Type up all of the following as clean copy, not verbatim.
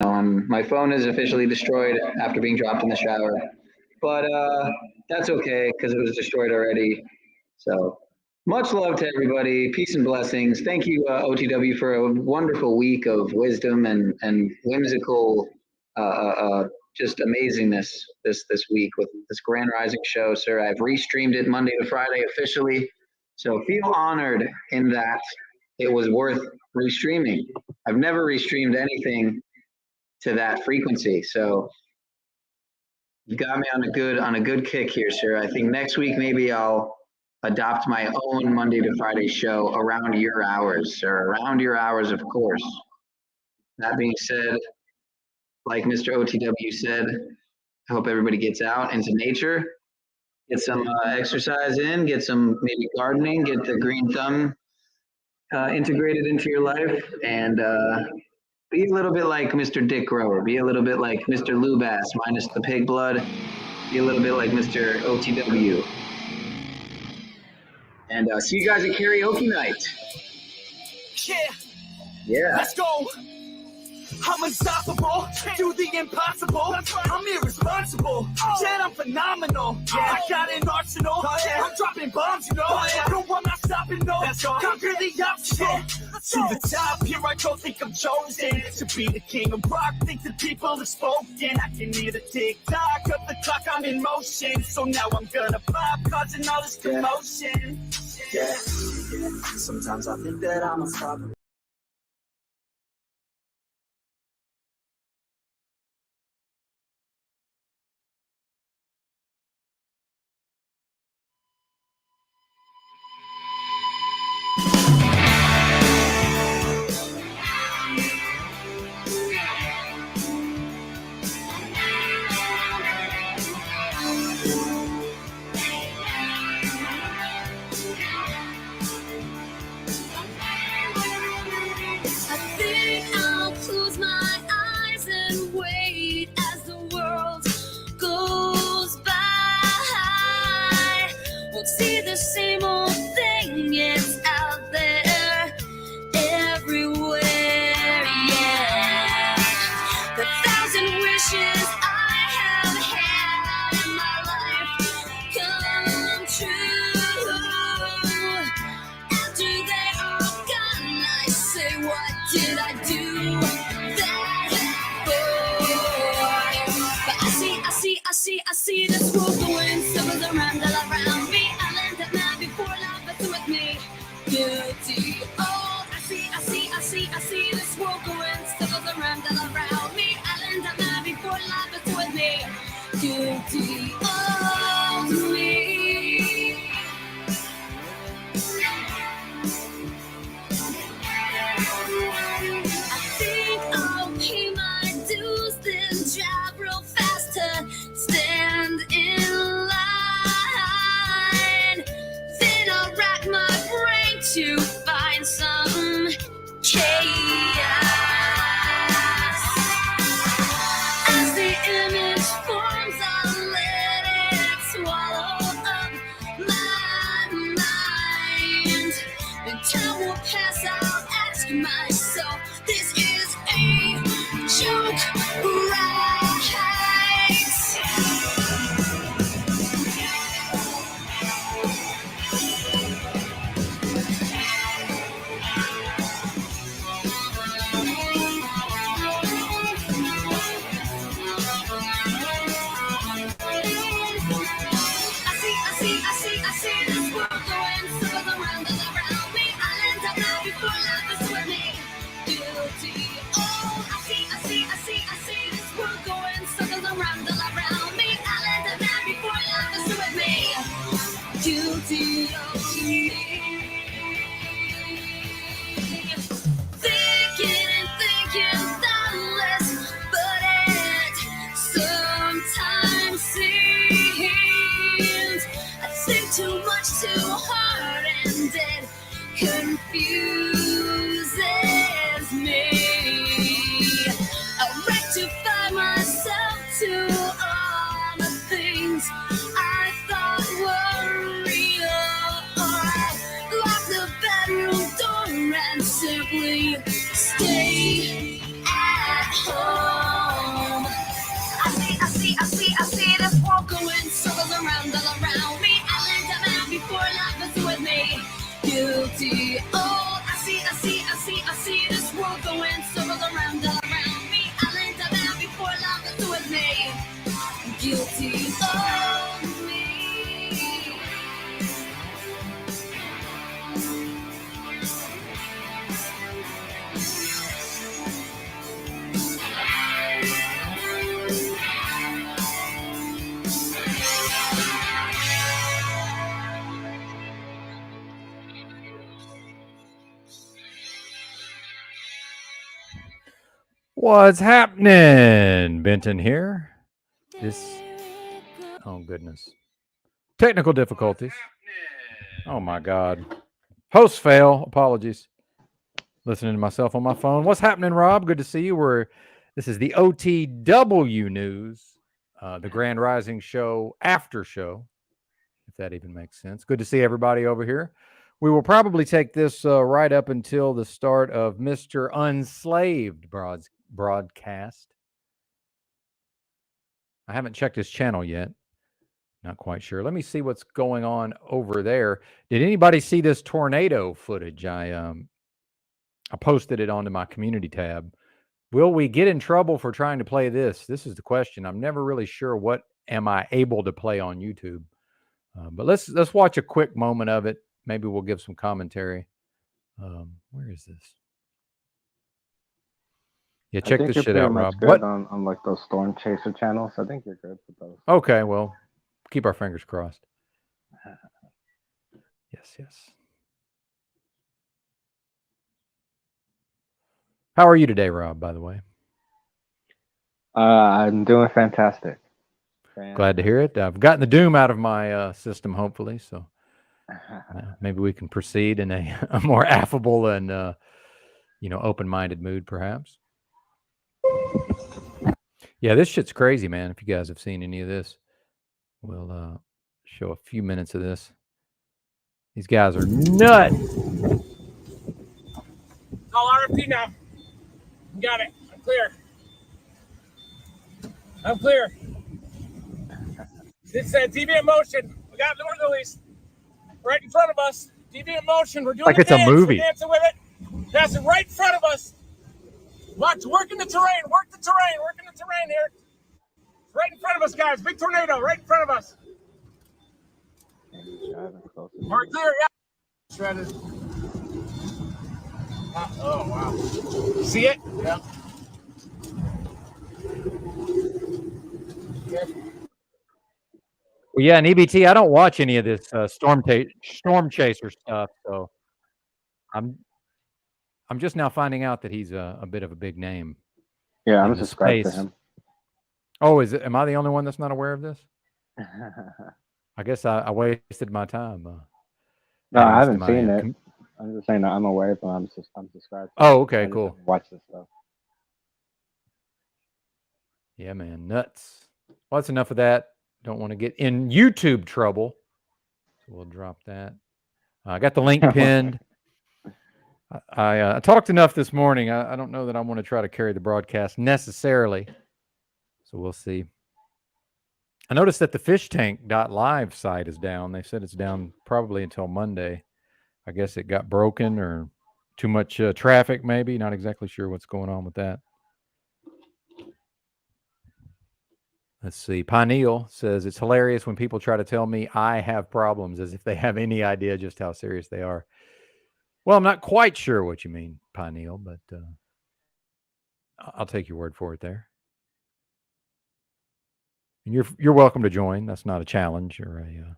My phone is officially destroyed after being dropped in the shower, but that's okay because it was destroyed already. So much love to everybody. Peace and blessings. Thank you, OTW, for a wonderful week of wisdom and whimsical, just amazingness this week with this Grand Rising show, sir. I've restreamed it Monday to Friday officially, so feel honored in that it was worth restreaming. I've never restreamed anything to that frequency, so you got me on a good kick here, sir. I think next week maybe I'll adopt my own Monday to Friday show around your hours, sir. Around your hours, of course. That being said, like Mr. OTW said, I hope everybody gets out into nature, get some exercise in, get some maybe gardening, get the green thumb integrated into your life, and be a little bit like Mr. Dick Grower, be a little bit like Mr. Lubass minus the pig blood, be a little bit like Mr. OTW. And see you guys at karaoke night. Yeah. Let's go. I'm unstoppable, do the impossible. I'm irresponsible, yet I'm phenomenal. I got an arsenal, I'm dropping bombs, you know. No, I'm not stopping, no. Conquer the obstacle. To the top, here I go, think I'm chosen to be the king of rock. Think the people have spoken. I can hear the tick-tock of the clock, I'm in motion. So now I'm gonna pop, causing all this commotion. Yeah. Sometimes I think that I'm unstoppable. I see this world going, circles around all around me. I land at man before love, but with me, guilty. Oh, I see this world going, circles around all around me. I land at man before love, but with me, guilty. Oh, me. I think I'll pay my dues, then drive real fast to stand in line. What's happening? Benton here. Oh, goodness. Technical difficulties. Oh, my God. Host fail. Apologies. Listening to myself on my phone. What's happening, Rob? Good to see you. This is the OTW News, the Grand Rising Show after show, if that even makes sense. Good to see everybody over here. We will probably take this right up until the start of Mr. Unslaved broadcast. I haven't checked his channel yet. Not quite sure. Let me see what's going on over there. Did anybody see this tornado footage? I posted it onto my community tab. Will we get in trouble for trying to play this? This is the question. I'm never really sure what am I able to play on YouTube. But let's watch a quick moment of it. Maybe we'll give some commentary. Where is this? Yeah, check this shit out, Rob. Good on like those storm chaser channels. I think you're good with those. Okay, well, keep our fingers crossed. Yes. How are you today, Rob, by the way? I'm doing fantastic. Glad to hear it. I've gotten the doom out of my system, hopefully, so maybe we can proceed in a more affable and open-minded mood, perhaps. Yeah, this shit's crazy, man. If you guys have seen any of this, we'll show a few minutes of this. These guys are nuts. Call RFP now. Got it. I'm clear. I'm clear. It's deviant motion. We got north release right in front of us. Deviant motion. We're doing like it's a movie. We're dancing with it. That's it right in front of us. Watch. Working the terrain. Work the terrain. Working the terrain here. It's right in front of us, guys. Big tornado right in front of us. We're clear. Yeah. Shredded. Oh, wow. See it? Yeah. Well, yeah, and EBT, I don't watch any of this storm chaser stuff, so I'm just now finding out that he's a bit of a big name. Yeah, I'm subscribed to him. Oh, am I the only one that's not aware of this? I guess I wasted my time. No, I haven't seen it. I'm just saying that I'm aware, but I'm subscribed. Oh, okay, cool. Watch this stuff. Yeah, man, nuts. Well, that's enough of that. Don't want to get in YouTube trouble, so we'll drop that. I got the link pinned. I talked enough this morning. I don't know that I want to try to carry the broadcast necessarily, so we'll see. I noticed that the fishtank.live site is down. They said it's down probably until Monday. I guess it got broken or too much traffic, maybe. Not exactly sure what's going on with that. Let's see. Pineal says, it's hilarious when people try to tell me I have problems as if they have any idea just how serious they are. Well, I'm not quite sure what you mean, Pineal, but I'll take your word for it there. And you're welcome to join. That's not a challenge or I'm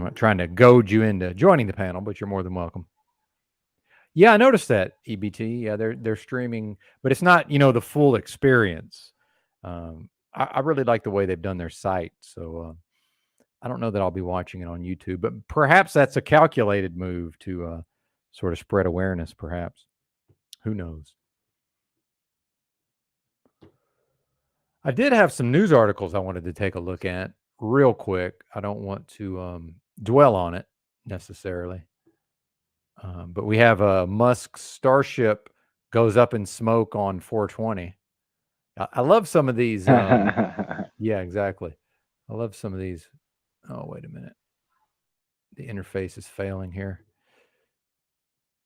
not trying to goad you into joining the panel, but you're more than welcome. Yeah, I noticed that, EBT. Yeah, they're streaming, but it's not, the full experience. I really like the way they've done their site. So I don't know that I'll be watching it on YouTube, but perhaps that's a calculated move to sort of spread awareness, perhaps. Who knows? I did have some news articles I wanted to take a look at real quick. I don't want to dwell on it necessarily. But we have Musk's Starship goes up in smoke on 420. I love some of these. Yeah, exactly. I love some of these. Oh, wait a minute. The interface is failing here.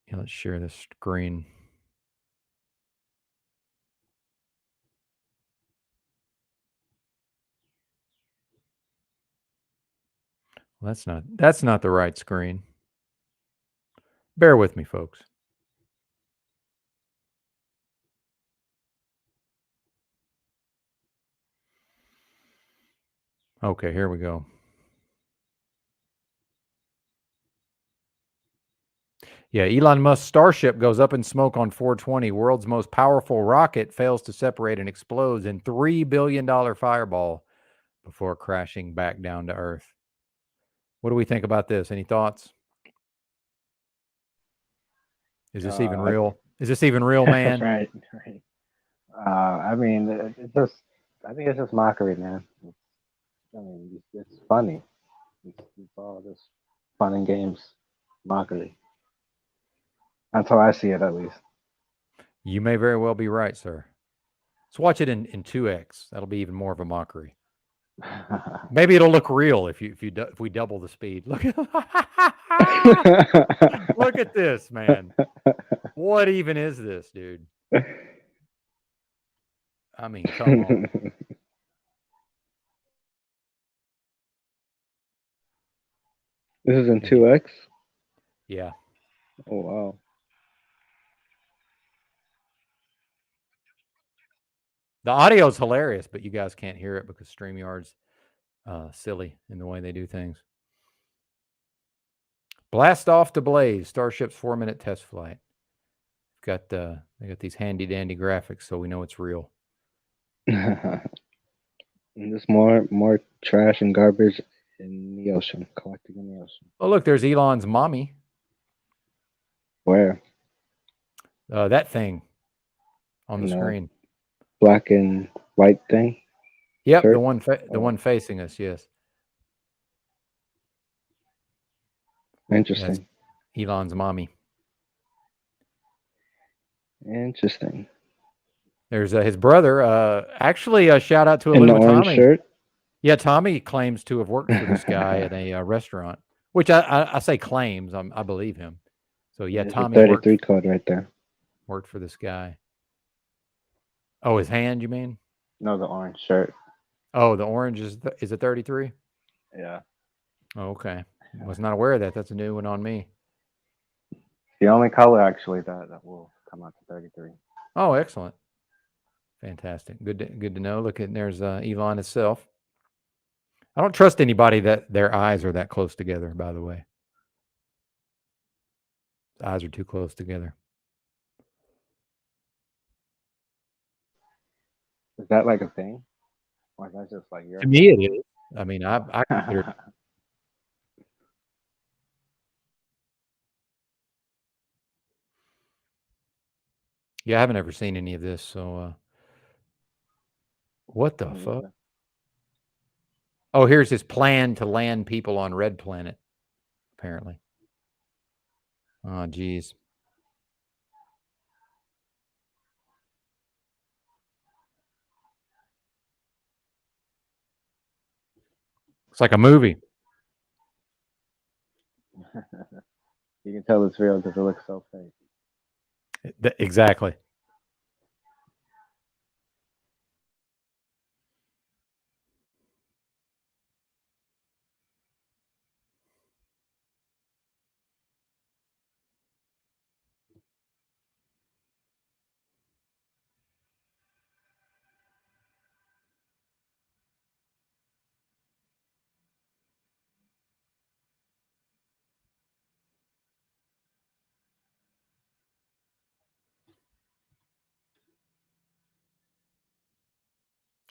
Yeah, let's share this screen. Well, that's not the right screen. Bear with me, folks. Okay, here we go. Yeah, Elon Musk's Starship goes up in smoke on 420. World's most powerful rocket fails to separate and explodes in $3 billion fireball before crashing back down to Earth. What do we think about this? Any thoughts? Is this even real? Is this even real, man? Right. I mean, I think it's just mockery, man. It's funny. It's all just fun and games, mockery. That's how I see it, at least. You may very well be right, sir. Let's watch it in 2x. That'll be even more of a mockery. Maybe it'll look real if we double the speed. Look at this, man. What even is this, dude? I mean, come on. This is in 2x? Yeah. Oh, wow. The audio is hilarious, but you guys can't hear it because StreamYard's silly in the way they do things. Blast off to blaze. Starship's 4-minute test flight. They got these handy dandy graphics, so we know it's real. And there's more trash and garbage in the ocean, collecting in the ocean. Oh, look, there's Elon's mommy. Where? That thing on the screen. Black and white thing? Yep, shirt? the one facing us, yes. Interesting. Yes, Elon's mommy. Interesting. There's his brother. Actually, a shout out to in the orange Tommy. Shirt? Yeah, Tommy claims to have worked for this guy at a restaurant, which I say claims. I believe him. So yeah, there's Tommy 33 code right there. Worked for this guy. Oh, his hand, you mean? No, the orange shirt. Oh, the orange is it 33? Yeah. Oh, okay. Was not aware of that. That's a new one on me. The only color actually that will come out to 33. Oh, excellent. Fantastic. Good to know. Look, there's Elon itself. I don't trust anybody that their eyes are that close together, by the way. His eyes are too close together. Is that like a thing? Or is that just like your... To me, it is. I mean, I consider... Yeah, I haven't ever seen any of this, so... What the fuck? Oh, here's his plan to land people on Red Planet, apparently. Oh, geez. It's like a movie. You can tell it's real because it looks so fake. Exactly.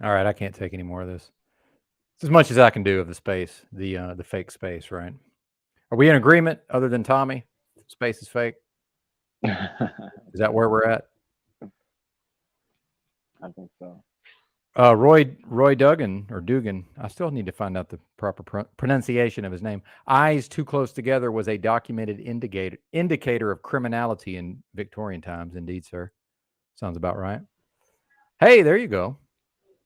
All right, I can't take any more of this. It's as much as I can do of the space, the fake space, right? Are we in agreement other than Tommy? Space is fake? Is that where we're at? I think so. Roy Duggan, or Dugan, I still need to find out the proper pronunciation of his name. Eyes too close together was a documented indicator of criminality in Victorian times. Indeed, sir. Sounds about right. Hey, there you go.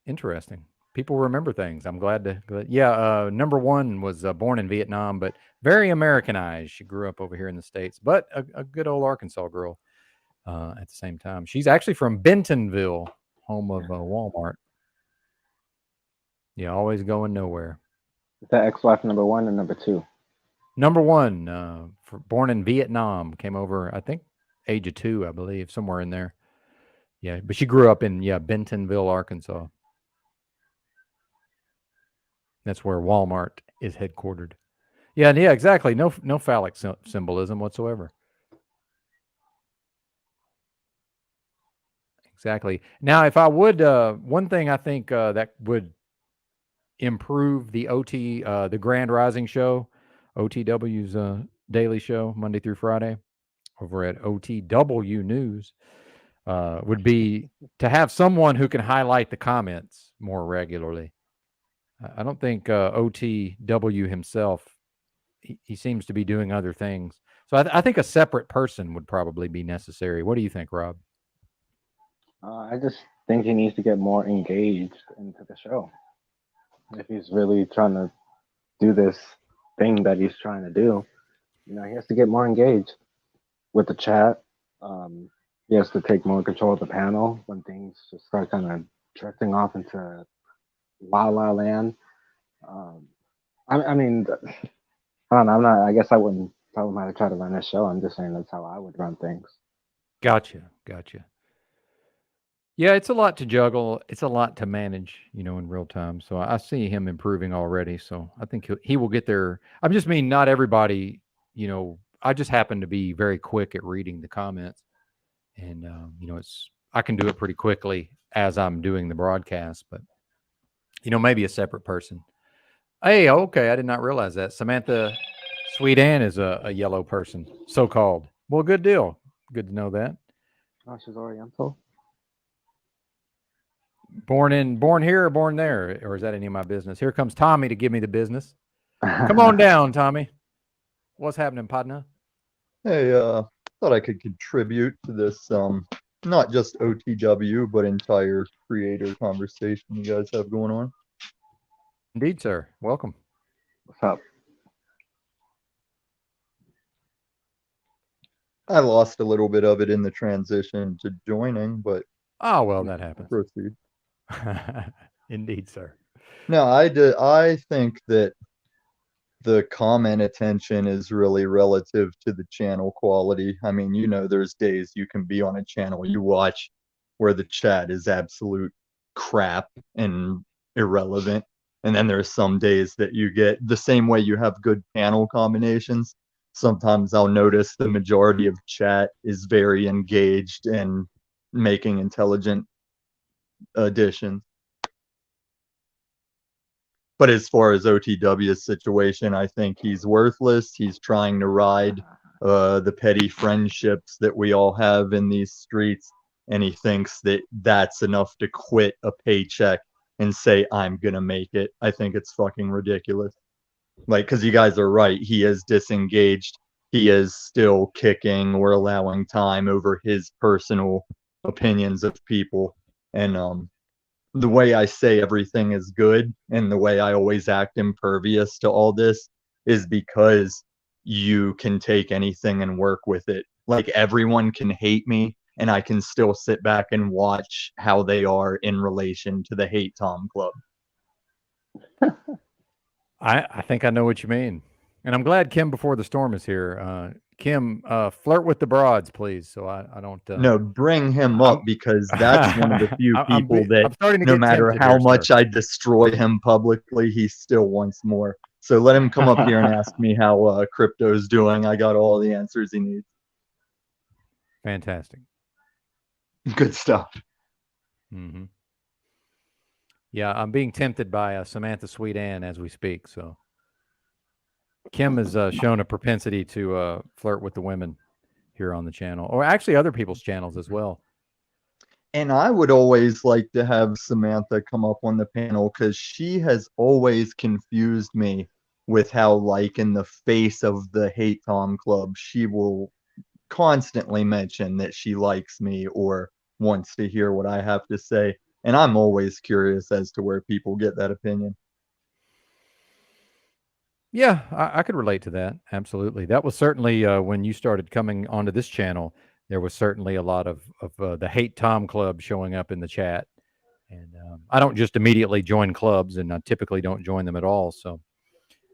Interesting. People remember things. I'm glad to. Yeah, number one was born in Vietnam, but very Americanized. She grew up over here in the States, but a good old Arkansas girl at the same time. She's actually from Bentonville, home of Walmart. Yeah, always going nowhere. Is that ex-wife number one or number two? Number one, born in Vietnam, came over, I think, age of 2, I believe, somewhere in there. Yeah, but she grew up in Bentonville, Arkansas. That's where Walmart is headquartered. Yeah, exactly. No phallic symbolism whatsoever. exactly. Now, if I would, one thing I think that would improve the the Grand Rising show, OTW's daily show, Monday through Friday, over at OTW News, would be to have someone who can highlight the comments more regularly. I don't think OTW himself, he seems to be doing other things. So I think a separate person would probably be necessary. What do you think, Rob? I just think he needs to get more engaged into the show. If he's really trying to do this thing that he's trying to do, he has to get more engaged with the chat. He has to take more control of the panel when things just start kind of drifting off into la la land. I mean, I don't know. I'm not. I guess I wouldn't tell him how to try to run this show. I'm just saying that's how I would run things. Gotcha. Yeah, it's a lot to juggle. It's a lot to manage, in real time. So I see him improving already. So I think he will get there. I just mean not everybody, I just happen to be very quick at reading the comments. And, I can do it pretty quickly as I'm doing the broadcast, but, maybe a separate person. Hey, okay. I did not realize that. Samantha Sweet Ann is a yellow person, so-called. Well, good deal. Good to know that. Oh, she's Oriental. Born here or born there, or is that any of my business? Here comes Tommy to give me the business. Come on down, Tommy. What's happening, partner? Hey, thought I could contribute to this, not just OTW, but entire creator conversation you guys have going on. Indeed, sir. Welcome. What's up? I lost a little bit of it in the transition to joining, but oh well, that happens. Proceed. Indeed, sir. No, I think that the comment attention is really relative to the channel quality. I mean, there's days you can be on a channel you watch where the chat is absolute crap and irrelevant. And then there's some days that you get the same way you have good panel combinations. Sometimes I'll notice the majority of chat is very engaged and making intelligent additions. But as far as OTW's situation, I think he's worthless. He's trying to ride the petty friendships that we all have in these streets, and he thinks that that's enough to quit a paycheck and say, I'm going to make it. I think it's fucking ridiculous. Because you guys are right. He is disengaged. He is still kicking or allowing time over his personal opinions of people. And the way I say everything is good and the way I always act impervious to all this is because you can take anything and work with it. Like, everyone can hate me and I can still sit back and watch how they are in relation to the Hate Tom Club. I think I know what you mean. And I'm glad Kim Before the Storm is here. Kim, flirt with the broads, please. So I don't. No, bring him up, because that's one of the few people that no matter how much I destroy him publicly, he still wants more. So let him come up here and ask me how crypto's doing. I got all the answers he needs. Fantastic. Good stuff. Mm-hmm. Yeah, I'm being tempted by Samantha Sweet Ann as we speak. So Kim has shown a propensity to flirt with the women here on the channel, or actually other people's channels as well. And I would always like to have Samantha come up on the panel, because she has always confused me with how, like, in the face of the Hate Tom Club, she will constantly mention that she likes me or wants to hear what I have to say. And I'm always curious as to where people get that opinion. Yeah, I could relate to that. Absolutely. That was certainly when you started coming onto this channel, there was certainly a lot of the Hate Tom Club showing up in the chat. And I don't just immediately join clubs, and I typically don't join them at all. So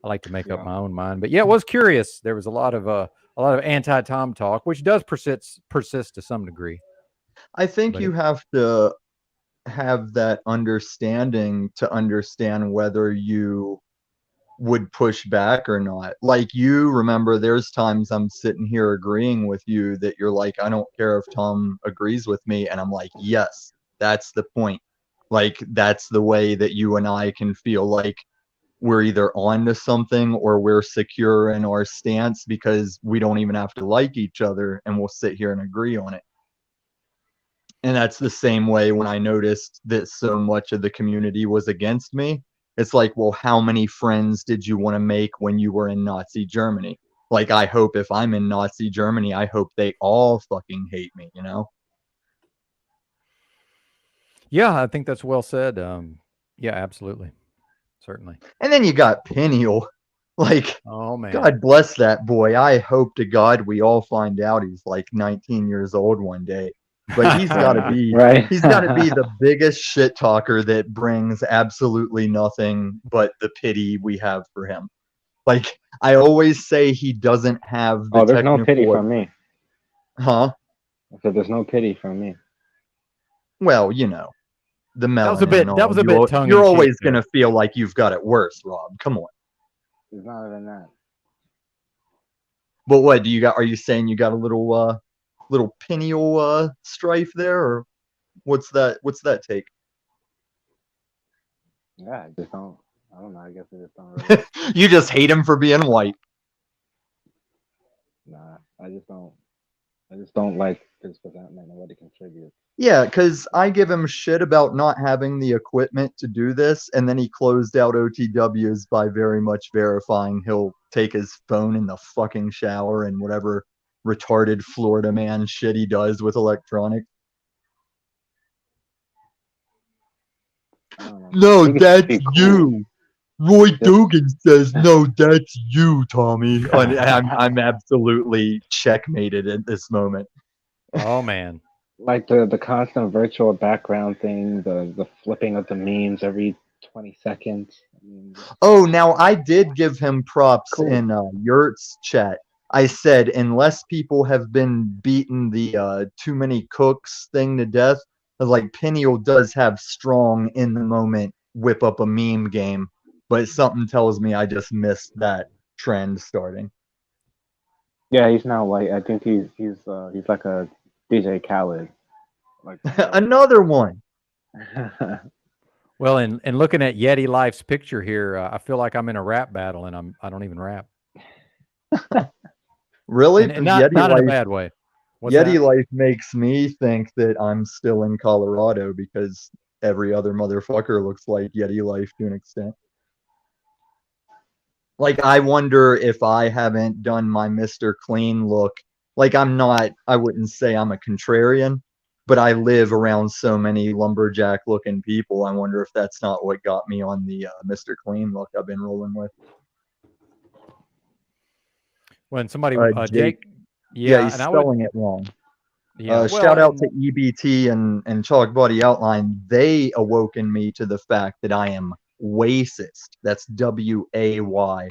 I like to make up my own mind. But yeah, it was curious. There was a lot of anti-Tom talk, which does persist to some degree. I think you have to have that understanding to understand whether you would push back or not. Like, you remember, there's times I'm sitting here agreeing with you that you're like, I don't care if Tom agrees with me, and I'm like, yes, that's the point. Like, that's the way that you and I can feel like we're either on to something or we're secure in our stance, because we don't even have to like each other and we'll sit here and agree on it. And that's the same way when I noticed that so much of the community was against me. It's like, well, how many friends did you want to make when you were in Nazi Germany? Like, I hope if I'm in Nazi Germany, I hope they all fucking hate me, you know? Yeah, I think that's well said. Yeah, absolutely. Certainly. And then you got Peniel. Like, Oh man. God bless that boy. I hope to God we all find out he's like 19 years old one day. But he's got to be right. he's got to be the biggest shit talker that brings absolutely nothing but the pity we have for him. Like, I always say he doesn't have the Oh, there's no pity technical. from me. Huh? I said there's no pity from me. Well, you know, the That was melanin a bit. and That all. was a bit tongue. You're always gonna feel like you've got it worse, Rob. Come on. It's not even that. But what do you got? Are you saying you got a little pineal strife there, or what's that take? Yeah, I just don't. I don't know. I guess I just don't really. You just hate him for being white. Nah, I just don't. I just don't like his presentment and what he contributes. Yeah, because I give him shit about not having the equipment to do this, and then he closed out OTWs by very much verifying he'll take his phone in the fucking shower and whatever retarded Florida man shit he does with electronics. No, that's you. Roy Dugan says, no, that's you, Tommy. I'm absolutely checkmated at this moment. Oh man. Like the constant virtual background thing, the flipping of the memes every 20 seconds. I mean, oh, now I did give him props cool. in Yurt's chat. I said, unless people have been beaten the too many cooks thing to death, like, Peniel does have strong in the moment whip up a meme game, but something tells me I just missed that trend starting. Yeah, he's now like, I think he's like a DJ Khaled. Like another one. Well, and looking at Yeti Life's picture here, I feel like I'm in a rap battle, and I don't even rap. Really? And not in a bad way. What's Yeti that? Life makes me think that I'm still in Colorado, because every other motherfucker looks like Yeti Life to an extent. Like, I wonder if I haven't done my Mr. Clean look. Like, I wouldn't say I'm a contrarian, but I live around so many lumberjack looking people. I wonder if that's not what got me on the Mr. Clean look I've been rolling with. When somebody, Jake. Yeah, he's spelling it wrong. Yeah. Shout out to EBT and Chalk Body Outline. They awoken me to the fact that I am waycist. That's WAYCIST.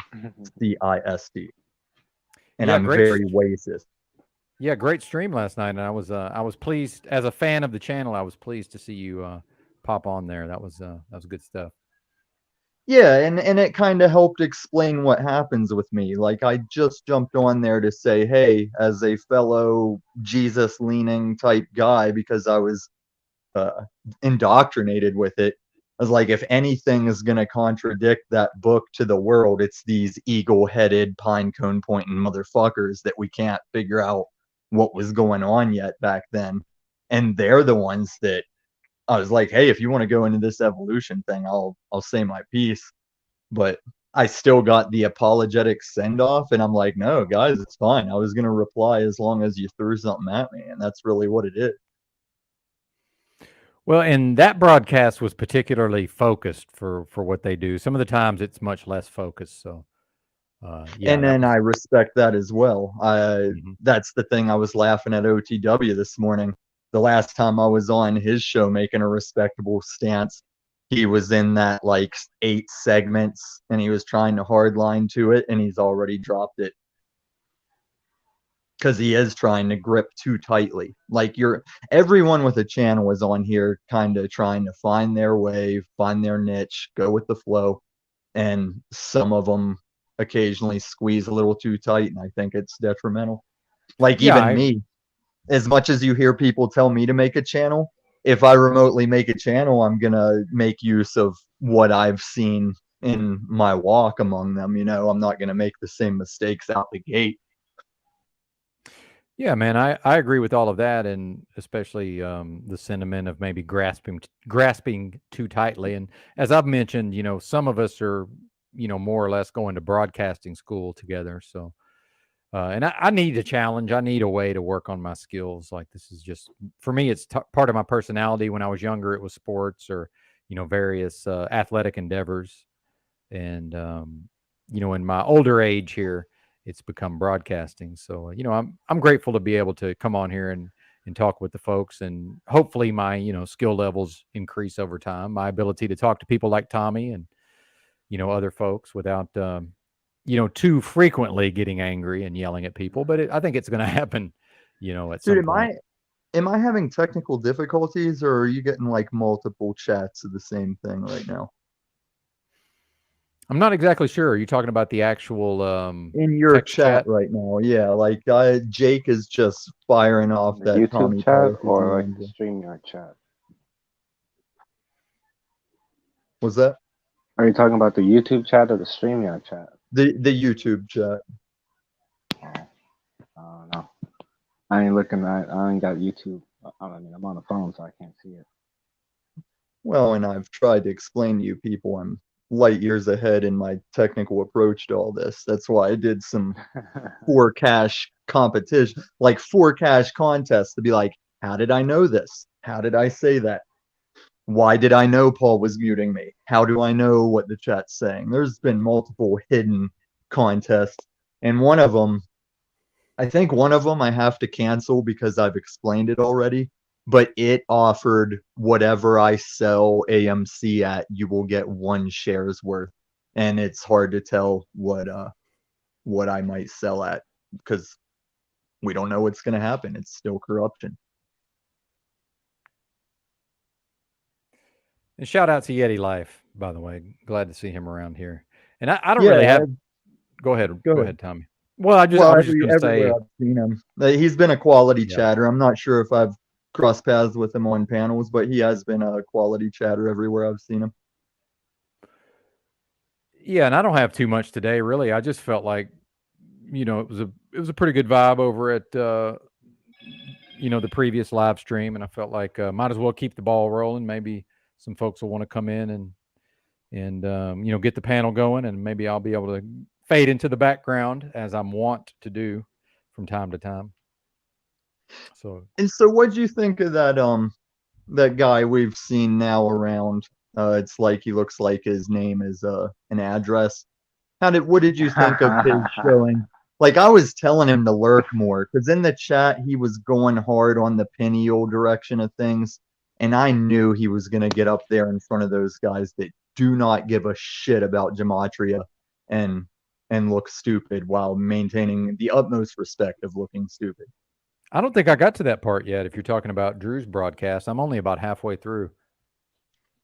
And Yeah, I'm very waycist. Yeah, great stream last night, and I was pleased as a fan of the channel. I was pleased to see you pop on there. That was good stuff. Yeah, and it kind of helped explain what happens with me. Like, I just jumped on there to say, hey, as a fellow Jesus-leaning type guy, because I was indoctrinated with it. I was like, if anything is going to contradict that book to the world, it's these eagle-headed, pine-cone pointing motherfuckers that we can't figure out what was going on yet back then. And they're the ones that I was like, hey, if you want to go into this evolution thing, I'll say my piece. But I still got the apologetic send-off, and I'm like, no, guys, it's fine. I was going to reply as long as you threw something at me, and that's really what it is. Well, and that broadcast was particularly focused for what they do. Some of the times it's much less focused. So, yeah. And then I respect that as well. That's the thing. I was laughing at OTW this morning. The last time I was on his show making a respectable stance, he was in that like 8 segments, and he was trying to hardline to it, and he's already dropped it. Because he is trying to grip too tightly. Like, everyone with a channel is on here kind of trying to find their way, find their niche, go with the flow. and some of them occasionally squeeze a little too tight, and I think it's detrimental. Like even me, as much as you hear people tell me to make a channel, if I remotely make a channel, I'm gonna make use of what I've seen in my walk among them. I'm not gonna make the same mistakes out the gate. Yeah, man, I agree with all of that, and especially the sentiment of maybe grasping too tightly. And as I've mentioned, some of us are, more or less going to broadcasting school together. So, and I need a challenge. I need a way to work on my skills. Like this is just for me. It's part of my personality. When I was younger, it was sports or various athletic endeavors, and in my older age here, it's become broadcasting. So, I'm grateful to be able to come on here and talk with the folks, and hopefully my, skill levels increase over time. My ability to talk to people like Tommy and, other folks without, too frequently getting angry and yelling at people. But I think it's going to happen, at some Dude, point. am I having technical difficulties, or are you getting like multiple chats of the same thing right now? I'm not exactly sure. Are you talking about the actual In your text chat right now? Yeah, like Jake is just firing off The that YouTube Tommy chat Policy or like the command. StreamYard chat? Was that Are you talking about the YouTube chat or the StreamYard chat? the YouTube chat? I don't know. I ain't looking at. I ain't got YouTube. I mean, I'm on the phone, so I can't see it. Well, and I've tried to explain to you people I'm light years ahead in my technical approach to all this. That's why I did some for cash competition, like for cash contests to be like, how did I know this? How did I say that? Why did I know Paul was muting me? How do I know what the chat's saying? There's been multiple hidden contests, and I think one of them I have to cancel because I've explained it already, but it offered whatever I sell AMC at, you will get 1 share's worth. And it's hard to tell what I might sell at because we don't know what's going to happen. It's still corruption. And shout out to Yeti Life, by the way. Glad to see him around here. And I don't really have. Go ahead, Tommy. Well, I was just going to say, everywhere I've seen him, he's been a quality Yeah. chatter. I'm not sure if I've crossed paths with him on panels, but he has been a quality chatter everywhere I've seen him. Yeah, and I don't have too much today, really. I just felt like, it was a pretty good vibe over at the previous live stream, and I felt like might as well keep the ball rolling. Maybe some folks will want to come in and get the panel going, and maybe I'll be able to fade into the background as I'm wont to do from time to time. So what do you think of that guy we've seen now around? It's like he looks like his name is an address. What did you think of his showing? Like I was telling him to lurk more because in the chat he was going hard on the pineal direction of things, and I knew he was gonna get up there in front of those guys that do not give a shit about Gematria and look stupid while maintaining the utmost respect of looking stupid. I don't think I got to that part yet. If you're talking about Drew's broadcast, I'm only about halfway through.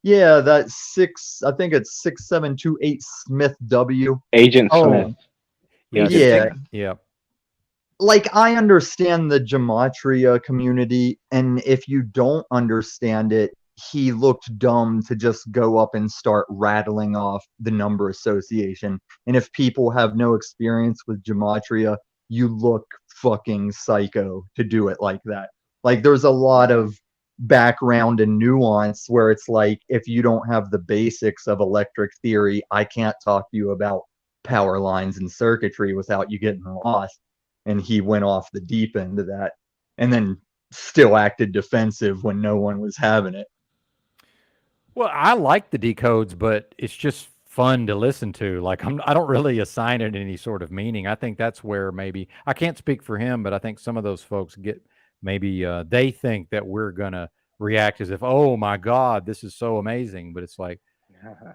Yeah, I think it's 6728 Smith W. Agent Smith. Yeah. Like I understand the Gematria community, and if you don't understand it, he looked dumb to just go up and start rattling off the number association. And if people have no experience with Gematria, you look fucking psycho to do it like that. Like there's a lot of background and nuance where it's like, if you don't have the basics of electric theory, I can't talk to you about power lines and circuitry without you getting lost. And he went off the deep end of that and then still acted defensive when no one was having it. Well, I like the decodes, but it's just fun to listen to. Like I don't really assign it any sort of meaning. I think that's where maybe I can't speak for him, but I think some of those folks get maybe they think that we're gonna react as if, oh my God, this is so amazing. But it's like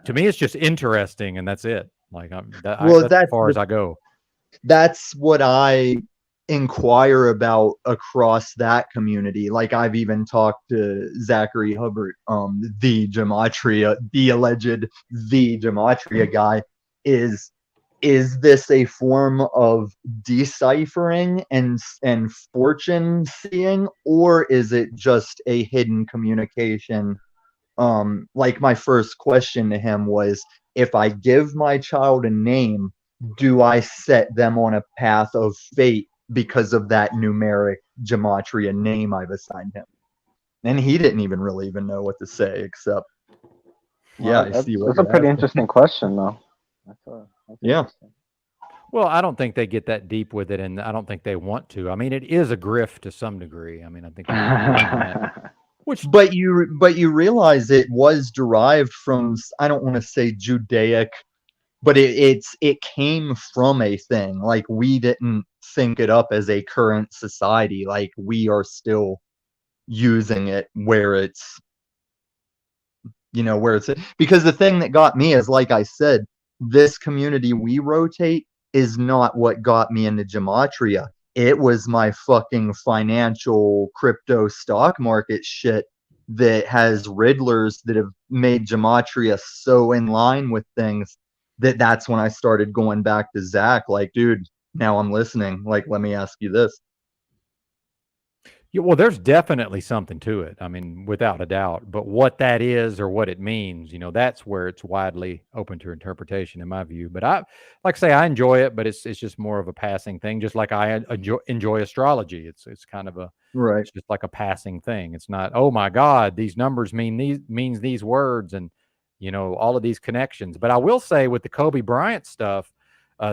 to me, it's just interesting, and that's it. Like that's as far as I go. That's what I inquire about across that community. Like I've even talked to Zachary Hubbard, the Gematria, the Gematria guy. Is this a form of deciphering and fortune seeing, or is it just a hidden communication? Like my first question to him was, if I give my child a name, do I set them on a path of fate because of that numeric gematria name I've assigned him? And he didn't even really even know what to say, except, yeah, Well, I see what that's a you're pretty asking. interesting question, though. That's Yeah. interesting. Well, I don't think they get that deep with it, and I don't think they want to. I mean, it is a grift to some degree. I mean, I think we can agree on that. Which, But you realize it was derived from, I don't want to say Judaic, but it came from a thing. Like we didn't think it up as a current society. Like we are still using it where it's, where it's, because the thing that got me is, like I said, this community we rotate is not what got me into gematria. It was my fucking financial crypto stock market shit that has riddlers that have made gematria so in line with things that's when I started going back to Zach. Like, dude, now I'm listening. Like, let me ask you this. yeah, well, there's definitely something to it. I mean, without a doubt. But what that is or what it means, that's where it's widely open to interpretation, in my view. But like I say, I enjoy it, but it's just more of a passing thing. Just like I enjoy astrology. It's kind of Right. it's just like a passing thing. It's not, oh my God, these numbers means these words, and all of these connections. But I will say, with the Kobe Bryant stuff,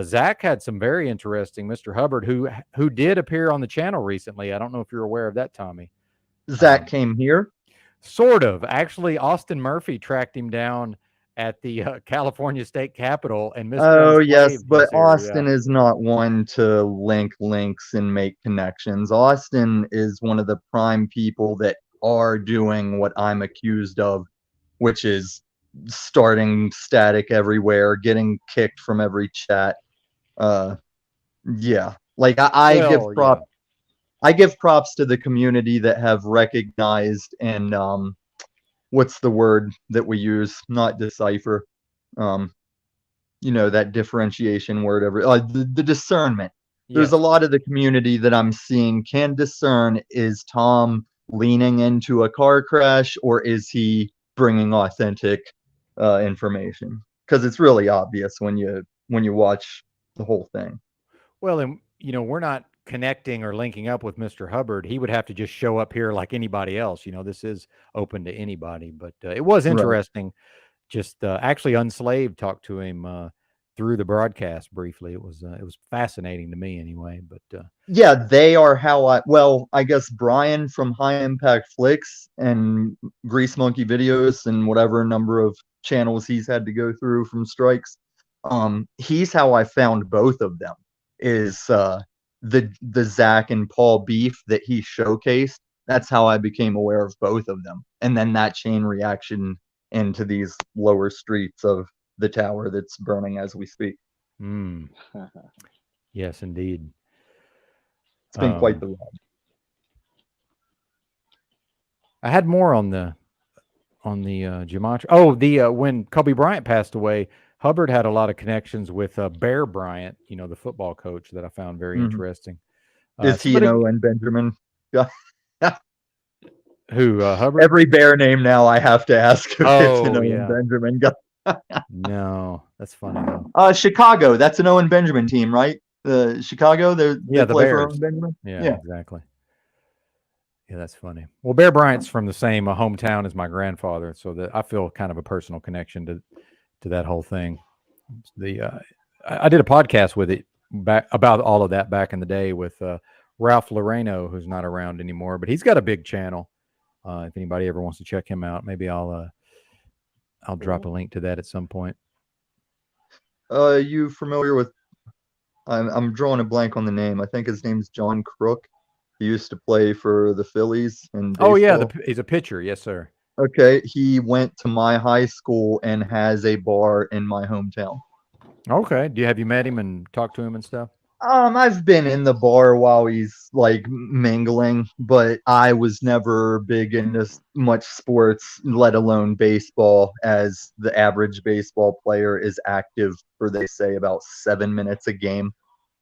Zach had some very interesting. Mr. Hubbard, who did appear on the channel recently. I don't know if you're aware of that, Tommy. Zach came here. Sort of. Actually, Austin Murphy tracked him down at the California State Capitol, and Mr. Oh, yes, Enslaved but was here. Austin is not one to link links and make connections. Austin is one of the prime people that are doing what I'm accused of, which is starting static everywhere, getting kicked from every chat. Yeah. Like I give Well, yeah. props. I give props to the community that have recognized and what's the word that we use? Not decipher. Um, that differentiation word, the discernment. There's a Yes. lot of the community that I'm seeing can discern, is Tom leaning into a car crash, or is he bringing authentic information? Because it's really obvious when you watch the whole thing. Well, and we're not connecting or linking up with Mr. Hubbard. He would have to just show up here like anybody else. This is open to anybody. But it was Right. interesting. Just actually, Unslaved talked to him through the broadcast briefly. It was fascinating to me anyway. But Yeah, they are how I guess Brian from High Impact Flicks and Grease Monkey Videos and whatever number of channels he's had to go through from strikes. He's how I found both of them, is the Zach and Paul beef that he showcased. That's how I became aware of both of them. And then that chain reaction into these lower streets of the tower that's burning as we speak. yes, indeed. It's been quite the ride. I had more on the Gematria. Oh, the when Kobe Bryant passed away, Hubbard had a lot of connections with Bear Bryant, the football coach, that I found very interesting. Is he an Owen Benjamin? Yeah. Who, Hubbard? Every Bear name now I have to ask if it's an Owen yeah. Benjamin guy. No, that's funny though. Chicago, that's an Owen Benjamin team, right? Chicago, they the play for Bears. Owen Benjamin. Yeah, exactly. Yeah, that's funny. Well, Bear Bryant's from the same hometown as my grandfather, so that I feel kind of a personal connection to that whole thing. I did a podcast with it back about all of that back in the day with Ralph Loreno, who's not around anymore, but he's got a big channel. If anybody ever wants to check him out, maybe I'll drop a link to that at some point. You familiar with? I'm drawing a blank on the name. I think his name's John Crook. He used to play for the Phillies in baseball. Oh yeah, he's a pitcher. Yes, sir. Okay, he went to my high school and has a bar in my hometown. Okay, have you met him and talked to him and stuff? I've been in the bar while he's like mingling, but I was never big into much sports, let alone baseball, as the average baseball player is active for, they say, about 7 minutes a game.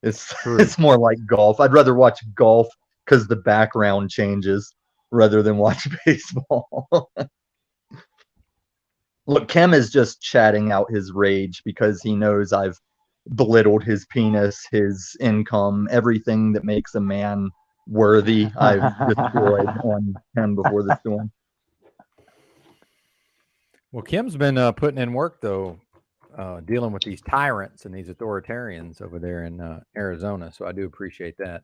It's True. it's more like golf. I'd rather watch golf because the background changes rather than watch baseball. Look, Kim is just chatting out his rage because he knows I've belittled his penis, his income, everything that makes a man worthy. I've destroyed on him before the storm. Well, Kim's been putting in work though, dealing with these tyrants and these authoritarians over there in Arizona. So I do appreciate that.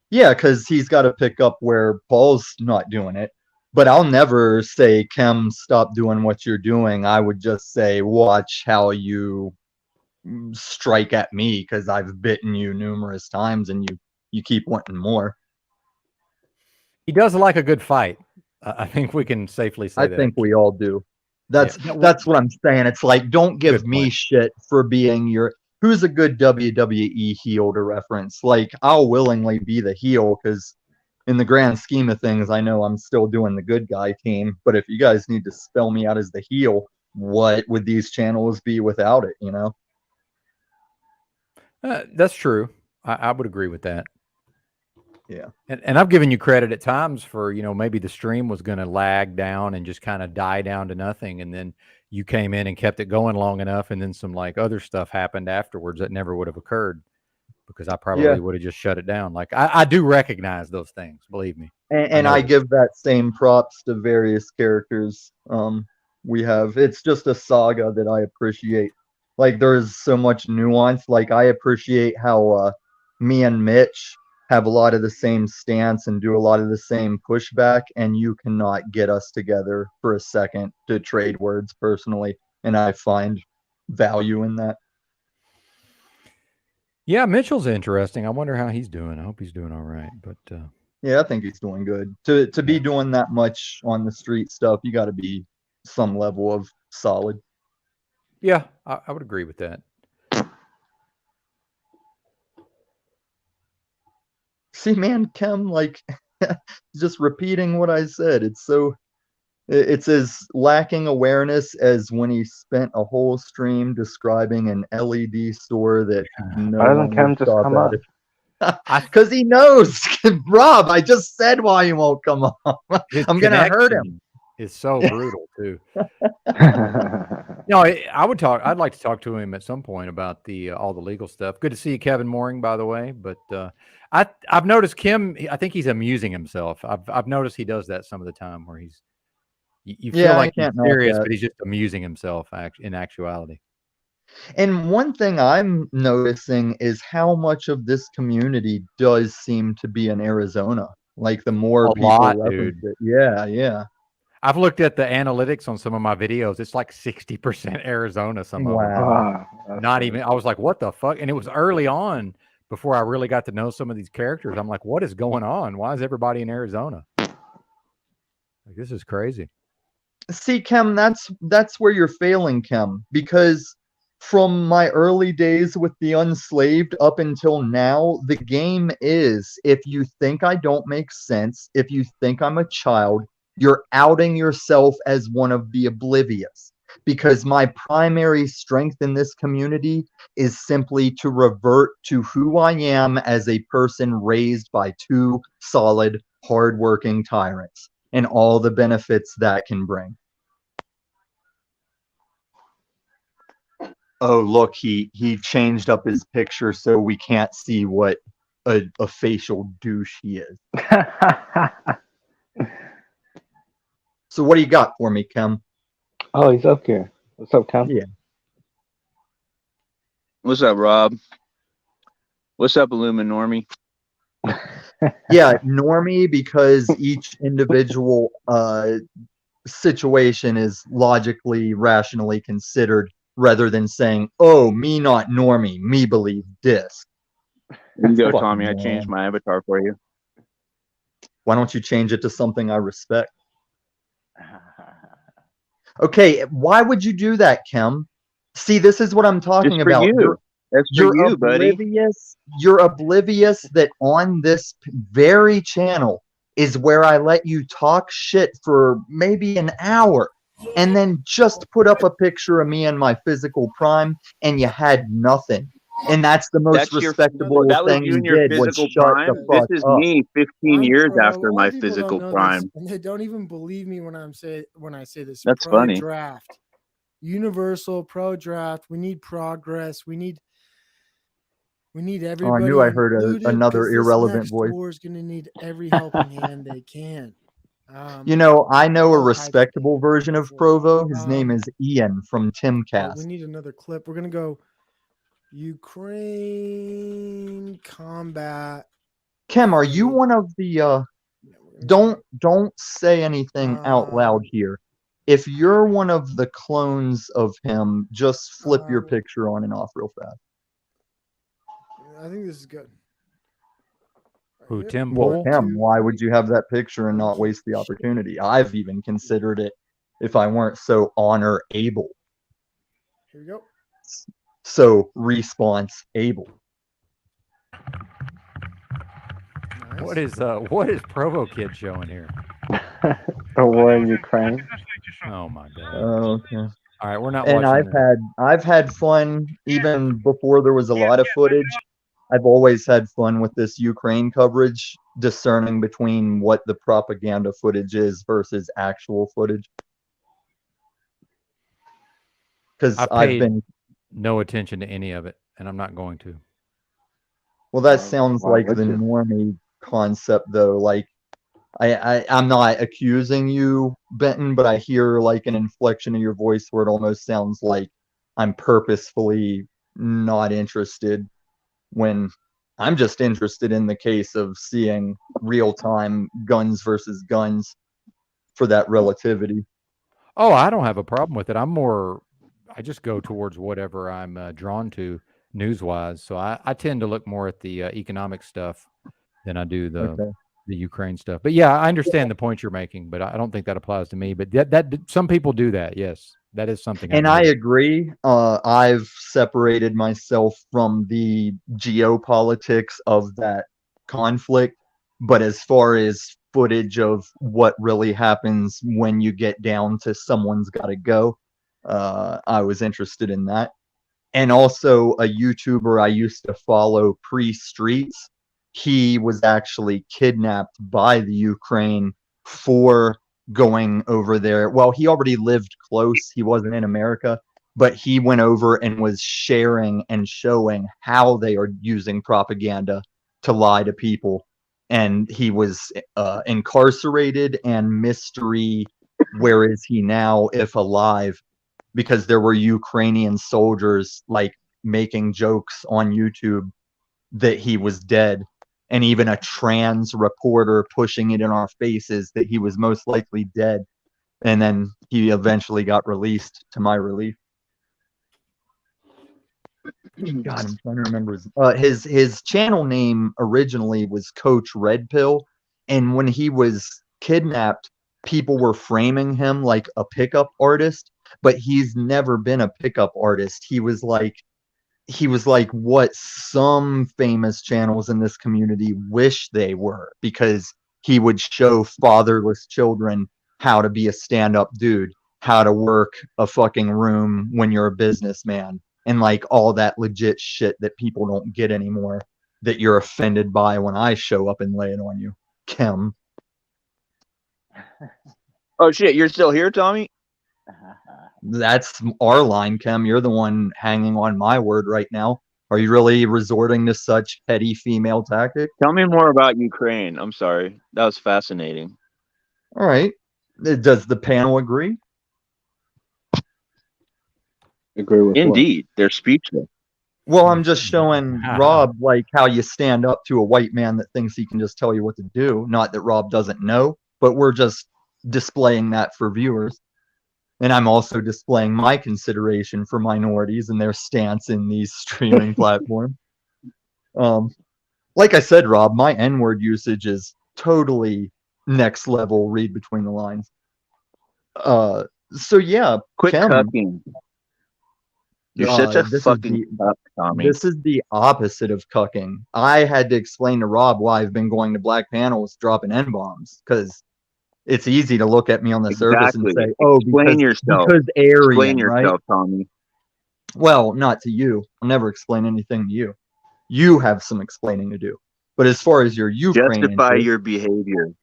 Yeah, because he's got to pick up where Paul's not doing it. But I'll never say, Kim, stop doing what you're doing. I would just say, watch how you strike at me, because I've bitten you numerous times and you keep wanting more. He does like a good fight. I think we can safely say I that. think we all do. That's Yeah. that's what I'm saying. It's like, don't give Good me point. shit for being your. Who's a good WWE heel to reference? Like, I'll willingly be the heel because, in the grand scheme of things, I know I'm still doing the good guy team. But if you guys need to spell me out as the heel, what would these channels be without it? You know? That's true. I would agree with that. Yeah. And I've given you credit at times for, maybe the stream was going to lag down and just kind of die down to nothing. And then you came in and kept it going long enough. And then some like other stuff happened afterwards that never would have occurred because I probably would have just shut it down. Like I do recognize those things, believe me. And I give that same props to various characters we have. It's just a saga that I appreciate. Like, there's so much nuance. Like, I appreciate how me and Mitch have a lot of the same stance and do a lot of the same pushback, and you cannot get us together for a second to trade words personally, and I find value in that. Yeah, Mitchell's interesting. I wonder how he's doing. I hope he's doing all right. But yeah, I think he's doing good. To be doing that much on the street stuff, you got to be some level of solid. Yeah, I would agree with that. See, man, Kim, like, just repeating what I said. It's as lacking awareness as when he spent a whole stream describing an LED store that no Why doesn't one Kim would just stop come at up? it. Because he knows, Rob. I just said why he won't come up. I'm gonna hurt him. It's so brutal too. No, I'd like to talk to him at some point about all the legal stuff. Good to see you, Kevin Mooring, by the way. But I've noticed Kim. I think he's amusing himself. I've noticed he does that some of the time where you feel like he's serious, but he's just amusing himself in actuality. And one thing I'm noticing is how much of this community does seem to be in Arizona. Like, the more people reference it. Yeah. I've looked at the analytics on some of my videos. It's like 60% Arizona. Some of them. Not even. I was like, what the fuck? And it was early on before I really got to know some of these characters. I'm like, what is going on? Why is everybody in Arizona? Like, this is crazy. See, Kim, that's where you're failing, Kim, because from my early days with the Unslaved up until now, the game is, if you think I don't make sense, if you think I'm a child, you're outing yourself as one of the oblivious. Because my primary strength in this community is simply to revert to who I am as a person raised by two solid, hardworking tyrants, and all the benefits that can bring. Oh, look, he changed up his picture so we can't see what a facial douche he is. So what do you got for me, Kim? Oh, he's up here. What's up, Kim? Yeah. What's up, Rob? What's up, Illumina Normie? Yeah, Normie, because each individual situation is logically, rationally considered, rather than saying, oh, me not Normie, me believe this. You go, Tommy. I changed my avatar for you. Why don't you change it to something I respect? Okay, why would you do that, Kim? See, this is what I'm talking Just for about. you. That's for you, buddy. You're oblivious that on this very channel is where I let you talk shit for maybe an hour and then just put up a picture of me in my physical prime and you had nothing. And that's the most respectable that was thing you you in your did was physical shut the prime. This fuck is up. me 15 I'm years pro. after A lot my of people physical don't know this, prime. and they don't even believe me when I say this. That's Pro funny. draft, universal pro draft. We need progress. We need everybody I knew I heard included, another 'cause this irrelevant next voice. war is going to need every helping hand they can. You know, I know a no hype respectable version of before. Provo. His name is Ian from Oh, we Timcast. need another clip. We're gonna go Ukraine combat. Kim, are you one of the Yeah, we're gonna don't say anything out loud here. If you're one of the clones of him, just flip your picture on and off real fast. I think this is good. Who, Yep. Tim Well, Pool? Kim, why would you have that picture and not waste the opportunity? I've even considered it if I weren't so honor able. Here we go. So response able. Nice. What is Provo Kid showing here? The war in Ukraine. Oh my god. Okay. All right, we're not And watching this. I've had fun even before there was a lot of footage. I've always had fun with this Ukraine coverage, discerning between what the propaganda footage is versus actual footage. Because I've I've paid been no attention to any of it, and I'm not going to. well, that sounds Why like would the you? normie concept though. Like I'm not accusing you, Benton, but I hear like an inflection in your voice where it almost sounds like I'm purposefully not interested when I'm just interested in the case of seeing real time guns versus guns for that relativity. Oh, I don't have a problem with it. I just go towards whatever I'm drawn to news wise. So I tend to look more at the economic stuff than I do the Ukraine stuff. But yeah, I understand the point you're making, but I don't think that applies to me. But that some people do that. Yes, that is something. And I agree. I've separated myself from the geopolitics of that conflict. But as far as footage of what really happens when you get down to someone's got to go, I was interested in that. And also a YouTuber I used to follow pre-Streets, he was actually kidnapped by the Ukraine for going over there. Well, he already lived close. He wasn't in America, but he went over and was sharing and showing how they are using propaganda to lie to people. And he was incarcerated and mystery. Where is he now, if alive? Because there were Ukrainian soldiers like making jokes on YouTube that he was dead, and even a trans reporter pushing it in our faces that he was most likely dead. And then he eventually got released, to my relief. God, I'm trying to remember his channel name originally was Coach Red Pill, and when he was kidnapped, people were framing him like a pickup artist, but he's never been a pickup artist. He was like what some famous channels in this community wish they were, because he would show fatherless children how to be a stand-up dude, how to work a fucking room when you're a businessman, and like all that legit shit that people don't get anymore, that you're offended by when I show up and lay it on you, Kim. Oh shit, you're still here, Tommy? That's our line, Kim. You're the one hanging on my word right now. Are you really resorting to such petty female tactics? Tell me more about Ukraine. I'm sorry. That was fascinating. All right. Does the panel agree? Agree with Indeed. They're speechless. Well, I'm just showing Rob like how you stand up to a white man that thinks he can just tell you what to do. Not that Rob doesn't know, but we're just displaying that for viewers. And I'm also displaying my consideration for minorities and their stance in these streaming platforms. Like I said, Rob, my N-word usage is totally next level. Read between the lines. So yeah, Quit Kim, cucking. You're such a This is fucking the cuck, Tommy. this is the opposite of cucking. I had to explain to Rob why I've been going to black panels dropping N-bombs, because it's easy to look at me on the surface and Exactly. say, "Oh, Explain yourself. because Explain Aryan, right?" yourself, Tommy. Well, not to you. I'll never explain anything to you. You have some explaining to do. But as far as your Ukraine Justify interest, your behavior.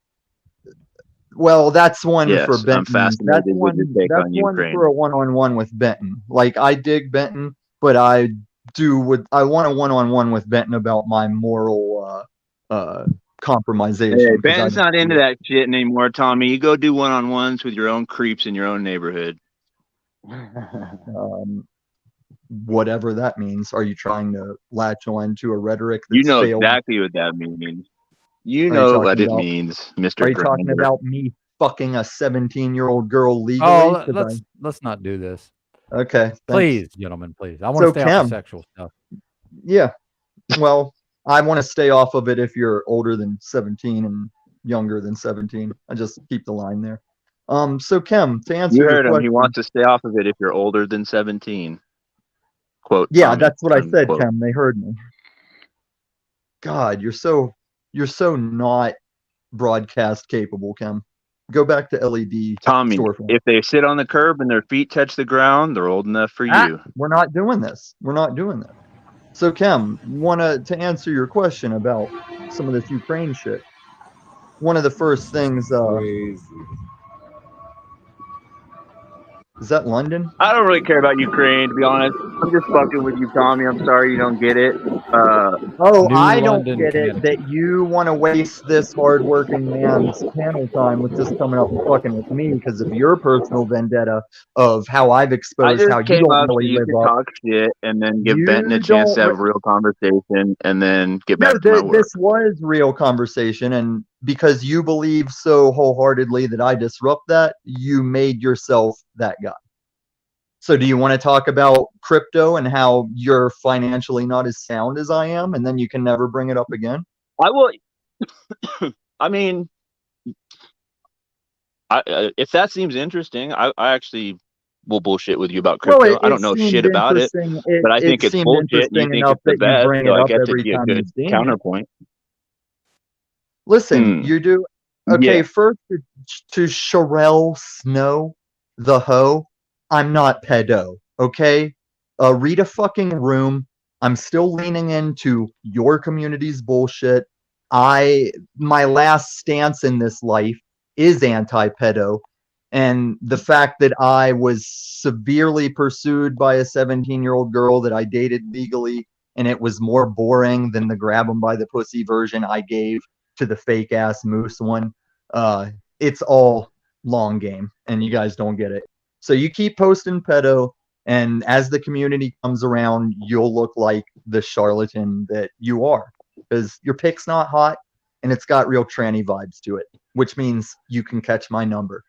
well, that's one for Yes, I'm Benton. fascinated with your take That's on one Ukraine. for a one-on-one with Benton. Like, I dig Benton, but I want a one-on-one with Benton about my moral compromisation. Hey, 'cause I Ben's don't not do into it. that shit anymore, Tommy. You go do one-on-ones with your own creeps in your own neighborhood. Whatever that means. Are you trying to latch on to a rhetoric You that's know failed? exactly what that means. You Are you know what talking it about? means, Are Mr. you talking Grinder. about me fucking a 17-year-old girl Oh, legally? 'Cause let's not do this. Okay, thanks. Please, gentlemen, please. I want to So, stay off the Kim, sexual stuff. yeah, well, I want to stay off of it if you're older than 17 and younger than 17. I just keep the line there. So Kim, to answer You your heard him. He question, wants to stay off of it if you're older than 17. Quote yeah, Tommy. that's what I said, Unquote. Kim. They heard me. God, you're so not broadcast capable, Kim. Go back to LED Tommy, storefront. if they sit on the curb and their feet touch the ground, they're old enough for you. We're not doing this. We're not doing this. So Kim, to answer your question about some of this Ukraine shit. One of the first things, Crazy. is that London? I don't really care about Ukraine, to be honest. I'm just fucking with you, Tommy. I'm sorry you don't get it. Oh, New I don't London, get it Canada. that you want to waste this hardworking man's panel time with just coming up and fucking with me because of your personal vendetta of how I've I exposed just how you came don't up so really you live could up. talk shit and then give Benton a You chance to don't. have a real conversation and then get No, back to my work. this was real conversation, and because you believe so wholeheartedly that I disrupt that, you made yourself that guy. So do you want to talk about crypto and how you're financially not as sound as I am, and then you can never bring it up again? I will. I mean, if that seems interesting, I actually will bullshit with you about Well, crypto. I it don't know seemed shit about it, interesting. but I It think it's seemed bullshit, and you interesting think enough it's the that you best, bring so it I up get to every be a time good you see me. counterpoint. Listen, you do. Okay, Yeah. first to Sherelle Snow, the hoe. I'm not pedo. Okay, read a fucking room. I'm still leaning into your community's bullshit. My last stance in this life is anti-pedo, and the fact that I was severely pursued by a 17-year-old girl that I dated legally, and it was more boring than the grab 'em by the pussy version I gave to the fake ass moose one. It's all long game, and you guys don't get it. So you keep posting pedo, and as the community comes around, you'll look like the charlatan that you are, because your pick's not hot, and it's got real tranny vibes to it, which means you can catch my number.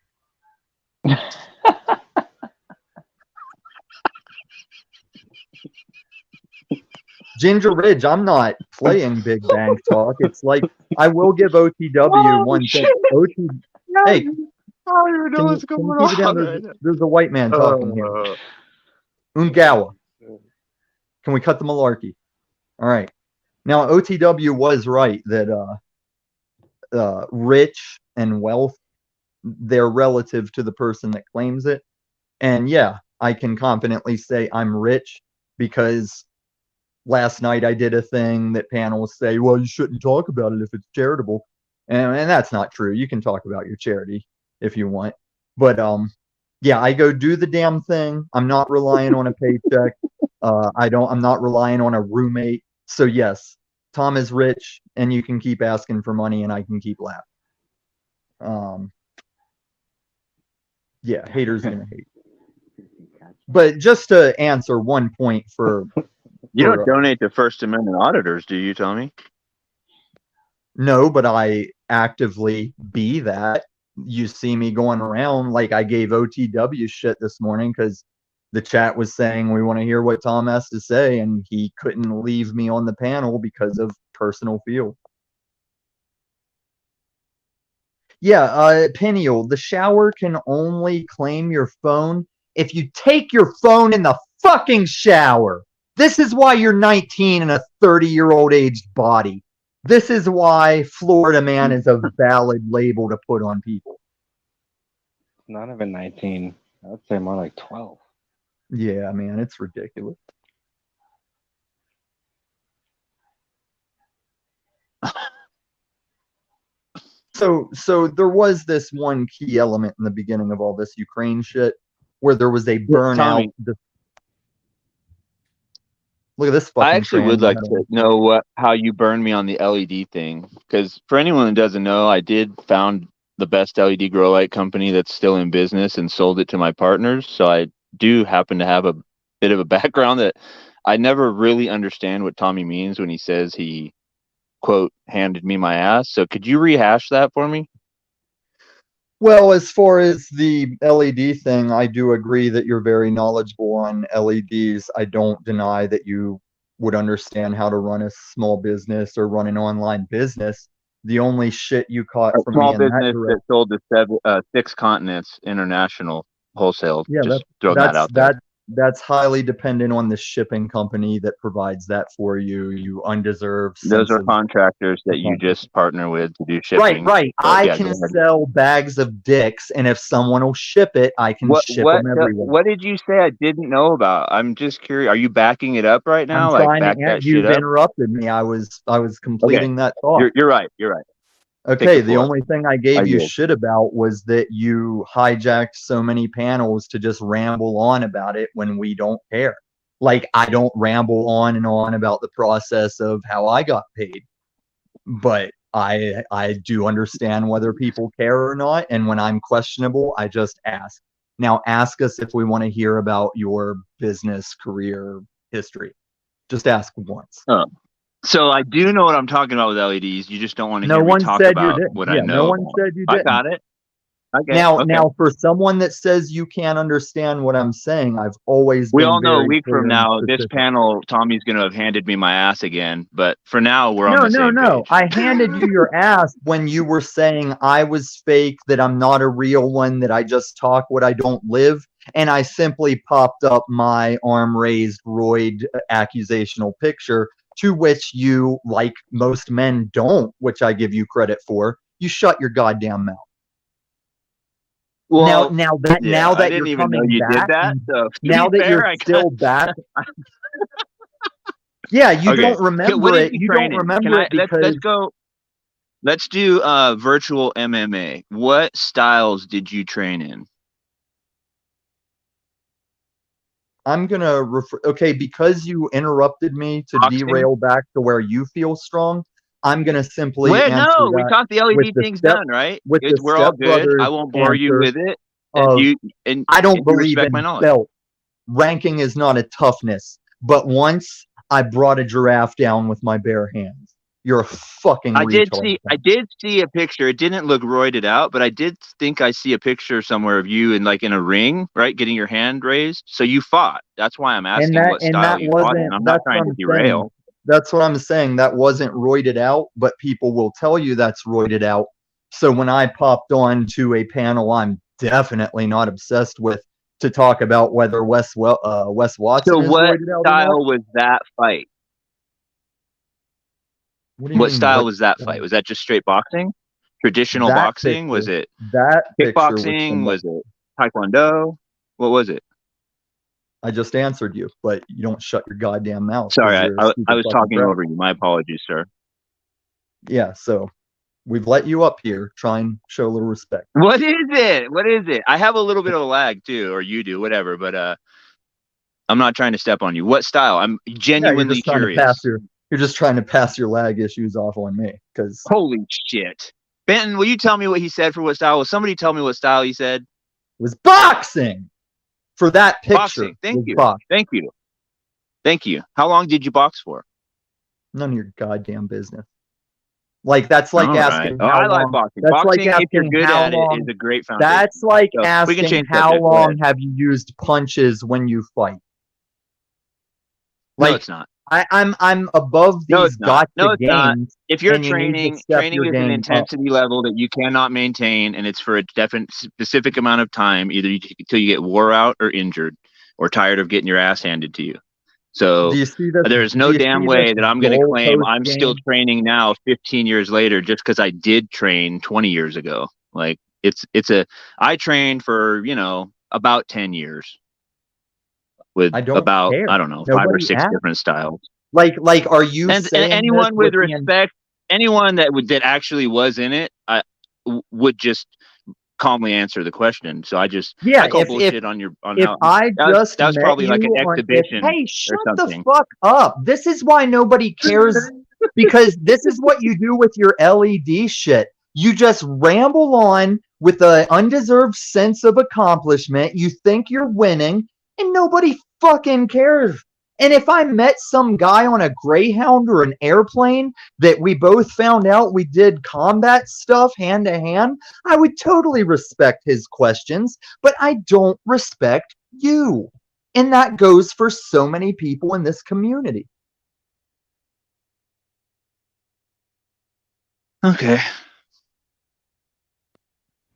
Ginger Ridge, I'm not playing Big Bang Talk. It's like I will give OTW one thing. Hey, I don't even know what's can you going keep it down? on. There's a white man talking here. Ungawa. Can we cut the malarkey? All right. Now OTW was right that rich and wealth, they're relative to the person that claims it. And yeah, I can confidently say I'm rich because last night I did a thing that panels say, well, you shouldn't talk about it if it's charitable. And that's not true. You can talk about your charity if you want. But yeah, I go do the damn thing. I'm not relying on a paycheck. I'm not relying on a roommate. So yes, Tom is rich and you can keep asking for money and I can keep laughing. Yeah, haters gonna hate. But just to answer one point for You don't donate to First Amendment auditors, do you, Tommy? No, but I actively be that. You see me going around like I gave OTW shit this morning because the chat was saying we want to hear what Tom has to say, and he couldn't leave me on the panel because of personal field. Yeah, Peniel, the shower can only claim your phone if you take your phone in the fucking shower. This is why you're 19 and a 30-year-old aged body. This is why Florida man is a valid label to put on people. Not even 19. I would say more like 12. Yeah, man, it's ridiculous. So there was this one key element in the beginning of all this Ukraine shit where there was a burnout. Tommy, Look at this fucking I actually would tranny. like to know how you burned me on the LED thing, because for anyone that doesn't know, I did found the best LED grow light company that's still in business and sold it to my partners. So I do happen to have a bit of a background that I never really understand what Tommy means when he says he, quote, handed me my ass. So could you rehash that for me? Well, as far as the LED thing, I do agree that you're very knowledgeable on LEDs. I don't deny that you would understand how to run a small business or run an online business. The only shit you caught A from small me in that business direction. that sold to 6 continents, international wholesale. Yeah, Just throwing that out there. that's highly dependent on the shipping company that provides that for you. You undeserved Those sense are of contractors that you just partner with to do shipping. right. But I yeah, can go ahead. sell bags of dicks, and if someone will ship it, I can ship them everywhere. What did you say I didn't know about? I'm just curious. Are you backing it up right now? I'm Like trying back to. that shit You've up? interrupted me. I was Okay, completing that thought. you're right. You're right. Okay, the the floor. only thing I gave I you yield. shit about was that you hijacked so many panels to just ramble on about it when we don't care. Like, I don't ramble on and on about the process of how I got paid, but I do understand whether people care or not, and when I'm questionable, I just ask. Now ask us if we want to hear about your business career history. Just ask once. Oh. So I do know what I'm talking about with LEDs. You just don't want to No hear me one talk said you about didn't. what Yeah, I know. no one said you I didn't. got it. Okay. Now, for someone that says you can't understand what I'm saying, I've always We been all know a very week clear from and now, this specific. panel, Tommy's going to have handed me my ass again. But for now, we're on the same No. page. I handed you your ass when you were saying I was fake, that I'm not a real one, that I just talk what I don't live. And I simply popped up my arm raised roid accusational picture, to which you, like most men, don't, which I give you credit for. You shut your goddamn mouth. Well, now that I didn't you're even know coming you back, did that. So now that you're still back, yeah, you Okay. don't remember What did it. you You train don't in? remember it because let's go. Let's do virtual MMA. What styles did you train in? I'm gonna refer. Okay, because you interrupted me to Boxing? derail back to where you feel strong, I'm gonna simply Well, answer no, we that talked the with LED the things step done, right? with the We're all Step good. I Brothers won't bore you answer with it. of I don't You believe respect in my knowledge. belt. Ranking is not a toughness. But once I brought a giraffe down with my bare hands. You're a fucking retard. I did see a picture. It didn't look roided out, but I did think I see a picture somewhere of you in a ring, right? Getting your hand raised. So you fought. That's why I'm asking what style you fought in. I'm not trying to derail. That's what I'm saying. That wasn't roided out, but people will tell you that's roided out. So when I popped on to a panel I'm definitely not obsessed with to talk about whether Wes Watson So is what roided out style was that fight? What style was that fight? Was that just straight boxing? Traditional boxing? Was it kickboxing? Was it taekwondo? What was it? I just answered you, but you don't shut your goddamn mouth. Sorry, I was talking over you. My apologies, sir. Yeah, so we've let you up here. Try and show a little respect. What is it? What is it? I have a little bit of a lag too, or you do, whatever. But I'm not trying to step on you. What style? I'm genuinely curious. You're just trying to pass your lag issues off on me. Because holy shit, Benton, will you tell me what he said for what style? Will somebody tell me what style he said? It was boxing. For that picture. Boxing. Thank you. How long did you box for? None of your goddamn business. Like, that's like asking how long. I like boxing. That's boxing, like asking if you're good at long, it, is a great foundation. That's like so asking how long have you used punches when you fight? Like, no, it's not. I'm above these gotcha games. Not. If you're training is an intensity level that you cannot maintain, and it's for a definite specific amount of time, either until you get wore out or injured. or tired of getting your ass handed to you. So Do you see this? there's Do no you damn see way this that I'm going to claim goalpost I'm still game? training now 15 years later just because I did train 20 years ago. Like I trained for, about 10 years with I don't about, care. I don't know, 5 or Nobody 6 asked. different styles. Like, are you And saying this anyone with with the respect, anyone that actually was in it, would just calmly answer the question. So I yeah? call If bullshit on if how I just that was met probably like you an on if exhibition hey, or shut the something. fuck up. This is why nobody cares, because this is what you do with your LED shit. You just ramble on with an undeserved sense of accomplishment. You think you're winning, and nobody fucking cares. And if I met some guy on a Greyhound or an airplane that we both found out we did combat stuff hand to hand, I would totally respect his questions, but I don't respect you. And that goes for so many people in this community. Okay.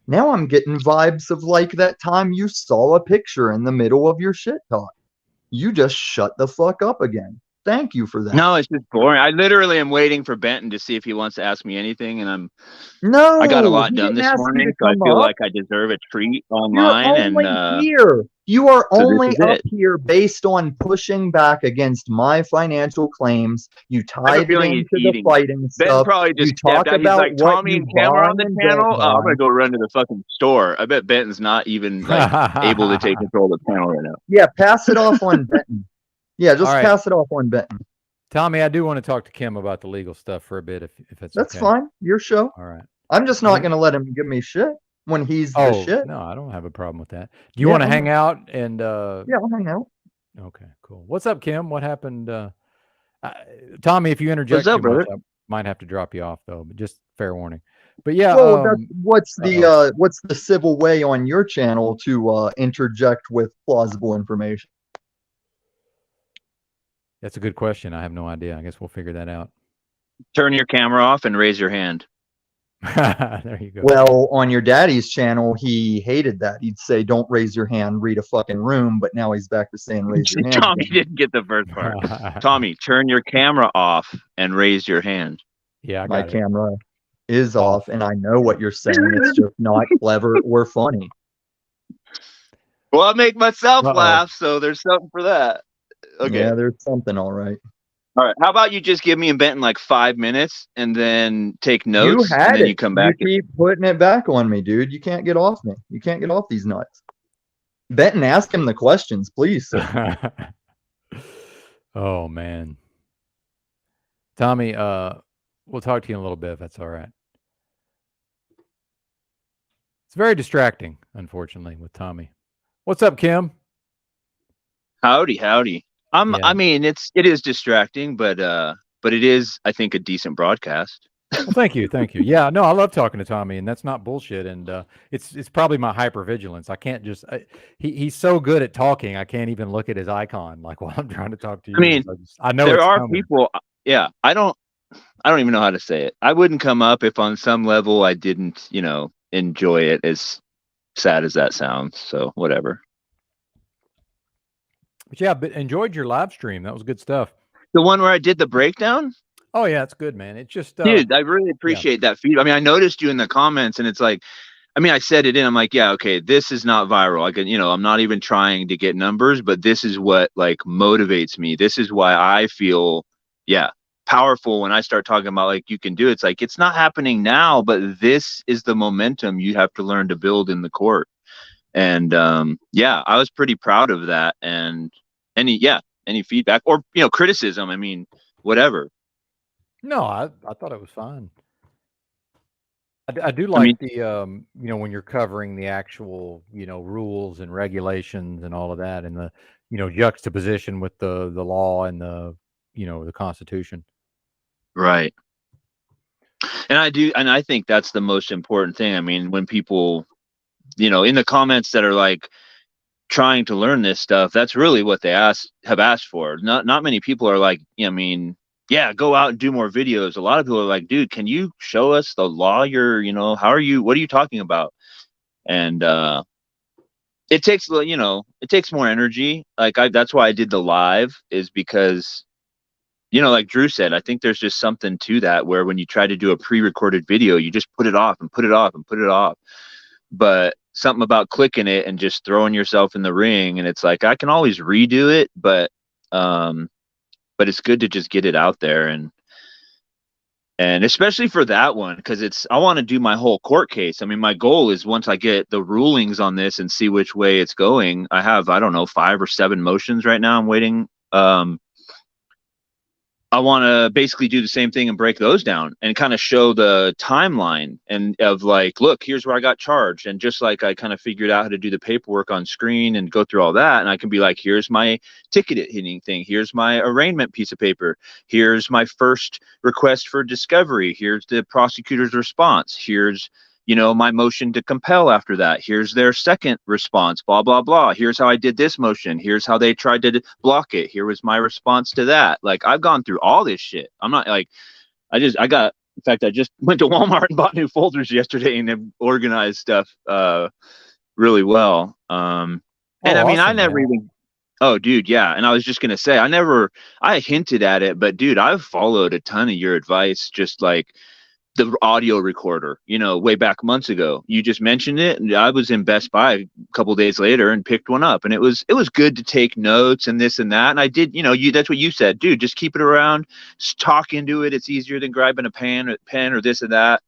Now I'm getting vibes of like that time you saw a picture in the middle of your shit talk. You just shut the fuck up again. Thank you for that. No, it's just boring. I literally am waiting for Benton to see if he wants to ask me anything, and I got a No, lot he done didn't this ask you to morning, so I come feel up. like I deserve a treat You're online, and only here. You are so this only is up it. here based on pushing back against my financial claims. You I have a tied it feeling he's into the eating. fighting Benton stuff. probably You just stepped talk out. He's about like, what Tommy you and Cam are buy on the and panel. don't Oh, I'm buy. gonna go run to the fucking store. I bet Benton's not even like able to take control of the panel right now. Yeah, pass it off on Benton. Yeah, just All right. pass it off on Benton. Tommy, I do want to talk to Kim about the legal stuff for a bit, if it's That's okay. fine. Your show. All right. I'm just not going to let him give me shit when he's the shit. No, I don't have a problem with that. Do you want to hang out and Yeah, I'll hang out. Okay, cool. What's up, Kim? What happened? Tommy, if you interject What's up, too much, brother? I might have to drop you off though, but just fair warning. But yeah, Well, what's the civil way on your channel to interject with plausible information? That's a good question. I have no idea. I guess we'll figure that out. Turn your camera off and raise your hand. There you go. Well, on your daddy's channel, he hated that. He'd say, "Don't raise your hand, read a fucking room." But now he's back to saying, "Raise your hand." Tommy didn't get the first part. Tommy, turn your camera off and raise your hand. Yeah, I My got it. camera is off, and I know what you're saying. It's just not clever or funny. Well, I make myself laugh, so there's something for that. Okay. Yeah, there's something, all right. All right. How about you just give me and Benton like 5 minutes and then take You notes had and then it. you come back. You keep putting it back on me, dude. You can't get off me. You can't get off these nuts. Benton, ask him the questions, please, sir. Oh man. Tommy, we'll talk to you in a little bit if that's all right. It's very distracting, unfortunately, with Tommy. What's up, Kim? Howdy, howdy. Yeah. I mean, it is distracting, but it is, I think, a decent broadcast. Well, thank you. Yeah, no, I love talking to Tommy, and that's not bullshit. And it's probably my hypervigilance. I can't just he's so good at talking. I can't even look at his icon like while I'm trying to talk to you. I mean, I know there are coming. people. Yeah, I don't even know how to say it. I wouldn't come up if on some level I didn't, enjoy it, as sad as that sounds. So whatever. But yeah, but enjoyed your live stream. That was good stuff. The one where I did the breakdown? Oh yeah, it's good, man. It's just dude, I really appreciate that feedback. I mean, I noticed you in the comments, and it's like, I mean, I said it in. I'm like, yeah, okay, this is not viral. I can, I'm not even trying to get numbers, but this is what like motivates me. This is why I feel, powerful when I start talking about like you can do it. It's like it's not happening now, but this is the momentum you have to learn to build in the court. And I was pretty proud of that. And any feedback or criticism, I mean, whatever. No, I thought it was fine. I do like the when you're covering the actual rules and regulations and all of that, and the juxtaposition with the law and the the Constitution. Right. And I think that's the most important thing. I mean, when people in the comments that are like trying to learn this stuff, that's really what they have asked for. Not many people are like, go out and do more videos. A lot of people are like, dude, can you show us the law? What are you talking about? And it takes, It takes more energy. Like that's why I did the live, is because, you know, like Drew said, I think there's just something to that where when you try to do a pre-recorded video, you just put it off and put it off and put it off. But something about clicking it and just throwing yourself in the ring, and it's like I can always redo it, but it's good to just get it out there, and especially for that one, because I want to do my whole court case. I mean, my goal is once I get the rulings on this and see which way it's going. I have, I don't know, 5 or 7 motions right now I'm waiting. I want to basically do the same thing and break those down and kind of show the timeline and of like, look, here's where I got charged. And just like I kind of figured out how to do the paperwork on screen and go through all that. And I can be like, here's my ticket hitting thing. Here's my arraignment piece of paper. Here's my first request for discovery. Here's the prosecutor's response. Here's, you know, my motion to compel after that. Here's their second response, blah, blah, blah. Here's how I did this motion. Here's how they tried to block it. Here was my response to that. Like, I've gone through all this shit. I'm not like, I just went to Walmart and bought new folders yesterday and have organized stuff really well. And I mean, I never even, oh, dude, yeah. And I was just going to say, I hinted at it, but dude, I've followed a ton of your advice, just like the audio recorder, you know, way back months ago. You just mentioned it, and I was in Best Buy a couple days later and picked one up, and it was good to take notes and this and that. And I did, you know, that's what you said, dude, just keep it around, just talk into it. It's easier than grabbing a pen or this or that.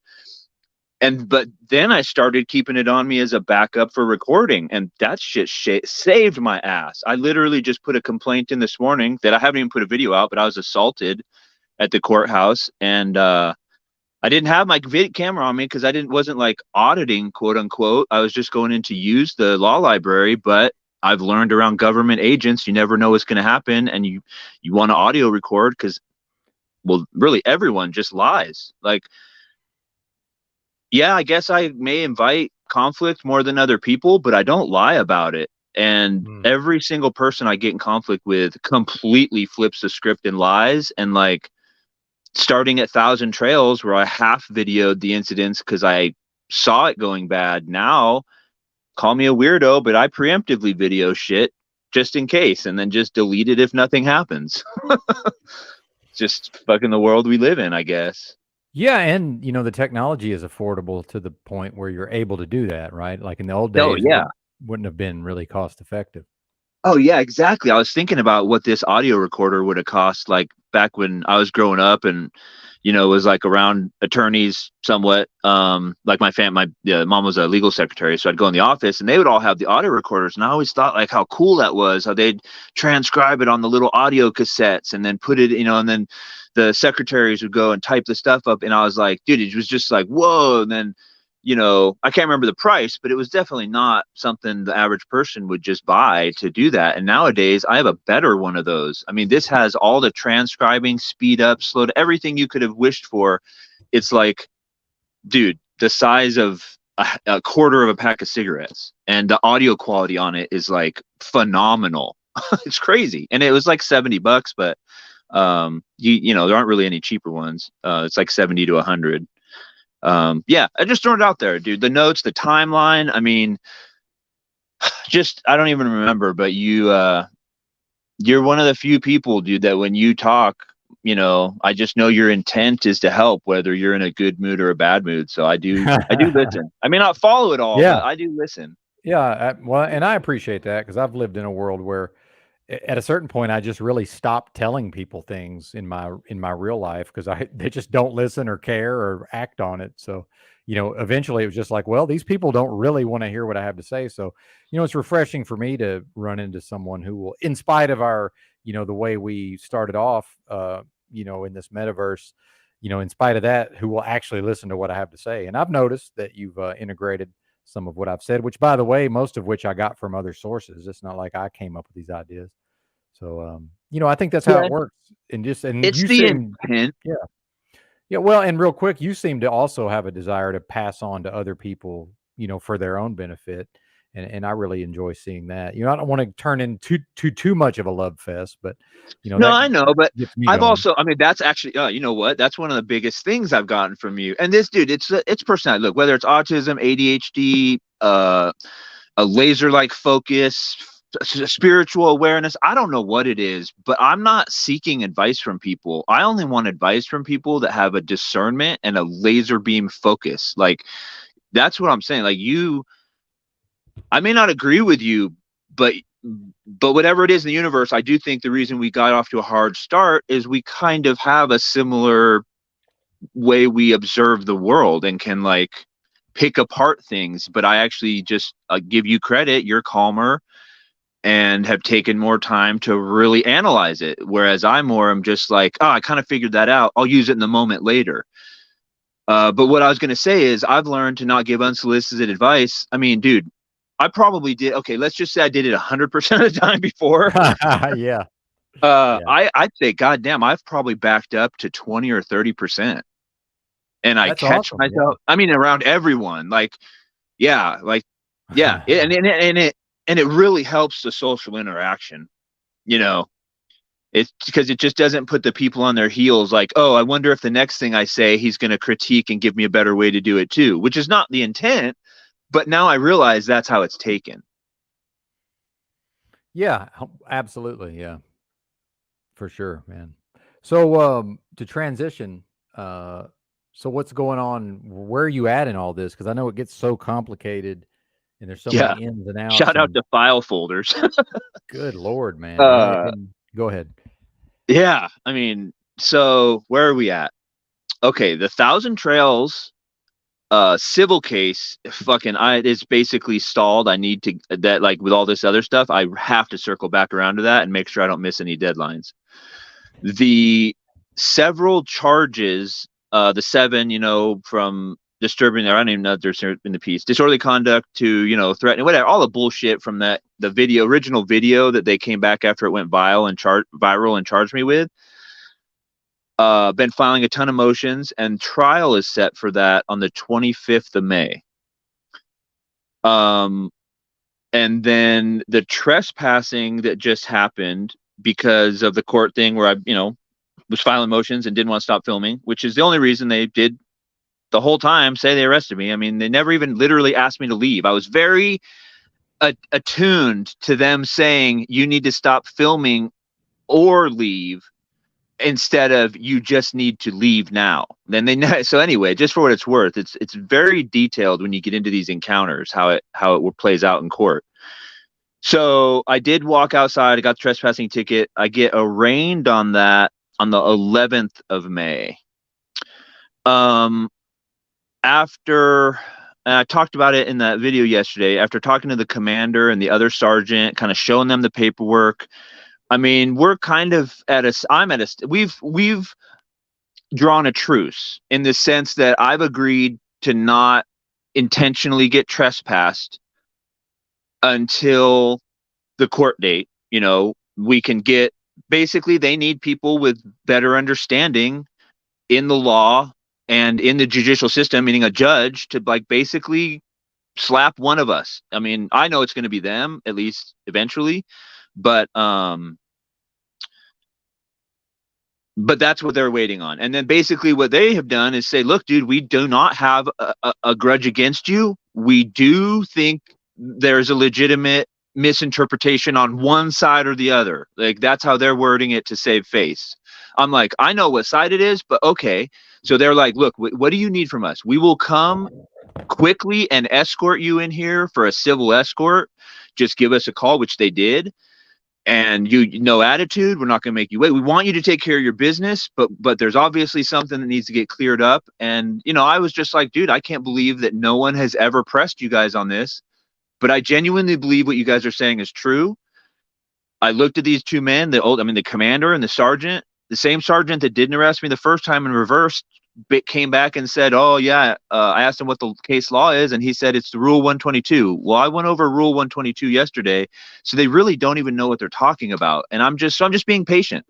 But then I started keeping it on me as a backup for recording, and that shit saved my ass. I literally just put a complaint in this morning that I haven't even put a video out, but I was assaulted at the courthouse, and I didn't have my camera on me because I wasn't like auditing, quote unquote. I was just going in to use the law library, but I've learned around government agents, you never know what's going to happen. And you want to audio record because, well, really everyone just lies. Like, yeah, I guess I may invite conflict more than other people, but I don't lie about it. And every single person I get in conflict with completely flips the script and lies. And like, starting at Thousand Trails, where I half videoed the incidents because I saw it going bad. Now, call me a weirdo, but I preemptively video shit just in case, and then just delete it if nothing happens. Just fucking the world we live in, I guess. Yeah, and you know, the technology is affordable to the point where you're able to do that, right? Like in the old days, it wouldn't have been really cost effective. Oh yeah, exactly. I was thinking about what this audio recorder would have cost, like back when I was growing up, and you know, was like around attorneys somewhat. Like my mom was a legal secretary, so I'd go in the office, and they would all have the audio recorders, and I always thought like how cool that was, how they'd transcribe it on the little audio cassettes and then put it, you know, and then the secretaries would go and type the stuff up, and I was like, dude, it was just like whoa, and then. You know, I can't remember the price, but it was definitely not something the average person would just buy to do that. And nowadays, I have a better one of those. I mean, this has all the transcribing, speed up, slow, everything you could have wished for. It's like, dude, the size of a quarter of a pack of cigarettes, and the audio quality on it is like phenomenal. It's crazy. And it was like $70, but you know, there aren't really any cheaper ones. It's like 70 to 100. Yeah, I just thrown it out there, dude. The notes, the timeline. I mean, I don't even remember, but you're one of the few people, dude, that when you talk, you know, I just know your intent is to help, whether you're in a good mood or a bad mood. So I do listen. I may not follow it all, but I do listen. Yeah, well, and I appreciate that because I've lived in a world where at a certain point I just really stopped telling people things in my real life because they just don't listen or care or act on it. So, you know, eventually it was just like, well, these people don't really want to hear what I have to say. So, you know, it's refreshing for me to run into someone who will, in spite of our, you know, the way we started off, you know, in this metaverse, you know, in spite of that, who will actually listen to what I have to say. And I've noticed that you've integrated some of what I've said, which, by the way, most of which I got from other sources. It's not like I came up with these ideas. So, you know, I think that's how it works. And it's the intent. Yeah. Yeah. Well, and real quick, you seem to also have a desire to pass on to other people, you know, for their own benefit. And I really enjoy seeing that. You know, I don't want to turn into too much of a love fest, but you know, no, I know, but I've going. also, I mean, that's actually, you know what? That's one of the biggest things I've gotten from you. And this dude, it's personality. Look, whether it's autism, ADHD, a laser-like focus, spiritual awareness. I don't know what it is, but I'm not seeking advice from people. I only want advice from people that have a discernment and a laser beam focus. Like, that's what I'm saying. Like, I may not agree with you, but whatever it is in the universe, I do think the reason we got off to a hard start is we kind of have a similar way we observe the world and can like pick apart things. But I actually just give you credit. You're calmer and have taken more time to really analyze it. Whereas I'm just like, oh, I kind of figured that out. I'll use it in the moment later. But what I was going to say is I've learned to not give unsolicited advice. I mean, dude, I probably did. Okay, let's just say I did it 100% of the time before. Yeah. I'd say, goddamn, I've probably backed up to 20 or 30%. And I That's catch awesome, myself, I mean, around everyone, like, yeah, and it really helps the social interaction, you know. It's because it just doesn't put the people on their heels like, oh, I wonder if the next thing I say, he's going to critique and give me a better way to do it too, which is not the intent. But now I realize that's how it's taken. Yeah, absolutely. Yeah, for sure, man. So to transition, so what's going on? Where are you at in all this? Because I know it gets so complicated and there's so Yeah. many ins and outs. Shout out to file folders. Good Lord, man. Yeah, go ahead. Yeah. I mean, so where are we at? Okay. The Thousand Trails civil case, it's basically stalled. I need to, that like with all this other stuff, I have to circle back around to that and make sure I don't miss any deadlines. The several charges, the 7, from disturbing, I don't even know if they're in the piece, disorderly conduct to, threatening, whatever, all the bullshit from the original video that they came back after it went viral and charged me with. Been filing a ton of motions, and trial is set for that on the 25th of May. And then the trespassing that just happened because of the court thing where I, was filing motions and didn't want to stop filming, which is the only reason they did the whole time say they arrested me. I mean, they never even literally asked me to leave. I was very attuned to them saying you need to stop filming or leave, instead of you just need to leave now. Then so anyway, just for what it's worth, it's very detailed when you get into these encounters, how it plays out in court. So I did walk outside. I got the trespassing ticket. I get arraigned on that on the 11th of May. After, and I talked about it in that video yesterday, after talking to the commander and the other sergeant, kind of showing them the paperwork, I mean, we're kind of we've drawn a truce in the sense that I've agreed to not intentionally get trespassed until the court date. We can get, basically they need people with better understanding in the law and in the judicial system, meaning a judge, to like basically slap one of us. I mean, I know it's going to be them, at least eventually, but that's what they're waiting on. And then basically what they have done is say, look, dude, we do not have a grudge against you. We do think there's a legitimate misinterpretation on one side or the other. Like, that's how they're wording it to save face. I'm like, I know what side it is, but okay. So they're like, look, what do you need from us? We will come quickly and escort you in here for a civil escort. Just give us a call, which they did. And no attitude. We're not going to make you wait. We want you to take care of your business, but there's obviously something that needs to get cleared up. And, I was just like, dude, I can't believe that no one has ever pressed you guys on this, but I genuinely believe what you guys are saying is true. I looked at these two men, the commander and the sergeant, the same sergeant that didn't arrest me the first time in reverse, came back and said, oh yeah, I asked him what the case law is, and he said it's the Rule 122. Well, I went over Rule 122 yesterday, so they really don't even know what they're talking about. And I'm just being patient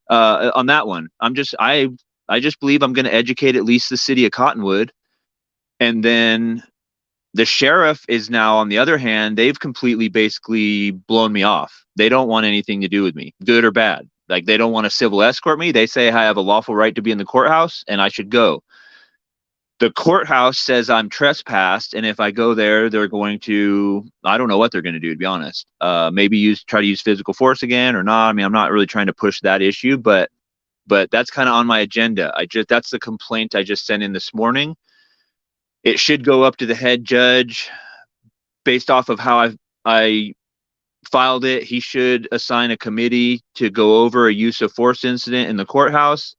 on that one. I just believe I'm going to educate at least the city of Cottonwood. And then the sheriff is now, on the other hand, they've completely basically blown me off. They don't want anything to do with me, good or bad. Like, they don't want to civil escort me. They say I have a lawful right to be in the courthouse and I should go. the courthouse says I'm trespassed, and if I go there, they're going to, I don't know what they're going to do, to be honest. Maybe try to use physical force again or not. I mean, I'm not really trying to push that issue, but that's kind of on my agenda. That's the complaint I just sent in this morning. It should go up to the head judge based off of how I filed it. He should assign a committee to go over a use of force incident in the courthouse.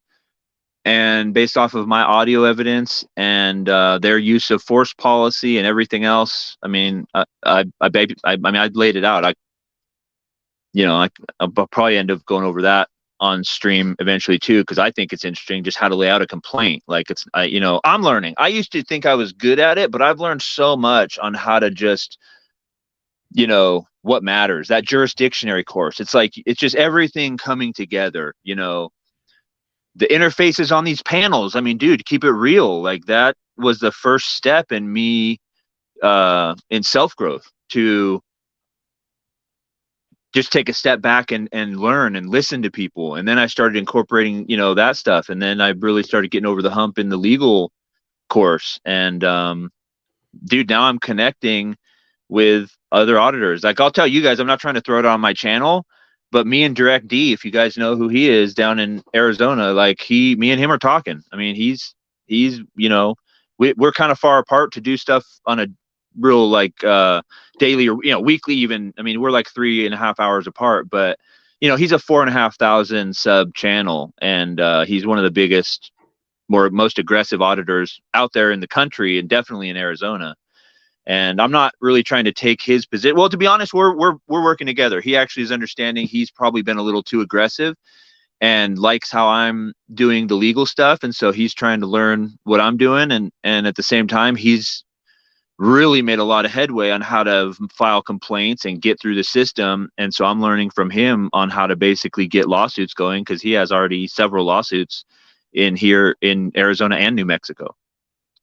And based off of my audio evidence and their use of force policy and everything else, I mean, I laid it out. I'll probably end up going over that on stream eventually too, because I think it's interesting just how to lay out a complaint. Like I'm learning. I used to think I was good at it, but I've learned so much on how to just, what matters. That jurisdictionary course. It's like it's just everything coming together. The interfaces on these panels. I mean, dude, keep it real. Like that was the first step in me in self-growth, to just take a step back and learn and listen to people. And then I started incorporating, that stuff. And then I really started getting over the hump in the legal course. And dude, now I'm connecting with other auditors. Like I'll tell you guys, I'm not trying to throw it on my channel, but me and Direct D, if you guys know who he is down in Arizona, like me and him are talking. I mean, he's we're kind of far apart to do stuff on a real like daily or weekly even. I mean, we're like 3.5 hours apart, but he's a 4,500 sub channel, and he's one of the biggest, most aggressive auditors out there in the country, and definitely in Arizona. And I'm not really trying to take his position. Well, to be honest, we're working together. He actually is understanding he's probably been a little too aggressive and likes how I'm doing the legal stuff. And so he's trying to learn what I'm doing. And at the same time, he's really made a lot of headway on how to file complaints and get through the system. And so I'm learning from him on how to basically get lawsuits going, because he has already several lawsuits here in Arizona and New Mexico.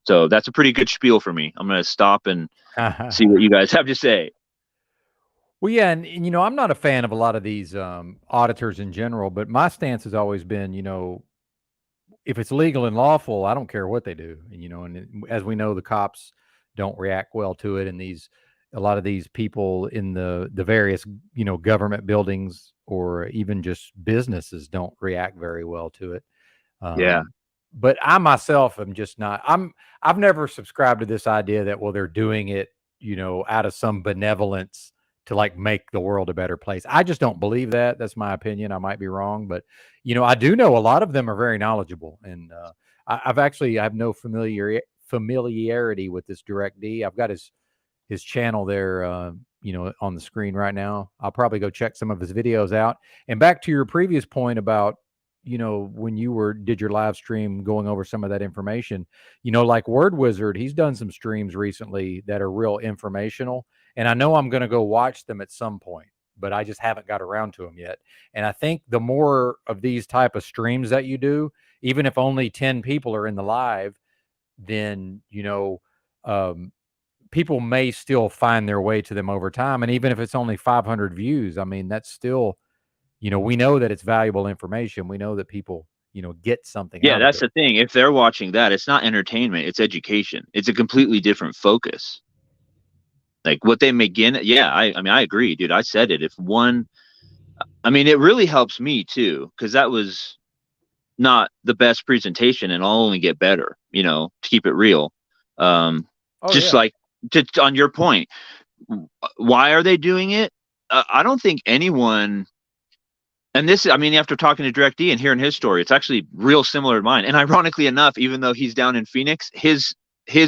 So that's a pretty good spiel for me. I'm going to stop and see what you guys have to say. Well, yeah, and I'm not a fan of a lot of these auditors in general, but my stance has always been, if it's legal and lawful, I don't care what they do. And as we know, the cops don't react well to it, and a lot of these people in the various government buildings or even just businesses don't react very well to it. Yeah. But I myself am just not. I've never subscribed to this idea that, well, they're doing it, out of some benevolence to like make the world a better place. I just don't believe that. That's my opinion. I might be wrong, but I do know a lot of them are very knowledgeable, and I have no familiarity with this Direct D. I've got his channel there, on the screen right now. I'll probably go check some of his videos out. And back to your previous point about, when you did your live stream going over some of that information, like Word Wizard, he's done some streams recently that are real informational. And I know I'm going to go watch them at some point, but I just haven't got around to them yet. And I think the more of these type of streams that you do, even if only 10 people are in the live, then, people may still find their way to them over time. And even if it's only 500 views, I mean, that's still, we know that it's valuable information. We know that people, get something. Yeah, out that's of it. the thing. If they're watching that, it's not entertainment, it's education. It's a completely different focus. Like what they begin. Yeah, I mean, I agree, dude. I said it. It really helps me too, because that was not the best presentation, and I'll only get better, to keep it real. Like on your point, why are they doing it? I don't think anyone. And this, after talking to Direct D and hearing his story, it's actually real similar to mine. And ironically enough, even though he's down in Phoenix, his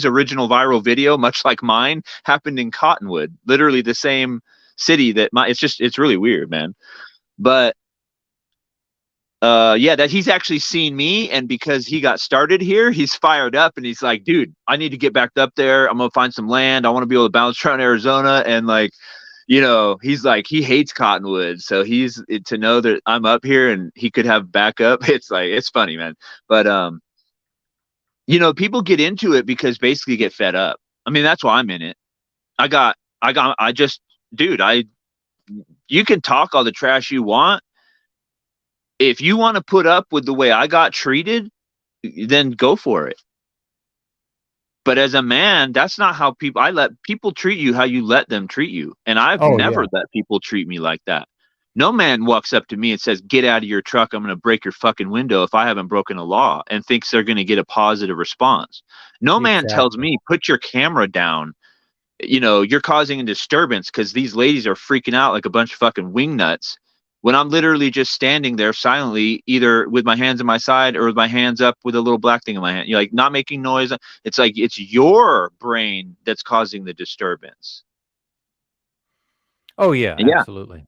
original viral video, much like mine, happened in Cottonwood, literally the same city it's really weird, man. But that he's actually seen me, and because he got started here, he's fired up, and he's like, dude, I need to get back up there. I'm gonna find some land. I want to be able to bounce around Arizona. And like, he's like, he hates Cottonwood, so to know that I'm up here and he could have backup. It's like, it's funny, man. But people get into it because basically get fed up. That's why I'm in it. You can talk all the trash you want. If you want to put up with the way I got treated, then go for it. But as a man, that's not how I let people treat you how you let them treat you. And I've Oh, never yeah. let people treat me like that. No man walks up to me and says, "Get out of your truck. I'm going to break your fucking window," if I haven't broken a law, and thinks they're going to get a positive response. No man tells Exactly. me, "Put your camera down. You're causing a disturbance because these ladies are freaking out like a bunch of fucking wingnuts," when I'm literally just standing there silently, either with my hands in my side or with my hands up with a little black thing in my hand. You're like, not making noise. It's like it's your brain that's causing the disturbance. Oh, yeah, Yeah. absolutely.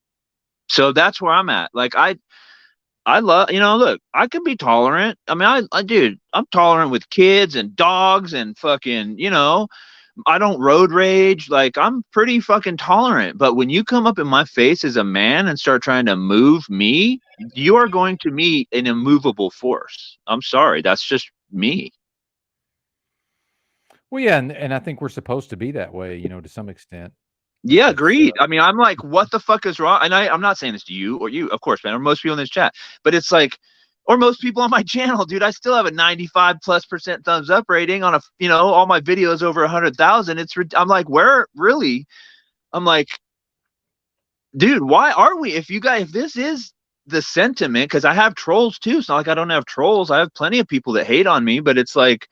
So that's where I'm at. Like I love, look, I can be tolerant. I mean, dude, I'm tolerant with kids and dogs and fucking, I don't road rage. Like, I'm pretty fucking tolerant. But when you come up in my face as a man and start trying to move me, you are going to meet an immovable force. I'm sorry. That's just me. Well, yeah, and I think we're supposed to be that way, to some extent. Yeah, It's agreed. I mean, I'm like, what the fuck is wrong? And I'm not saying this to you or you, of course, man, or most people in this chat, but it's like, or most people on my channel, dude, I still have a 95+% thumbs up rating on all my videos over 100,000. I'm like, where really? I'm like, dude, why are we? If this is the sentiment, because I have trolls too. It's not like I don't have trolls. I have plenty of people that hate on me, but it's like,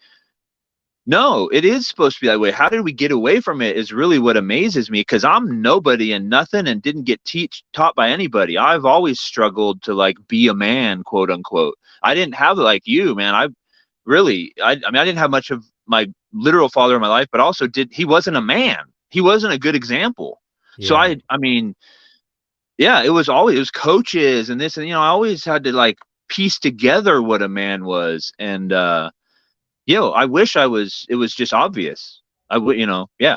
no, it is supposed to be that way. How did we get away from it is really what amazes me, because I'm nobody and nothing and didn't get taught by anybody. I've always struggled to like be a man, quote unquote. I didn't have it like you, man. I mean, I didn't have much of my literal father in my life, but also he wasn't a man. He wasn't a good example. So yeah. I mean, yeah, it was coaches and this, and I always had to like piece together what a man was. And I wish it was just obvious. I would, yeah.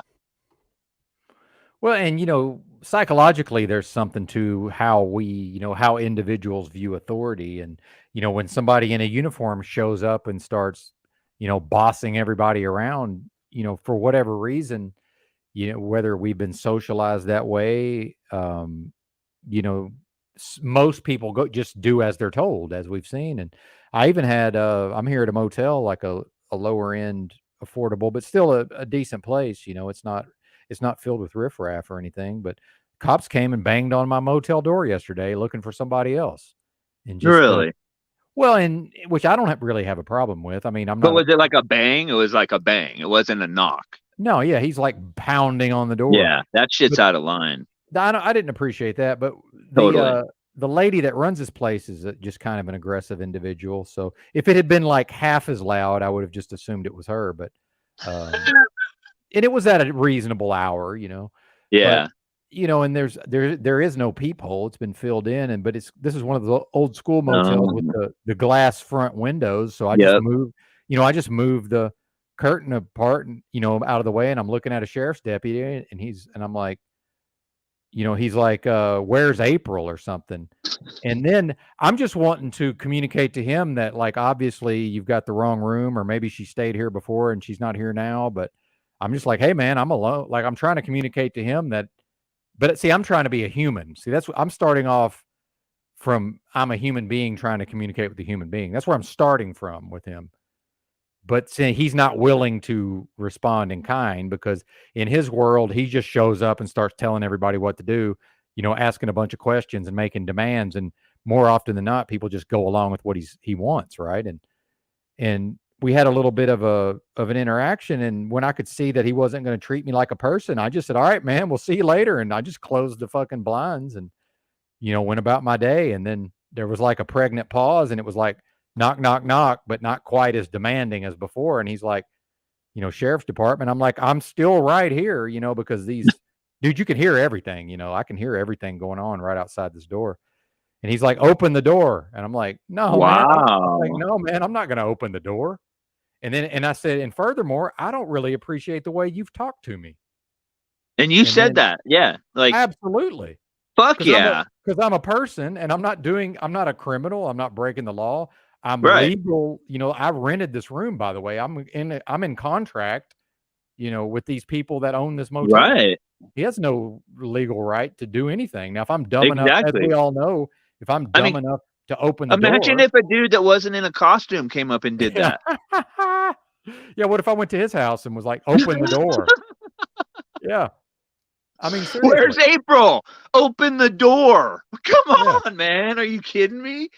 Well, and psychologically, there's something to how we, how individuals view authority. And when somebody in a uniform shows up and starts, bossing everybody around, for whatever reason, whether we've been socialized that way, you know, most people just do as they're told, as we've seen. And I even had, I'm here at a motel, like a lower end, affordable, but still a decent place. It's not filled with riffraff or anything, but cops came and banged on my motel door yesterday looking for somebody else. And just, Really? well, and which I don't really have a problem with. I mean, I'm But not was it like a bang? It was like a bang. It wasn't a knock. no, yeah, he's like pounding on the door. Yeah, that shit's But out of line. I didn't appreciate that, but Totally. the lady that runs this place is just kind of an aggressive individual. So if it had been like half as loud, I would have just assumed it was her. But and it was at a reasonable hour, But Yeah. and there is no peephole. It's been filled in, but this is one of the old school motels with the glass front windows. So I just Yep. moved, the curtain apart and out of the way, and I'm looking at a sheriff's deputy, and I'm like, he's like, where's April or something? And then I'm just wanting to communicate to him that, like, obviously you've got the wrong room, or maybe she stayed here before and she's not here now. But I'm just like, hey man, I'm alone. Like, I'm trying to communicate to him that, but see, I'm trying to be a human. See, that's what I'm starting off from. I'm a human being trying to communicate with a human being. That's where I'm starting from with him. But see, he's not willing to respond in kind, because in his world, he just shows up and starts telling everybody what to do, asking a bunch of questions and making demands. And more often than not, people just go along with what he wants, right? And we had a little bit of an interaction, and when I could see that he wasn't going to treat me like a person, I just said, "All right, man, we'll see you later." And I just closed the fucking blinds and went about my day. And then there was like a pregnant pause, and it was like knock, knock, knock, but not quite as demanding as before. And he's like, sheriff's department. I'm like, I'm still right here, because dude, you can hear everything, I can hear everything going on right outside this door. And he's like, open the door. And I'm like, no, man. Wow. No, man, I'm not going to open the door. And I said, and furthermore, I don't really appreciate the way you've talked to me. And you said that. Yeah. Like, absolutely. fuck yeah. Because I'm a person, and I'm not a criminal. I'm not breaking the law. I'm Right. legal. I rented this room, by the way. I'm in contract, with these people that own this motel. Right. He has no legal right to do anything. Now, if I'm dumb enough, as Exactly. we all know, if I'm dumb enough to open the door. Imagine if a dude that wasn't in a costume came up and did that. Yeah, what if I went to his house and was like, open the door? Yeah. I mean, Where's seriously. April? Open the door. Come Yeah. on, man. Are you kidding me?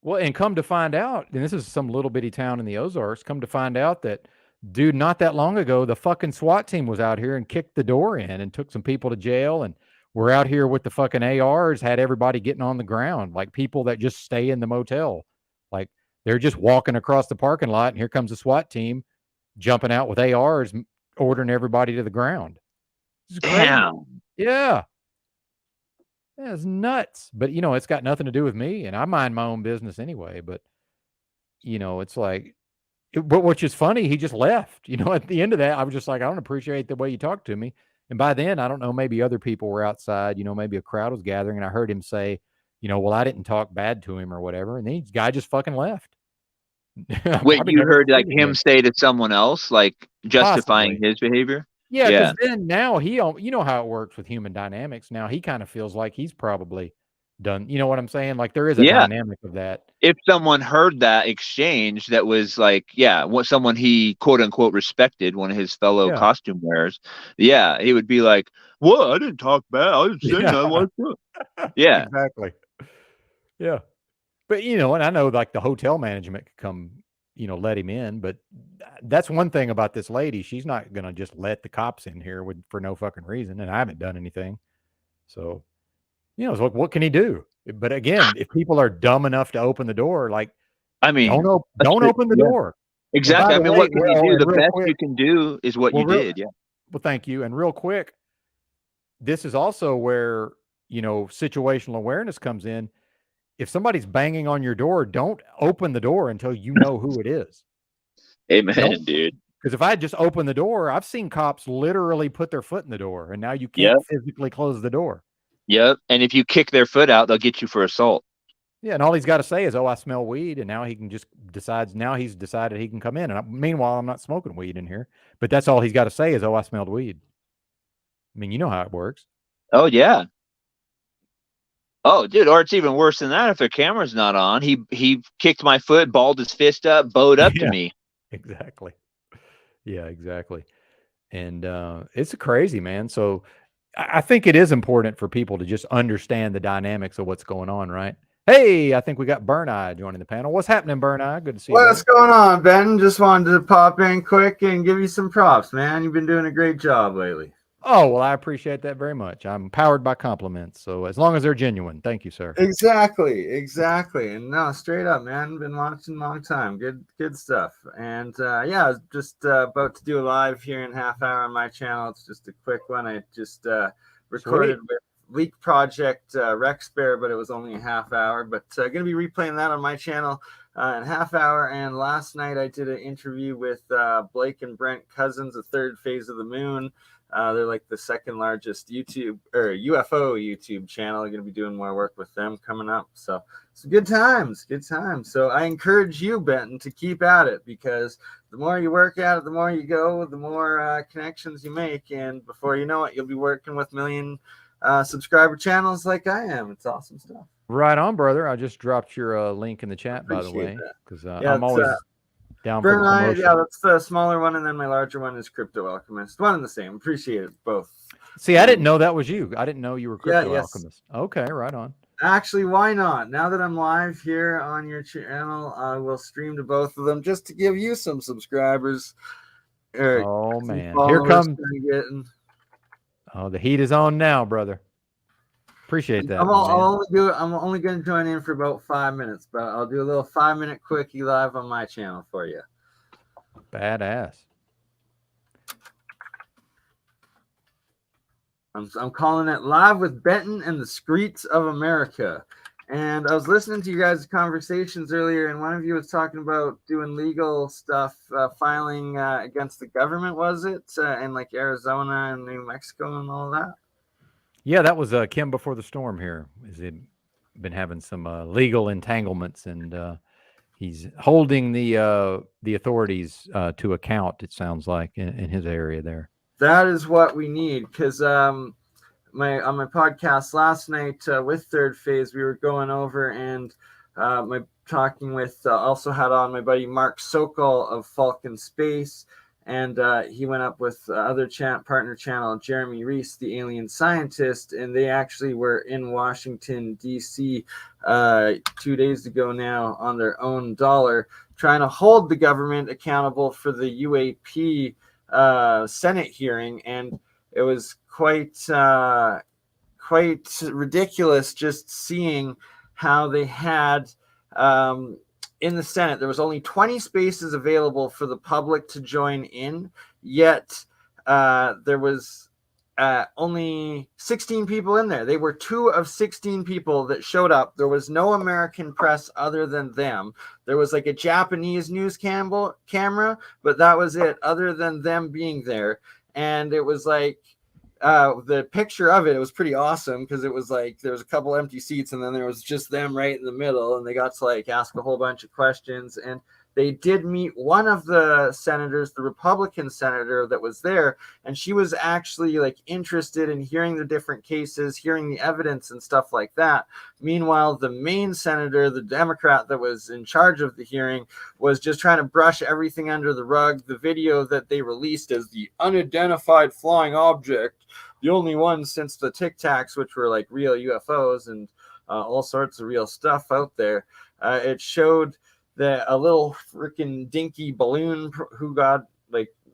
Well, and come to find out, and this is some little bitty town in the Ozarks, come to find out that, dude, not that long ago, the fucking SWAT team was out here and kicked the door in and took some people to jail. And we're out here with the fucking ARs, had everybody getting on the ground, like people that just stay in the motel. Like they're just walking across the parking lot, and here comes the SWAT team jumping out with ARs, ordering everybody to the ground. This is crazy. Damn. Yeah. Yeah, it's nuts. But, you know, it's got nothing to do with me, and I mind my own business anyway. But, you know, it's like, but which is funny, he just left. You know, at the end of that, I was just like, I don't appreciate the way you talked to me. And by then, I don't know, maybe other people were outside, you know, maybe a crowd was gathering, and I heard him say, you know, well, I didn't talk bad to him or whatever. And then the guy just fucking left. I Wait, probably you never heard see like him him again. say to someone else, like justifying Possibly. his behavior? Yeah, Yeah. because then now you know how it works with human dynamics. Now he kind of feels like he's probably done. You know what I'm saying? Like there is a Yeah. dynamic of that. If someone heard that exchange that was like, yeah, what someone he quote unquote respected, one of his fellow Yeah. costume wearers, yeah, he would be like, "What? I didn't talk bad. I didn't say Yeah. nothing like that." Yeah. Exactly. Yeah. But, you know, and I know like the hotel management could come, you know, let him in. But that's one thing about this lady. She's not going to just let the cops in here for no fucking reason. And I haven't done anything. So, you know, it's like, what can he do? But again, if people are dumb enough to open the door, like, I mean, don't open the yeah, door. And by exactly. I the mean, way, what can you do? and The real best quick, you can do is what you did. Yeah. well, thank you. And real quick, this is also where, you know, situational awareness comes in. If somebody's banging on your door, don't open the door until you know who it is. Amen, Don't, dude. because if I just open the door, I've seen cops literally put their foot in the door, and now you Yep. can't physically close the door. Yep. And if you kick their foot out, they'll get you for assault. Yeah, and all he's got to say is, "Oh, I smell weed," and now he can just decides. Now he's decided he can come in, and meanwhile, I'm not smoking weed in here. But that's all he's got to say is, "Oh, I smelled weed." I mean, you know how it works. Oh yeah. Oh, dude, or it's even worse than that. If their camera's not on, he kicked my foot, balled his fist up, bowed up to Yeah, me. exactly. Yeah, exactly. And it's crazy, man. So I think it is important for people to just understand the dynamics of what's going on, right? Hey, I think we got Burn Eye joining the panel. What's happening, Burn Eye? Good to see you. What's Brother. going on, Ben? Just wanted to pop in quick and give you some props, man. You've been doing a great job lately. Oh, well, I appreciate that very much. I'm powered by compliments. So as long as they're genuine, thank you, sir. Exactly. And no, straight up, man. Been watching a long time. Good stuff. And yeah, I was just about to do a live here in half hour on my channel. It's just a quick one. I just recorded with Leak Project Rex Bear, but it was only a half hour. But gonna be replaying that on my channel in half hour. And last night I did an interview with Blake and Brent Cousins, the third phase of the moon. They're like the second largest YouTube or UFO YouTube channel. I'm going to be doing more work with them coming up. So it's good times. So I encourage you, Benton, to keep at it, because the more you work at it, the more you go, the more connections you make. And before you know it, you'll be working with million subscriber channels like I am. It's awesome stuff. Right on, brother. I just dropped your link in the chat, by the way, because I'm always down for the promotion. Yeah, that's the smaller one, and then my larger one is Crypto Alchemist. One and the same. Appreciate it both. See, I didn't know that was you. I didn't know you were Crypto Alchemist. Okay, right on. Actually, why not? Now that I'm live here on your channel, I will stream to both of them just to give you some subscribers. Oh man, here comes. Oh, the heat is on now, brother. Appreciate that. I'm only going to join in for about 5 minutes, but I'll do a little 5-minute quickie live on my channel for you. Badass. I'm calling it Live with Benton and the Streets of America. And I was listening to you guys' conversations earlier, and one of you was talking about doing legal stuff, filing against the government, was it? In like Arizona and New Mexico and all that? Yeah, that was Kim before the storm here. He's been having some legal entanglements, and he's holding the authorities to account, it sounds like, in his area there. That is what we need, because on my podcast last night with Third Phase, we were going over, and Also had on my buddy Mark Sokol of Falcon Space, and he went up with other partner channel Jeremy Reese, the alien scientist, and they actually were in Washington D.C. 2 days ago now on their own dollar, trying to hold the government accountable for the UAP Senate hearing, and it was quite ridiculous just seeing how they had in the Senate, there was only 20 spaces available for the public to join in, yet there was only 16 people in there. They were 2 of 16 people that showed up. There was no American press other than them. There was like a Japanese news camera, but that was it, other than them being there. And it was like, the picture of it was pretty awesome because it was like there was a couple empty seats and then there was just them right in the middle, and they got to like ask a whole bunch of questions. And they did meet one of the senators, the Republican senator that was there, and she was actually like interested in hearing the different cases, hearing the evidence and stuff like that. Meanwhile, the main senator, the Democrat that was in charge of the hearing, was just trying to brush everything under the rug. The video that they released as the unidentified flying object, the only one since the Tic Tacs, which were like real UFOs and all sorts of real stuff out there, it showed that a little freaking dinky balloon who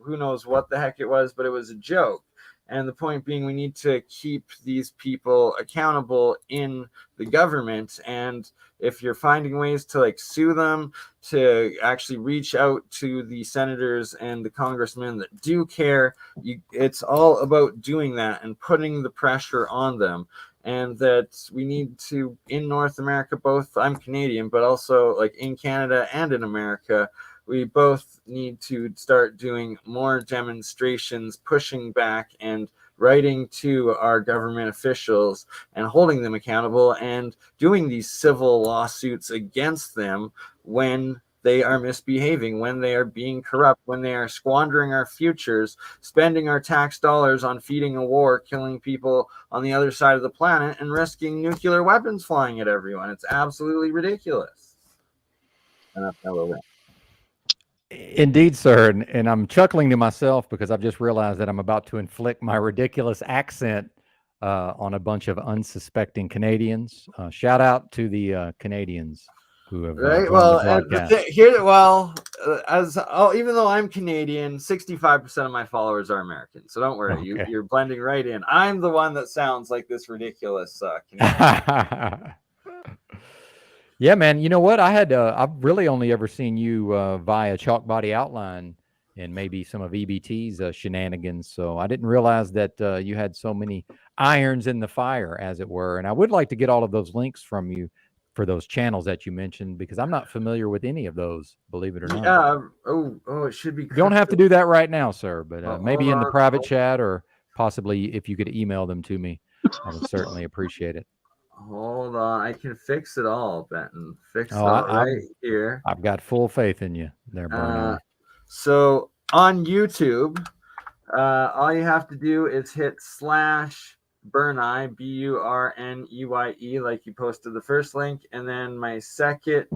knows what the heck it was, but it was a joke. And the point being, we need to keep these people accountable in the government. And if you're finding ways to like sue them, to actually reach out to the senators and the congressmen that do care, it's all about doing that and putting the pressure on them. And that we need to, in North America, both, I'm Canadian, but also like in Canada and in America, we both need to start doing more demonstrations, pushing back and writing to our government officials and holding them accountable and doing these civil lawsuits against them when they are misbehaving, when they are being corrupt, when they are squandering our futures, spending our tax dollars on feeding a war, killing people on the other side of the planet, and risking nuclear weapons flying at everyone. It's absolutely ridiculous. And that's how we're Indeed, sir. And I'm chuckling to myself because I've just realized that I'm about to inflict my ridiculous accent on a bunch of unsuspecting Canadians. Shout out to the Canadians who have right. joined Well, the broadcast. Even though I'm Canadian, 65% of my followers are American. So don't worry, Okay. you're blending right in. I'm the one that sounds like this ridiculous Canadian. Yeah, man. You know what? I've really only ever seen you via Chalk Body Outline and maybe some of EBT's shenanigans. So I didn't realize that you had so many irons in the fire, as it were. And I would like to get all of those links from you for those channels that you mentioned, because I'm not familiar with any of those, believe it or not. Yeah. Oh, it should be. You don't have to do that right now, sir, but maybe in the on. private chat, or possibly if you could email them to me, I would certainly appreciate it. Hold on, I can fix it all, Benton. Fix it Oh, all right here. I've got full faith in you there, Bernie. So on YouTube, all you have to do is hit /Burneye, BURNEYE, like you posted the first link, and then my second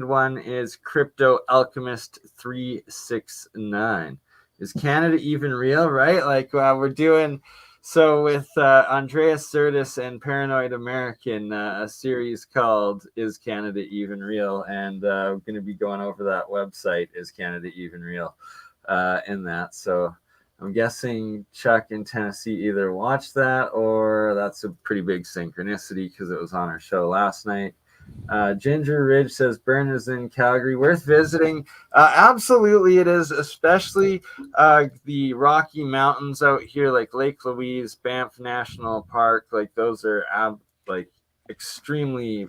one is Crypto Alchemist 369. Is Canada even real? Right? Like we're doing. So with Andreas Sirtis and Paranoid American, a series called "Is Canada Even Real?" and we're going to be going over that website, "Is Canada Even Real?" in that. So I'm guessing Chuck in Tennessee either watched that, or that's a pretty big synchronicity because it was on our show last night. Ginger Ridge says Burn is in Calgary, worth visiting. Absolutely it is, especially the Rocky Mountains out here, like Lake Louise, Banff National Park. Like those are extremely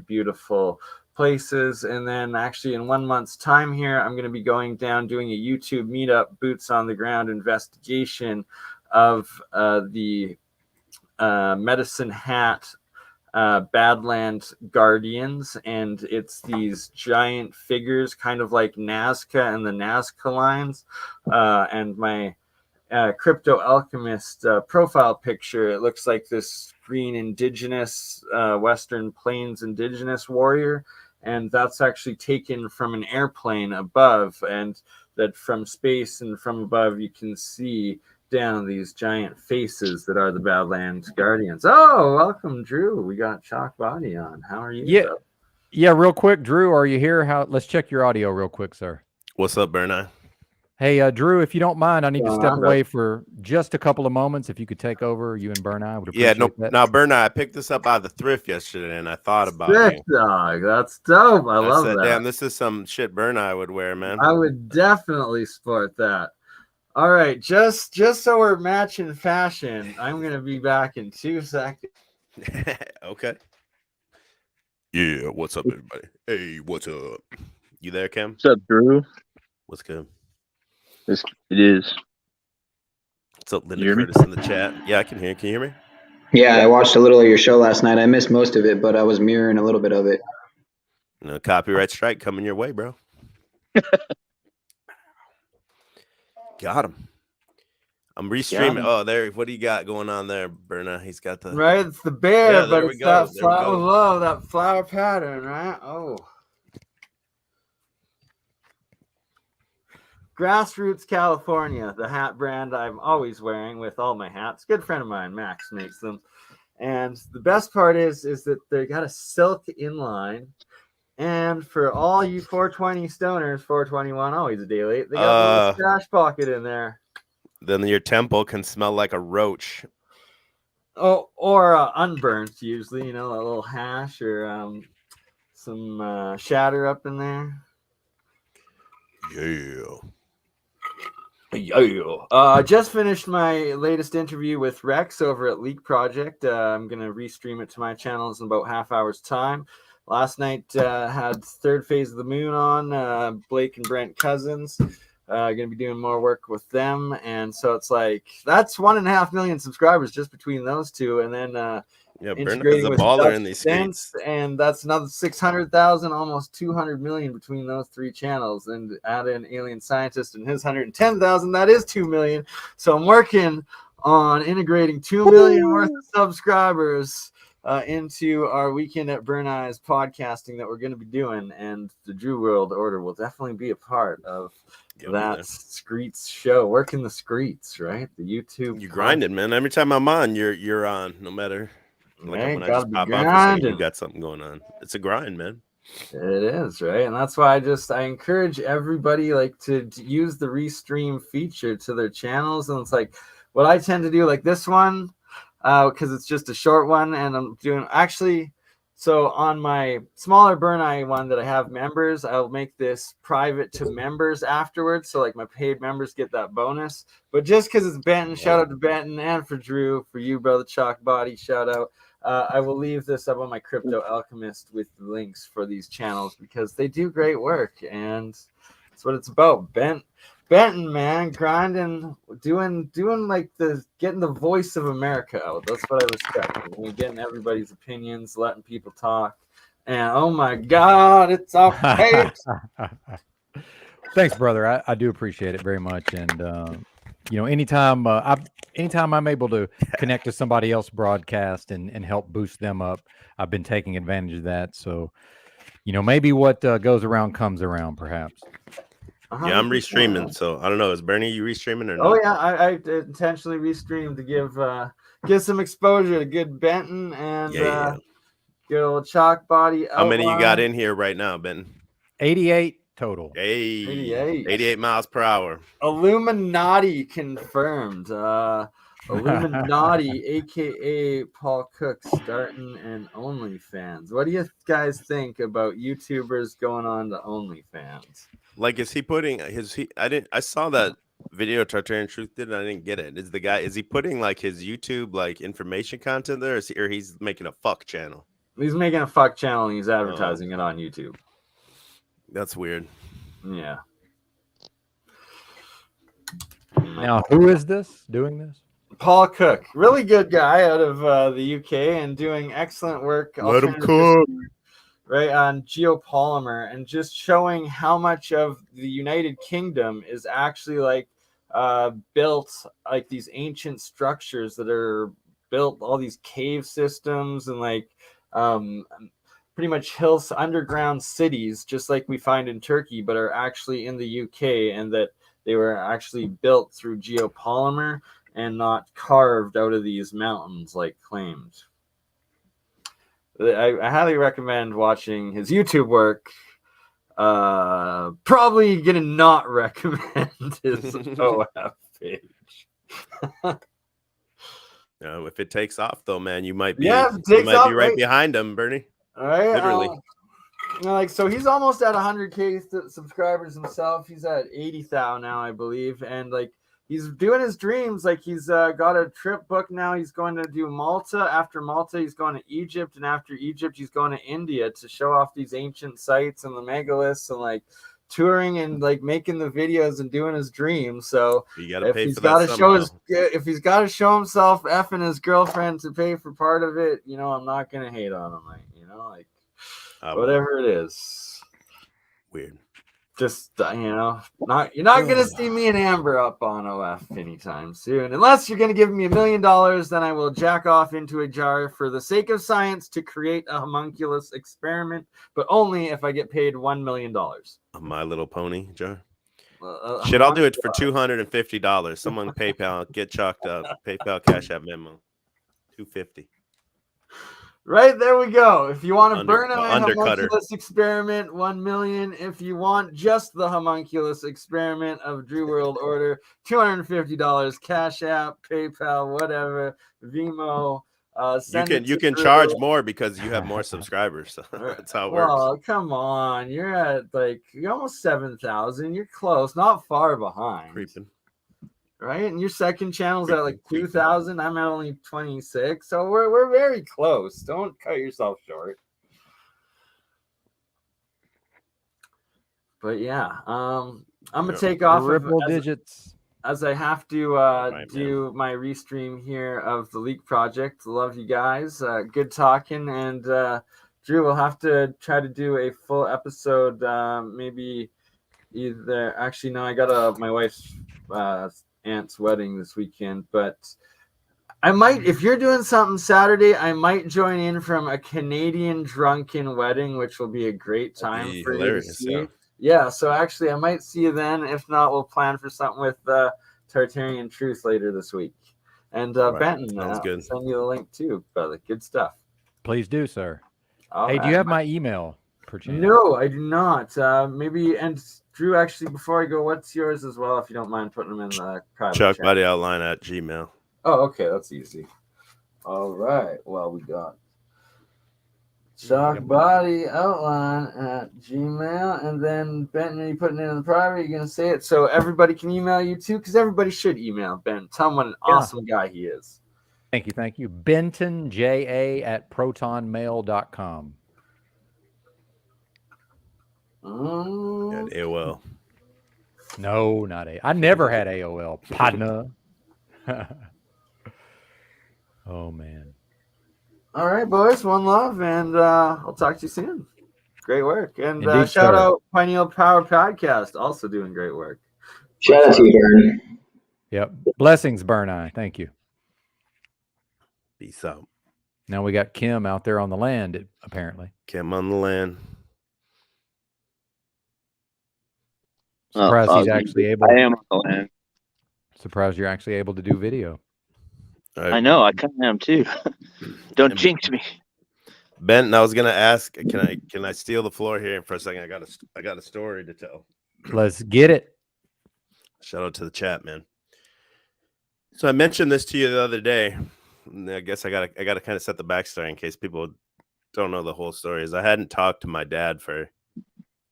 beautiful places. And then actually in 1 month's time here, I'm going to be going down doing a YouTube meetup, boots on the ground investigation of the Medicine Hat Badland Guardians, and it's these giant figures, kind of like Nazca and the Nazca lines. And my Crypto Alchemist profile picture, it looks like this green indigenous Western Plains indigenous warrior, and that's actually taken from an airplane above, and that from space and from above you can see down these giant faces that are the Badlands Guardians. Oh, welcome, Drew. We got Chalk Body on. How are you? Yeah, bro? yeah. Real quick, Drew, are you here? Let's check your audio real quick, sir. What's up, Berni? Hey, Drew, if you don't mind, I need to What's step going on, away for just a couple of moments. If you could take over, you and Berni, I would Yeah, appreciate that. now Berni, I picked this up out of the thrift yesterday, and I thought about Sick, you. dog. That's dope. I love said, that. damn, this is some shit Berni would wear, man. I would definitely sport that. All right, just so we're matching fashion, I'm gonna be back in 2 seconds. Okay. Yeah, what's up, everybody? Hey, what's up? You there, Cam? What's up, Drew? What's good? It is. What's up, Linda You hear me? Curtis in the chat? Yeah, I can hear you. Can you hear me? Yeah, I watched a little of your show last night. I missed most of it, but I was mirroring a little bit of it. No copyright strike coming your way, bro. Got him. I'm restreaming. Oh, there. What do you got going on there, Berna? He's got the right. It's the bear, Yeah, but there we it's go. that There we flower go. love, that flower pattern, right? Oh, Grassroots California, the hat brand I'm always wearing with all my hats. Good friend of mine, Max, makes them. And the best part is that they got a silk inline. And for all you 420 stoners, 421 always a day late, they got a little stash pocket in there. Then your temple can smell like a roach. Oh, or unburnt usually, you know, a little hash or some shatter up in there. Yeah. Just finished my latest interview with Rex over at Leak Project. I'm going to restream it to my channels in about half hour's time. Last night had Third Phase of the Moon on, Blake and Brent Cousins. Going to be doing more work with them. And so it's like, that's 1.5 million subscribers just between those two. And then integrating with baller in these streets. And that's another 600,000, almost 200 million between those 3 channels. And add in Alien Scientist and his 110,000, that is 2 million. So I'm working on integrating 2 million worth of subscribers into our Weekend at Berni's podcasting that we're going to be doing, and the Drew World Order will definitely be a part of that Screets show. Working the Screets, right? The YouTube. You grinding, man. Every time I'm on, you're on. No matter like when I just pop on for a second, you got something going on. It's a grind, man. It is, right? And that's why I encourage everybody like to use the restream feature to their channels. And it's like what I tend to do, like this one, because it's just a short one, and I'm doing actually. So on my smaller Berni one that I have members, I'll make this private to members afterwards. So like my paid members get that bonus. But just because it's Benton, shout out to Benton, and for Drew, for you, brother Chalk Body, shout out. I will leave this up on my Crypto Alchemist with the links for these channels because they do great work, and that's what it's about. Benton, man, grinding, doing like getting the voice of America out. That's what I respect. Getting everybody's opinions, letting people talk. And oh my God, it's off page. Thanks, brother. I do appreciate it very much. And you know, anytime I'm able to connect to somebody else broadcast and help boost them up, I've been taking advantage of that. So, you know, maybe what goes around comes around, perhaps. Yeah, I'm restreaming, so I don't know. Is Bernie you restreaming or not? Oh yeah, I intentionally restreamed to give some exposure to good Benton and good old Chalk Body. How many you got in here right now, Benton? 88 total. Hey, 88 miles per hour. Illuminati confirmed. Illuminati, aka Paul Cook, starting an OnlyFans. What do you guys think about YouTubers going on to OnlyFans? Like, is he putting I saw that video Tartarian Truth did, and I didn't get it. Is he putting like his YouTube like information content there, or he's making a fuck channel? He's making a fuck channel and he's advertising it on YouTube. That's weird. Yeah. Now, who is this doing this? Paul Cook, really good guy out of the UK and doing excellent work. Let him cook. Right, on Geopolymer, and just showing how much of the United Kingdom is actually like built like these ancient structures that are built all these cave systems and like pretty much hills, underground cities, just like we find in Turkey, but are actually in the UK, and that they were actually built through geopolymer and not carved out of these mountains like claimed. I highly recommend watching his YouTube work. Probably gonna not recommend his OF page. If it takes off, though, man, you might be Yeah, if it takes off, be right right behind him, Bernie. All right, Literally. like, so he's almost at 100K subscribers himself. He's at 80,000 now, I believe, and like he's doing his dreams. Like he's got a trip booked now. He's going to do Malta. After Malta, he's going to Egypt, and after Egypt, he's going to India to show off these ancient sites and the megaliths and like touring and like making the videos and doing his dreams. So You got to if pay he's for got that to show somehow. if he's got to show himself effing his girlfriend to pay for part of it, you know, I'm not gonna hate on him, like, you know, like whatever it is. Weird. Just you know, you're not gonna see me and Amber up on OF anytime soon, unless you're gonna give me $1 million. Then I will jack off into a jar for the sake of science to create a homunculus experiment, but only if I get paid $1 million. A My Little Pony jar. Shit, I'll do it for $250. Someone PayPal, get chalked up. PayPal, Cash App, Venmo. $250. Right, there we go. If you want to burn a undercutter. homunculus experiment, 1 million. If you want just the homunculus experiment of Drew World Order, $250. Cash App, PayPal, whatever, Vimo. You can charge more because you have more subscribers. So that's how it works. Well, come on, you're at like you're almost 7,000. You're close, not far behind. Creeping. Right, and your second channel's at like 2,000. I'm at only 26, so we're very close. Don't cut yourself short. But yeah, I'm gonna take off triple digits as I have to do my restream here of the Leak Project. Love you guys. Good talking, and Drew, we'll have to try to do a full episode. Maybe either actually no, I got my wife's aunt's wedding this weekend, but I might, if you're doing something Saturday, I might join in from a Canadian drunken wedding, which will be a great time for you to see. Yeah, so actually I might see you then. If not, we'll plan for something with Tartarian Truth later this week. And Benton, I'll send you the link too, brother. Good stuff. Please do, sir. All hey, right. do you have my email? No, I do not. Maybe, and Drew, actually, before I go, what's yours as well, if you don't mind putting them in the private Chuck chat? Body Outline at Gmail. Oh, okay, that's easy. All right. Well, we got Chuck Body Outline at Gmail, and then Benton, are you putting it in the private? You're gonna say it so everybody can email you too, because everybody should email Ben. Tell him what an awesome guy he is. Thank you. Benton, JA at protonmail.com. At AOL. No, not I never had AOL. Partner. Oh, man. All right, boys. One love, and I'll talk to you soon. Great work. And Indeed, shout sir. out Pineal Power Podcast, also doing great work. Shout out to you, Vern. Yep. Blessings, Burn Eye. Thank you. Peace out. Now we got Kim out there on the land, apparently. Kim on the land. Surprised he's actually able. I am on the land. Surprised you're actually able to do video. I know. I kind of am too. Don't jinx me. Ben, I was gonna ask, can I steal the floor here for a second? I got a story to tell. Let's get it. Shout out to the chat, man. So I mentioned this to you the other day. I guess I gotta kind of set the backstory in case people don't know the whole story. Is I hadn't talked to my dad for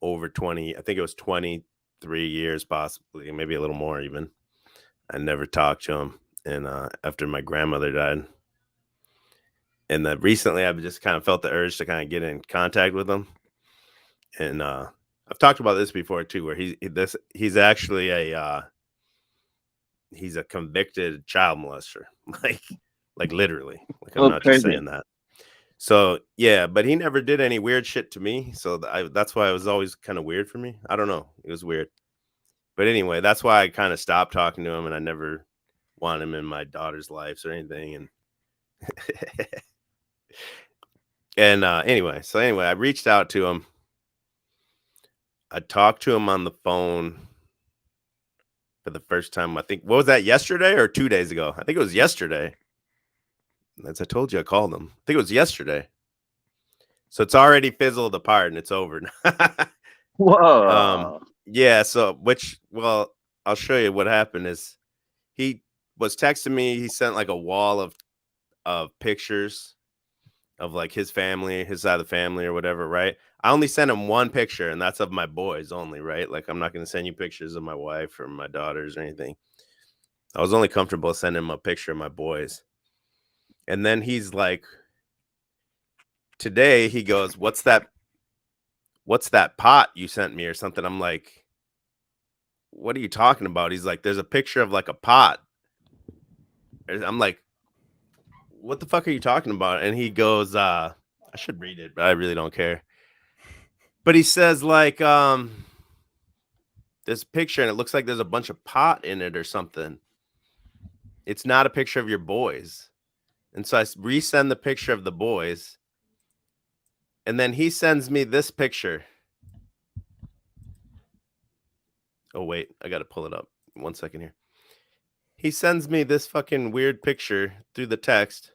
over 20, I think it was 23 years, possibly, maybe a little more even. I never talked to him, and after my grandmother died, and recently I've just kind of felt the urge to kind of get in contact with him. And I've talked about this before too, where he's actually he's a convicted child molester, like literally, like I'm not just saying that. So yeah, but he never did any weird shit to me, so that's why it was always kind of weird for me. I don't know, it was weird. But anyway, that's why I kind of stopped talking to him, and I never want him in my daughter's lives or anything. And And anyway, I reached out to him. I talked to him on the phone for the first time. I think, what was that, yesterday or 2 days ago? I think it was yesterday. As I told you, I called him. I think it was yesterday. So it's already fizzled apart and it's over. Whoa. Yeah. So, well, I'll show you what happened. Is he was texting me. He sent like a wall of pictures of like his family, his side of the family or whatever, right? I only sent him one picture, and that's of my boys only, right? Like, I'm not going to send you pictures of my wife or my daughters or anything. I was only comfortable sending him a picture of my boys. And then he's like, today he goes, what's that pot you sent me or something? I'm like, what are you talking about? He's like, there's a picture of like a pot. I'm like, what the fuck are you talking about? And he goes, I should read it, but I really don't care. But he says like, this picture and it looks like there's a bunch of pot in it or something. It's not a picture of your boys. And so I resend the picture of the boys. And then he sends me this picture. Oh, wait, I got to pull it up. 1 second here. He sends me this fucking weird picture through the text.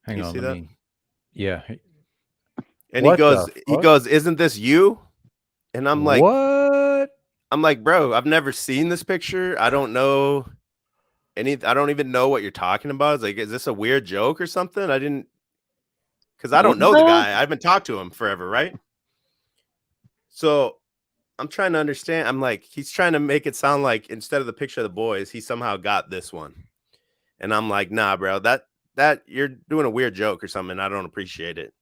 Hang You on, see let that? me. Yeah. And What the he fuck? goes, isn't this you? And I'm like, what? I'm like, bro, I've never seen this picture. I don't know I don't even know what you're talking about. It's like, is this a weird joke or something? Because I don't know the guy. I haven't talked to him forever, right? So I'm trying to understand. I'm like, he's trying to make it sound like instead of the picture of the boys, he somehow got this one. And I'm like, nah, bro, that you're doing a weird joke or something. I don't appreciate it.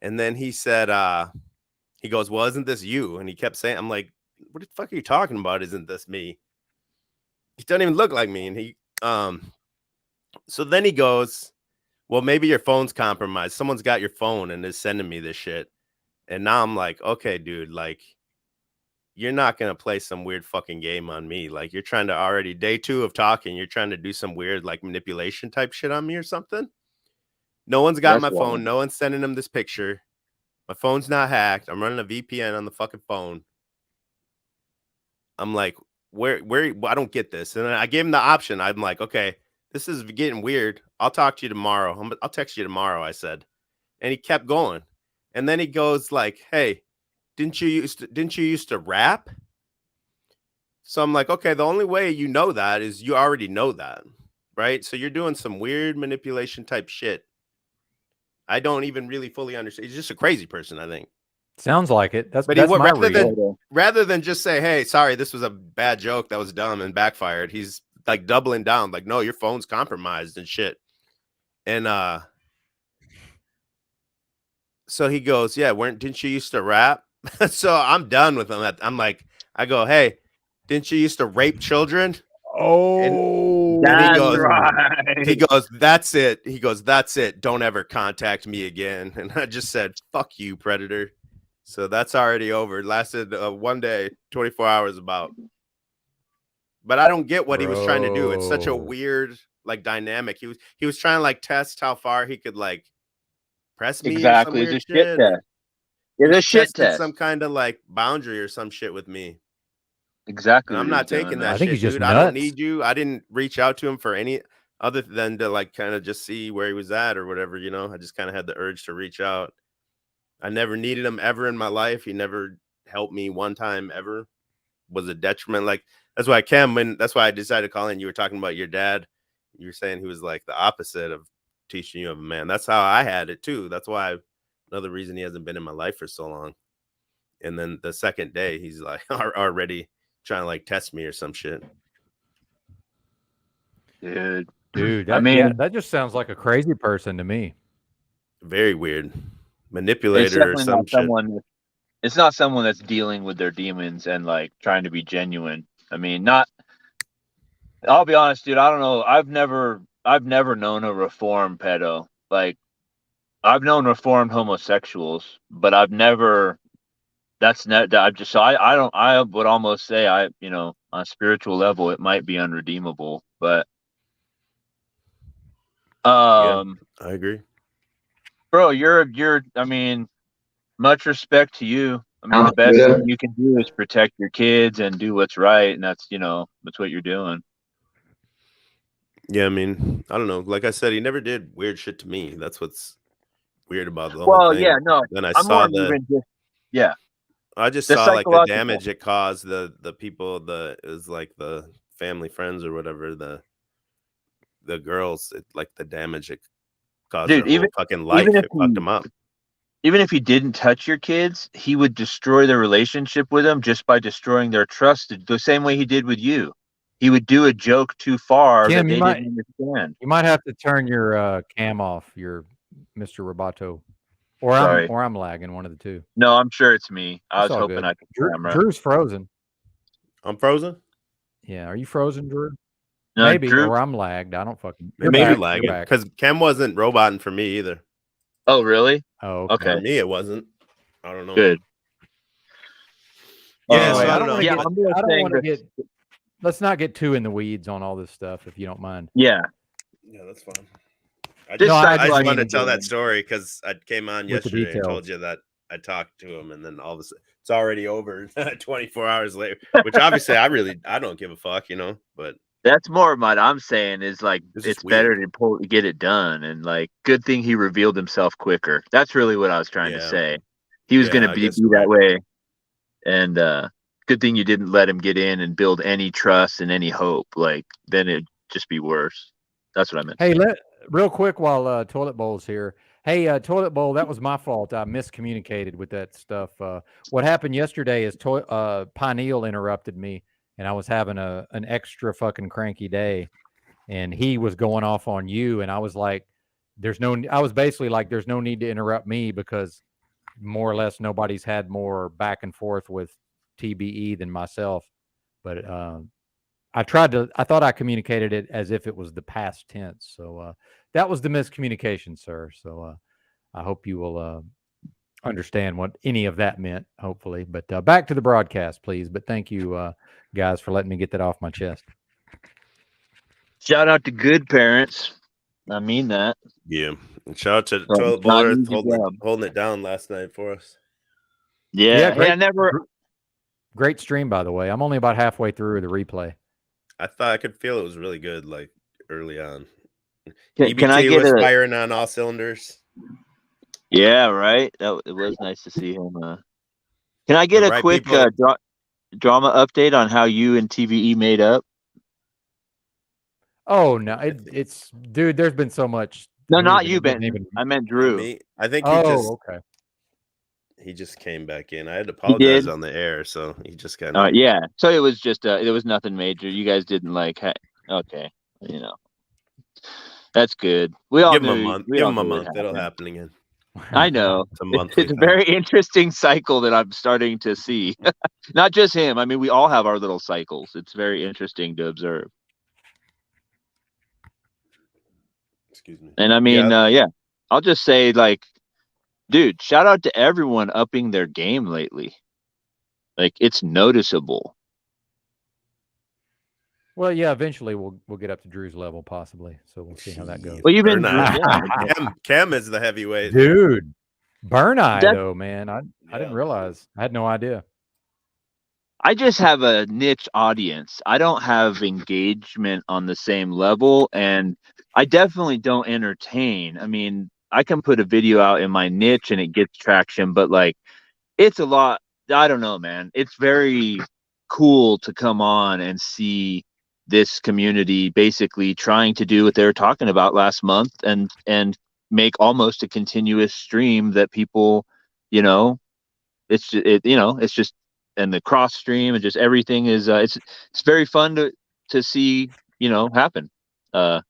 And then he said, he goes, well, isn't this you? And he kept saying, I'm like, what the fuck are you talking about? Isn't this me? He doesn't even look like me. And he, so then he goes, well, maybe your phone's compromised. Someone's got your phone and is sending me this shit. And now I'm like, okay, dude, like, you're not going to play some weird fucking game on me. Like, you're trying to already, day 2 of talking, you're trying to do some weird, like, manipulation type shit on me or something. No one's got my phone. No one's sending him this picture. My phone's not hacked. I'm running a VPN on the fucking phone. I'm like, where, I don't get this. And then I gave him the option. I'm like, okay, this is getting weird. I'll talk to you tomorrow. I'll text you tomorrow, I said. And he kept going. And then he goes like, hey, didn't you used to rap? So I'm like, okay, the only way you know that is you already know that, right? So you're doing some weird manipulation type shit. I don't even really fully understand. He's just a crazy person, I think. Sounds like it. That's my rather read. rather than just say, hey, sorry, this was a bad joke that was dumb and backfired. He's like doubling down, like, no, your phone's compromised and shit. And so he goes, yeah, didn't you used to rap? So I'm done with him. I'm like, I go, hey, didn't you used to rape children? Oh, and he goes, right. He goes, that's it. He goes, that's it. Don't ever contact me again. And I just said, fuck you, predator. So that's already over. It lasted 1 day, 24 hours about. But I don't get what he was trying to do. It's such a weird like dynamic. He was trying to like test how far he could like press me or some weird shit. It's a shit test. Some kind of like boundary or some shit with me. Exactly. And I'm not taking that I think shit, he's just dude. nuts. I don't need you. I didn't reach out to him for any other than to like kind of just see where he was at or whatever, you know. I just kind of had the urge to reach out. I never needed him ever in my life. He never helped me one time ever. Was a detriment. Like that's why that's why I decided to call in. You were talking about your dad. You were saying he was like the opposite of teaching you of a man. That's how I had it too. That's why another reason he hasn't been in my life for so long. And then the second day, he's like already trying to like test me or some shit. Dude, that just sounds like a crazy person to me. Very weird. Manipulator or some shit. It's not someone that's dealing with their demons and like trying to be genuine. I mean, I'll be honest, dude. I don't know. I've never known a reformed pedo. Like, I've known reformed homosexuals, but I've never. I would almost say I on a spiritual level, it might be unredeemable. But Yeah, I agree. bro, you're I mean, much respect to you. I mean, the best thing you can do is protect your kids and do what's right, and that's what you're doing. Yeah, I mean, I don't know. Like I said, he never did weird shit to me. That's what's weird about the whole Well, thing. yeah, no, Then I I'm more saw moving just I just the saw like the psychological. damage it caused the people, it was like the family friends or whatever, the girls, like the damage it caused their Dude, whole fucking even life. if It fucked them up. even if he didn't touch your kids, he would destroy their relationship with them just by destroying their trust, the same way he did with you. He would do a joke too far that Kim, they didn't understand. you might have to turn your cam off, your Mr. Roboto, or Sorry. I'm lagging, one of the two. No, I'm sure it's me. I It's was all hoping good. I could camera. Drew's frozen. I'm frozen. Yeah, are you frozen, Drew? No, Maybe, Drew. or I'm lagged. I don't fucking. You're Maybe back. lagging You're back. because Cam wasn't roboting for me either. Oh, really? Oh, Okay. For me, it wasn't. I don't know. Good. Yeah, so Anyway, I I don't don't know. want to but get. I don't want to get. Let's not get too in the weeds on all this stuff, if you don't mind. Yeah. Yeah, that's fine. I Just just wanted to tell psychological. that story because I came on With the yesterday and told details. you that I talked to him, and then all of a sudden it's already over 24 hours later. Which obviously I don't give a fuck, but That's more of what I'm saying is like it's it's just better weird. to get it done, and like good thing he revealed himself quicker. That's really what I was trying to Yeah. say. He was going Yeah, to I be guess you're that right. way, and good thing you didn't let him get in and build any trust and any hope. Like then it'd just be worse. That's what I meant. Hey, real quick while Toilet Bowl's here. Hey, Toilet Bowl, that was my fault. I miscommunicated with that stuff. What happened yesterday is Pineal interrupted me, and I was having an extra fucking cranky day, and he was going off on you, and I was like, I was basically like, there's no need to interrupt me because more or less nobody's had more back and forth with TBE than myself. But I thought I communicated it as if it was the past tense. So that was the miscommunication, sir. So I hope you will understand what any of that meant, hopefully. But back to the broadcast, please. But thank you, guys, for letting me get that off my chest. Shout out to good parents. I mean that. Yeah. And shout out to Well, Toilet it's not Bowl an easy job. holding it down last night for us. Yeah, great, I never. Great stream, by the way. I'm only about halfway through the replay. I thought I could feel it was really good, like early on. Can I EBT get was a? firing on all cylinders. Yeah, right. It was nice to see him. Can I get The a right quick people. drama update on how you and TVE made up? Oh no, it's dude. There's been so much. No, not moving, you, it doesn't Benton. even- I meant Not Drew. me. I think okay. he just came back in. I had to He apologize did? on the air, so he just kind of. Yeah. So it was just it was nothing major. You guys didn't like. Okay, that's good. We all Give him a knew. month. We Give all him a knew it month. It'll happened. happen again. I know. It's a monthly It's a thing. very interesting cycle that I'm starting to see. Not just him. I mean, we all have our little cycles. It's very interesting to observe. Excuse me. And I mean, yeah, I'll just say, like, dude, shout out to everyone upping their game lately. Like, it's noticeable. Well, yeah, eventually we'll get up to Drew's level, possibly. So we'll see how that goes. Well, you've been, Cam is the heavyweight, dude. Burn Eye, though, man. I didn't realize. I had no idea. I just have a niche audience. I don't have engagement on the same level, and I definitely don't entertain. I mean, I can put a video out in my niche and it gets traction, but like, it's a lot. I don't know, man. It's very cool to come on and see this community basically trying to do what they were talking about last month and make almost a continuous stream that people, it's just and the cross stream and just everything is it's very fun to see happen. And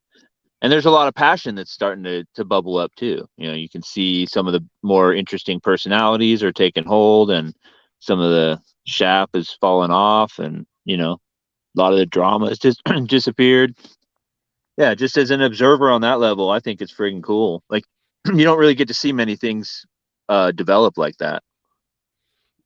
there's a lot of passion that's starting to bubble up too. You can see some of the more interesting personalities are taking hold, and some of the chaff is falling off, and a lot of the drama has just disappeared. Yeah, just as an observer on that level, I think it's friggin' cool. Like, you don't really get to see many things develop like that.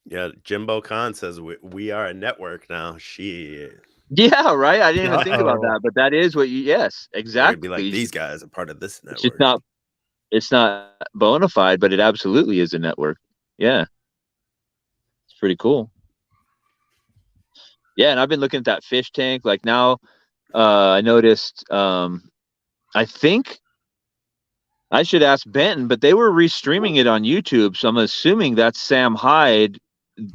Yeah, Jimbo Khan says we are a network now. Shit. Yeah, right. I didn't even think about Uh-oh. that, but that is what you. Yes, We're gonna be like, exactly. these guys are part of this It's just network. not. It's not bona fide, but it absolutely is a network. Yeah, it's pretty cool. Yeah, and I've been looking at that fish tank. Like now, I noticed. I think I should ask Benton, but they were restreaming it on YouTube, so I'm assuming that's Sam Hyde,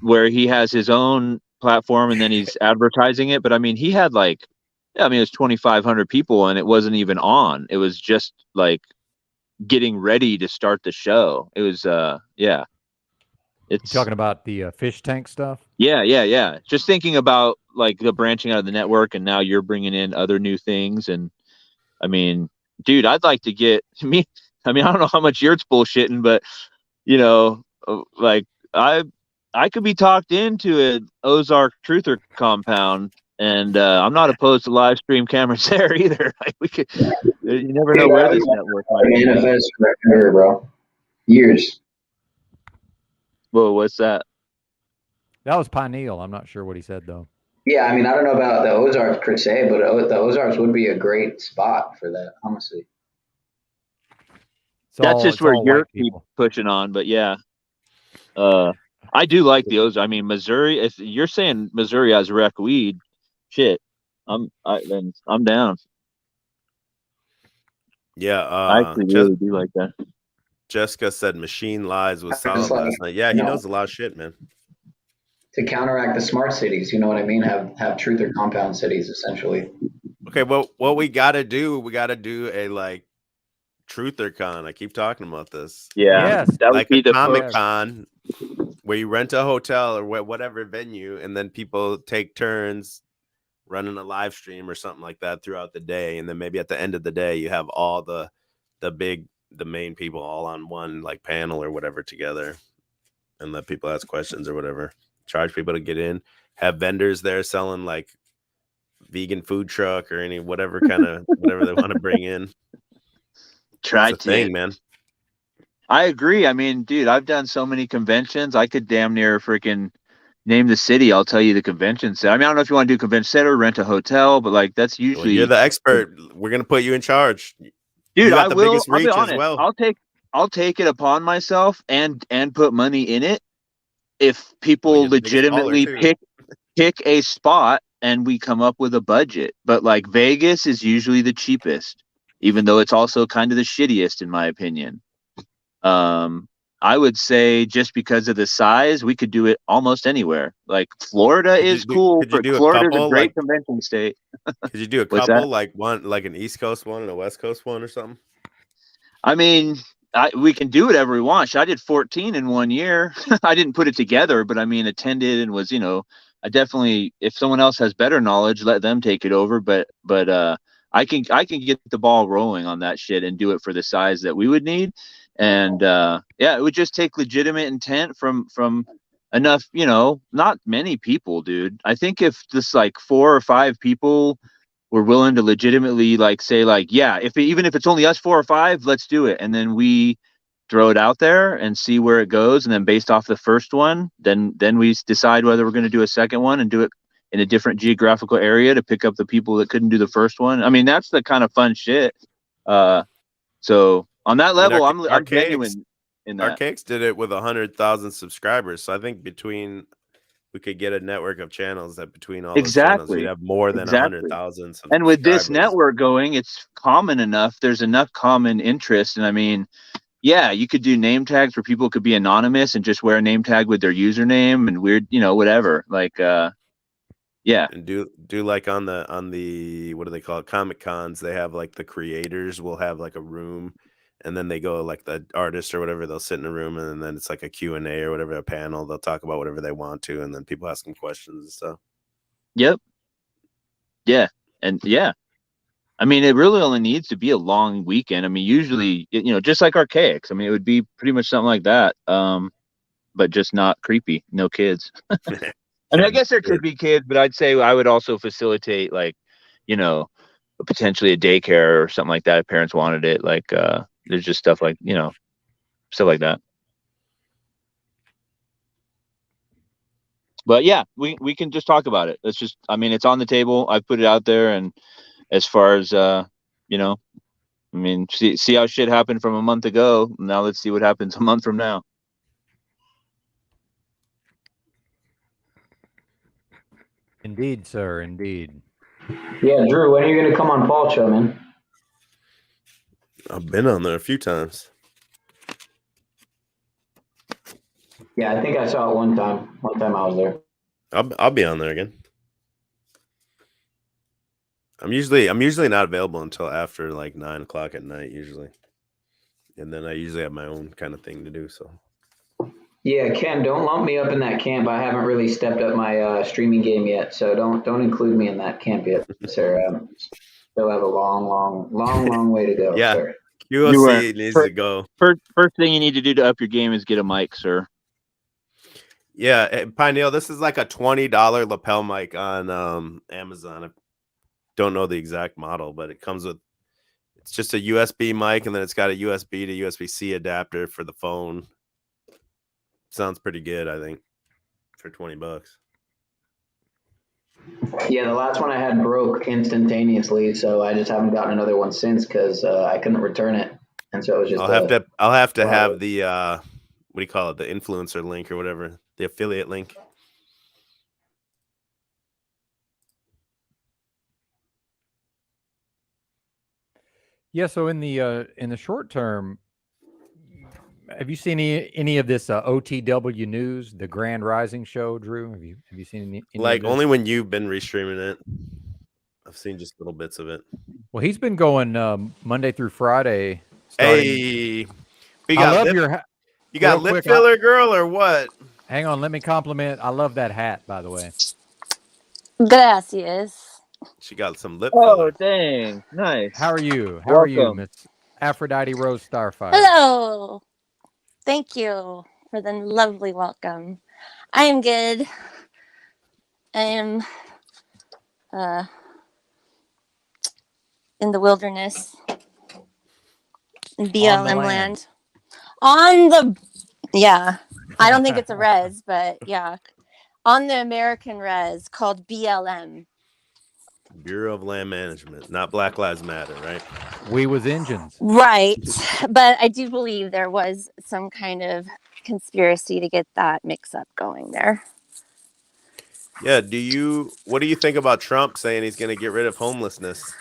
where he has his own platform and then he's advertising it. But I mean, he had like, yeah, I mean, it was 2,500 people and it wasn't even on. It was just like getting ready to start the show. It was, yeah, You it's talking about the fish tank stuff? yeah. Just thinking about like the branching out of the network, and now you're bringing in other new things, and I mean, dude, I'd like to get me. I mean, I don't know how much you're bullshitting, but you know, like I could be talked into an Ozark truther compound, and I'm not opposed to live stream cameras there either. Like we could, you never know Dude, where I this was network might end up. manifest forever, bro. Years. Whoa, what's that? That was Pineal. I'm not sure what he said though. Yeah, I mean, I don't know about the Ozarks per se, but the Ozarks would be a great spot for that, honestly. That's just It's where all you're white keep people. pushing on, but yeah, I do like the Ozarks. I mean, Missouri. If you're saying Missouri has rec weed, shit, then I'm down. Yeah, I actually really do like that. Jessica said Machine Lies was Just solid like, last night. Yeah, he knows a lot of shit, man. to counteract the smart cities, you know what I mean? Have truth or compound cities essentially. Okay, well, what we gotta do a like TrutherCon. I keep talking about this. Yeah, Yes. that would Like a be the Comic Yes. Con where you rent a hotel or whatever venue, and then people take turns running a live stream or something like that throughout the day, and then maybe at the end of the day you have all the main people all on one like panel or whatever together, and let people ask questions or whatever. Charge people to get in. Have vendors there selling like vegan food truck or any whatever kind of whatever they want to bring in. It's a thing, man. I agree. I mean, dude, I've done so many conventions. I could damn near freaking name the city. I'll tell you the convention center. I mean, I don't know if you want to do convention center, rent a hotel, but like that's Well, you're usually, the expert. We're gonna put you in charge. dude, You I got the will. biggest I'll be reach as honest. well. I'll take it upon myself and put money in it if Well, people you're the biggest baller legitimately too. pick a spot and we come up with a budget. But like Vegas is usually the cheapest, even though it's also kind of the shittiest in my opinion. I would say just because of the size, we could do it almost anywhere. Like Florida is cool. Could you do a Florida's a couple great like? convention state. Could you do a What's that? couple like one like an East Coast one and a West Coast one or something? I mean, we can do whatever we want. I did 14 in 1 year. I didn't put it together, but I mean, attended and was, I definitely, if someone else has better knowledge, let them take it over. But I can get the ball rolling on that shit and do it for the size that we would need. And yeah, it would just take legitimate intent from enough, not many people, dude. I think if just like 4 or 5 people we're willing to legitimately like say like, yeah, even if it's only us 4 or 5, let's do it. And then we throw it out there and see where it goes. And then based off the first one, then we decide whether we're going to do a second one and do it in a different geographical area to pick up the people that couldn't do the first one. I mean, that's the kind of fun shit. So on that level, I'm genuine in that. Archaics did it with 100,000 subscribers. So I think we could get a network of channels that between all those channels, you'd have more than 100,000 subscribers. And with this network going, it's common enough. There's enough common interest. And I mean, yeah, you could do name tags where people could be anonymous and just wear a name tag with their username and weird, whatever. Like, yeah. And do like on the what do they call it? Comic Cons, they have like the creators will have like a room, and then they go like the artist or whatever, they'll sit in a room, and then it's like a Q&A or whatever, a panel. They'll talk about whatever they want to, and then people ask them questions and stuff. Yep. Yeah. And yeah. I mean, it really only needs to be a long weekend. I mean, usually, just like Archaics. I mean, it would be pretty much something like that. But just not creepy. No kids. I mean, I guess there could be kids, but I'd say I would also facilitate like, potentially a daycare or something like that if parents wanted it. Like, there's just stuff like, stuff like that. But yeah, we can just talk about it. Let's just, I mean, it's on the table. I put it out there, and as far as you know, I mean, see how shit happened from a month ago. Now let's see what happens a month from now. Indeed, sir. Indeed. Yeah, Drew, when are you going to come on Paul's show, man? I've been on there a few times. Yeah, I think I saw it one time. One time I was there. I'll be on there again. I'm usually not available until after like 9 o'clock at night usually, and then I usually have my own kind of thing to do. So Yeah, Ken, don't lump me up in that camp. I haven't really stepped up my streaming game yet, so don't include me in that camp yet, sir. Still have a long way to go, yeah, sir. QOC needs to go. First thing you need to do to up your game is get a mic, sir. Yeah, Pineal, this is like a $20 lapel mic on Amazon. I don't know the exact model, but it comes with, it's just a USB mic, and then it's got a USB to USB-C adapter for the phone. Sounds pretty good, I think, for $20. Yeah, the last one I had broke instantaneously, so I just haven't gotten another one since because I couldn't return it, and so it was just. I'll have to have the what do you call it? The influencer link or whatever, the affiliate link. Yeah. So in the short term, have you seen any of this OTW News, the Grand Rising show, Drew? Have you seen any Like of this? only when you've been restreaming it. I've seen just little bits of it. Well, he's been going Monday through Friday. Hey, you got lip filler, girl, or what? Hang on, let me compliment. I love that hat, by the way. Gracias. She got some lip filler. Oh, dang. Nice. How are you? How Welcome. are you, Miss Aphrodite Rose Starfire? Hello. Thank you for the lovely welcome. I am good. I am in the wilderness in BLM land. Yeah. I don't think it's a res, but yeah. On the American res called BLM. Bureau of Land Management, not Black Lives Matter, right? We was engines. Right. But I do believe there was some kind of conspiracy to get that mix up going there. Yeah, what do you think about Trump saying he's going to get rid of homelessness?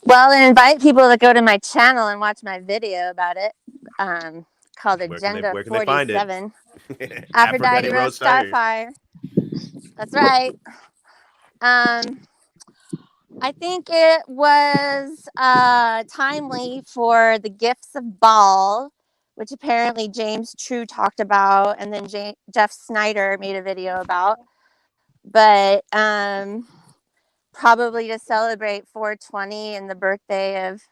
Well, I invite people to go to my channel and watch my video about it, called Agenda 47. Aphrodite Rose Starfire. That's right. I think it was timely for the gifts of Baal, which apparently James True talked about, and then Jeff Snyder made a video about. But probably to celebrate 420 and the birthday of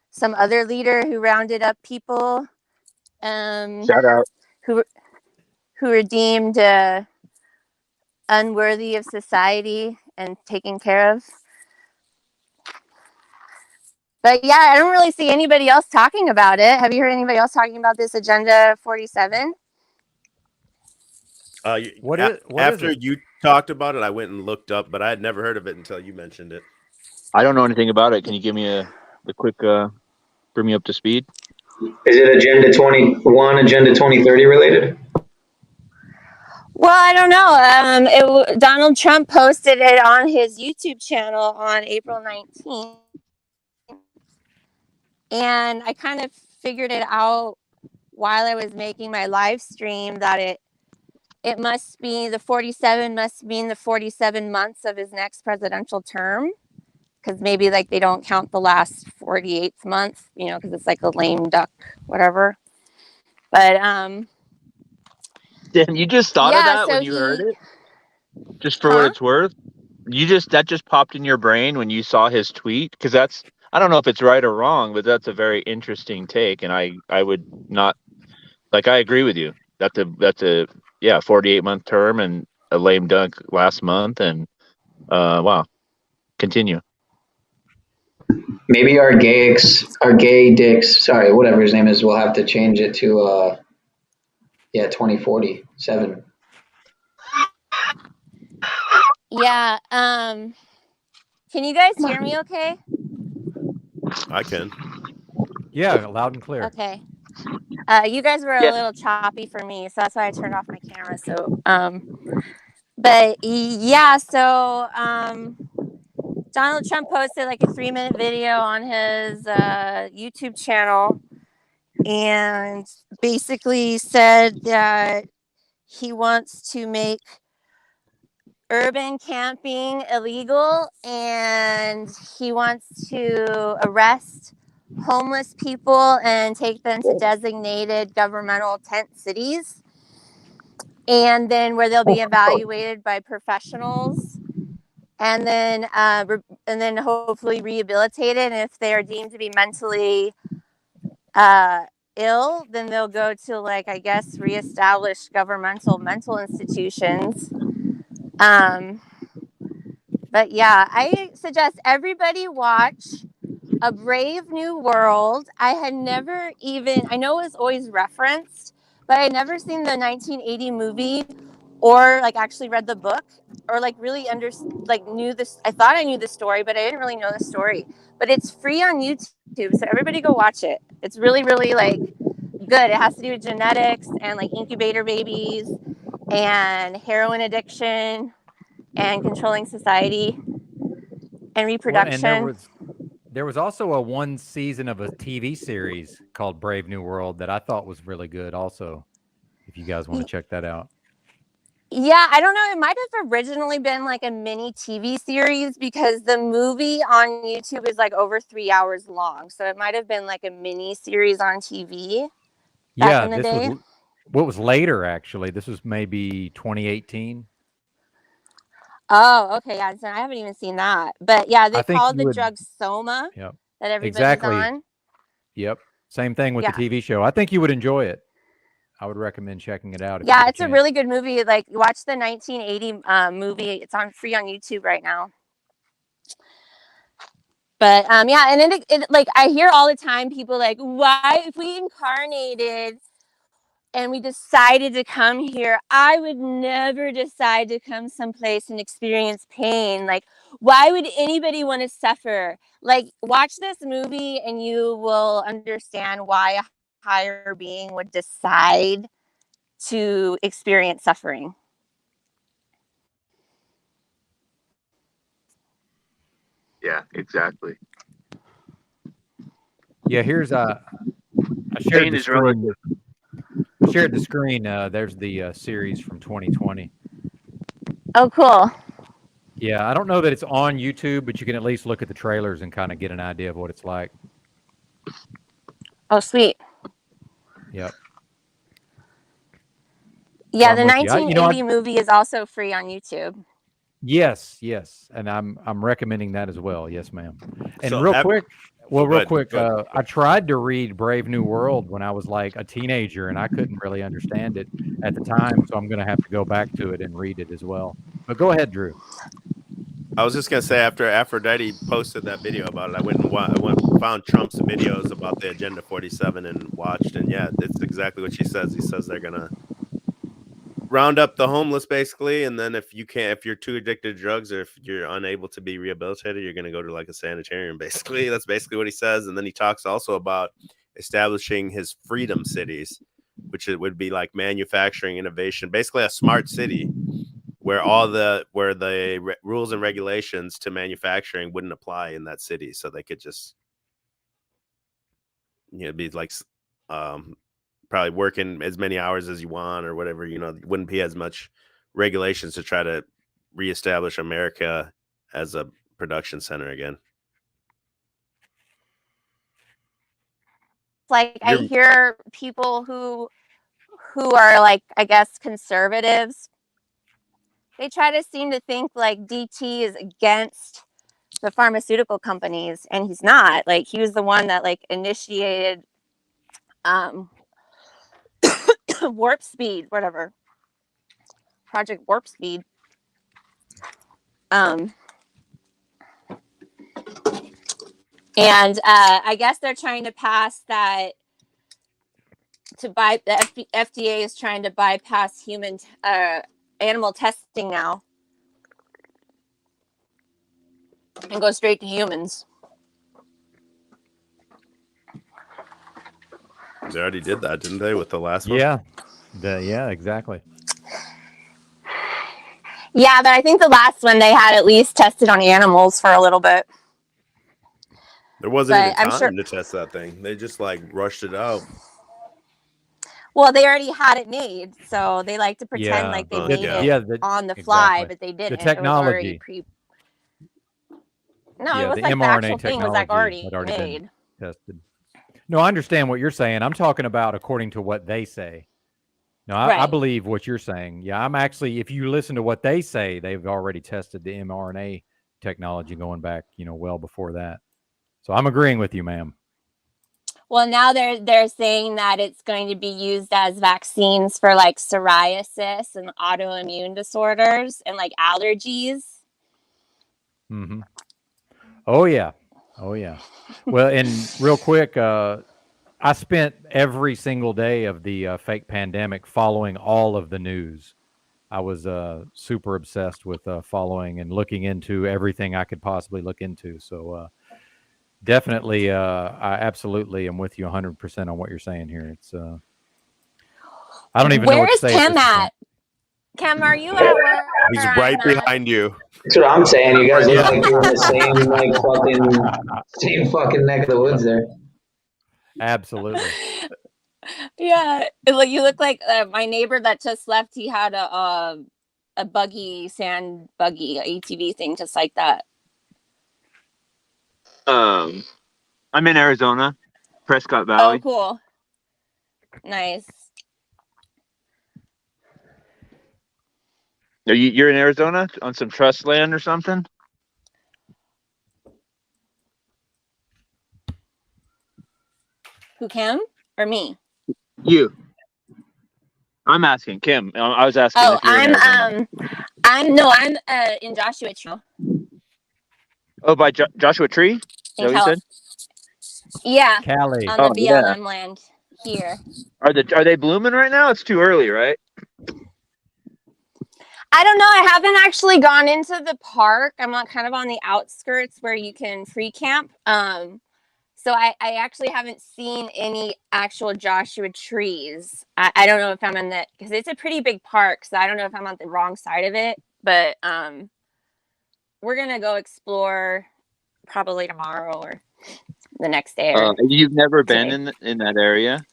some other leader who rounded up people. Shout out. Who were deemed unworthy of society and taken care of. But yeah, I don't really see anybody else talking about it. Have you heard anybody else talking about this Agenda 47? After you talked about it, I went and looked up, but I had never heard of it until you mentioned it. I don't know anything about it. Can you give me the quick, bring me up to speed? Is it Agenda 21, Agenda 2030 related? Well, I don't know. Donald Trump posted it on his YouTube channel on April 19th. And I kind of figured it out while I was making my live stream that it must be the 47 must mean the 47 months of his next presidential term, because maybe like they don't count the last 48th month, because it's like a lame duck, whatever. But Dan, you just thought of that when you heard it? Just for what it's worth? That just popped in your brain when you saw his tweet? Because I don't know if it's right or wrong, but that's a very interesting take, and I would not, like, I agree with you. That's a 48-month term and a lame duck last month, and wow. Continue. Maybe our gay dicks, sorry, whatever his name is, we'll have to change it to 2047. Yeah. Can you guys hear me okay? I can. Yeah, loud and clear. Okay. You guys were a Yeah. little choppy for me, so that's why I turned off my camera. So, but yeah, so Donald Trump posted like a 3-minute video on his YouTube channel and basically said that he wants to make urban camping illegal and he wants to arrest homeless people and take them to designated governmental tent cities, and then where they'll be evaluated by professionals, and then hopefully rehabilitated, and if they are deemed to be mentally ill, then they'll go to, like, I guess, reestablished governmental mental institutions. But yeah, I suggest everybody watch A Brave New World. I had never even, I know it was always referenced, but I had never seen the 1980 movie or like actually read the book or like really knew this. I thought I knew the story, but I didn't really know the story. But it's free on YouTube, so everybody go watch it. It's really, really like good. It has to do with genetics and like incubator babies and heroin addiction and controlling society and Well, and reproduction. there was also a one season of a TV series called Brave New World that I thought was really good also, if you guys want to check that out. Yeah, I don't know. It might have originally been like a mini TV series because the movie on YouTube is like over 3 hours long. So it might have been like a mini series on TV back Yeah, in the this was day. what was later actually. This was maybe 2018. Oh, okay. Yeah, so I haven't even seen that. But yeah, I they think call you the would. drug Soma Yep. that everybody's Exactly. on. Yep. Same thing with the Yeah. TV show. I think you would enjoy it. I would recommend checking it out if you Yeah, get a it's a chance. really good movie. Like, watch the 1980 movie. It's on free on YouTube right now. But yeah, and it like I hear all the time people like, why if we incarnated and we decided to come here, I would never decide to come someplace and experience pain. Like, why would anybody want to suffer? Like, watch this movie and you will understand why a higher being would decide to experience suffering. Yeah, exactly. Yeah, here's I shared Pain the is screen. relative. I shared the screen. There's the series from 2020. Oh, cool. Yeah, I don't know that it's on YouTube, but you can at least look at the trailers and kind of get an idea of what it's like. Oh, sweet. Yep. Yeah, So the I'm with you. 1980 movie is also free on YouTube. Yes, and I'm recommending that as well. Yes, ma'am. And So, real quick, go ahead, go ahead. I tried to read Brave New World when I was like a teenager, and I couldn't really understand it at the time. So I'm going to have to go back to it and read it as well. But go ahead, Drew. I was just gonna say after Aphrodite posted that video about it, I went found Trump's videos about the Agenda 47 and watched, and yeah, it's exactly what she says. He says they're gonna round up the homeless basically, and then if you're too addicted to drugs or if you're unable to be rehabilitated, you're gonna go to like a sanitarium. Basically, that's basically what he says. And then he talks also about establishing his freedom cities, which it would be like manufacturing innovation, basically a smart city where rules and regulations to manufacturing wouldn't apply in that city, so they could just be like probably working as many hours as you want or whatever. Wouldn't be as much regulations to try to reestablish America as a production center again. Like, I hear people who are like, I guess, conservatives, they try to seem to think like DT is against the pharmaceutical companies, and he's not. Like, he was the one that like initiated Warp Speed, whatever, Project Warp Speed. And I guess they're trying to pass that the FDA is trying to bypass human animal testing now. and go straight to humans. They already did that, didn't they, with the last one? Yeah. Yeah, exactly. Yeah, but I think the last one they had at least tested on animals for a little bit. There wasn't But even I'm time sure- to test that thing. They just like rushed it out. Well, they already had it made, so they like to pretend Yeah. like they Oh, made yeah. it on the fly, exactly. but they didn't. The It was already technology. No, Yeah, it was the like the actual mRNA thing was like technology already had already made. been tested. No, I understand what you're saying. I'm talking about according to what they say. No, I Right. believe what you're saying. Yeah, I'm actually, if you listen to what they say, they've already tested the mRNA technology going back, well before that. So I'm agreeing with you, ma'am. Well, now they're saying that it's going to be used as vaccines for like psoriasis and autoimmune disorders and like allergies. Mm-hmm. Oh yeah. Oh yeah. Well, and real quick, I spent every single day of the fake pandemic following all of the news. I was super obsessed with following and looking into everything I could possibly look into. So definitely, I absolutely am with you 100% on what you're saying here. It's I don't even know Where what to is say. Kim at? Kim, are you at work? He's or right I'm at? behind you. That's what I'm saying. You guys look Yeah. like you're in the same fucking neck of the woods there. Absolutely. Yeah, you look like my neighbor that just left. He had a sand buggy, ATV thing, just like that. I'm in Arizona, Prescott Oh, Valley. cool. Nice. You're in Arizona on some trust land or something? Who, Kim or me? You. I'm asking Kim. I was asking Oh, if you're in Arizona. I'm in Joshua Tree. Oh, by Joshua Tree? Is that what you said? Yeah, Cali. on the Oh, yeah. BLM land here. Are they blooming right now? It's too early, right? I don't know. I haven't actually gone into the park. I'm kind of on the outskirts where you can free camp. So I actually haven't seen any actual Joshua trees. I don't know if I'm in the, because it's a pretty big park, so I don't know if I'm on the wrong side of it. But we're gonna go explore probably tomorrow or the next day. Or You've never been today. in that area?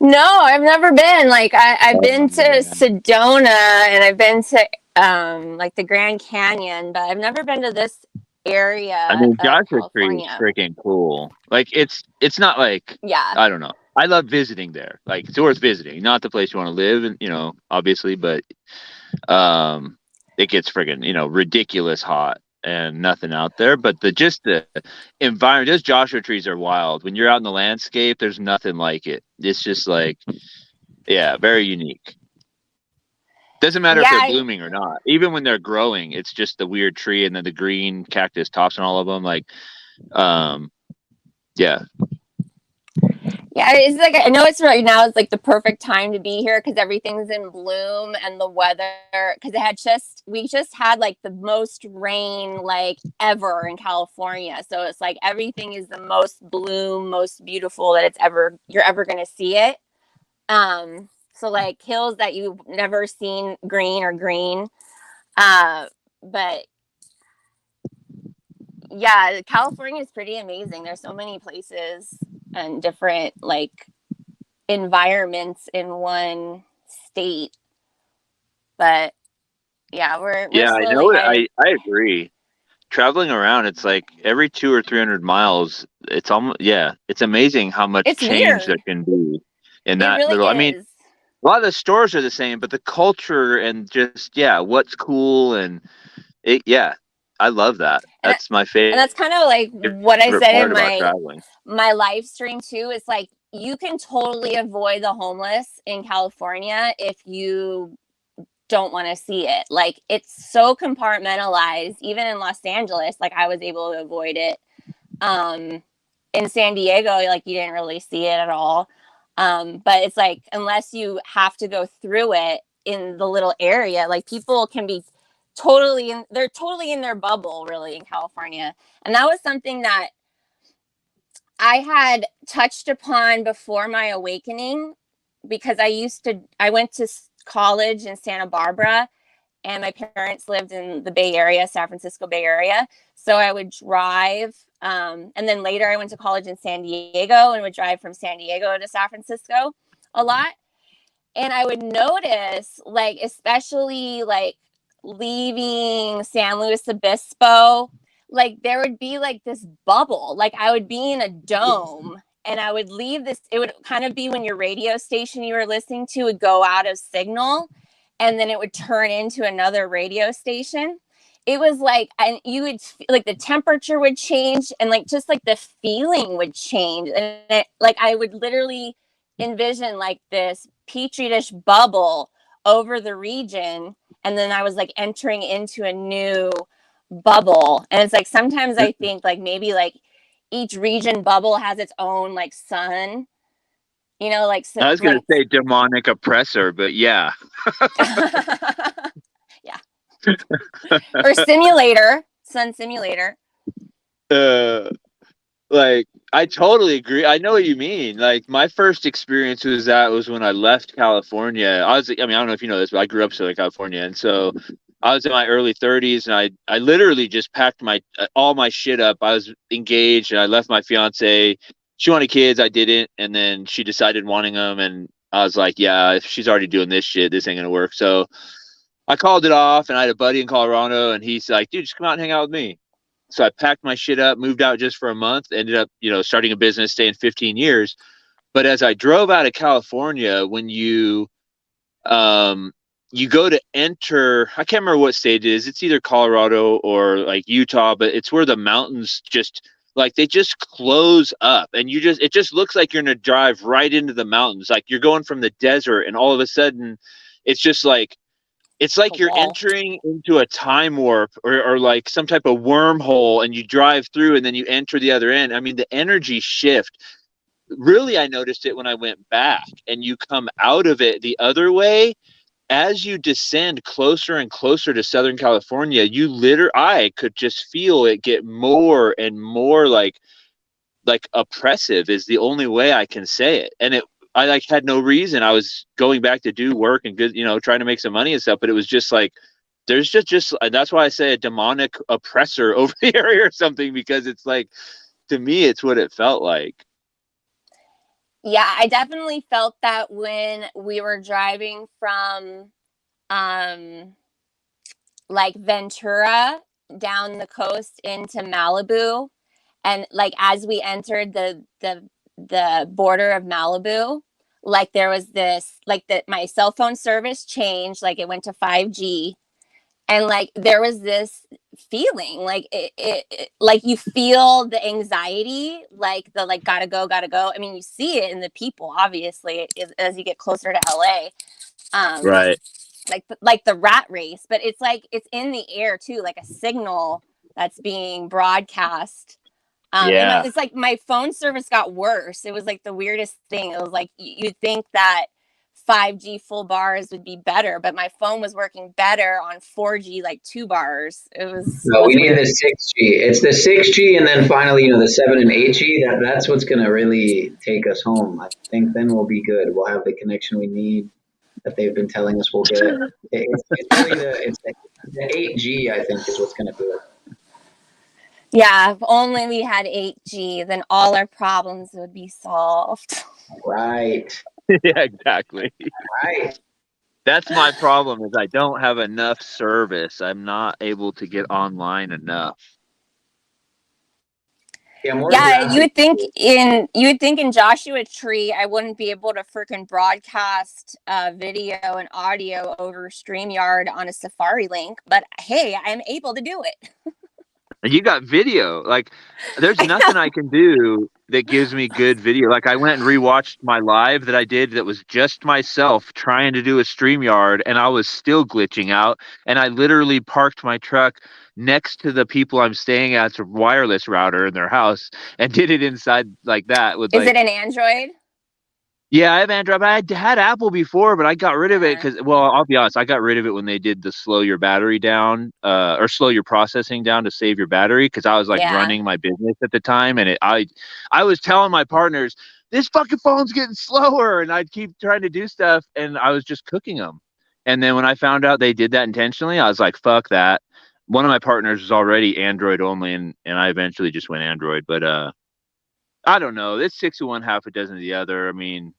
No, I've never been. Like I've been to yeah. Sedona and I've been to like the Grand Canyon, but I've never been to this area I mean, of Joshua Tree is California. freaking cool. Like it's not like, Yeah. I don't know. I love visiting there. Like it's worth visiting. Not the place you want to live, and obviously, but it gets friggin' ridiculous hot and nothing out there. But the environment, those Joshua trees are wild. When you're out in the landscape, there's nothing like it. It's just like, yeah, very unique. Doesn't matter if they're blooming or not. Even when they're growing, it's just the weird tree and then the green cactus tops on all of them. Like, yeah. Yeah, it's like I know it's right now. It's like the perfect time to be here because everything's in bloom and the weather. Because we just had like the most rain like ever in California. So it's like everything is the most bloom, most beautiful that you're ever gonna see it. So like hills that you've never seen green or green. But yeah, California is pretty amazing. There's so many places and different like environments in one state. But yeah, we're I slowly know it. headed. I agree. Traveling around, it's like every 200 or 300 miles, it's almost, it's amazing how much It's change there weird. can be in It that really little. I mean, is. a lot of the stores are the same, but the culture and just what's cool and I love that. That's my And that's kind of like what I said part in about traveling. my live stream too. It's like you can totally avoid the homeless in California if you don't want to see it. Like it's so compartmentalized. Even in Los Angeles, like I was able to avoid it. In San Diego, like you didn't really see it at all. But it's like unless you have to go through it in the little area, like people can be they're totally in their bubble, really, in California. And that was something that I had touched upon before my awakening, because I went to college in Santa Barbara, and my parents lived in the Bay Area, San Francisco Bay Area. So I would drive. And then later I went to college in San Diego and would drive from San Diego to San Francisco a lot. And I would notice, like, especially like leaving San Luis Obispo, like there would be like this bubble. Like I would be in a dome and I would leave this. It would kind of be when your radio station you were listening to would go out of signal, and then it would turn into another radio station. It was like, and you would like the temperature would change, and like just like the feeling would change. And like I would literally envision like this petri dish bubble over the region, and then I was like entering into a new bubble. And it's like sometimes I think like maybe like each region bubble has its own like sun, you know, like I was going like to say demonic oppressor, but yeah. yeah. Or simulator, sun simulator. Like I totally agree. I know what you mean. Like my first experience was when I left California. I mean, I don't know if you know this, but I grew up in Southern California, and so I was in my early 30s, and I literally just packed all my shit up. I was engaged, and I left my fiance. She wanted kids, I didn't, and then she decided wanting them, and I was like, yeah, if she's already doing this shit, this ain't gonna work. So I called it off, and I had a buddy in Colorado, and he's like, dude, just come out and hang out with me. So I packed my shit up, moved out just for a month, ended up, starting a business, staying 15 years. But as I drove out of California, when you go to enter, I can't remember what state it is. It's either Colorado or like Utah, but it's where the mountains just like they just close up, and it just looks like you're gonna drive right into the mountains. Like you're going from the desert, and all of a sudden, it's just like it's like you're entering into a time warp or like some type of wormhole, and you drive through and then you enter the other end. I mean, the energy shift, really, I noticed it when I went back, and you come out of it the other way. As you descend closer and closer to Southern California, I could just feel it get more and more like oppressive is the only way I can say it. And I like had no reason. I was going back to do work and good, trying to make some money and stuff, but it was just like, there's just that's why I say a demonic oppressor over the area or something, because it's like, to me, it's what it felt like. Yeah, I definitely felt that when we were driving from like Ventura down the coast into Malibu, and like as we entered the border of Malibu, like there was this like that my cell phone service changed, like it went to 5G, and like there was this feeling like it like you feel the anxiety, like the like gotta go. I mean, you see it in the people, obviously, as you get closer to LA. Right. Like the rat race, but it's like it's in the air too, like a signal that's being broadcast. Yeah. And it's like my phone service got worse. It was like the weirdest thing. It was like you'd think that 5G full bars would be better, but my phone was working better on 4G, like 2 bars. No, we need the 6G. It's the 6G, and then finally, the 7 and 8G. That's what's going to really take us home. I think then we'll be good. We'll have the connection we need that they've been telling us we'll get. It's really the 8G, I think, is what's going to do it. Yeah, if only we had 8G, then all our problems would be solved. Right. Yeah, exactly. Right. That's my problem, is I don't have enough service. I'm not able to get online enough. Yeah, you would think in Joshua Tree I wouldn't be able to freaking broadcast video and audio over StreamYard on a Safari link, but hey, I'm able to do it. And you got video. Like, there's nothing I can do that gives me good video. Like, I went and rewatched my live that I did that was just myself trying to do a StreamYard, and I was still glitching out. And I literally parked my truck next to the people I'm staying at's wireless router in their house and did it inside like that. With Is it an Android? Yeah, I have Android. But I had Apple before, but I got rid of it Yeah. because, well, I'll be honest, I got rid of it when they did the slow your battery down, or slow your processing down to save your battery. Because I was like Yeah. running my business at the time, and I was telling my partners, this fucking phone's getting slower, and I'd keep trying to do stuff, and I was just cooking them. And then when I found out they did that intentionally, I was like, fuck that. One of my partners was already Android only, and I eventually just went Android. But I don't know. It's 6 of one, half a dozen of the other. I mean,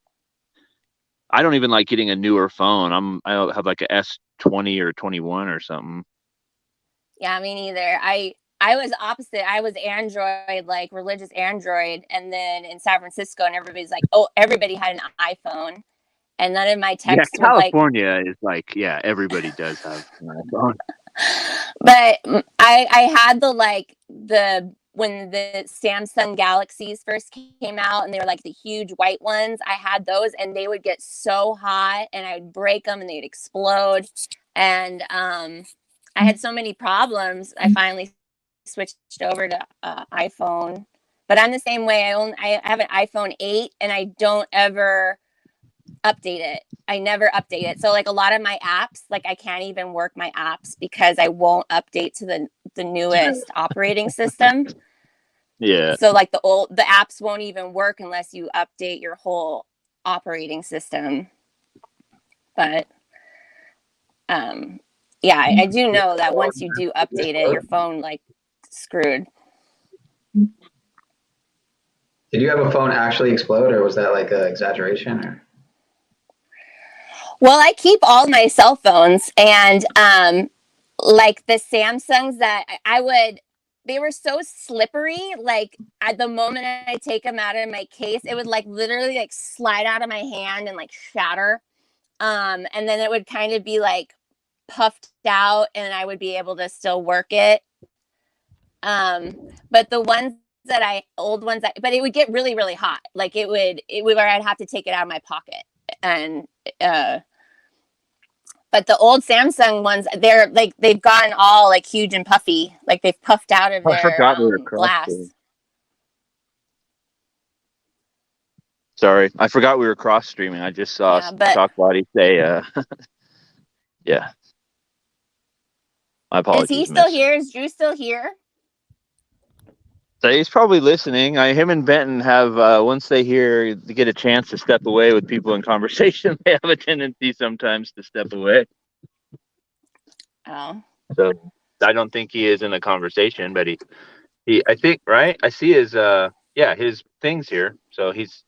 I don't even like getting a newer phone. I have like a S20 or 21 or something. Yeah, me neither. I was opposite. I was Android, like religious Android, and then in San Francisco, and everybody's like, oh, everybody had an iPhone, and none of my Yeah, texts would like. California is like, yeah, everybody does have an iPhone. But I had the when the Samsung Galaxies first came out, and they were like the huge white ones. I had those, and they would get so hot, and I'd break them, and they'd explode, and I had so many problems. I finally switched over to iPhone. But I'm the same way. I have an iPhone 8, and I don't ever update it. I never update it. So like a lot of my apps, like I can't even work my apps because I won't update to the newest operating system. Yeah. So like the apps won't even work unless you update your whole operating system. But yeah, I do know that once you do update it, your phone like screwed. Did you have a phone actually explode, or was that like an exaggeration? Or? Well, I keep all my cell phones, and like the Samsungs that they were so slippery. Like at the moment I take them out of my case, it would like literally like slide out of my hand and like shatter. And then it would kind of be like puffed out, and I would be able to still work it. But the ones but it would get really, really hot. Like it would where I'd have to take it out of my pocket. And but the old Samsung ones, they're like they've gotten all like huge and puffy, like they've puffed out of Oh, I their forgot we were glass. Sorry, I forgot we were cross streaming. I just saw Talk Body say, yeah. My apologies. Is he still here? Is Drew still here? So he's probably listening. Him and Benton have once they get a chance to step away with people in conversation, they have a tendency sometimes to step away. Oh. So I don't think he is in a conversation, but he I think, right? I see his his things here. So he's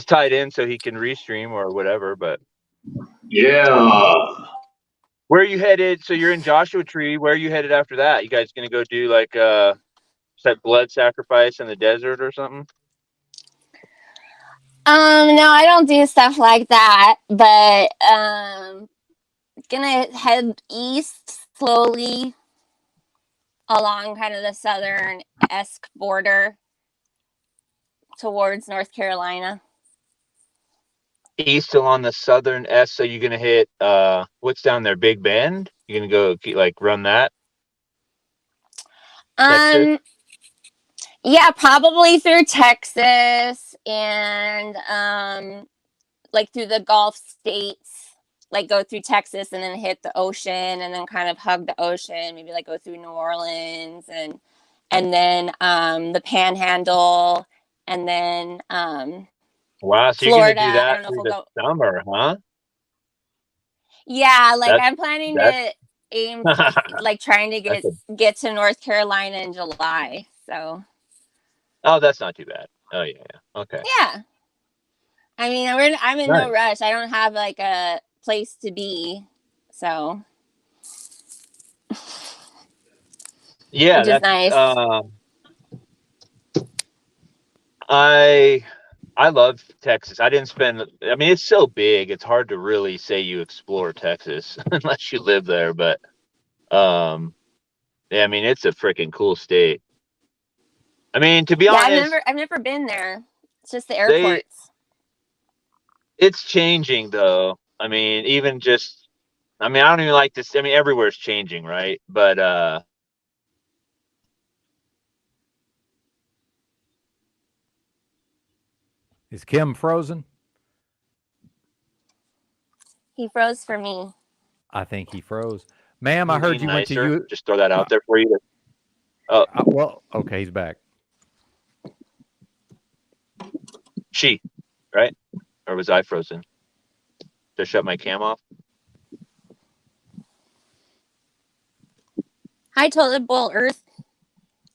tied in so he can restream or whatever, but yeah. Where are you headed? So you're in Joshua Tree. Where are you headed after that? You guys gonna go do like blood sacrifice in the desert or something? No, I don't do stuff like that, but gonna head east slowly along kind of the southern-esque border towards North Carolina. East along the southern S. So you're gonna hit what's down there? Big Bend. You're gonna go like run that. Texas? Yeah, probably through Texas and like through the Gulf states. Like go through Texas and then hit the ocean and then kind of hug the ocean. Maybe like go through New Orleans and then the Panhandle and then wow, so Florida. you're gonna do that I don't know if through we'll the go. summer, huh? Yeah, like I'm planning to aim for like trying to get to North Carolina in July. So. Oh, that's not too bad. Oh yeah. Okay. Yeah. I mean, I'm in no rush. I don't have like a place to be, so. Yeah, which is nice. I love Texas. I didn't spend. I mean, it's so big. It's hard to really say you explore Texas unless you live there. But yeah, I mean, it's a freaking cool state. I mean, to be honest, I've never been there. It's just the airports. It's changing though. I mean, even just. I mean, I don't even like this. I mean, everywhere's changing, right? But is Kim frozen? He froze for me. I think he froze. Ma'am, I Can heard be you went to nicer? you. Just throw that out there for you. Well, okay, he's back. She, right? Or was I frozen? Did I shut my cam off? Hi, Toilet Bowl Earth.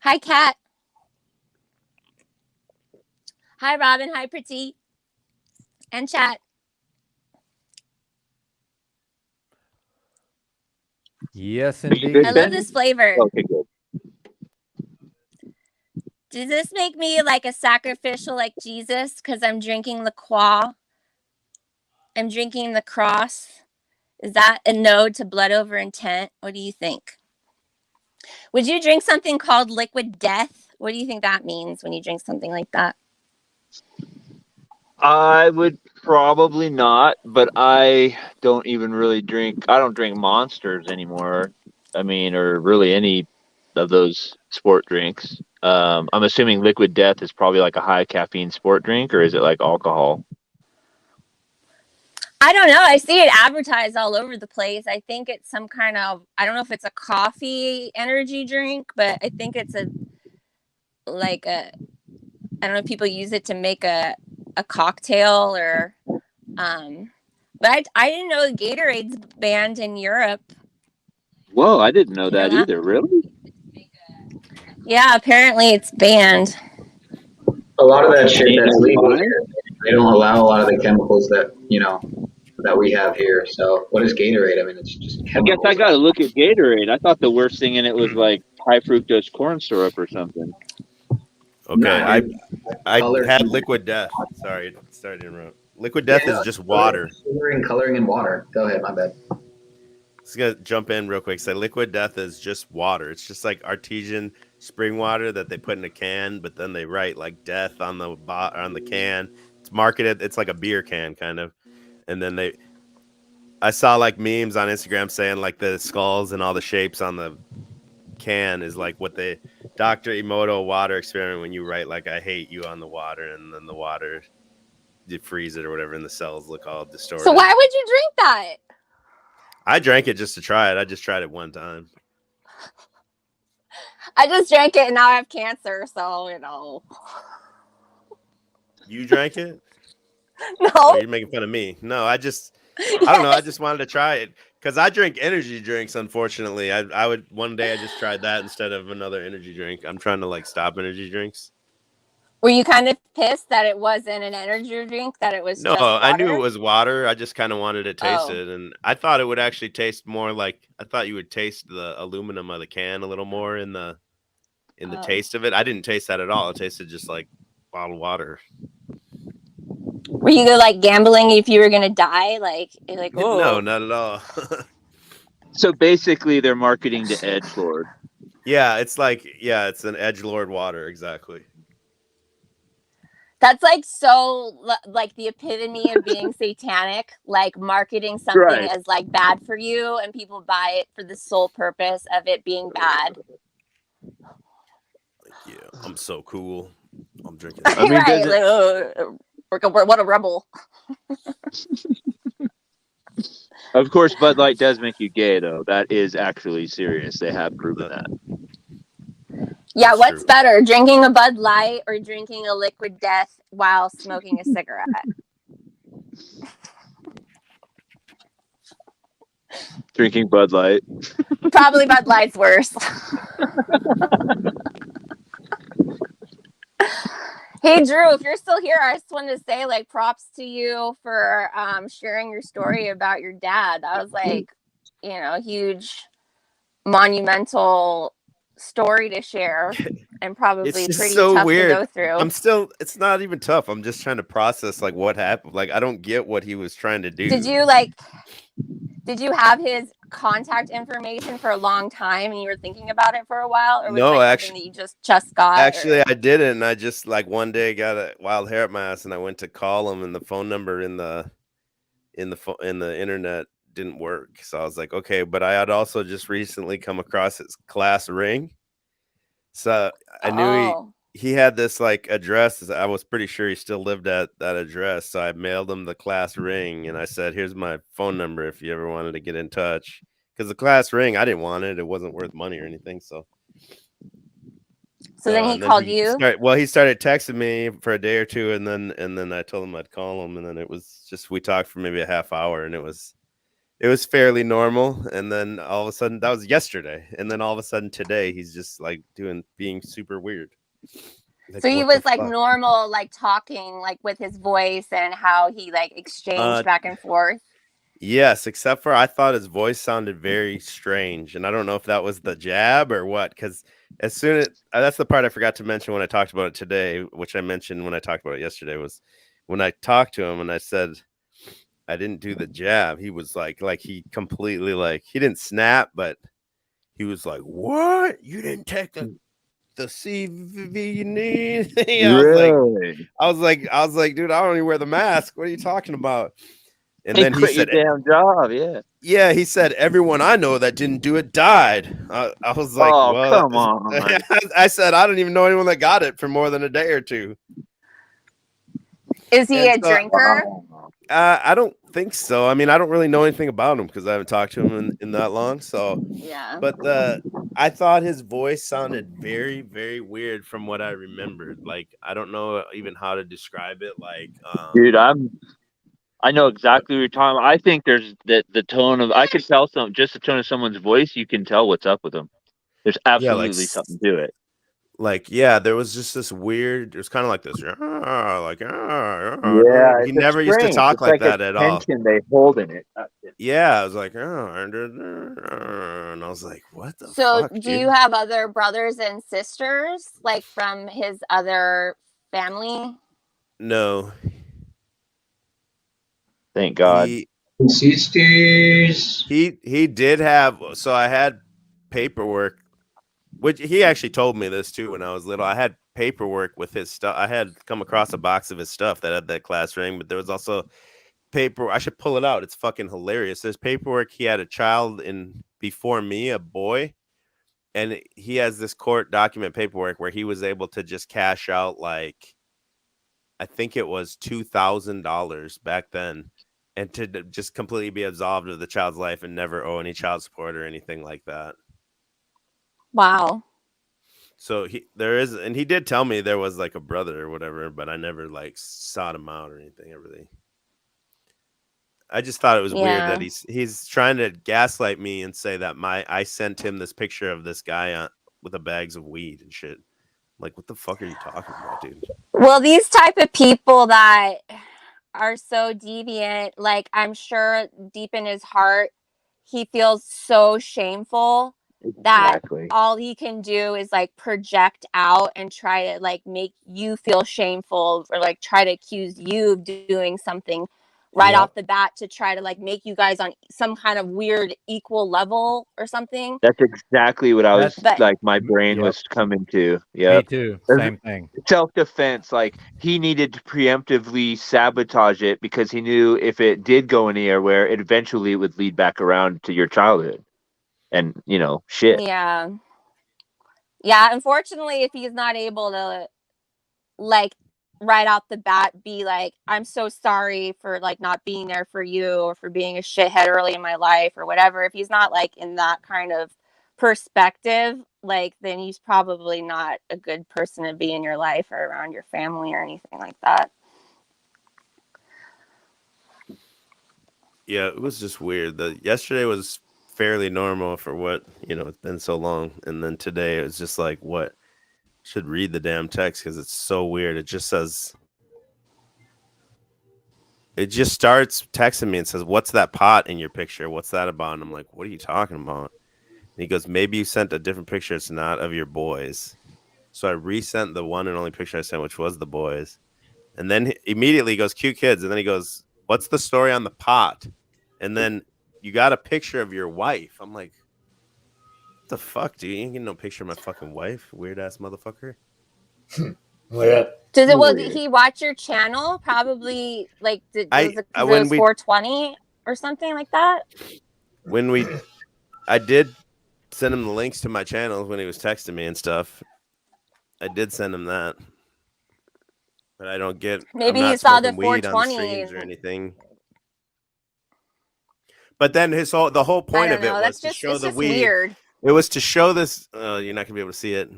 Hi, Cat. Hi, Robin. Hi, Pretty. And chat. Yes, Are you good, I indeed. love Ben? this flavor. Okay, good. Does this make me like a sacrificial like Jesus? Because I'm drinking the qua. I'm drinking the cross. Is that a node to blood over intent? What do you think? Would you drink something called liquid death? What do you think that means when you drink something like that? I would probably not, but I don't even really drink. I don't drink Monsters anymore. I mean, or really any of those sport drinks. I'm assuming Liquid Death is probably like a high caffeine sport drink, or is it like alcohol? I don't know. I see it advertised all over the place. I think it's some kind of, I don't know if it's a coffee energy drink, but I think it's I don't know if people use it to make a cocktail or, but I didn't know Gatorade's banned in Europe. Whoa, I didn't know You know that that? either. Really? Yeah, apparently it's banned. A lot of that shit Do you that's know legal why? here, they don't allow a lot of the chemicals that, that we have here. So what is Gatorade? I mean, it's just I guess I chemicals. got to look at Gatorade. I thought the worst thing in it was like high fructose corn syrup or something. Okay, Nah, I color. had Liquid Death. Sorry to interrupt. Liquid Yeah, Death is just color, water. sugar and coloring in water. Go ahead, my bad. Just gonna jump in real quick. So Liquid Death is just water. It's just like artesian spring water that they put in a can, but then they write like death on the can. It's marketed. It's like a beer can kind of, and then I saw like memes on Instagram saying like the skulls and all the shapes on the can is like what the Dr. Emoto water experiment when you write like I hate you on the water, and then the water you freeze it or whatever, and the cells look all distorted. So why would you drink that? I drank it just to try it. I just tried it one time. I just drank it and now I have cancer, so You drank it? No. Oh, you're making fun of me. No, I don't know. I just wanted to try it because I drink energy drinks. Unfortunately, I would one day I just tried that instead of another energy drink. I'm trying to like stop energy drinks. Were you kind of pissed that it wasn't an energy drink, that it was No, just water? I knew it was water. I just kind of wanted to taste it, and I thought it would actually taste more like I thought you would taste the aluminum of the can a little more in the taste of it. I didn't taste that at all. It tasted just like bottled water. Were you like gambling if you were gonna die? Like oh No, not at all. So basically, they're marketing to edgelord. Yeah, it's an edgelord water, exactly. That's like so like the epitome of being satanic, like marketing something Right. as like bad for you, and people buy it for the sole purpose of it being bad. Yeah, I'm so cool. I'm drinking. I mean, right? Like, what a rebel. Of course, Bud Light does make you gay, though. That is actually serious. They have proven that. Yeah, That's what's true. better, drinking a Bud Light or drinking a Liquid Death while smoking a cigarette? Drinking Bud Light. Probably Bud Light's worse. Hey, Drew, if you're still here, I just wanted to say, like, props to you for sharing your story about your dad. That was, like, huge, monumental story to share and probably It's just pretty so tough weird. to go through. It's not even tough. I'm just trying to process like what happened. Like I don't get what he was trying to do. Did you have his contact information for a long time and you were thinking about it for a while, or was No, it like actually, something that you just got? actually, I didn't. And I just like one day got a wild hair up my ass, and I went to call him, and the phone number in the internet didn't work. So I was like, okay. But I had also just recently come across his class ring, so I knew he had this like address. I was pretty sure he still lived at that address. So I mailed him the class ring and I said, here's my phone number if you ever wanted to get in touch. Because the class ring, I didn't want it. It wasn't worth money or anything. So So then he and then called you. he started texting me for a day or two, and then I told him I'd call him, and then it was just we talked for maybe a half hour, and it was fairly normal. And then all of a sudden, that was yesterday, and then all of a sudden today, he's just like being super weird. Like, So he what the was like fuck? normal, like talking like with his voice and how he like exchanged back and forth. Yes, except for I thought his voice sounded very strange, and I don't know if that was the jab or what. Because as soon as that's the part I forgot to mention when I talked about it today, which I mentioned when I talked about it yesterday, was when I talked to him and I said I didn't do the jab. He was like he completely he didn't snap, but he was like, "What? You didn't take the CV you need?" I was like, dude, I don't even wear the mask. What are you talking about? And Hey, then he quit your said, damn job. Yeah. yeah, he said everyone I know that didn't do it died. I was like, Oh, well, come on. I said I don't even know anyone that got it for more than a day or two. Is he And a so, drinker? I don't think so. I mean, I don't really know anything about him because I haven't talked to him in that long. So, Yeah. but I thought his voice sounded very, very weird from what I remembered. Like, I don't know even how to describe it. Like, Dude, I know exactly what you're talking about. I think there's the tone of, I could tell just the tone of someone's voice, you can tell what's up with them. There's yeah, like absolutely something to it. yeah, there was just this weird. It was kind of like this, Yeah, he it's a never used to strange. talk It's like like a that at all. tension they hold in it. Yeah, I was like, and I was like, what the So fuck, do you dude? have other brothers and sisters like from his other family? No, Thank God. he Sisters. he did have. So I had paperwork, which he actually told me this too when I was little. I had paperwork with his stuff. I had come across a box of his stuff that had that class ring, but there was also paper. I should pull it out. It's fucking hilarious. There's paperwork. He had a child in before me, a boy, and he has this court document paperwork where he was able to just cash out like I think it was $2,000 back then, and to just completely be absolved of the child's life and never owe any child support or anything like that. Wow. So there is, and he did tell me there was like a brother or whatever, but I never like sought him out or anything. I just thought it was weird that Yeah. he's trying to gaslight me and say that I sent him this picture of this guy with the bags of weed and shit. Like, what the fuck are you talking about, dude? Well, these type of people that are so deviant, like I'm sure deep in his heart, he feels so shameful that Exactly. all he can do is like project out and try to like make you feel shameful or like try to accuse you of doing something right Yep. off the bat to try to like make you guys on some kind of weird equal level or something. That's exactly what I was But like, my brain Yep. was coming to. Me Yep. too. Same thing. Self-defense, like he needed to preemptively sabotage it because he knew if it did go anywhere, it eventually would lead back around to your childhood. And shit. yeah. Yeah, unfortunately if he's not able to like right off the bat be like, I'm so sorry for like not being there for you or for being a shithead early in my life or whatever. If he's not like in that kind of perspective, like then he's probably not a good person to be in your life or around your family or anything like that. Yeah, it was just weird. Yesterday was fairly normal for what, it's been so long. And then today it was just like, what? Should read the damn text because it's so weird. It just says, it just starts texting me and says, what's that pot in your picture? What's that about? And I'm like, what are you talking about? And he goes, maybe you sent a different picture. It's not of your boys. So I resent the one and only picture I sent, which was the boys. And then immediately he goes, cute kids. And then he goes, what's the story on the pot? And then you got a picture of your wife. I'm like, what the fuck, dude? You ain't getting no picture of my fucking wife, weird ass motherfucker. Does it? Well, did he watch your channel? Probably. Like, was it because it was 420 or something like that? I did send him the links to my channels when he was texting me and stuff. I did send him that, but I don't get. Maybe I'm he not saw the smoking weed on the 420. streams or anything. But then the whole I point don't of it know. was That's to just show it's the just weed. weird. It was to show this. You're not gonna be able to see it.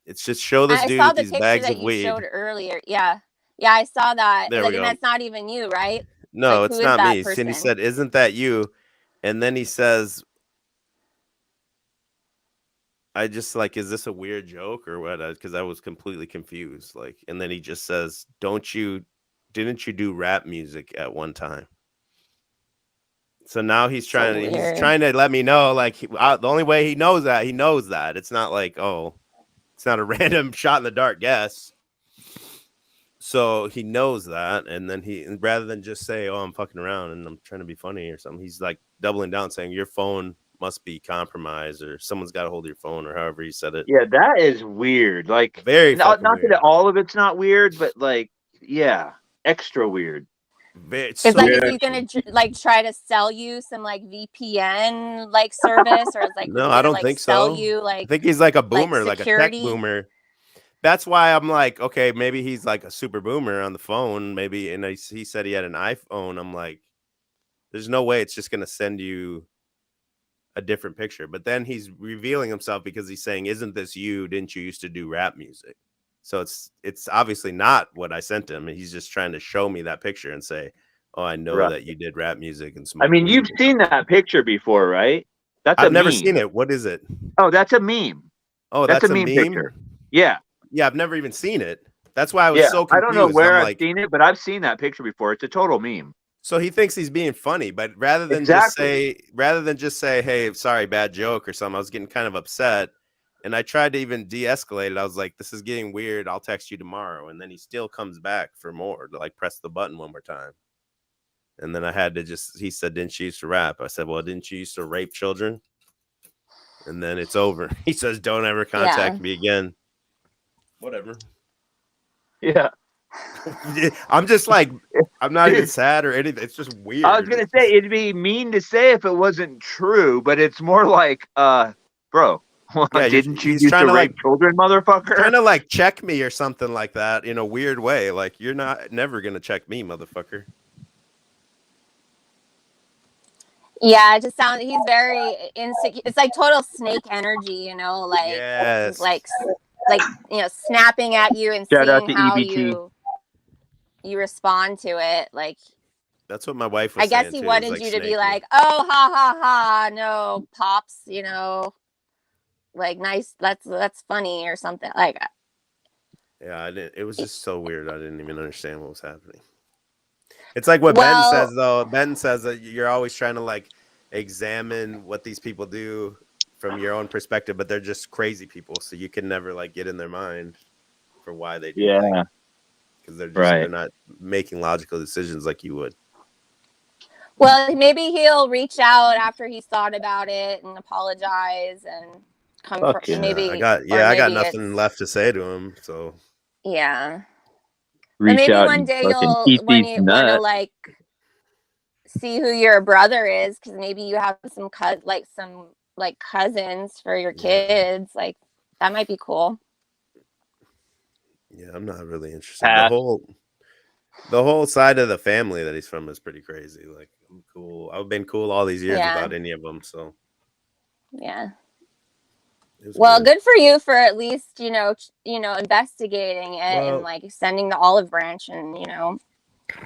It's just show this I dude saw with the these picture bags that of you showed weed. earlier. Yeah. Yeah, I saw that. There we Like, and go. that's not even you, right? No, Like, it's who is not that me. And he person? said, "Isn't that you?" And then he says, "I just like, is this a weird joke or what?" Because I was completely confused. Like, and then he just says, "Didn't you do rap music at one time?" So now he's So trying weird. to let me know, like, the only way he knows that. It's not like, oh, it's not a random shot in the dark guess. So he knows that, and then rather than just say, "Oh, I'm fucking around and I'm trying to be funny" or something, he's like doubling down, saying your phone must be compromised or someone's got a hold of your phone, or however he said it. Yeah, that is weird. Like, Very fucking not weird. that all of it's not weird, but like, yeah, extra weird. It's like, is he gonna like try to sell you some like VPN like service, or is like No, he I gonna don't like think sell so. you I like think he's like a boomer, like a tech security? boomer. That's why I'm like, okay, maybe he's like a super boomer on the phone, maybe. And he said he had an iPhone. I'm like, there's no way it's just gonna send you a different picture. But then he's revealing himself because he's saying, "Isn't this you? Didn't you used to do rap music?" So it's obviously not what I sent him. He's just trying to show me that picture and say, "Oh, I know Right. that you did rap music and I smoke mean, weed." you've seen that picture before, right? That's a I've never meme. seen it. What is it? Oh, that's a meme. Oh, That's that's a a meme meme? picture. Yeah. Yeah, I've never even seen it. That's why I was Yeah. so I don't know confused. where I'm I've like, seen it, but I've seen that picture before. It's a total meme. so he thinks he's being funny, but rather than just say, "Hey, sorry, bad joke" or something, I was getting kind of upset. And I tried to even de-escalate it. I was like, "This is getting weird. I'll text you tomorrow." And then he still comes back for more, to like press the button one more time. And then I had to he said, "Didn't you used to rap?" I said, "Well, didn't you used to rape children?" And then it's over. He says, "Don't ever contact me again." Whatever. Yeah. I'm just like, I'm not even sad or anything. It's just weird. I was gonna say it'd be mean to say if it wasn't true, but it's more like, bro, Yeah, didn't you he's used trying to to rape like children, motherfucker? trying to like check me or something like that in a weird way. Like, you're never gonna check me, motherfucker. Yeah, it just sounds he's very insecure. It's like total snake energy, you know, like Yes. like you know, snapping at you and Shout out seeing to how EBT. you respond to it. Like, That's what my wife was I guess saying he too. wanted Like, you to be snaky. like, oh, ha ha ha, no, pops, you know, like nice, that's funny or something. Like, Yeah, it was just so weird. I didn't even understand what was happening. It's like what Ben says, though. Ben says that you're always trying to like examine what these people do from your own perspective, but they're just crazy people, so you can never like get in their mind for why they do things, because they're not making logical decisions like you would. well, maybe he'll reach out after he's thought about it and apologize and come for maybe. I got nothing left to say to him. So yeah. Reach maybe out one and day fucking you'll eat when these you want to nuts. like see who your brother is, because maybe you have some cousins for your kids. Like, that might be cool. Yeah, I'm not really interested. The whole side of the family that he's from is pretty crazy. Like, I'm cool. I've been cool all these years without any of them. So yeah. Well, good for you for at least you know investigating it and like sending the olive branch and you know.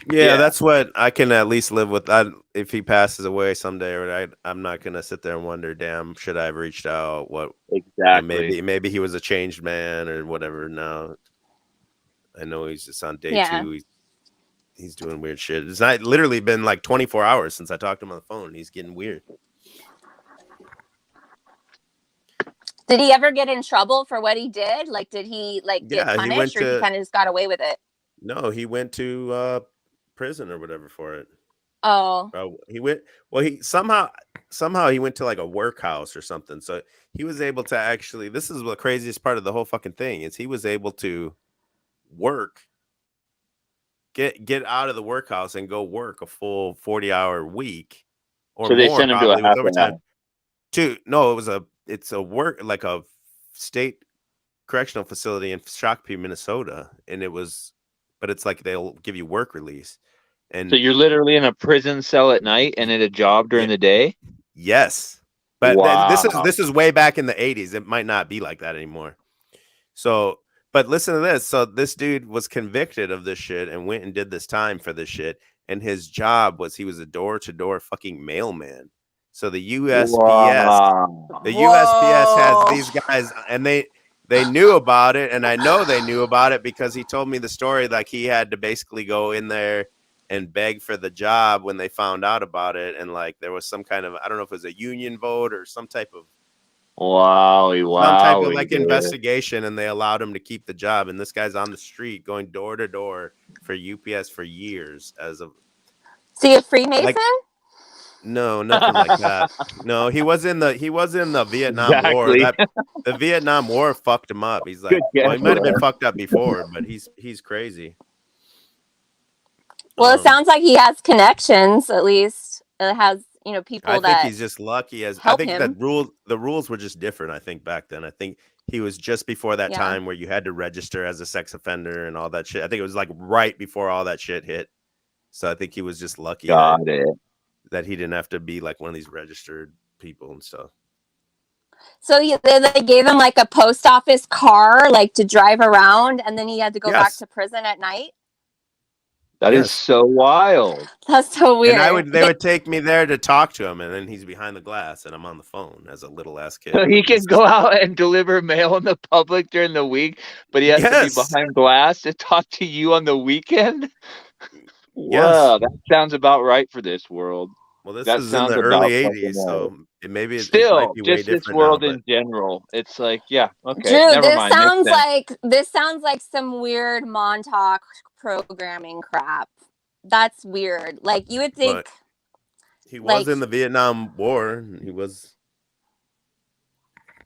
Yeah, that's what I can at least live with. If he passes away someday, or I'm not gonna sit there and wonder, damn, should I have reached out? What exactly? Maybe he was a changed man or whatever. Now I know he's just on day 2. He's doing weird shit. It's not literally been like 24 hours since I talked to him on the phone. He's getting weird. Did he ever get in trouble for what he did? Like, did he get punished, or he kind of just got away with it? No, he went to prison or whatever for it. Oh. He went. Well, he somehow he went to like a workhouse or something. So he was able to actually. This is the craziest part of the whole fucking thing is he was able to work, get out of the workhouse and go work a full 40-hour week or So they more, sent him to a probably with half overtime. No, it's a work like a state correctional facility in Shakopee, Minnesota, and but it's like they'll give you work release. And So you're literally in a prison cell at night and at a job during the day? Yes. But Wow. this is way back in the 80s. It might not be like that anymore. So, but listen to this. So this dude was convicted of this shit and went and did this time for this shit. And his job was he was a door-to-door fucking mailman. So the USPS, Wow. the USPS has these guys, and they knew about it, and I know they knew about it because he told me the story. Like he had to basically go in there and beg for the job when they found out about it, and like there was some kind of, I don't know if it was a union vote or some type of like dude. investigation, and they allowed him to keep the job. And this guy's on the street going door to door for UPS for years as a. See a Freemason? Like, no, nothing like that. No, he was in the Vietnam War. Exactly. The Vietnam War fucked him up. He's like, Good well, he might have been guess. fucked up before, but he's crazy. Well, it sounds like he has connections. At least it has, people I that think he's just lucky. I help think him. that the rules were just different. I think back then. I think he was just before that time where you had to register as a sex offender and all that shit. I think it was like right before all that shit hit. So I think he was just lucky that he didn't have to be like one of these registered people and stuff. So they gave him like a post office car, like to drive around, and then he had to go back to prison at night. That is so wild. That's so weird. And they would take me there to talk to him, and then he's behind the glass, and I'm on the phone as a little ass kid. So he can go out and deliver mail in the public during the week, but he has to be behind glass to talk to you on the weekend? Wow, that sounds about right for this world. Well, this that is in the early 80s, so it might be way just different this world now, in general. It's like, okay, Drew, never mind. this sounds like some weird Montauk programming crap. That's weird. Like you would think. But he was in the Vietnam War. He was.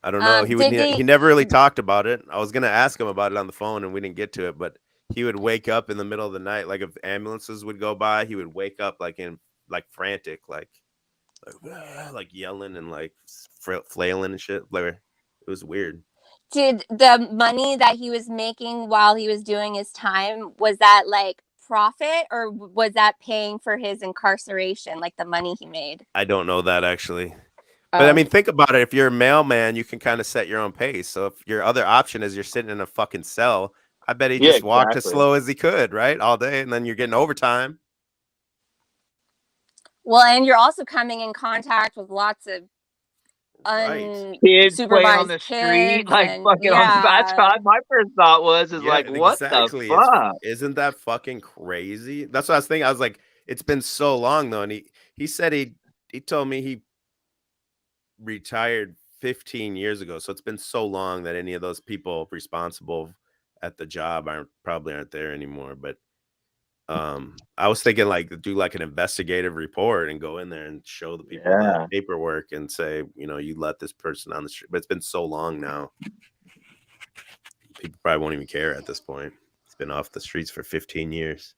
I don't know. He never really talked about it. I was gonna ask him about it on the phone, and we didn't get to it. But he would wake up in the middle of the night, like if ambulances would go by, he would wake up like frantic, like yelling and like flailing and shit. Like, it was weird. Did the money that he was making while he was doing his time, was that like profit, or was that paying for his incarceration, like the money he made? I don't know that actually. But I mean, think about it. If you're a mailman, you can kind of set your own pace. So if your other option is you're sitting in a fucking cell, I bet he just walked as slow as he could, right? All day, and then you're getting overtime. Well, and you're also coming in contact with lots of kids playing on the street, like fucking on the that's what my first thought was like, what the fuck? Isn't that fucking crazy? That's what I was thinking. I was like, it's been so long though, and he said he told me he retired 15 years ago, so it's been so long that any of those people responsible at the job probably aren't there anymore. But I was thinking like do like an investigative report and go in there and show the people the paperwork and say, you let this person on the street. But it's been so long now, people probably won't even care at this point. It's been off the streets for 15 years.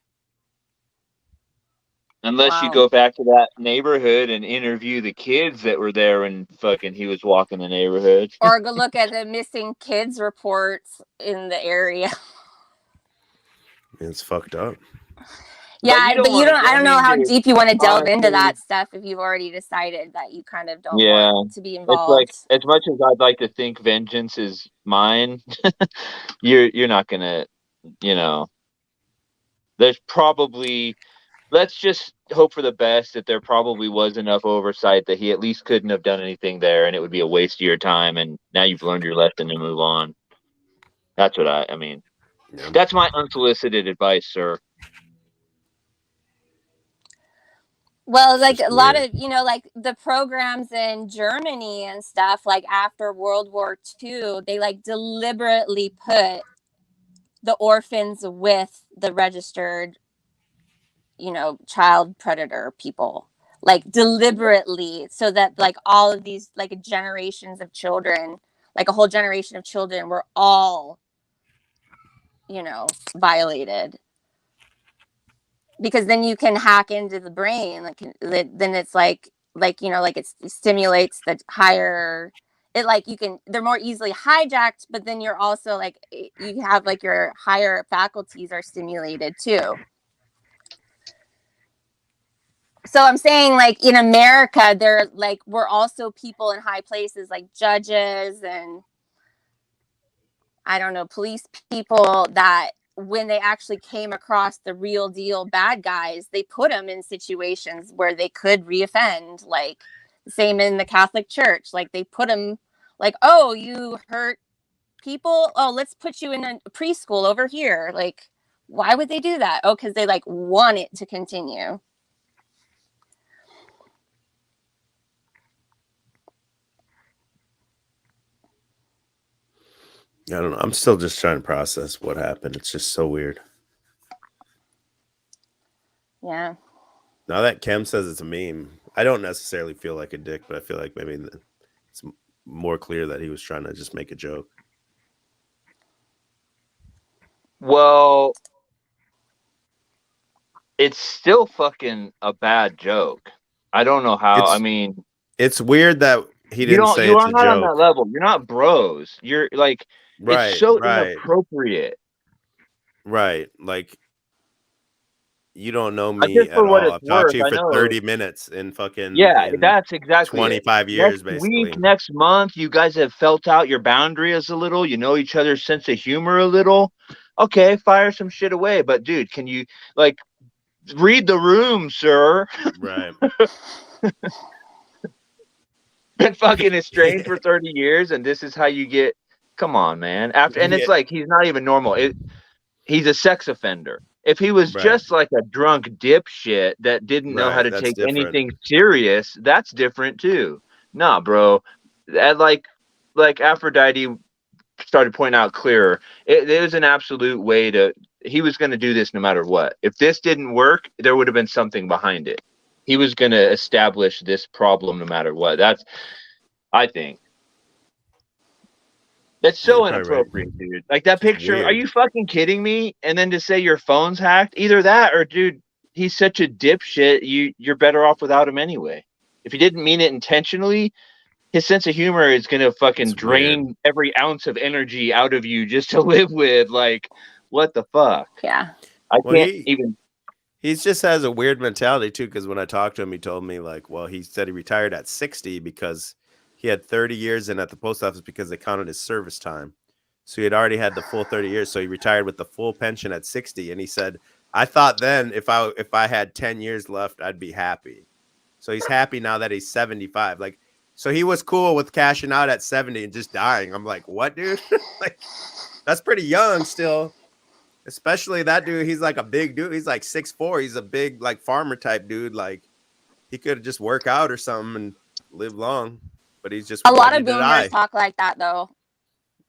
Unless you go back to that neighborhood and interview the kids that were there when fucking he was walking the neighborhood. Or go look at the missing kids reports in the area. It's fucked up. Yeah, but I don't know how deep you want to delve into that stuff if you've already decided that you kind of don't want to be involved. It's like, as much as I'd like to think vengeance is mine, you're not gonna, there's probably, let's just hope for the best that there probably was enough oversight that he at least couldn't have done anything there, and it would be a waste of your time, and now you've learned your lesson and move on. That's what I mean. Yeah. That's my unsolicited advice, sir. Well, like a lot of, like the programs in Germany and stuff, like after World War II, they like deliberately put the orphans with the registered, child predator people, like deliberately, so that like all of these like generations of children, like a whole generation of children were all, violated. Because then you can hack into the brain, then it's like it stimulates the higher it like they're more easily hijacked, but then you're also like, you have like your higher faculties are stimulated too. So I'm saying, like, in America, there like we're also people in high places like judges and I don't know, police people, that when they actually came across the real deal bad guys, they put them in situations where they could reoffend. Like, same in the Catholic Church. Like, they put them like, oh, you hurt people? Oh, let's put you in a preschool over here. Like, why would they do that? Oh, because they like want it to continue. I don't know. I'm still just trying to process what happened. It's just so weird. Yeah. Now that Kem says it's a meme, I don't necessarily feel like a dick, but I feel like maybe it's more clear that he was trying to just make a joke. Well, it's still fucking a bad joke. I don't know how. I mean, it's weird that he didn't say you it's are a not on joke. that level. You're not bros. You're like, Right, it's so right. inappropriate. Right. Like, you don't know Just me for at what all. it's I've talked worth, to you I for know. 30 minutes in fucking Yeah, that's exactly 25 it. years, Next basically. week, next month, you guys have felt out your boundaries a little. You know each other's sense of humor a little. Okay, fire some shit away. But dude, can you like read the room, sir? Right. Been fucking estranged for 30 years, and this is how you get. Come on, man. And it's like he's not even normal. He's a sex offender. If he was Right. just like a drunk dipshit that didn't know how Right, to that's take different. anything serious, that's different too. Nah, bro. And like Aphrodite started pointing out clearer, it was an absolute way to. He was going to do this no matter what. If this didn't work, there would have been something behind it. He was going to establish this problem no matter what. That's, I think. That's so inappropriate, right, dude. Like that picture. Weird. Are you fucking kidding me? And then to say your phone's hacked, either that or, dude, he's such a dipshit. You're better off without him anyway. If he didn't mean it intentionally, his sense of humor is gonna fucking drain every ounce of energy out of you just to live with. Like, what the fuck? Yeah, I can't even. He just has a weird mentality too. Because when I talked to him, he told me like, well, he said he retired at 60 because he had 30 years in at the post office because they counted his service time. So he had already had the full 30 years. So he retired with the full pension at 60. And he said, I thought then if I had 10 years left, I'd be happy. So he's happy now that he's 75. Like, so he was cool with cashing out at 70 and just dying. I'm like, what, dude? Like, that's pretty young still. Especially that dude. He's like a big dude. He's like 6'4". He's a big, like, farmer type dude. Like, he could just work out or something and live long. But he's just a lot of ready to boomers die. talk like that, though.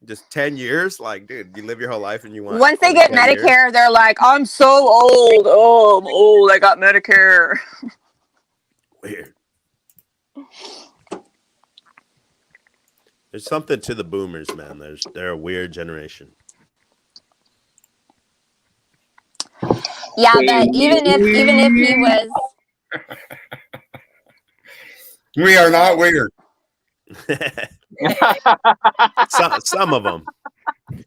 Just 10 years? Like, dude, you live your whole life and you want. Once they get Medicare, they're like, I'm so old. Oh, I'm old. I got Medicare. Weird. There's something to the boomers, man. They're a weird generation. Yeah, but even if he was, we are not weird. Some of them.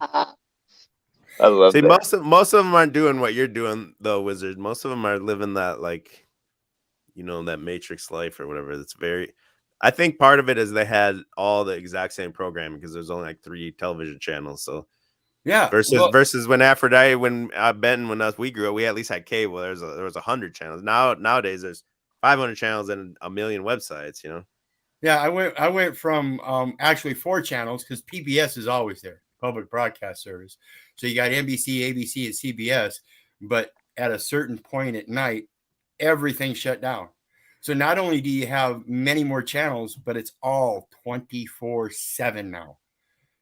I love See, that. most of them aren't doing what you're doing, though, Wizard. Most of them are living that, like, you know, that Matrix life or whatever. That's very. I think part of it is they had all the exact same programming because there's only like 3 television channels. So yeah, versus when Aphrodite, when Ben, when we grew up, we at least had cable. There was 100 channels. Nowadays there's 500 channels and a million websites. You know. Yeah, I went from actually 4 channels because PBS is always there, public broadcast service. So you got NBC, ABC, and CBS, but at a certain point at night, everything shut down. So not only do you have many more channels, but it's all 24/7 now.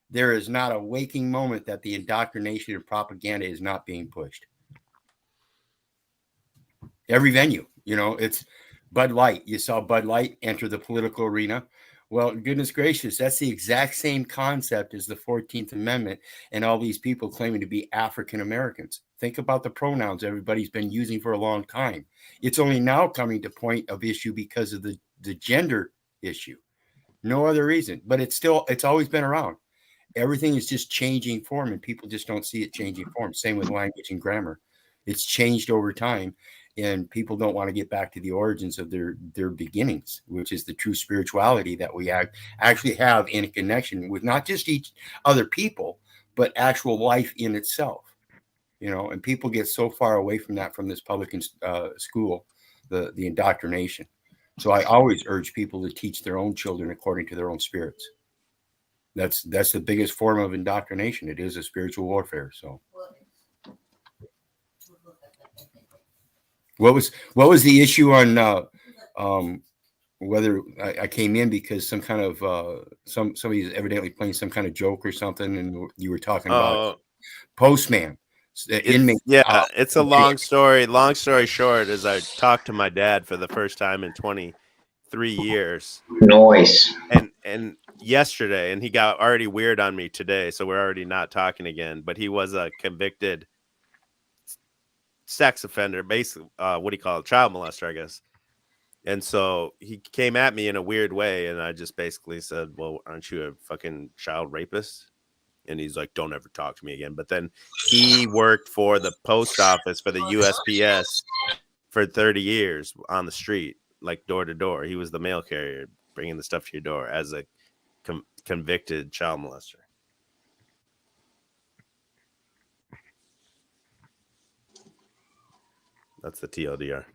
There is not a waking moment that the indoctrination and propaganda is not being pushed. Every venue, you know, it's Bud Light. You saw Bud Light enter the political arena. Well, goodness gracious, that's the exact same concept as the 14th Amendment and all these people claiming to be African Americans. Think about the pronouns everybody's been using for a long time. It's only now coming to point of issue because of the gender issue. No other reason. But it's always been around. Everything is just changing form, and people just don't see it changing form. Same with language and grammar. It's changed over time, and people don't want to get back to the origins of their beginnings, which is the true spirituality that we actually have in a connection with not just each other people, but actual life in itself. You know, and people get so far away from that from this public school, the indoctrination. So I always urge people to teach their own children according to their own spirits. That's the biggest form of indoctrination. It is a spiritual warfare. So what was the issue on whether I came in because some kind of somebody's evidently playing some kind of joke or something, and you were talking about postman, inmate. Yeah, it's a long story. Long story short is I talked to my dad for the first time in 23 years. Noise. And yesterday, and he got already weird on me today, so we're already not talking again. But he was a convicted sex offender, basically, what do you call it? Child molester, I guess. And so he came at me in a weird way, and I just basically said, well, aren't you a fucking child rapist? And he's like, don't ever talk to me again. But then he worked for the post office for the USPS for 30 years on the street, like door to door. He was the mail carrier bringing the stuff to your door as a convicted child molester. That's the TLDR.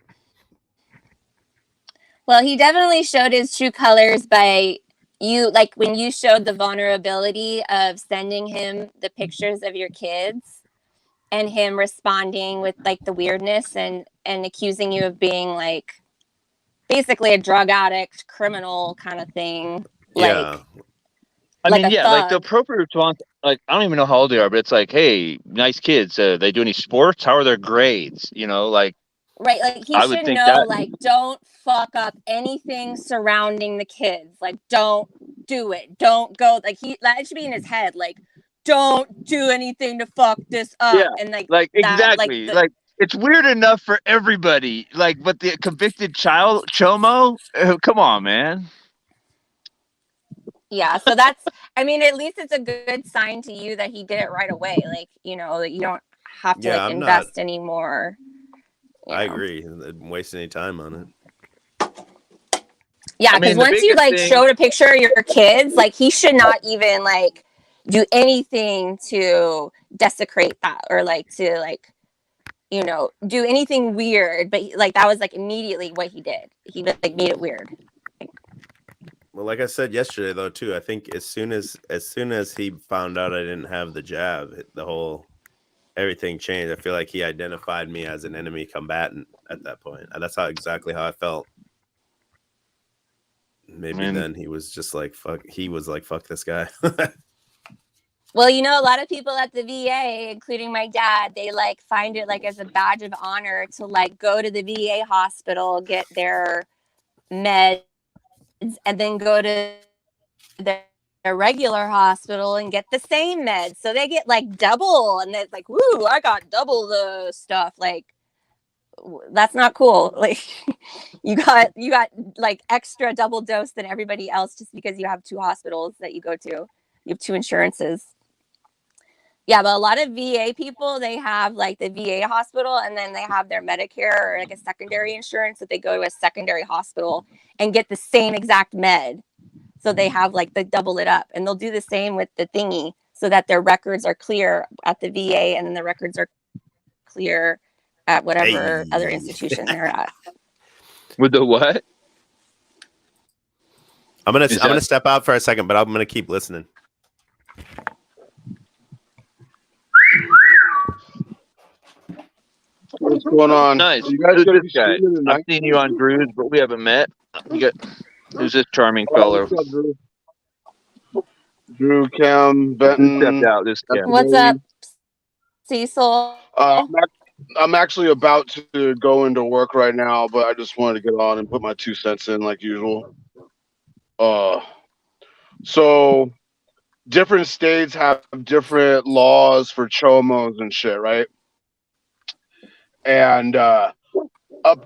Well, he definitely showed his true colors by like when you showed the vulnerability of sending him the pictures of your kids and him responding with like the weirdness and accusing you of being like basically a drug addict, criminal kind of thing. Yeah. Like, I like mean, a yeah, like the thug. appropriate response, like, I don't even know how old they are, but it's like, hey, nice kids. They do any sports? How are their grades? You know, like, Right, like he I would should think know, that. like, don't fuck up anything surrounding the kids. Like, don't do it. Don't go. Like, that should be in his head. Like, don't do anything to fuck this Yeah, up. And like that, like exactly. Like it's weird enough for everybody. Like, but the convicted child chomo, come on, man. yeah. So that's. I mean, at least it's a good sign to you that he did it right away. Like, you know, that you don't have to like I'm not. invest anymore. I agree. I'm wasting any time on it. Yeah, I because mean, the once you biggest like thing. showed a picture of your kids, like he should not even like do anything to desecrate that or like to like, you know, do anything weird. But like that was like immediately what he did. He like made it weird. Well, like I said yesterday, though, too, I think as soon as he found out I didn't have the jab, the whole everything changed. I feel like he identified me as an enemy combatant at that point. That's exactly how I felt. Maybe then he was just like, fuck. He was like, fuck this guy. Well, you know, a lot of people at the VA, including my dad, they like find it like as a badge of honor to like go to the VA hospital, get their meds, and then go to their regular hospital and get the same meds. So they get like double, and it's like, woo, I got double the stuff. Like, that's not cool. Like, you got like extra double dose than everybody else just because you have two hospitals that you go to. You have two insurances. Yeah, but a lot of VA people, they have like the VA hospital and then they have their Medicare or like a secondary insurance that they go to a secondary hospital and get the same exact med. So they have like the double it up, and they'll do the same with the thingy so that their records are clear at the VA and then the records are clear at whatever other institution they're at. With the what? I'm gonna step out for a second, but I'm gonna keep listening. What's going on? Nice. You guys Who's gonna be this guy? streaming tonight? I've seen you on Drew's, but we haven't met. Who's this charming Oh, fellow? what's up, Drew? Drew, Cam, Who Benton. stepped out? This Cam. What's up, Cecil? I'm actually about to go into work right now, but I just wanted to get on and put my 2 cents in like usual. So different states have different laws for chomos and shit, right? And up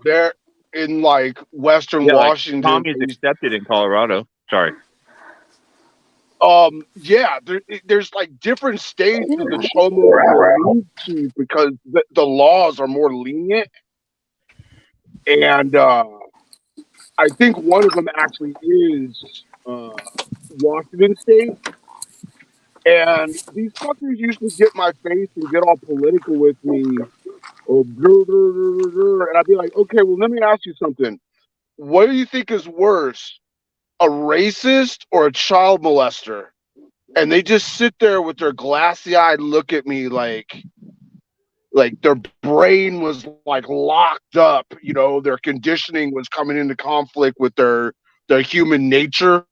there in like Western Washington, Tommy's accepted in Colorado. Sorry. Yeah, there's like different states that the chomo will move to because the laws are more lenient, and I think one of them actually is Washington State. And these fuckers used to get my face and get all political with me. And I'd be like, okay, well, let me ask you something. What do you think is worse, a racist or a child molester? And they just sit there with their glassy eyed look at me like their brain was like locked up, their conditioning was coming into conflict with their human nature.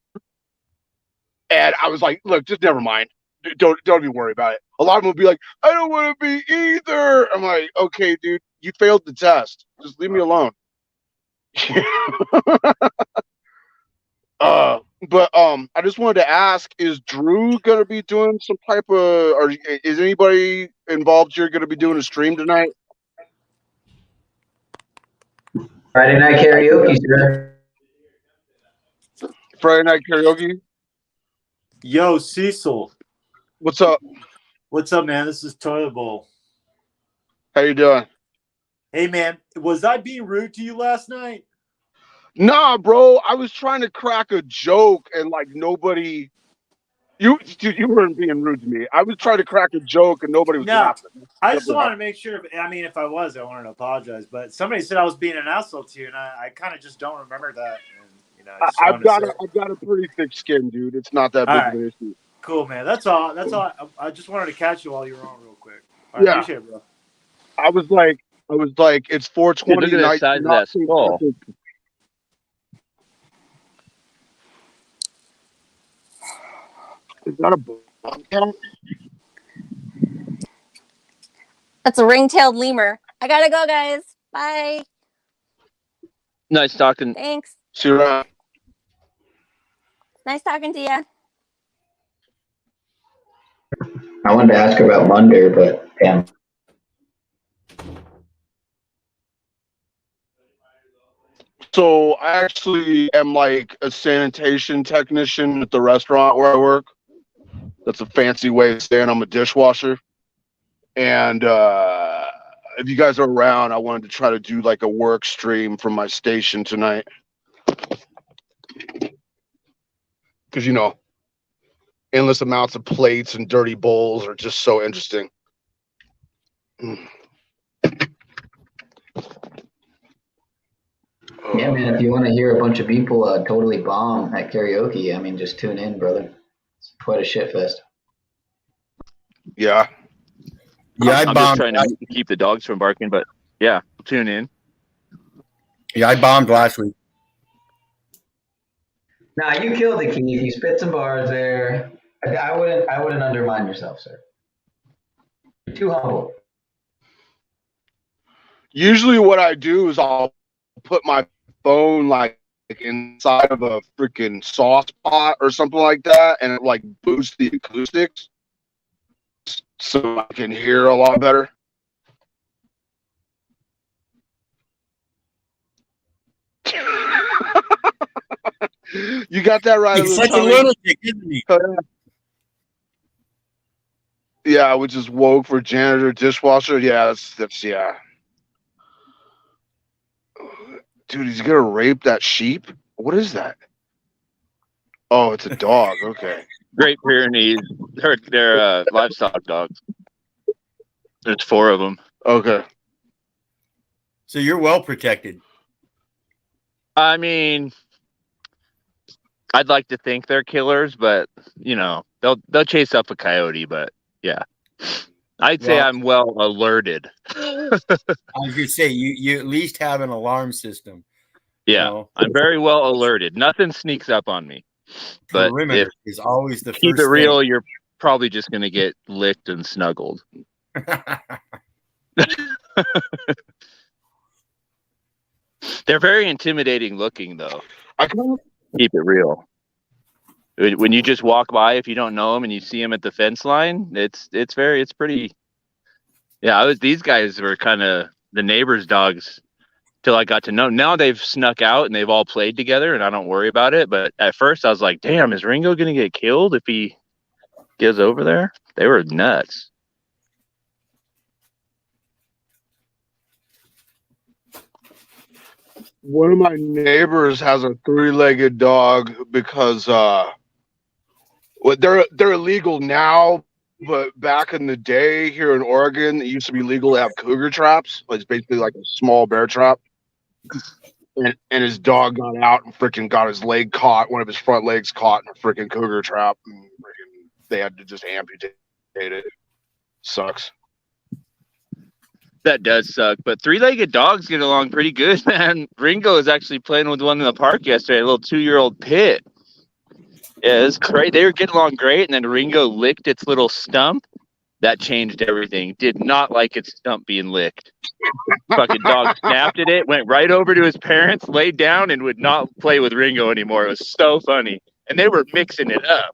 And I was like, look, just never mind. Don't even worry about it. A lot of them will be like, I don't want to be either. I'm like, okay, dude, you failed the test. Just leave me alone. But I just wanted to ask: is Drew gonna be doing some type of, or is anybody involved here gonna be doing a stream tonight? Friday night karaoke, sir. Friday night karaoke. Yo, Cecil. What's up? What's up, man? This is Toilet Bowl. How you doing? Hey, man, was I being rude to you last night? Nah, bro. I was trying to crack a joke and like nobody. You weren't being rude to me. I was trying to crack a joke and nobody was laughing. I just wanted to make sure. If I was, I wanted to apologize. But somebody said I was being an asshole to you, and I kind of just don't remember that. And I've got a pretty thick skin, dude. It's not that big of an issue. Cool, man. That's all. I just wanted to catch you while you were on real quick. I appreciate it, bro. I was like, it's 4:20. Dude, look at the size of that skull. Is that a bobcat? That's a ring-tailed lemur. I gotta go, guys. Bye. Nice talking. Thanks. See you around. Nice talking to you. I wanted to ask her about Munder, but damn. So I actually am like a sanitation technician at the restaurant where I work. That's a fancy way of saying I'm a dishwasher. And if you guys are around, I wanted to try to do like a work stream from my station tonight. Because, endless amounts of plates and dirty bowls are just so interesting. Yeah, man, if you want to hear a bunch of people totally bomb at karaoke, I mean, just tune in, brother. It's quite a shit fest. Yeah. Yeah, I'm just trying to keep the dogs from barking, but yeah, tune in. Yeah, I bombed last week. Nah, you killed the Keith. You spit some bars there. I wouldn't undermine yourself, sir. You're too humble. Usually what I do is I'll put my phone like inside of a freaking sauce pot or something like that, and it like boosts the acoustics so I can hear a lot better. You got that right. He's such a lunatic, isn't he? Yeah, which is woke for janitor, dishwasher. Yeah, that's yeah. Dude, he's gonna rape that sheep? What is that? Oh, it's a dog. Okay. Great Pyrenees. They're livestock dogs. There's 4 of them. Okay. So you're well protected. I mean, I'd like to think they're killers, but they'll chase up a coyote. But yeah, I'd say I'm well alerted. I was gonna say you at least have an alarm system. Yeah, I'm very well alerted. Nothing sneaks up on me. But perimeter is always the keep first it real, thing. you're probably just gonna get licked and snuggled. They're very intimidating looking, though. Keep it real. When you just walk by, if you don't know them and you see them at the fence line, it's pretty. Yeah, these guys were kind of the neighbors' dogs. till I got to know. Now they've snuck out and they've all played together, and I don't worry about it. But at first, I was like, "Damn, is Ringo gonna get killed if he gets over there?" They were nuts. One of my neighbors has a 3-legged dog because well, they're illegal now, but back in the day here in Oregon, it used to be legal to have cougar traps. It's basically like a small bear trap. And his dog got out and freaking got his leg caught, one of his front legs caught in a freaking cougar trap. And they had to just amputate it. Sucks. That does suck, but 3-legged dogs get along pretty good, man. Ringo was actually playing with one in the park yesterday, a little 2-year-old pit. Yeah, it was great. They were getting along great, and then Ringo licked its little stump. That changed everything. Did not like its stump being licked. Fucking dog snapped at it, went right over to his parents, laid down, and would not play with Ringo anymore. It was so funny. And they were mixing it up.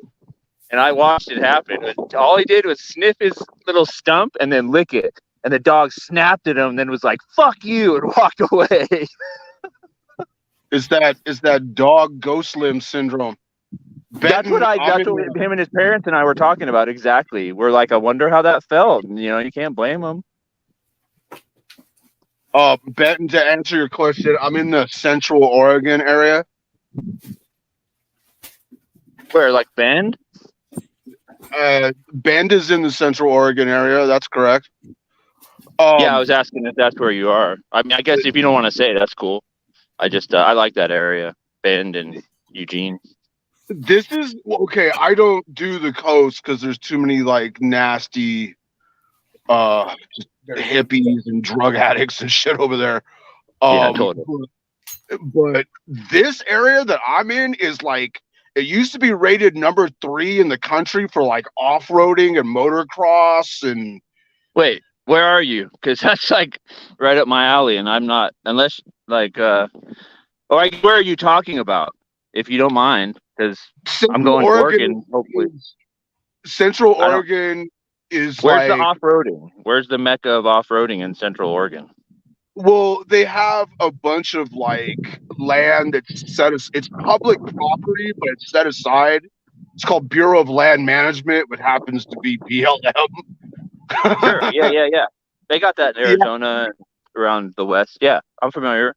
And I watched it happen. All he did was sniff his little stump and then lick it. And the dog snapped at him and then was like, "Fuck you," and walked away. Is that dog ghost limb syndrome? That's what him and his parents and I were talking about. Exactly. We're like, I wonder how that felt. And, you can't blame them. Benton, to answer your question, I'm in the Central Oregon area. Where, like Bend? Bend is in the Central Oregon area. That's correct. Yeah, I was asking if that's where you are. I mean, I guess if you don't want to say, that's cool. I just I like that area, Bend and Eugene. This is okay. I don't do the coast because there's too many like nasty hippies and drug addicts and shit over there. Yeah, totally. But this area that I'm in is like, it used to be rated number 3 in the country for like off-roading and motocross. And wait, where are you? Because that's like right up my alley, and I'm not, unless like where are you talking about, if you don't mind? Because I'm going to Oregon, hopefully. Central Oregon is where's like, the off-roading? Where's the mecca of off-roading in Central Oregon? well, they have a bunch of like land that's it's public property, but it's set aside. It's called Bureau of Land Management, which happens to be BLM. Sure. Yeah. They got that in Arizona, around the west. Yeah, I'm familiar.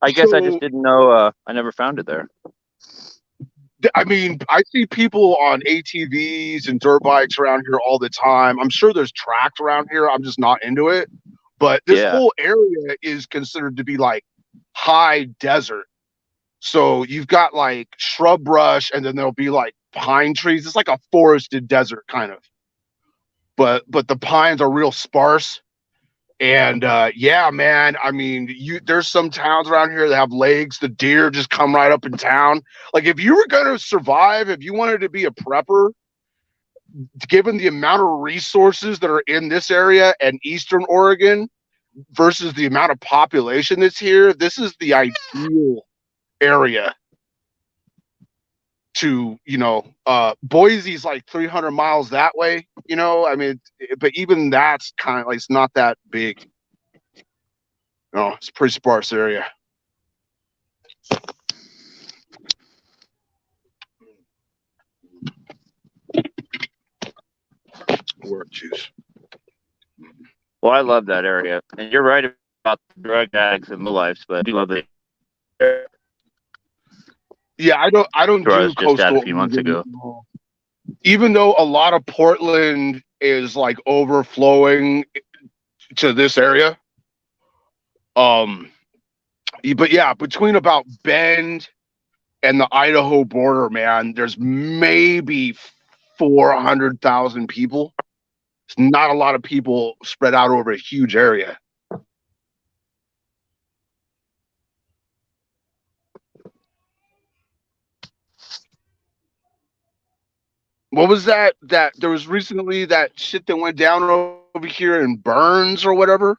I guess I just didn't know. I never found it there. I mean, I see people on ATVs and dirt bikes around here all the time. I'm sure there's tracks around here. I'm just not into it. But this whole area is considered to be like high desert. So you've got like shrub brush, and then there'll be like pine trees. It's like a forested desert kind of. But the pines are real sparse. And yeah, man, I mean, there's some towns around here that have lakes. The deer just come right up in town. Like, if you were going to survive, if you wanted to be a prepper, given the amount of resources that are in this area and Eastern Oregon versus the amount of population that's here, this is the ideal area to, Boise's like 300 miles that way, I mean, but even that's kind of like, it's not that big. No, it's a pretty sparse area. Work juice. Well, I love that area, and you're right about the drug addicts and the lives, but I do love it. Yeah, I don't do just at a few months ago. Even though a lot of Portland is like overflowing to this area. But yeah, between about Bend and the Idaho border, man, there's maybe 400,000 people. It's not a lot of people spread out over a huge area. What was that there was recently that shit that went down over here in Burns or whatever,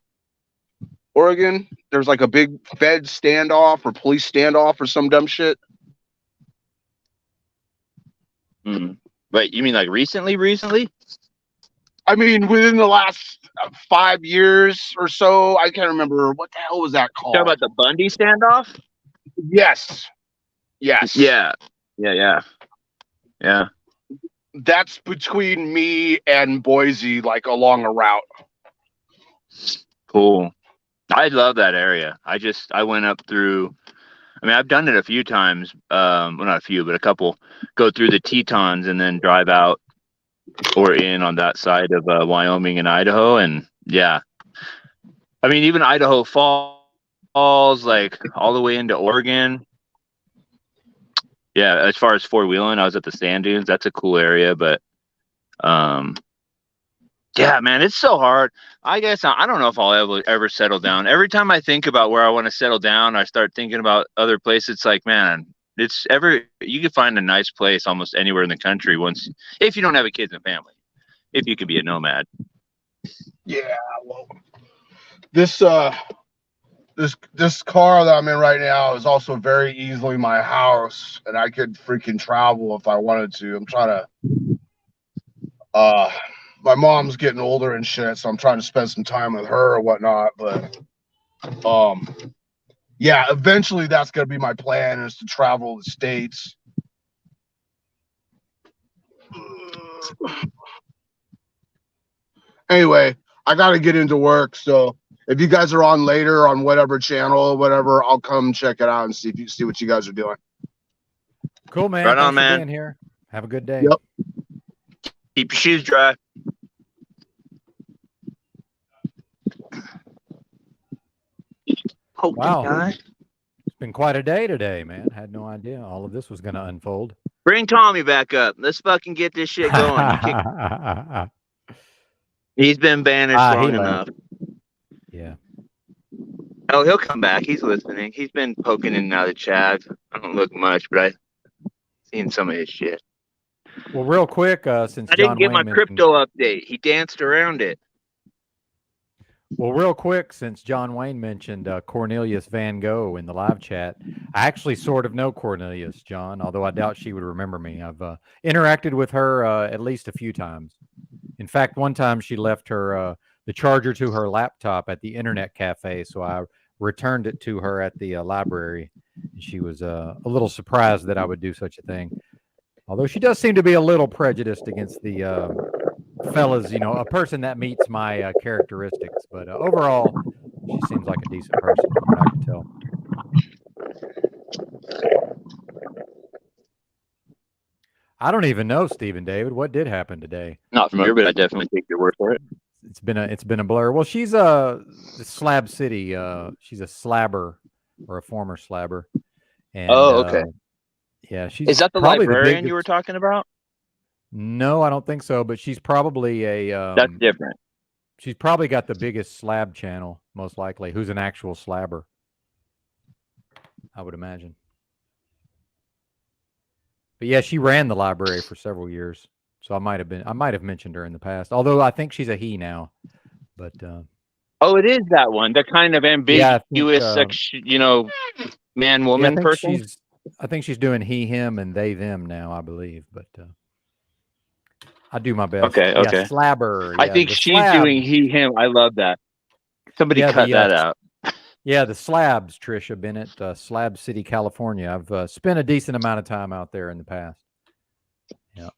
Oregon? There's like a big Fed standoff or police standoff or some dumb shit. Wait, you mean like recently? I mean, within the last 5 years or so. I can't remember what the hell was that Talk called. about the Bundy standoff. Yes. Yeah. That's between me and Boise, like along a route. Cool. I love that area. I went up through. I mean, I've done it a few times. Well, not a few, but a couple. Go through the Tetons and then drive out or in on that side of Wyoming and Idaho, and yeah. I mean, even Idaho Falls, like all the way into Oregon. Yeah, as far as four-wheeling, I was at the sand dunes. That's a cool area, but yeah, man, it's so hard. I guess I don't know if I'll ever settle down. Every time I think about where I want to settle down, I start thinking about other places. It's like, man, you can find a nice place almost anywhere in the country if you don't have a kids and family. If you could be a nomad. Yeah, well, this car that I'm in right now is also very easily my house, and I could freaking travel if I wanted to. I'm trying to my mom's getting older and shit, so I'm trying to spend some time with her or whatnot. But yeah, eventually that's gonna be my plan, is to travel the states. Anyway, I gotta get into work, so if you guys are on later on whatever channel or whatever, I'll come check it out and see what you guys are doing. Cool, man. Right Thanks on, for man. being here. Have a good day. Yep. Keep your shoes dry. Okay, Wow. guy. It's been quite a day today, man. Had no idea all of this was going to unfold. Bring Tommy back up. Let's fucking get this shit going. He's been banished long enough. Yeah. Oh, he'll come back. He's listening. He's been poking in and out of the chat. I don't look much, but I've seen some of his shit. Well, real quick, since I John didn't get Wayne my mentioned, crypto update. He danced around it. well, real quick, since John Wayne mentioned Cornelius Van Gogh in the live chat, I actually sort of know Cornelius, John, although I doubt she would remember me. I've interacted with her at least a few times. In fact, one time she left her the charger to her laptop at the internet cafe, so I returned it to her at the library. And she was a little surprised that I would do such a thing. Although she does seem to be a little prejudiced against the fellas, a person that meets my characteristics. But overall, she seems like a decent person from what I can tell. I don't even know, Stephen David, what did happen today. Not from here, but I definitely take your word for it. It's been a blur. Well, she's the Slab City. She's a slabber or a former slabber. And, okay. Yeah, she's Is that the librarian you were talking about? No, I don't think so. But she's probably a. That's different. She's probably got the biggest slab channel, most likely. Who's an actual slabber? I would imagine. But yeah, she ran the library for several years, so I might have mentioned her in the past. Although I think she's a he now. But oh, it is that one, the kind of ambiguous, man woman person. I think she's doing he him and they them now, I believe. But I do my best. Okay. Yeah, slabber. I think she's doing he him. I love that. Somebody cut that out. Yeah, the Slabs, Trisha Bennett, Slab City, California. I've spent a decent amount of time out there in the past. Yeah,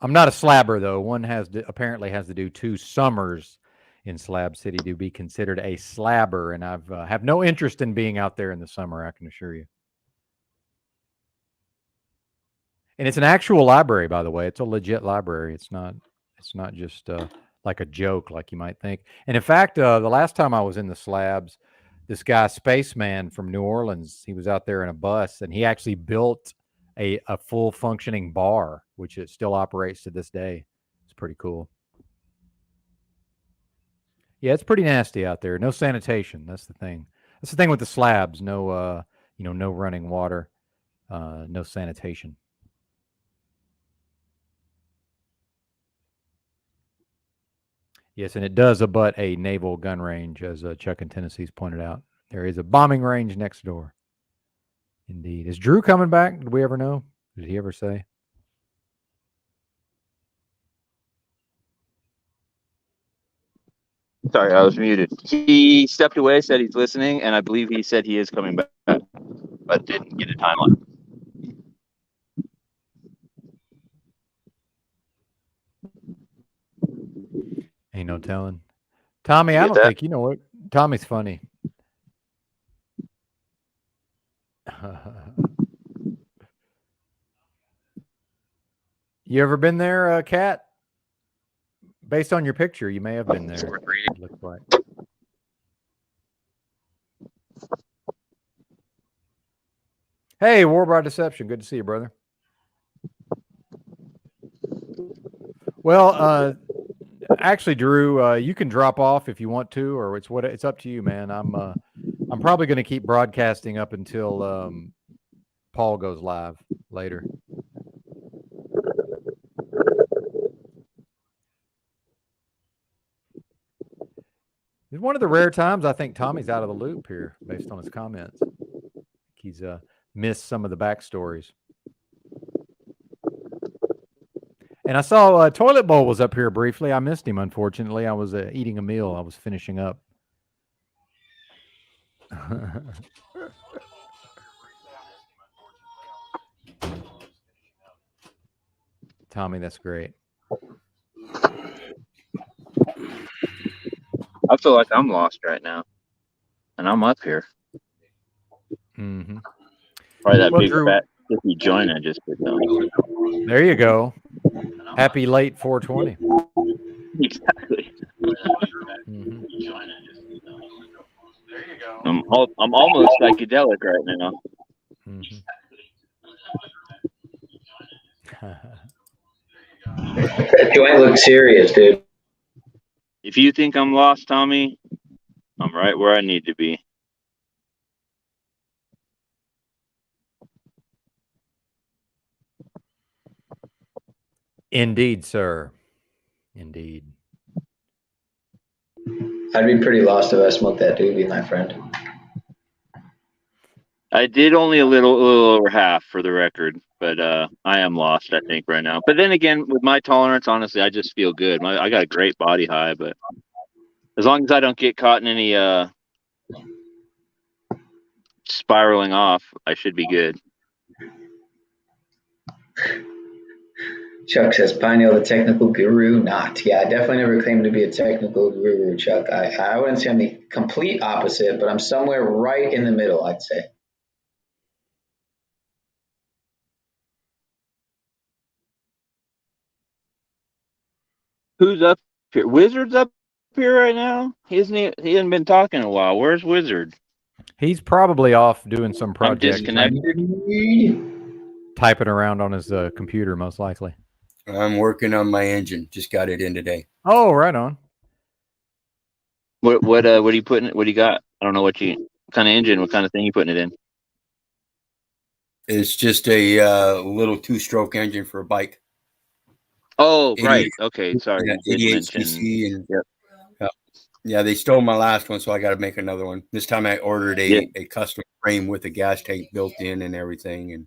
I'm not a slabber though. One apparently has to do 2 summers in Slab City to be considered a slabber, and I've have no interest in being out there in the summer. I can assure you. And it's an actual library, by the way. It's a legit library. It's not just like a joke, like you might think. And in fact, the last time I was in the Slabs, this guy, Spaceman from New Orleans, he was out there in a bus, and he actually built a full functioning bar, which it still operates to this day. It's pretty cool. Yeah, it's pretty nasty out there. No sanitation. That's the thing. That's the thing with the Slabs. No, no running water, no sanitation. Yes, and it does abut a naval gun range, as Chuck in Tennessee's pointed out. There is a bombing range next door. Indeed. Is Drew coming back? Did we ever know? Did he ever say? Sorry, I was muted. He stepped away, said he's listening, and I believe he said he is coming back, but didn't get a timeline. Ain't no telling. Tommy, You I get don't that? think you know what. Tommy's funny. You ever been there, Kat? Based on your picture, you may have been there. It looks like. Hey, War by Deception. Good to see you, brother. Well, actually, Drew, you can drop off if you want to, or it's up to you, man. I'm probably going to keep broadcasting up until Paul goes live later. It's one of the rare times I think Tommy's out of the loop here, based on his comments. He's missed some of the backstories. And I saw Toilet Bowl was up here briefly. I missed him, unfortunately. I was eating a meal. I was finishing up. Tommy, that's great. I feel like I'm lost right now, and I'm up here. Mm-hmm. Probably that big Drew, fat stiffy joint I just put down. There you go. Happy late 420. Exactly. Mm-hmm. I'm almost psychedelic right now. Mm-hmm. That joint looks serious, dude. If you think I'm lost, Tommy, I'm right where I need to be. Indeed, sir. Indeed. I'd be pretty lost if I smoked that doobie, my friend. I did only a little over half, for the record, but I am lost, I think, right now. But then again, with my tolerance, honestly, I just feel good. I got a great body high, but as long as I don't get caught in any spiraling off, I should be good. Chuck says, Pioneer, the technical guru, not. Yeah, I definitely never claimed to be a technical guru, Chuck. I wouldn't say I'm the complete opposite, but I'm somewhere right in the middle, I'd say. Who's up here? Wizard's up here right now? He hasn't been talking in a while. Where's Wizard? He's probably off doing some project. Disconnected. Typing around on his computer, most likely. I'm working on my engine. Just got it in today. Oh, right on. What are you putting? What do you got? I don't know what kind of engine, what kind of thing you putting it in. It's just a little 2-stroke engine for a bike. Oh, right. Okay, sorry. Yeah, You did 88 mention. cc and Yep. Yeah, they stole my last one, so I got to make another one. This time I ordered a custom frame with a gas tank built in and everything,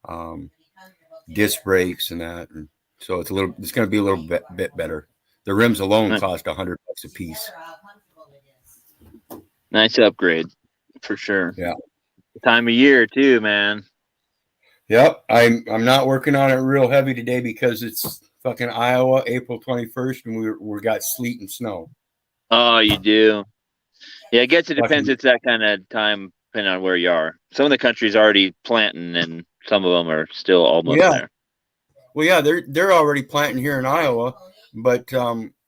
and disc brakes and that. And so it's going to be a little bit better. The rims alone cost $100 a piece. Nice upgrade, for sure. Yeah. Time of year too, man. Yep, I'm not working on it real heavy today because it's fucking Iowa, April 21st, and we got sleet and snow. Oh, you do? Yeah, I guess it depends. It's that kind of time, depending on where you are. Some of the country's already planting, and some of them are still almost there. Well, yeah, they're already planting here in Iowa, but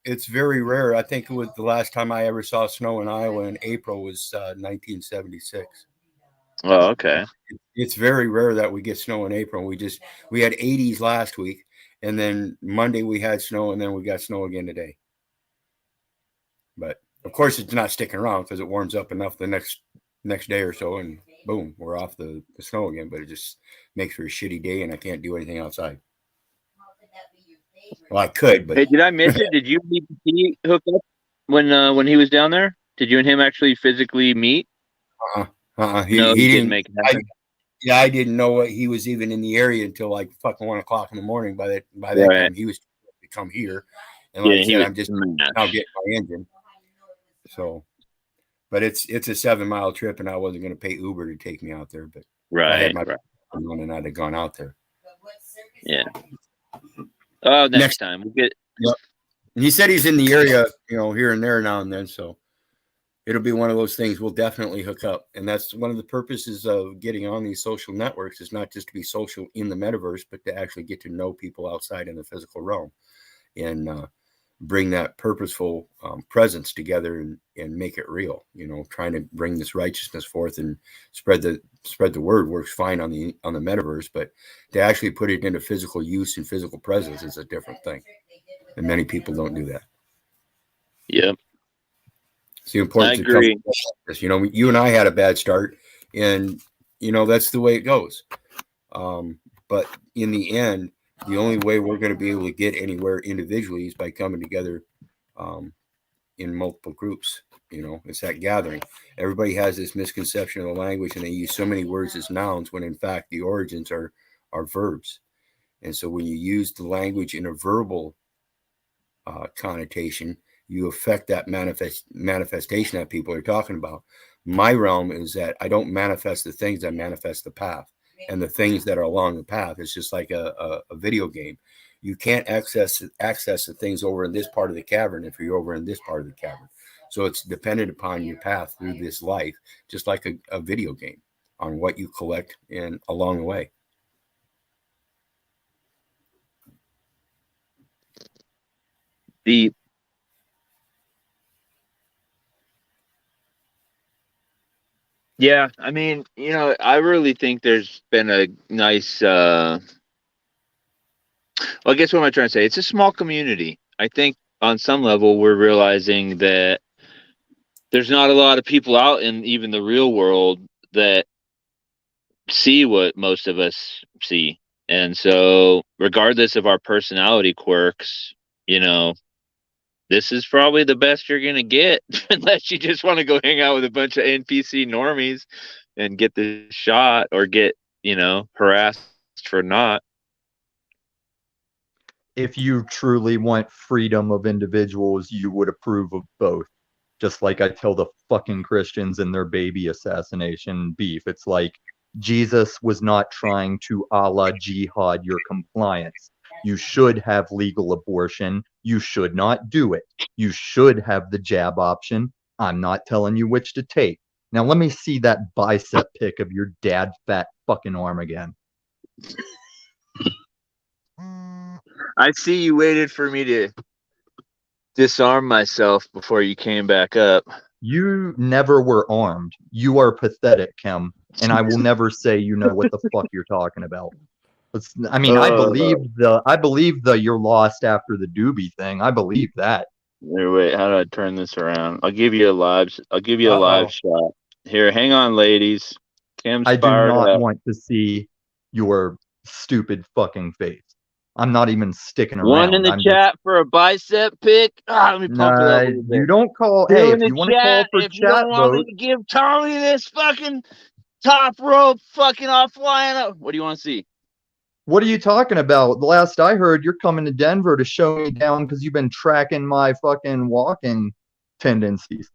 it's very rare. I think it was the last time I ever saw snow in Iowa in April was 1976. Oh, okay. It's very rare that we get snow in April. We had 80s last week, and then Monday we had snow, and then we got snow again today. But of course, it's not sticking around because it warms up enough the next day or so, and boom, we're off the snow again. But it just makes for a shitty day, and I can't do anything outside. Well, I could, but hey, did I miss it? Did you and he hook up when he was down there? Did you and him actually physically meet? He didn't make it happen. I didn't know what he was even in the area until like fucking 1 o'clock in the morning. By that time, he was to come here, and like I said, I'm just now getting my engine. So, but it's a 7-mile trip, and I wasn't going to pay Uber to take me out there. But Right. I had my right. on, and I'd have gone out there. Yeah. Oh, next time we'll get. Yep. And he said he's in the area, here and there now and then. So it'll be one of those things we'll definitely hook up. And that's one of the purposes of getting on these social networks, is not just to be social in the metaverse, but to actually get to know people outside in the physical realm and bring that purposeful presence together and make it real. Trying to bring this righteousness forth and spread the word works fine on the metaverse, but to actually put it into physical use and physical presence is a different thing. And many people don't do that. Yep. It's the importance I agree. of this. You and I had a bad start, and that's the way it goes. But in the end, the only way we're going to be able to get anywhere individually is by coming together in multiple groups. It's that gathering. Everybody has this misconception of the language, and they use so many words as nouns when in fact the origins are verbs. And so when you use the language in a verbal connotation, you affect that manifestation that people are talking about. My realm is that I don't manifest the things, I manifest the path. And the things that are along the path, it's just like a video game. You can't access the things over in this part of the cavern if you're over in this part of the cavern. So it's dependent upon your path through this life, just like a video game, on what you collect and along the way. Yeah, I mean, I really think there's been a nice. Well, I guess what am I trying to say? It's a small community. I think on some level we're realizing that there's not a lot of people out in even the real world that see what most of us see. And so regardless of our personality quirks, this is probably the best you're going to get unless you just want to go hang out with a bunch of NPC normies and get the shot or get, harassed for not. If you truly want freedom of individuals, you would approve of both. Just like I tell the fucking Christians in their baby assassination beef. It's like Jesus was not trying to a la jihad your compliance. You should have legal abortion. You should not do it. You should have the jab option. I'm not telling you which to take. Now let me see that bicep pic of your dad fat fucking arm again. I see you waited for me to disarm myself before you came back up. You never were armed. You are pathetic, Kim, and I will never say you know what the fuck you're talking about. I believe the you're lost after the doobie thing. I believe that. Wait, how do I turn this around? I'll give you a live shot. Here, hang on, ladies. Kim's I do fired not up. want to see your stupid fucking face. I'm not even sticking around. One in the chat for a bicep pic. Let me pump it up a little bit. You don't call. Hey, if you want to call for if you don't want me to give Tommy this fucking top rope fucking off flying up. What do you want to see? What are you talking about? The last I heard, you're coming to Denver to show me down because you've been tracking my fucking walking tendencies.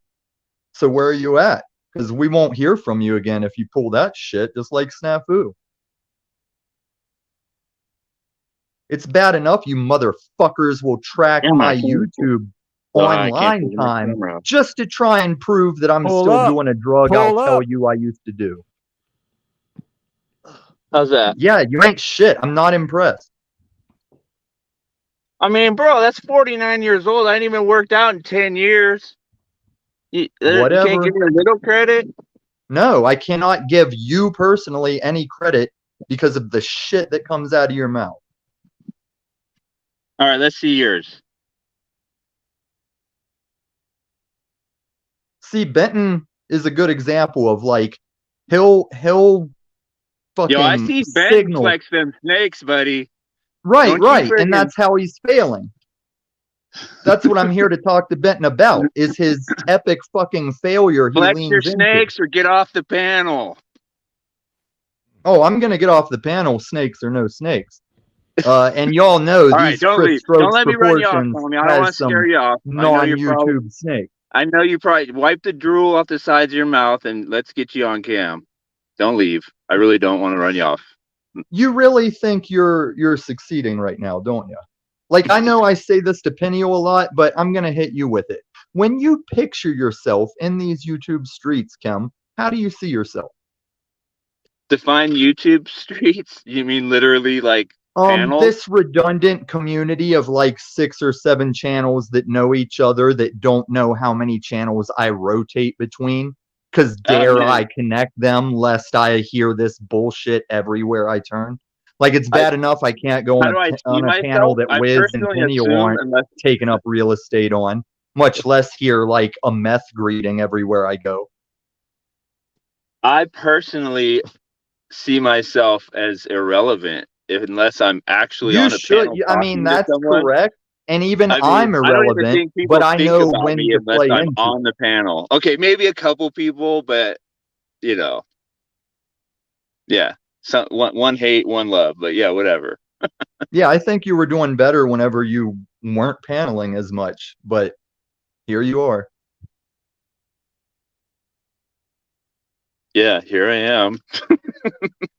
So where are you at? Because we won't hear from you again if you pull that shit, just like Snafu. It's bad enough you motherfuckers will track my YouTube online time just to try and prove that I'm still doing a drug I'll tell you I used to do. How's that? Yeah, you ain't shit. I'm not impressed. I mean, bro, that's 49 years old. I ain't even worked out in 10 years. You can't give me a little credit? No, I cannot give you personally any credit because of the shit that comes out of your mouth. All right, let's see yours. See, Benton is a good example of like he'll fucking Yo, I see Ben flex them snakes, buddy. Right, and that's how he's failing. That's what I'm here to talk to Benton about, is his epic fucking failure he flex leans your into. Snakes or get off the panel. Oh, I'm gonna get off the panel, snakes or no snakes. And y'all know these right, don't Chris leave. Strokes Don't let me run you off, proportions Tommy. I don't want to scare you off. non-YouTube snake. I know you probably wipe the drool off the sides of your mouth and let's get you on cam. Don't leave. I really don't want to run you off. You really think you're succeeding right now, don't you? Like, I know I say this to Peniel a lot, but I'm gonna hit you with it. When you picture yourself in these YouTube streets, Kim, how do you see yourself? Define YouTube streets? You mean literally like panels? This redundant community of like 6 or 7 channels that know each other that don't know how many channels I rotate between. Cause dare I connect them lest I hear this bullshit everywhere I turn. Like, it's bad enough I can't go How do I see on a panel myself? that I Wiz and personally Peniel assume aren't unless taking up real estate on, much less hear like a meth greeting everywhere I go. I personally see myself as irrelevant unless I'm actually You on a should. panel I mean, talking to that's someone. correct. And even I I'm mean, I don't even irrelevant, think but people I think know about when me to unless play I'm into on the panel. Okay, maybe a couple people, but you know, yeah. So one hate, one love, but yeah, whatever. Yeah, I think you were doing better whenever you weren't paneling as much, but here you are. Yeah, here I am.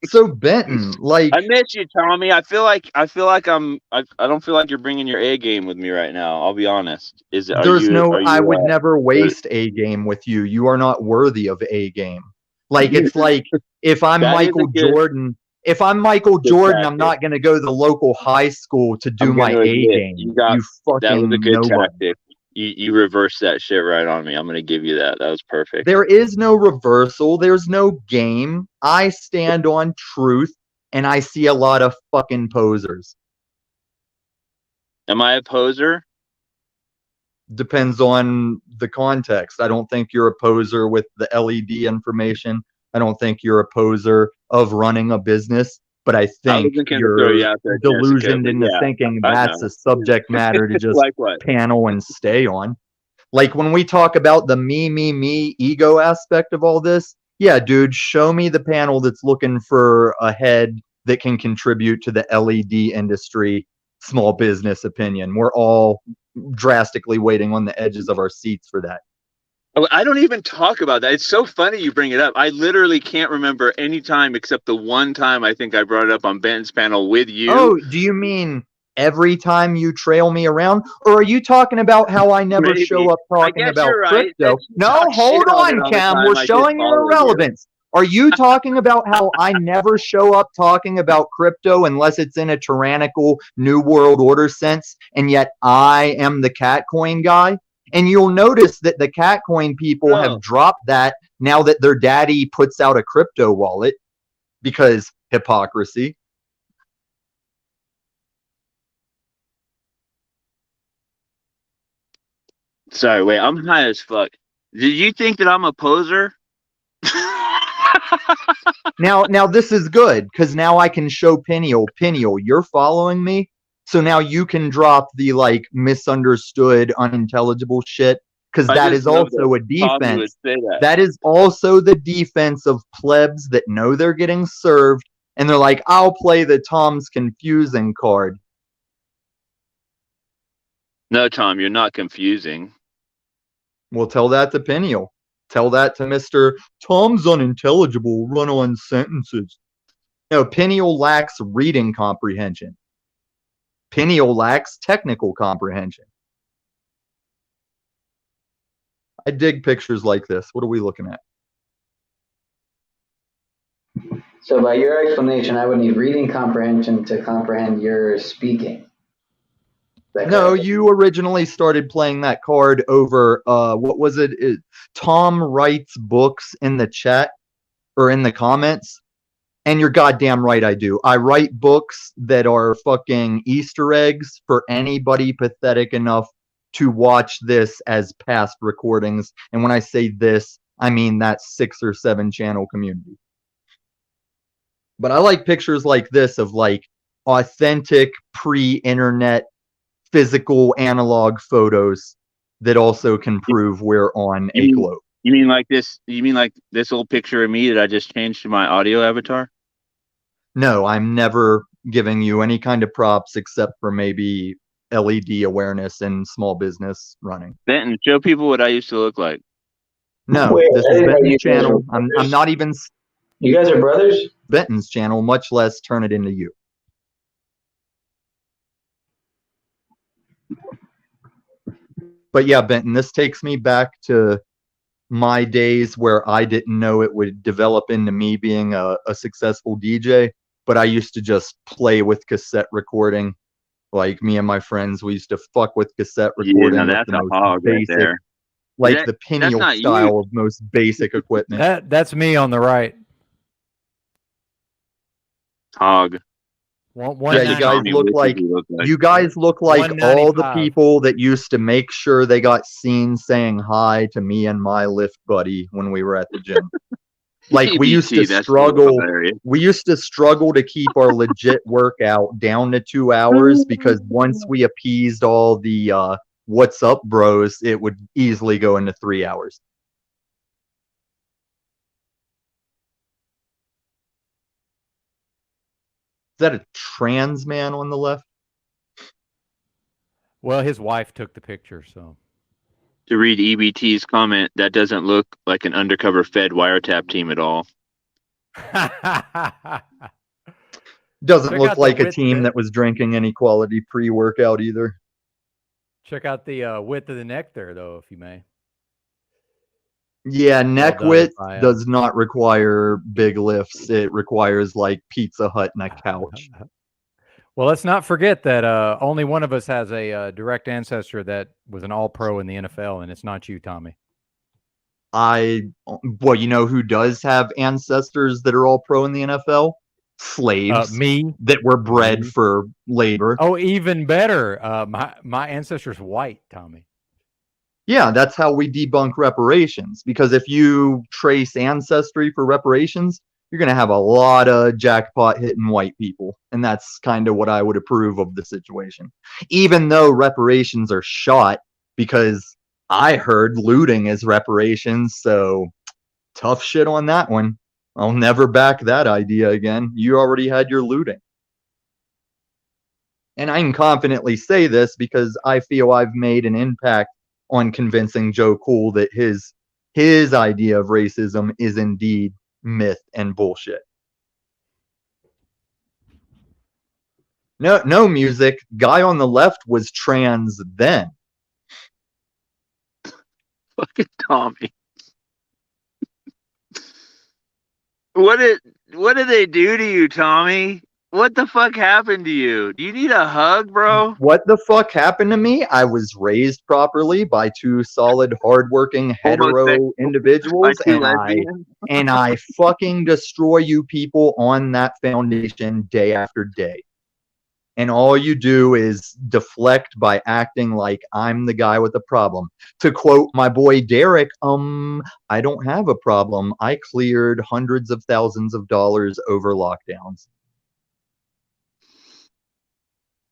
So Benton, like, I miss you, Tommy. I feel like I don't feel like you're bringing your A game with me right now. I'll be honest. I would never waste a game with you. You are not worthy of a game. Like, it's like if I'm That is a Michael good Jordan, I'm tactic. not going to go to the local high school to do I'm my gonna A admit game. that You was a fucking good nobody. tactic. You reversed that shit right on me. I'm gonna give you that. That was perfect. There is no reversal. There's no game. I stand on truth, and I see a lot of fucking posers. Am I a poser? Depends on the context. I don't think you're a poser with the LED information. I don't think you're a poser of running a business, but I think wasn't gonna throw you you're out there, Jessica, delusioned but into yeah, thinking I that's know. a subject matter to just Like what? panel and stay on. Like, when we talk about the me ego aspect of all this, yeah, dude, show me the panel that's looking for a head that can contribute to the LED industry small business opinion. We're all drastically waiting on the edges of our seats for that. Oh, I don't even talk about that. It's so funny you bring it up. I literally can't remember any time except the one time I think I brought it up on Ben's panel with you. Oh, do you mean every time you trail me around? Or are you talking about how I never Maybe. show up talking guess about you're right. crypto? You No, talk hold shit on it on, all the Cam. time. We're I did showing your follow you. irrelevance. Are you talking about how I never show up talking about crypto unless it's in a tyrannical New World Order sense, and yet I am the cat coin guy? And you'll notice that the cat coin people have dropped that now that their daddy puts out a crypto wallet, because hypocrisy. Sorry, wait, I'm high as fuck. Did you think that I'm a poser? Now this is good, because now I can show Peniel, you're following me, so now you can drop the like misunderstood, unintelligible shit, because that is also a defense. That is also the defense of plebs that know they're getting served, and they're like, I'll play the Tom's confusing card. No, Tom, you're not confusing. Well, tell that to Peniel. Tell that to Mr. Tom's unintelligible run-on sentences. No, Peniel lacks reading comprehension. Peniel lacks technical comprehension. I dig pictures like this. What are we looking at? So by your explanation, I would need reading comprehension to comprehend your speaking. No, you originally started playing that card over, what was it? Tom writes books in the chat or in the comments. And you're goddamn right I do. I write books that are fucking Easter eggs for anybody pathetic enough to watch this as past recordings. And when I say this, I mean that 6 or 7 channel community. But I like pictures like this of like authentic pre-internet physical analog photos that also can prove we're on a globe. You mean like this? You mean like this old picture of me that I just changed to my audio avatar? No, I'm never giving you any kind of props except for maybe LED awareness and small business running. Benton, show people what I used to look like. No, Wait, this I is didn't know you Benton's guys were channel. I'm brothers. not even You guys are brothers? Benton's channel, much less turn it into you. But yeah, Benton, this takes me back to my days where I didn't know it would develop into me being a successful DJ, but I used to just play with cassette recording. Like me and my friends, we used to fuck with cassette Yeah, recording with that's the a most hog right basic, there. like That the that's Peniel not you. style of most basic equipment. That's me on the right. Hog. Yeah, you guys Tommy. look What like does he look like? you guys look like all the 195. people that used to make sure they got seen saying hi to me and my lift buddy when we were at the gym. Like we used to EBT, that's struggle. hilarious. We used to struggle to keep our legit workout down to 2 hours because once we appeased all the what's up bros, it would easily go into 3 hours. Is that a trans man on the left? Well, his wife took the picture, so. To read EBT's comment, that doesn't look like an undercover Fed wiretap team at all. Doesn't Check look out the like a width team of- that was drinking any quality pre-workout either. Check out the width of the neck there, though, if you may. Yeah, neck done width by, does not require big lifts. It requires like Pizza Hut and a couch. Well, let's not forget that only one of us has a direct ancestor that was an all-pro in the NFL, and it's not you, Tommy. Well, you know who does have ancestors that are all pro in the NFL? Slaves. Me. That were bred Me. for labor. Oh, even better. My ancestor's white, Tommy. Yeah, that's how we debunk reparations. Because if you trace ancestry for reparations, you're going to have a lot of jackpot hitting white people. And that's kind of what I would approve of the situation. Even though reparations are shot, because I heard looting is reparations. So tough shit on that one. I'll never back that idea again. You already had your looting. And I can confidently say this because I feel I've made an impact on convincing Joe Cool that his idea of racism is indeed myth and bullshit. No music. Guy on the left was trans then. Fucking Tommy. What did they do to you, Tommy? What the fuck happened to you? Do you need a hug, bro? What the fuck happened to me? I was raised properly by two solid, hardworking, hetero individuals, By two and lesbians? I fucking destroy you people on that foundation day after day. And all you do is deflect by acting like I'm the guy with the problem. To quote my boy Derek, I don't have a problem. I cleared hundreds of thousands of dollars over lockdowns.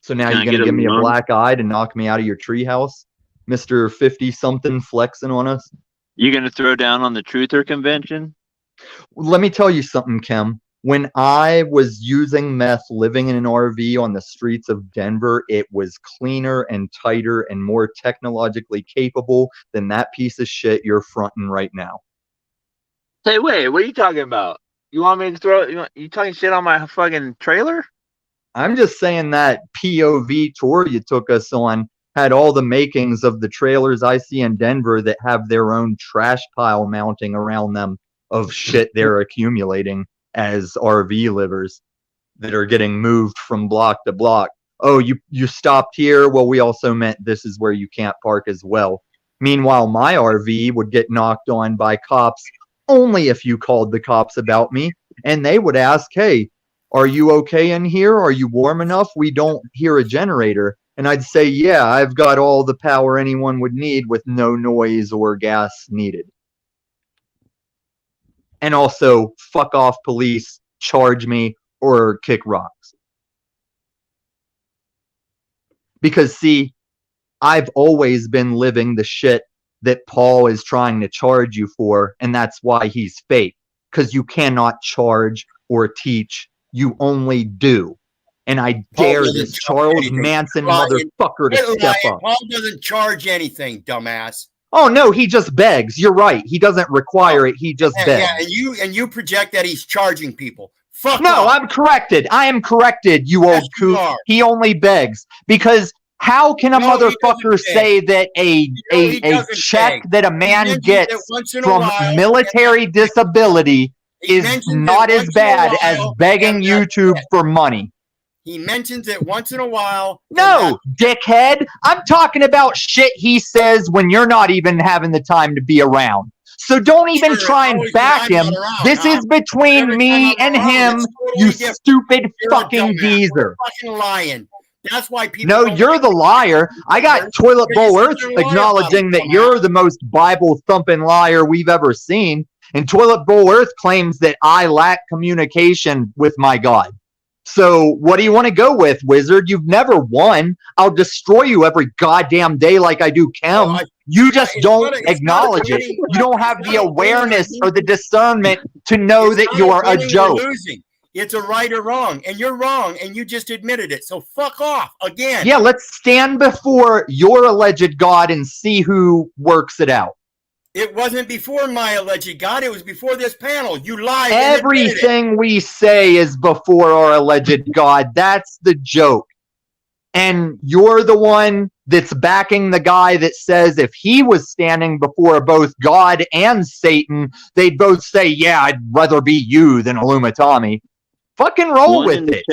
So now you're going to give me a black eye to knock me out of your treehouse? Mr. 50-something flexing on us? You going to throw down on the Truther convention? Let me tell you something, Kim. When I was using meth living in an RV on the streets of Denver, it was cleaner and tighter and more technologically capable than that piece of shit you're fronting right now. Hey, wait, what are you talking about? You want me to throw, you talking shit on my fucking trailer? I'm just saying that POV tour you took us on had all the makings of the trailers I see in Denver that have their own trash pile mounting around them of shit they're accumulating as RV livers that are getting moved from block to block. Oh, you stopped here? Well, we also meant this is where you can't park as well. Meanwhile, my RV would get knocked on by cops only if you called the cops about me, and they would ask, hey, are you okay in here? Are you warm enough? We don't hear a generator. And I'd say, yeah, I've got all the power anyone would need with no noise or gas needed. And also, fuck off police, charge me, or kick rocks. Because, see, I've always been living the shit that Paul is trying to charge you for, and that's why he's fake. Because you cannot charge or teach, you only do. and I Paul dare doesn't this charge Charles anything. Manson Lying. motherfucker to Quit step lying. up. Paul doesn't charge anything, dumbass. Oh no, he just begs. You're right. He doesn't require it. He just begs. Yeah, and you project that he's charging people. Fuck no, off. I'm corrected. I am corrected, you Yes, old you coot. are. He only begs because how can a No, he motherfucker doesn't beg. say that he a doesn't check beg. that a He man mentions gets it once in a from while, military disability He is mentions not it as once in a bad as while, begging and that's YouTube it. for money? He mentions it once in a while. No, dickhead. I'm talking about shit he says when you're not even having the time to be around. So don't even Sure, try it's and always when back I'm him. not around, This huh? is between Every me time I'm and around, him, it's you totally different. stupid You're a fucking dumbass. geezer. You're fucking lying. That's why people No, don't you're like the liar. I got Toilet because you Bowl sit Earth there and lie about it, acknowledging that dumbass. you're the most Bible thumping liar we've ever seen. And Toilet Bowl Earth claims that I lack communication with my God. So what do you want to go with, Wizard? You've never won. I'll destroy you every goddamn day like I do Chem. You just don't acknowledge it. You don't have the awareness or the discernment to know that you are a joke. Losing. It's a right or wrong, and you're wrong, and you just admitted it. So fuck off again. Yeah, let's stand before your alleged God and see who works it out. It wasn't before my alleged God. It was before this panel. You lied. Everything we say is before our alleged God. That's the joke. And you're the one that's backing the guy that says if he was standing before both God and Satan, they'd both say, yeah, I'd rather be you than Illumitami. Fucking roll with it.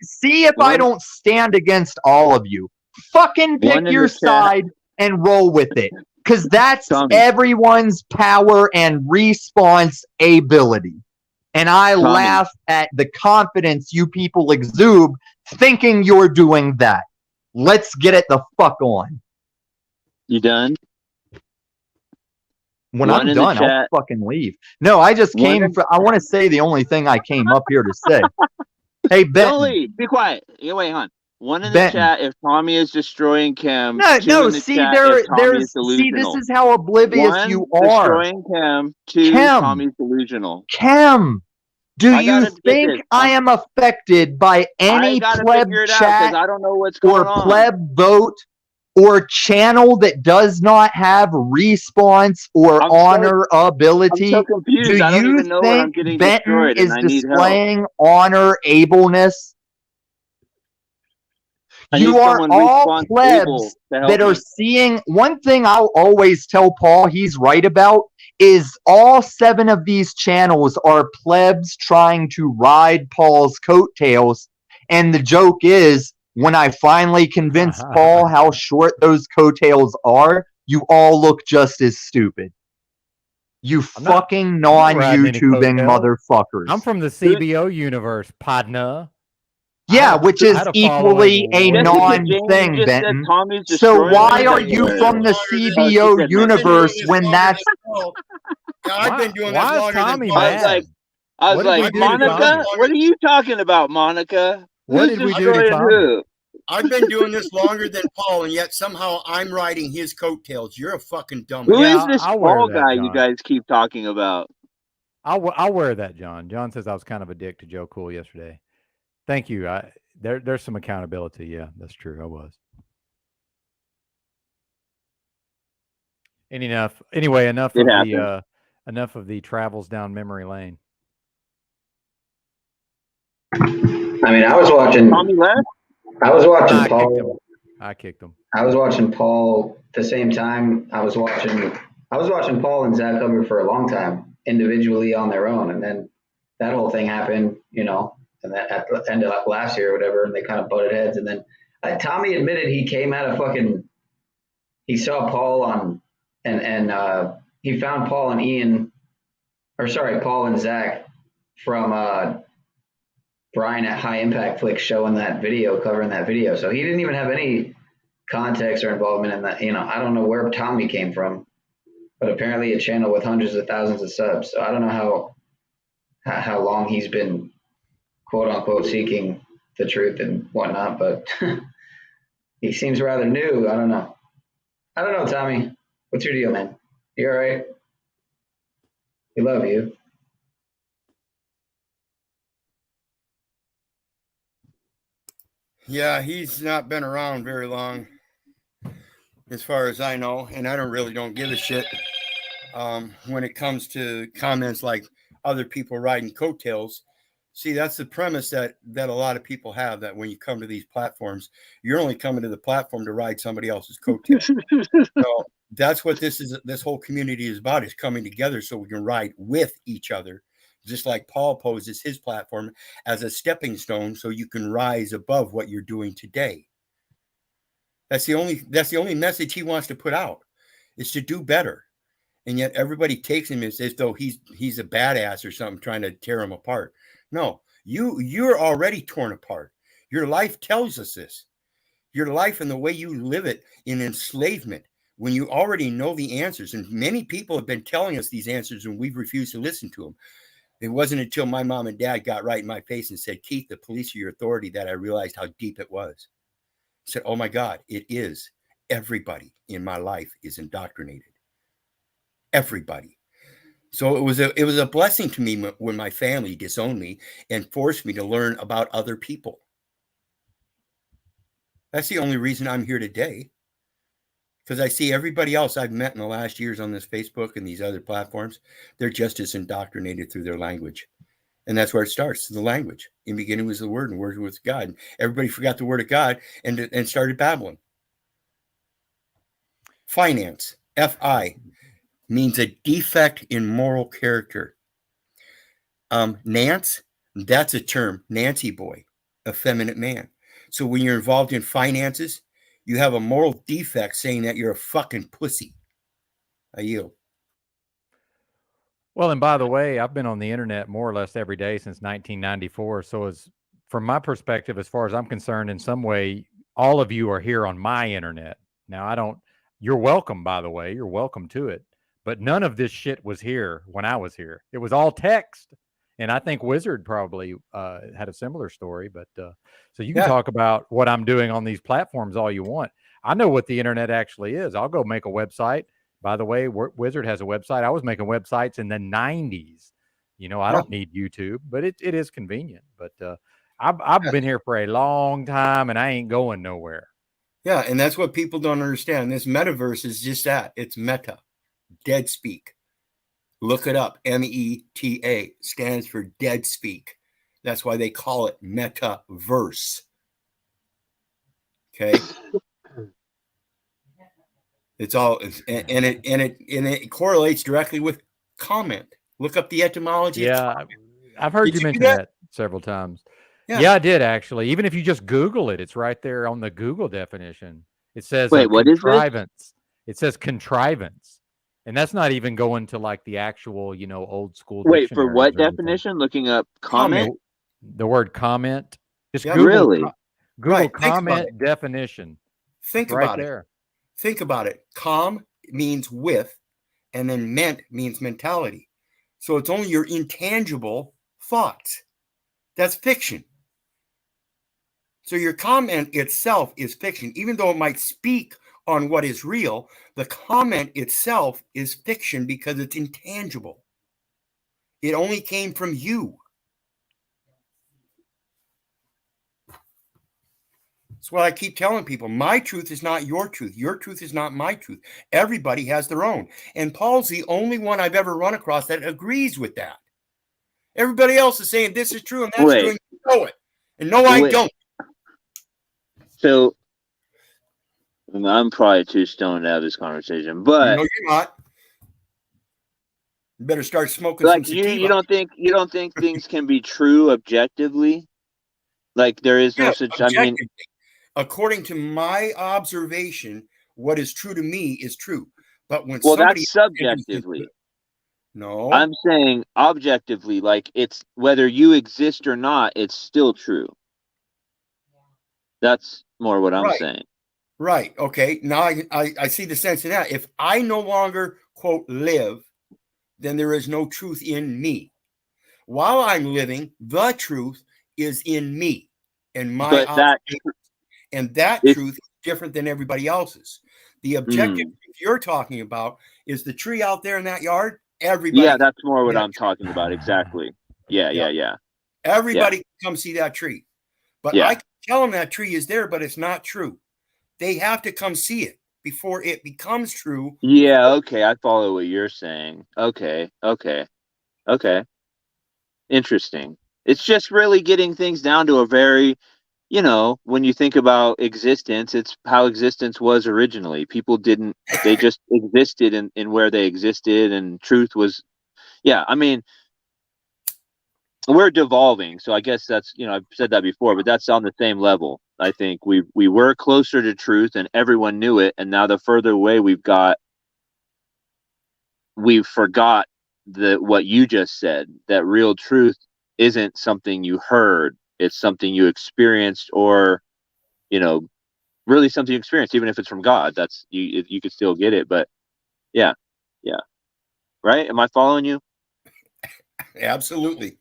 See if I don't stand against all of you. Fucking pick your side and roll with it. Because that's everyone's power and response ability. And I laugh at the confidence you people exude thinking you're doing that. Let's get it the fuck on. You done? When I'm done, I'll fucking leave. No, I just came for, I want to say the only thing I came up here to say. Hey, Ben. Don't leave. Be quiet. Yeah, wait, hon. One in the chat if Tommy is destroying Chem. Two in the chat if Tommy is delusional. This is how oblivious you are. Destroying Chem. Two, Tommy's delusional. Chem, do you think I am affected by any pleb chat I don't know what's or going on. pleb vote or channel that does not have response or honorability? I'm so confused. Do I don't you even know where I'm think getting Benton destroyed, is and I need help. displaying honor ableness? You are all plebs that are seeing. One thing I'll always tell Paul he's right about is all 7 of these channels are plebs trying to ride Paul's coattails. And the joke is, when I finally convince Paul how short those coattails are, you all look just as stupid. You fucking non-YouTubing motherfuckers. I'm from the CBO universe, partner. Yeah, which is equally a non-thing, Benton. So why are you from the CBO universe when that's... I've been doing this longer Tommy than Paul. mad? I was like, Monica? What are you talking about, Monica? What Who's did we do to destroying Tommy? who? I've been doing this longer than Paul, and yet somehow I'm riding his coattails. You're a fucking dumbass. Who is this I'll wear Paul that, guy you John. guys keep talking about? I'll wear that, John. John says I was kind of a dick to Joe Cool yesterday. Thank you. There's some accountability. Yeah, that's true. I was. Anyway, enough of the travels down memory lane. I mean, I was watching. Tommy left? I was watching Paul. I kicked him. I was watching Paul at the same time. I was watching Paul and Zach Hubbard for a long time, individually on their own, and then that whole thing happened, and that at the end of last year or whatever, and they kind of butted heads. And then Tommy admitted he came out of he saw Paul on, and he found Paul and Paul and Zach from Brian at High Impact Flicks covering that video. So he didn't even have any context or involvement in that. I don't know where Tommy came from, but apparently a channel with hundreds of thousands of subs. So I don't know how long he's been quote unquote seeking the truth and whatnot, but he seems rather new. I don't know, Tommy. What's your deal, man? You all right? We love you. Yeah, he's not been around very long, as far as I know, and I don't give a shit when it comes to comments like other people riding coattails. See, that's the premise that a lot of people have, that when you come to these platforms, you're only coming to the platform to ride somebody else's coattail. So that's what this whole community is about, is coming together so we can ride with each other. Just like Paul poses his platform as a stepping stone so you can rise above what you're doing today. That's the only message he wants to put out, is to do better. And yet everybody takes him as though he's a badass or something, trying to tear him apart. No, you're already torn apart. Your life tells us this. Your life and the way you live it in enslavement, when you already know the answers. And many people have been telling us these answers and we've refused to listen to them. It wasn't until my mom and dad got right in my face and said, "Keith, the police are your authority," that I realized how deep it was. I said, "Oh my God, it is. Everybody in my life is indoctrinated. Everybody." So it was a blessing to me when my family disowned me and forced me to learn about other people. That's the only reason I'm here today. Because I see everybody else I've met in the last years on this Facebook and these other platforms, they're just as indoctrinated through their language. And that's where it starts, the language. In the beginning was the word, and the word was God. Everybody forgot the word of God and started babbling. Finance, F-I, means a defect in moral character. Nance, that's a term, Nancy boy, effeminate man. So when you're involved in finances, you have a moral defect saying that you're a fucking pussy. I yield. Well, and by the way, I've been on the internet more or less every day since 1994. So, as from my perspective, as far as I'm concerned, in some way, all of you are here on my internet. Now, I don't. You're welcome, by the way. You're welcome to it. But none of this shit was here when I was here. It was all text. And I think Wizard probably had a similar story. But so you can talk about what I'm doing on these platforms all you want. I know what the internet actually is. I'll go make a website. By the way, Wizard has a website. I was making websites in the 90s. You know, I don't need YouTube, but it is convenient. But I've been here for a long time, and I ain't going nowhere. Yeah, and that's what people don't understand. This metaverse is just that. It's meta, dead speak. Look it up. META stands for dead speak. That's why they call it metaverse. Okay. It's all, and it correlates directly with comment. Look up the etymology. Yeah, I've heard you mention that several times. Yeah, I did actually. Even if you just Google it, it's right there on the Google definition. It says Wait, what is contrivance. It says contrivance. And that's not even going to like the actual, old school dictionary. Wait, for what definition? Looking up comment? The word comment. Just Google Google comment definition. Think about it. Think about it. Com means with, and then ment means mentality. So it's only your intangible thoughts. That's fiction. So your comment itself is fiction. Even though it might speak on what is real, the comment itself is fiction because it's intangible. It only came from you. That's what I keep telling people. My truth is not your truth. Your truth is not my truth. Everybody has their own. And Paul's the only one I've ever run across that agrees with that. Everybody else is saying this is true and that's true, and you know it. And no, I don't. So I'm probably too stoned to have this conversation, but no, you're not. You better start smoking like some sativa. you don't think things can be true objectively? Like there is no such. I mean, according to my observation, what is true to me is true. But when that's subjectively. No, I'm saying objectively, like it's whether you exist or not, it's still true. That's more what I'm saying. Right. Okay. Now I see the sense in that. If I no longer, quote, live, then there is no truth in me. While I'm living, the truth is in me and my observation. And that truth is different than everybody else's. The objective you're talking about is the tree out there in that yard. Everybody. Yeah, that's more what I'm talking about. Exactly. Yeah. Everybody can come see that tree. But I can Tell them that tree is there, but it's not true. They have to come see it before it becomes true. Yeah, okay, I follow what you're saying. Okay. Interesting. It's just really getting things down to a very, when you think about existence, it's how existence was originally. People didn't, they just existed in where they existed, and truth was, yeah, I mean, we're devolving. So I guess that's, I've said that before, but that's on the same level. I think we were closer to truth and everyone knew it. And now the further away we've forgot what you just said, that real truth isn't something you heard. It's something you experienced, or, really something you experienced, even if it's from God. That's you could still get it. But yeah. Right. Am I following you? Absolutely.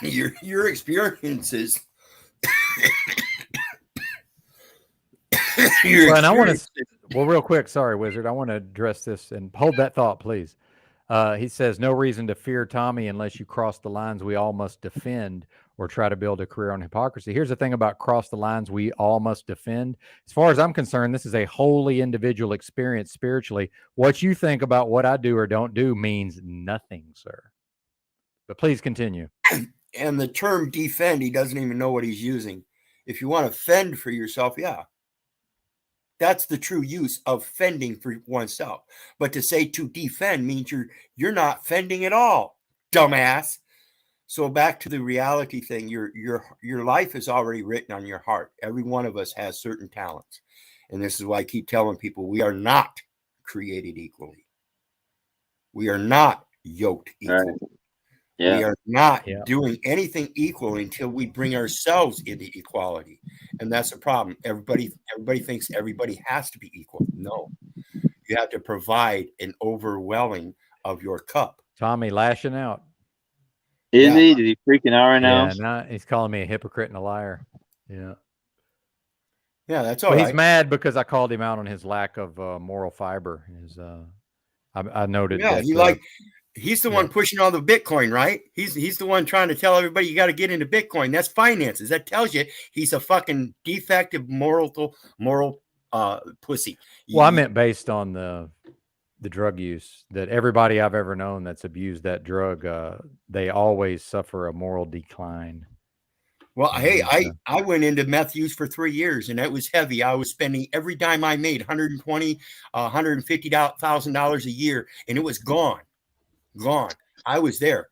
Your experiences. Well, and I want to, real quick, sorry, Wizard, I want to address this and hold that thought, please. He says, no reason to fear Tommy unless you cross the lines we all must defend or try to build a career on hypocrisy. Here's the thing about cross the lines we all must defend. As far as I'm concerned, this is a wholly individual experience spiritually. What you think about what I do or don't do means nothing, sir. But please continue. And the term defend, he doesn't even know what he's using. If you want to fend for yourself, yeah. That's the true use of fending for oneself. But to say to defend means you're not fending at all, dumbass. So back to the reality thing, your life is already written on your heart. Every one of us has certain talents. And this is why I keep telling people we are not created equally. We are not yoked equally. Right. Yeah. We are not doing anything equal until we bring ourselves into equality. And that's a problem. Everybody thinks everybody has to be equal. No. You have to provide an overwhelming of your cup. Tommy lashing out. Is he? Did he freaking out right now? Yeah, now he's calling me a hypocrite and a liar. Yeah. Yeah, that's all right. He's mad because I called him out on his lack of moral fiber. I noted that. He's the one pushing all the Bitcoin, right? He's the one trying to tell everybody you got to get into Bitcoin. That's finances. That tells you he's a fucking defective moral pussy. Well, I meant based on the drug use, that everybody I've ever known that's abused that drug, they always suffer a moral decline. Well, hey, I went into meth use for 3 years, and that was heavy. I was spending every dime I made, $120,000, $150,000 a year, and it was gone. I was there.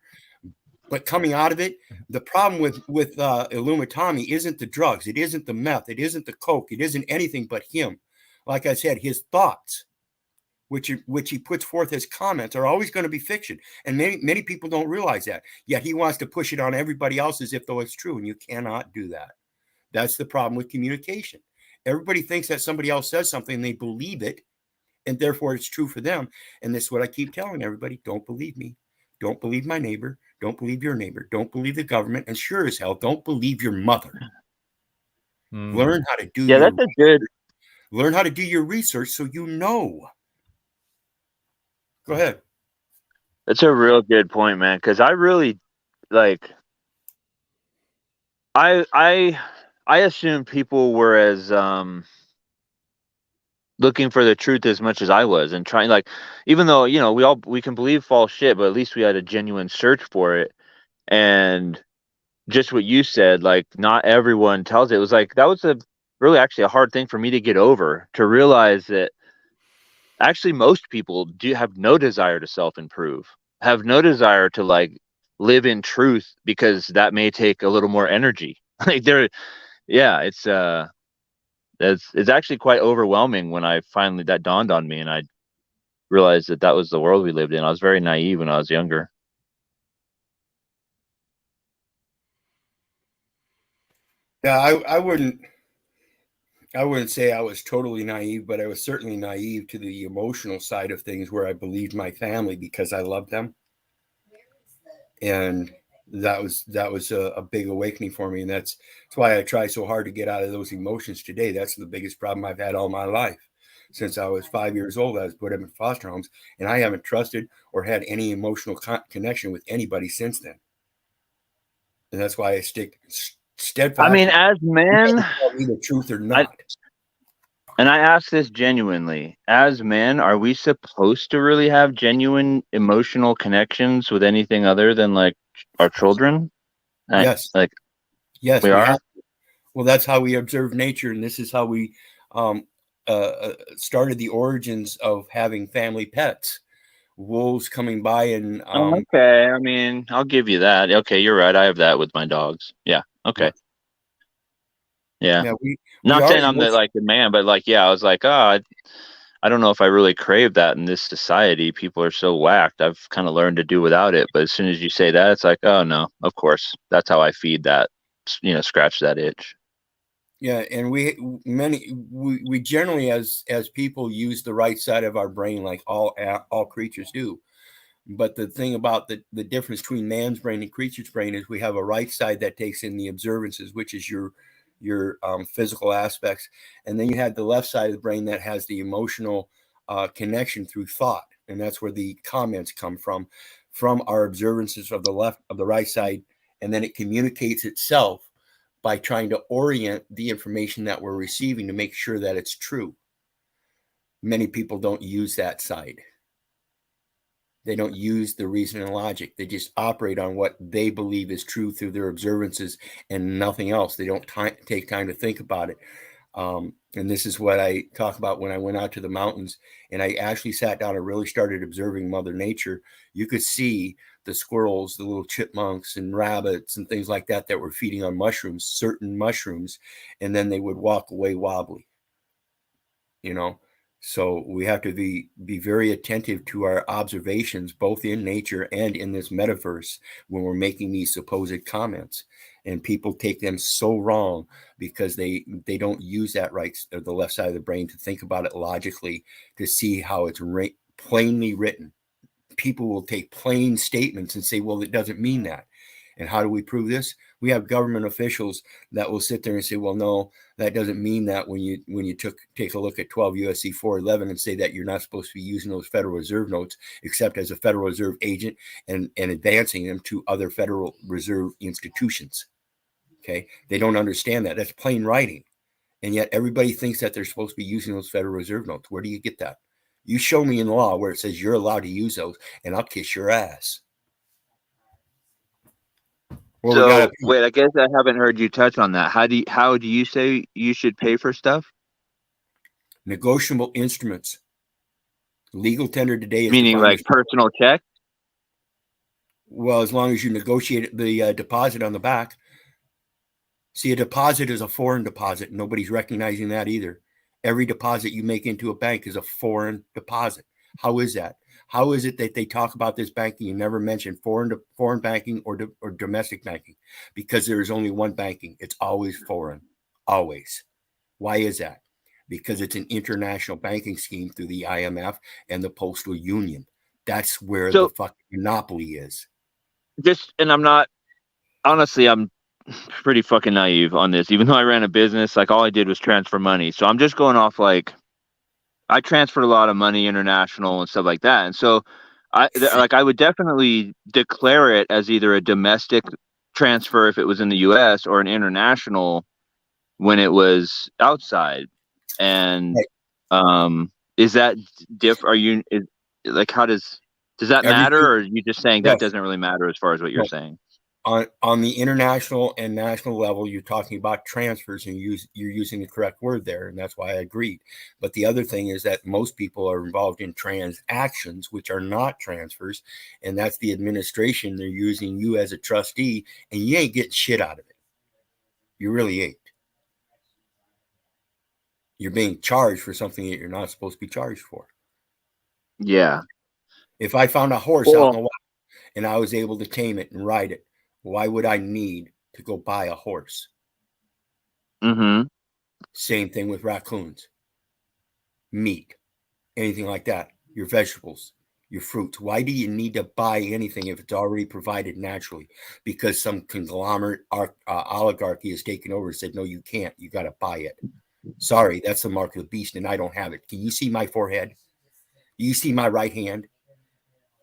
But coming out of it, the problem with Illumitami isn't the drugs. It isn't the meth. It isn't the coke. It isn't anything but him. Like I said, his thoughts, which he puts forth as comments, are always going to be fiction. And many people don't realize that. Yet he wants to push it on everybody else as if though it's true. And you cannot do that. That's the problem with communication. Everybody thinks that somebody else says something and they believe it, and therefore it's true for them. And this is what I keep telling everybody. Don't believe me. Don't believe my neighbor. Don't believe your neighbor. Don't believe the government. And sure as hell, don't believe your mother. Learn how to do learn how to do your research so you know. Go ahead. That's a real good point, man. Because I really I assume people were as looking for the truth as much as I was, and trying, even though we can believe false shit, but at least we had a genuine search for it. And just what you said, not everyone tells it. It was that was really actually a hard thing for me to get over, to realize that actually most people do have no desire to self-improve, have no desire to live in truth, because that may take a little more energy. It's actually quite overwhelming when that dawned on me, and I realized that was the world we lived in. I was very naive when I was younger. Yeah, I wouldn't say I was totally naive, but I was certainly naive to the emotional side of things, where I believed my family because I loved them. And that was a big awakening for me. And that's why I try so hard to get out of those emotions today. That's the biggest problem I've had all my life. Since I was 5 years old, I was put up in foster homes, and I haven't trusted or had any emotional connection with anybody since then. And that's why I stick steadfast. I mean, as men, tell me the truth or not. And I ask this genuinely, as men, are we supposed to really have genuine emotional connections with anything other than like our children? Yes. Like, yes, we we are. have to. Well, that's how we observe nature, and this is how we started the origins of having family pets. Wolves coming by and Okay, I mean, I'll give you that. Okay, you're right. I have that with my dogs. Yeah. Okay. Yeah. yeah, we Not are saying I'm the like the man, but like, yeah, I was like, oh, I don't know if I really crave that in this society. People are so whacked. I've kind of learned to do without it. But as soon as you say that, it's like, oh no, of course. That's how I feed that, scratch that itch. Yeah, and we generally as people use the right side of our brain like all creatures do. But the thing about the difference between man's brain and creature's brain is we have a right side that takes in the observances, which is your physical aspects, and then you have the left side of the brain that has the emotional connection through thought, and that's where the comments come from our observances of the right side, and then it communicates itself by trying to orient the information that we're receiving to make sure that it's true. Many people don't use that side. They don't use the reason and logic. They just operate on what they believe is true through their observances and nothing else. They don't take time to think about it. And this is what I talk about when I went out to the mountains and I actually sat down and really started observing Mother Nature. You could see the squirrels, the little chipmunks and rabbits and things like that that were feeding on mushrooms, certain mushrooms, and then they would walk away wobbly. So we have to be very attentive to our observations, both in nature and in this metaverse, when we're making these supposed comments. And people take them so wrong because they don't use that right or the left side of the brain to think about it logically, to see how it's plainly written. People will take plain statements and say, well, it doesn't mean that. And how do we prove this? We have government officials that will sit there and say, well, no, that doesn't mean that when you take a look at 12 USC 411 and say that you're not supposed to be using those Federal Reserve notes except as a Federal Reserve agent and advancing them to other Federal Reserve institutions. Okay. They don't understand that. That's plain writing. And yet everybody thinks that they're supposed to be using those Federal Reserve notes. Where do you get that? You show me in law where it says you're allowed to use those and I'll kiss your ass. Well, so wait, I guess I haven't heard you touch on that. How do you say you should pay for stuff? Negotiable instruments. Legal tender today is meaning like personal check. Well, as long as you negotiate the deposit on the back. See, a deposit is a foreign deposit. Nobody's recognizing that either. Every deposit you make into a bank is a foreign deposit. How is that? How is it that they talk about this banking and never mention foreign banking or domestic banking? Because there is only one banking. It's always foreign, always. Why is that? Because it's an international banking scheme through the IMF and the Postal Union. That's where the fucking monopoly is. And I'm not, honestly, I'm pretty fucking naive on this. Even though I ran a business, like all I did was transfer money. So I'm just going off like, I transferred a lot of money international and stuff like that. And so I would definitely declare it as either a domestic transfer if it was in the US or an international when it was outside. And is that are you like, how does that matter? Or are you just saying that doesn't really matter as far as what you're saying? On the international and national level, you're talking about transfers and you're using the correct word there. And that's why I agreed. But the other thing is that most people are involved in transactions, which are not transfers. And that's the administration. They're using you as a trustee and you ain't getting shit out of it. You really ain't. You're being charged for something that you're not supposed to be charged for. Yeah. If I found a horse out in the wild and I was able to tame it and ride it, why would I need to go buy a horse? Mm-hmm. Same thing with raccoons, meat, anything like that, your vegetables, your fruits. Why do you need to buy anything if it's already provided naturally? Because some conglomerate oligarchy has taken over and said, no, you can't. You got to buy it. Sorry, that's the mark of the beast, and I don't have it. Can you see my forehead? You see my right hand?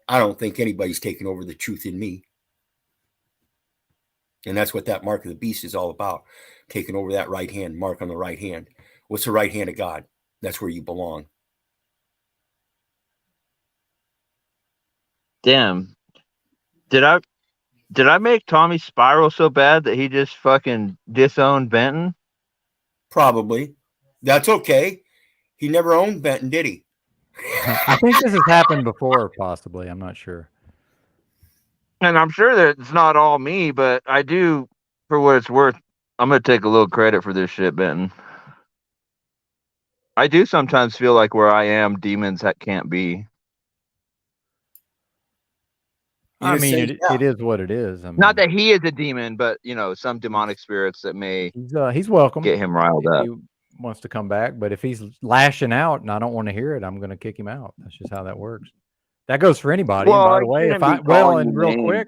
I don't think anybody's taken over the truth in me. And that's what that mark of the beast is all about. Taking over that right hand, mark on the right hand. What's the right hand of God? That's where you belong. Damn. Did I make Tommy spiral so bad that he just fucking disowned Benton? Probably. That's okay. He never owned Benton, did he? I think this has happened before, possibly. I'm not sure. And I'm sure that it's not all me, but I do, for what it's worth, I'm going to take a little credit for this shit, Benton. I do sometimes feel like where I am, demons that can't be. I mean, it is what it is. I mean, Not that he is a demon, but, you know, some demonic spirits that may he's welcome. get him riled if up. he wants to come back, but if he's lashing out and I don't want to hear it, I'm going to kick him out. That's just how that works. That goes for anybody. Well, and by I the way, if shouldn't be I calling you real names. quick,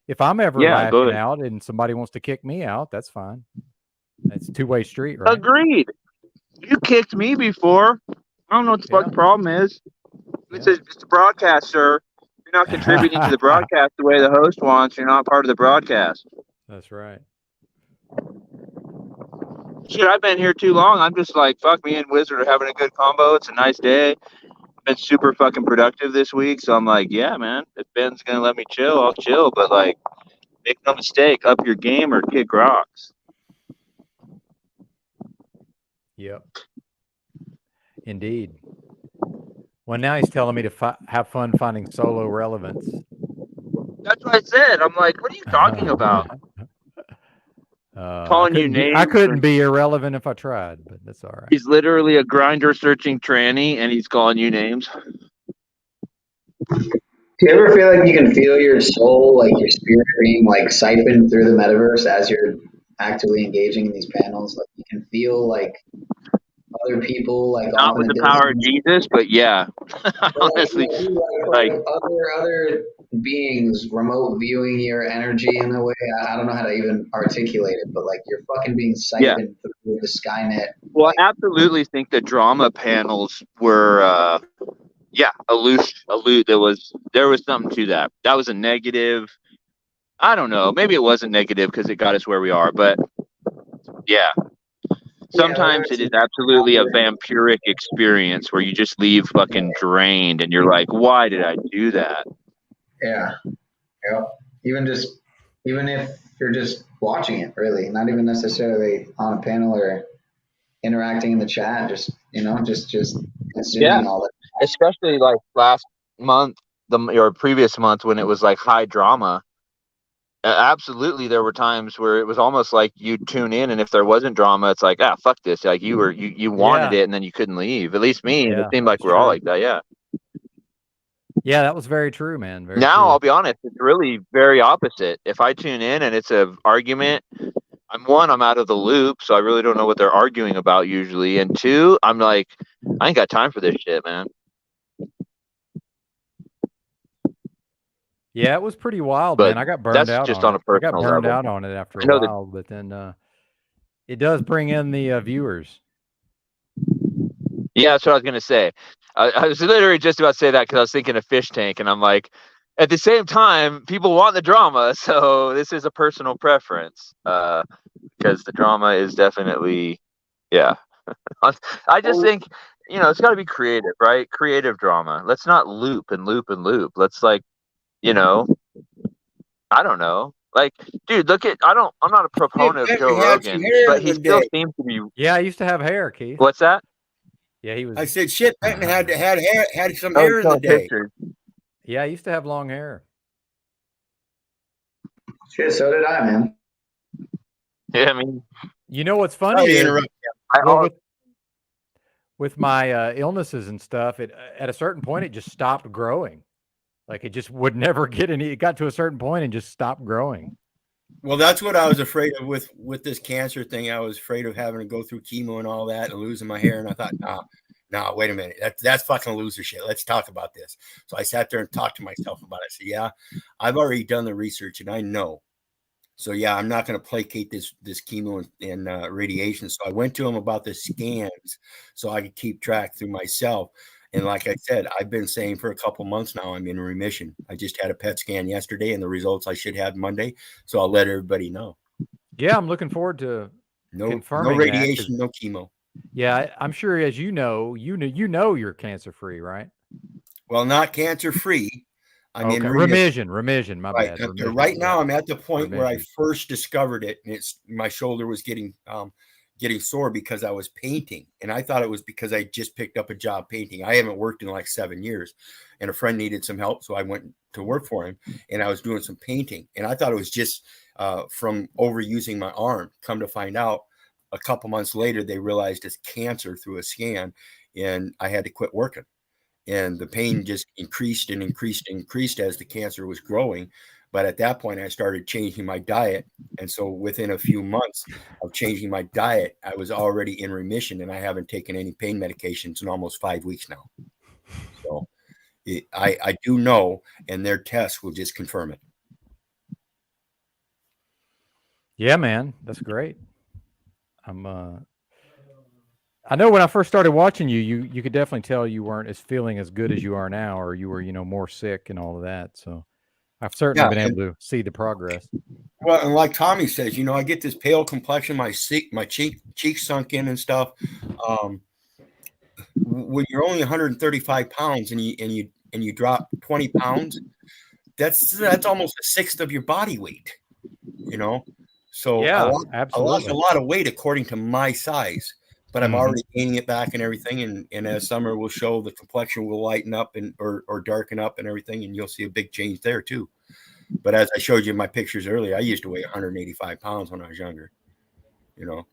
if I'm ever Yeah, go lashing ahead. out and somebody wants to kick me out, that's fine. It's a two-way street, right? Agreed. You kicked me before. I don't know what the fuck the problem is. It's a broadcast, sir. You're not contributing to the broadcast the way the host wants. You're not part of the broadcast. That's right. Shit, I've been here too long. I'm just like, fuck, me and Wizard are having a good combo. It's a nice day. I've been super fucking productive this week. So I'm like, yeah, man, if Ben's going to let me chill, I'll chill. But like, make no mistake, up your game or kick rocks. Yep. Indeed. Well, now he's telling me to have fun finding solo relevance. That's what I said. I'm like, what are you talking about? Calling you names. I couldn't be irrelevant if I tried, but that's all right. He's literally a grinder searching tranny, and he's calling you names. Do you ever feel like you can feel your soul, like your spirit being like siphoned through the metaverse as you're actively engaging in these panels? Like you can feel like other people, like Not off with in the the power of distance. Jesus, but yeah, honestly, like other beings remote viewing your energy in a way. I don't know how to even articulate it, but like you're fucking being siphoned through the Skynet. Well, I absolutely think the drama panels were, there was something to that. That was a negative. I don't know. Maybe it wasn't negative because it got us where we are, but yeah. Sometimes it is absolutely a vampiric experience where you just leave fucking drained and you're like, why did I do that? Yeah. Yeah. Even if you're just watching it, really, not even necessarily on a panel or interacting in the chat, just consuming all that. Especially like last month, or previous month when it was like high drama. Absolutely, there were times where it was almost like you'd tune in, and if there wasn't drama, it's like, fuck this. Like you wanted it, and then you couldn't leave. At least me, and it seemed like we're all like that. Yeah. Yeah, that was very true, man. Very now, true. I'll be honest, it's really very opposite. If I tune in and it's an argument, I'm out of the loop, so I really don't know what they're arguing about usually. And two, I'm like, I ain't got time for this shit, man. Yeah, it was pretty wild, man. I got burned out just on a it. I got personal burned level. out on it after a while, but then it does bring in the viewers. Yeah, that's what I was going to say. I was literally just about to say that because I was thinking of Fish Tank, and I'm like, at the same time, people want the drama, so this is a personal preference because the drama is definitely, yeah. I just think, it's got to be creative, right? Creative drama. Let's not loop and loop and loop. Let's I don't know. Like, dude, I'm not a proponent of Joe Rogan, but he still seems to be. Yeah, I used to have hair, Keith. What's that? Yeah, he was. I said, shit, Benton had some hair in the day. Yeah, I used to have long hair. Shit, so did I, man. Yeah, I mean, you know what's funny is with my illnesses and stuff, at a certain point it just stopped growing. Like it just would never get any. It got to a certain point and just stopped growing. Well, that's what I was afraid of with this cancer thing. I was afraid of having to go through chemo and all that and losing my hair. And I thought, no, wait a minute. That's fucking loser shit. Let's talk about this. So I sat there and talked to myself about it. I said, yeah, I've already done the research and I know. So yeah, I'm not going to placate this chemo and radiation. So I went to him about the scans so I could keep track through myself. And like I said, I've been saying for a couple months now, I'm in remission. I just had a PET scan yesterday and the results I should have Monday. So I'll let everybody know. Yeah, I'm looking forward to No confirming radiation, that, no chemo. Yeah, I'm sure as you know you're cancer free, right? Well, not cancer free. I'm in remission. My right. bad. Remission. Right now, I'm at the point where I Remission. first discovered it, and my shoulder was getting sore because I was painting, and I thought it was because I just picked up a job painting. I haven't worked in like 7 years, and a friend needed some help, so I went to work for him, and I was doing some painting, and I thought it was just from overusing my arm. Come to find out, a couple months later, they realized it's cancer through a scan, and I had to quit working. And the pain just increased and increased and increased as the cancer was growing. But at that point, I started changing my diet. And so within a few months of changing my diet, I was already in remission, and I haven't taken any pain medications in almost 5 weeks now. So I do know, and their tests will just confirm it. Yeah, man, that's great. I know when I first started watching you could definitely tell you weren't feeling as good as you are now, or you were, more sick and all of that. So I've certainly been able to see the progress. Well, and like Tommy says, I get this pale complexion, my cheeks sunk in and stuff. When you're only 135 pounds and you drop 20 pounds, that's almost a sixth of your body weight. So Yeah, I lost a lot of weight according to my size, but I'm already gaining it back and everything. And as summer will show, the complexion will lighten up or darken up and everything, and you'll see a big change there too. But as I showed you in my pictures earlier, I used to weigh 185 pounds when I was younger.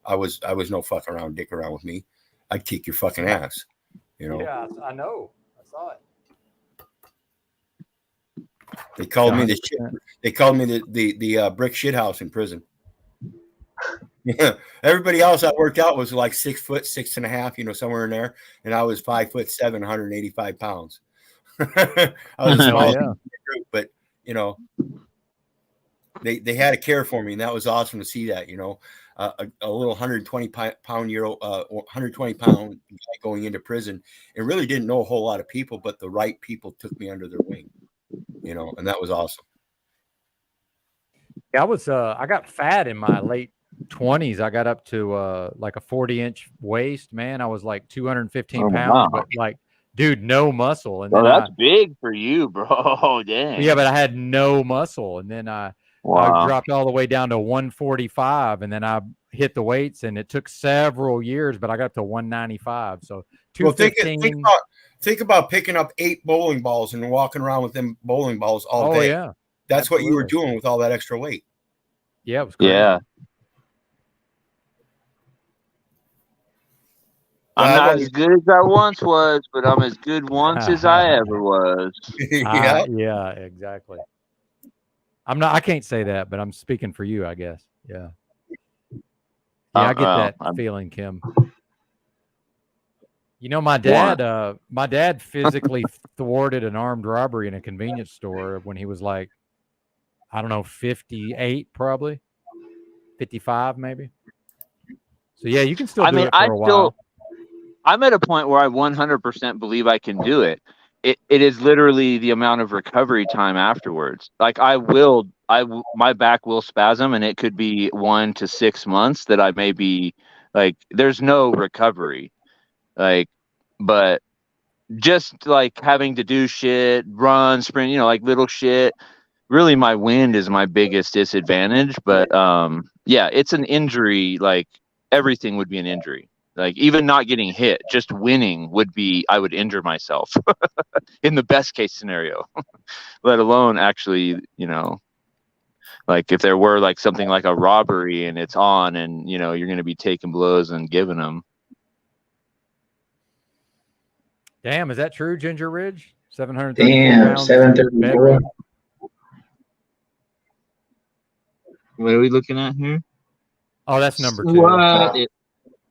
I was no fuck around, dick around with me. I'd kick your fucking ass. Yeah, I know. I saw it. They called me the brick shit house in prison. Yeah, everybody else I worked out was like 6 foot, 6.5, somewhere in there, and I was 5'7", 185 pounds. I was a small group, but they had a care for me, and that was awesome to see that. A little 120 pound 120 pound guy going into prison, and really didn't know a whole lot of people, but the right people took me under their wing, and that was awesome. Yeah, I got fat in my late 20s. I got up to like a 40-inch waist, man. I was like 215 pounds, but like, dude, no muscle. And then that's big for you, bro. Dang. Yeah, but I had no muscle, and then I dropped all the way down to 145, and then I hit the weights, and it took several years, but I got to 195. So 215. Well, think about picking up 8 bowling balls and walking around with them bowling balls all day. Yeah. That's what you were doing with all that extra weight. Yeah, it was crazy. Yeah. I'm not as good as I once was, but I'm as good once as I ever was. Yeah, exactly. I can't say that, but I'm speaking for you, I guess. Yeah. Yeah, I get that feeling, Kim. My dad physically thwarted an armed robbery in a convenience store when he was like, I don't know, 58, probably 55, maybe. So yeah, you can still do it for a while. I'm at a point where I 100% believe I can do it. It is literally the amount of recovery time afterwards. Like my back will spasm, and it could be 1 to 6 months that I may be like, there's no recovery. Like, but just like having to do shit, run, sprint, like little shit. Really, my wind is my biggest disadvantage. But yeah, it's an injury. Like, everything would be an injury. Like, even not getting hit, just winning I would injure myself in the best case scenario, let alone actually, like if there were like something like a robbery and it's on and, you're going to be taking blows and giving them. Damn, is that true, Ginger Ridge? 734 Damn, pounds. 734. What are we looking at here? Oh, that's number 2. What?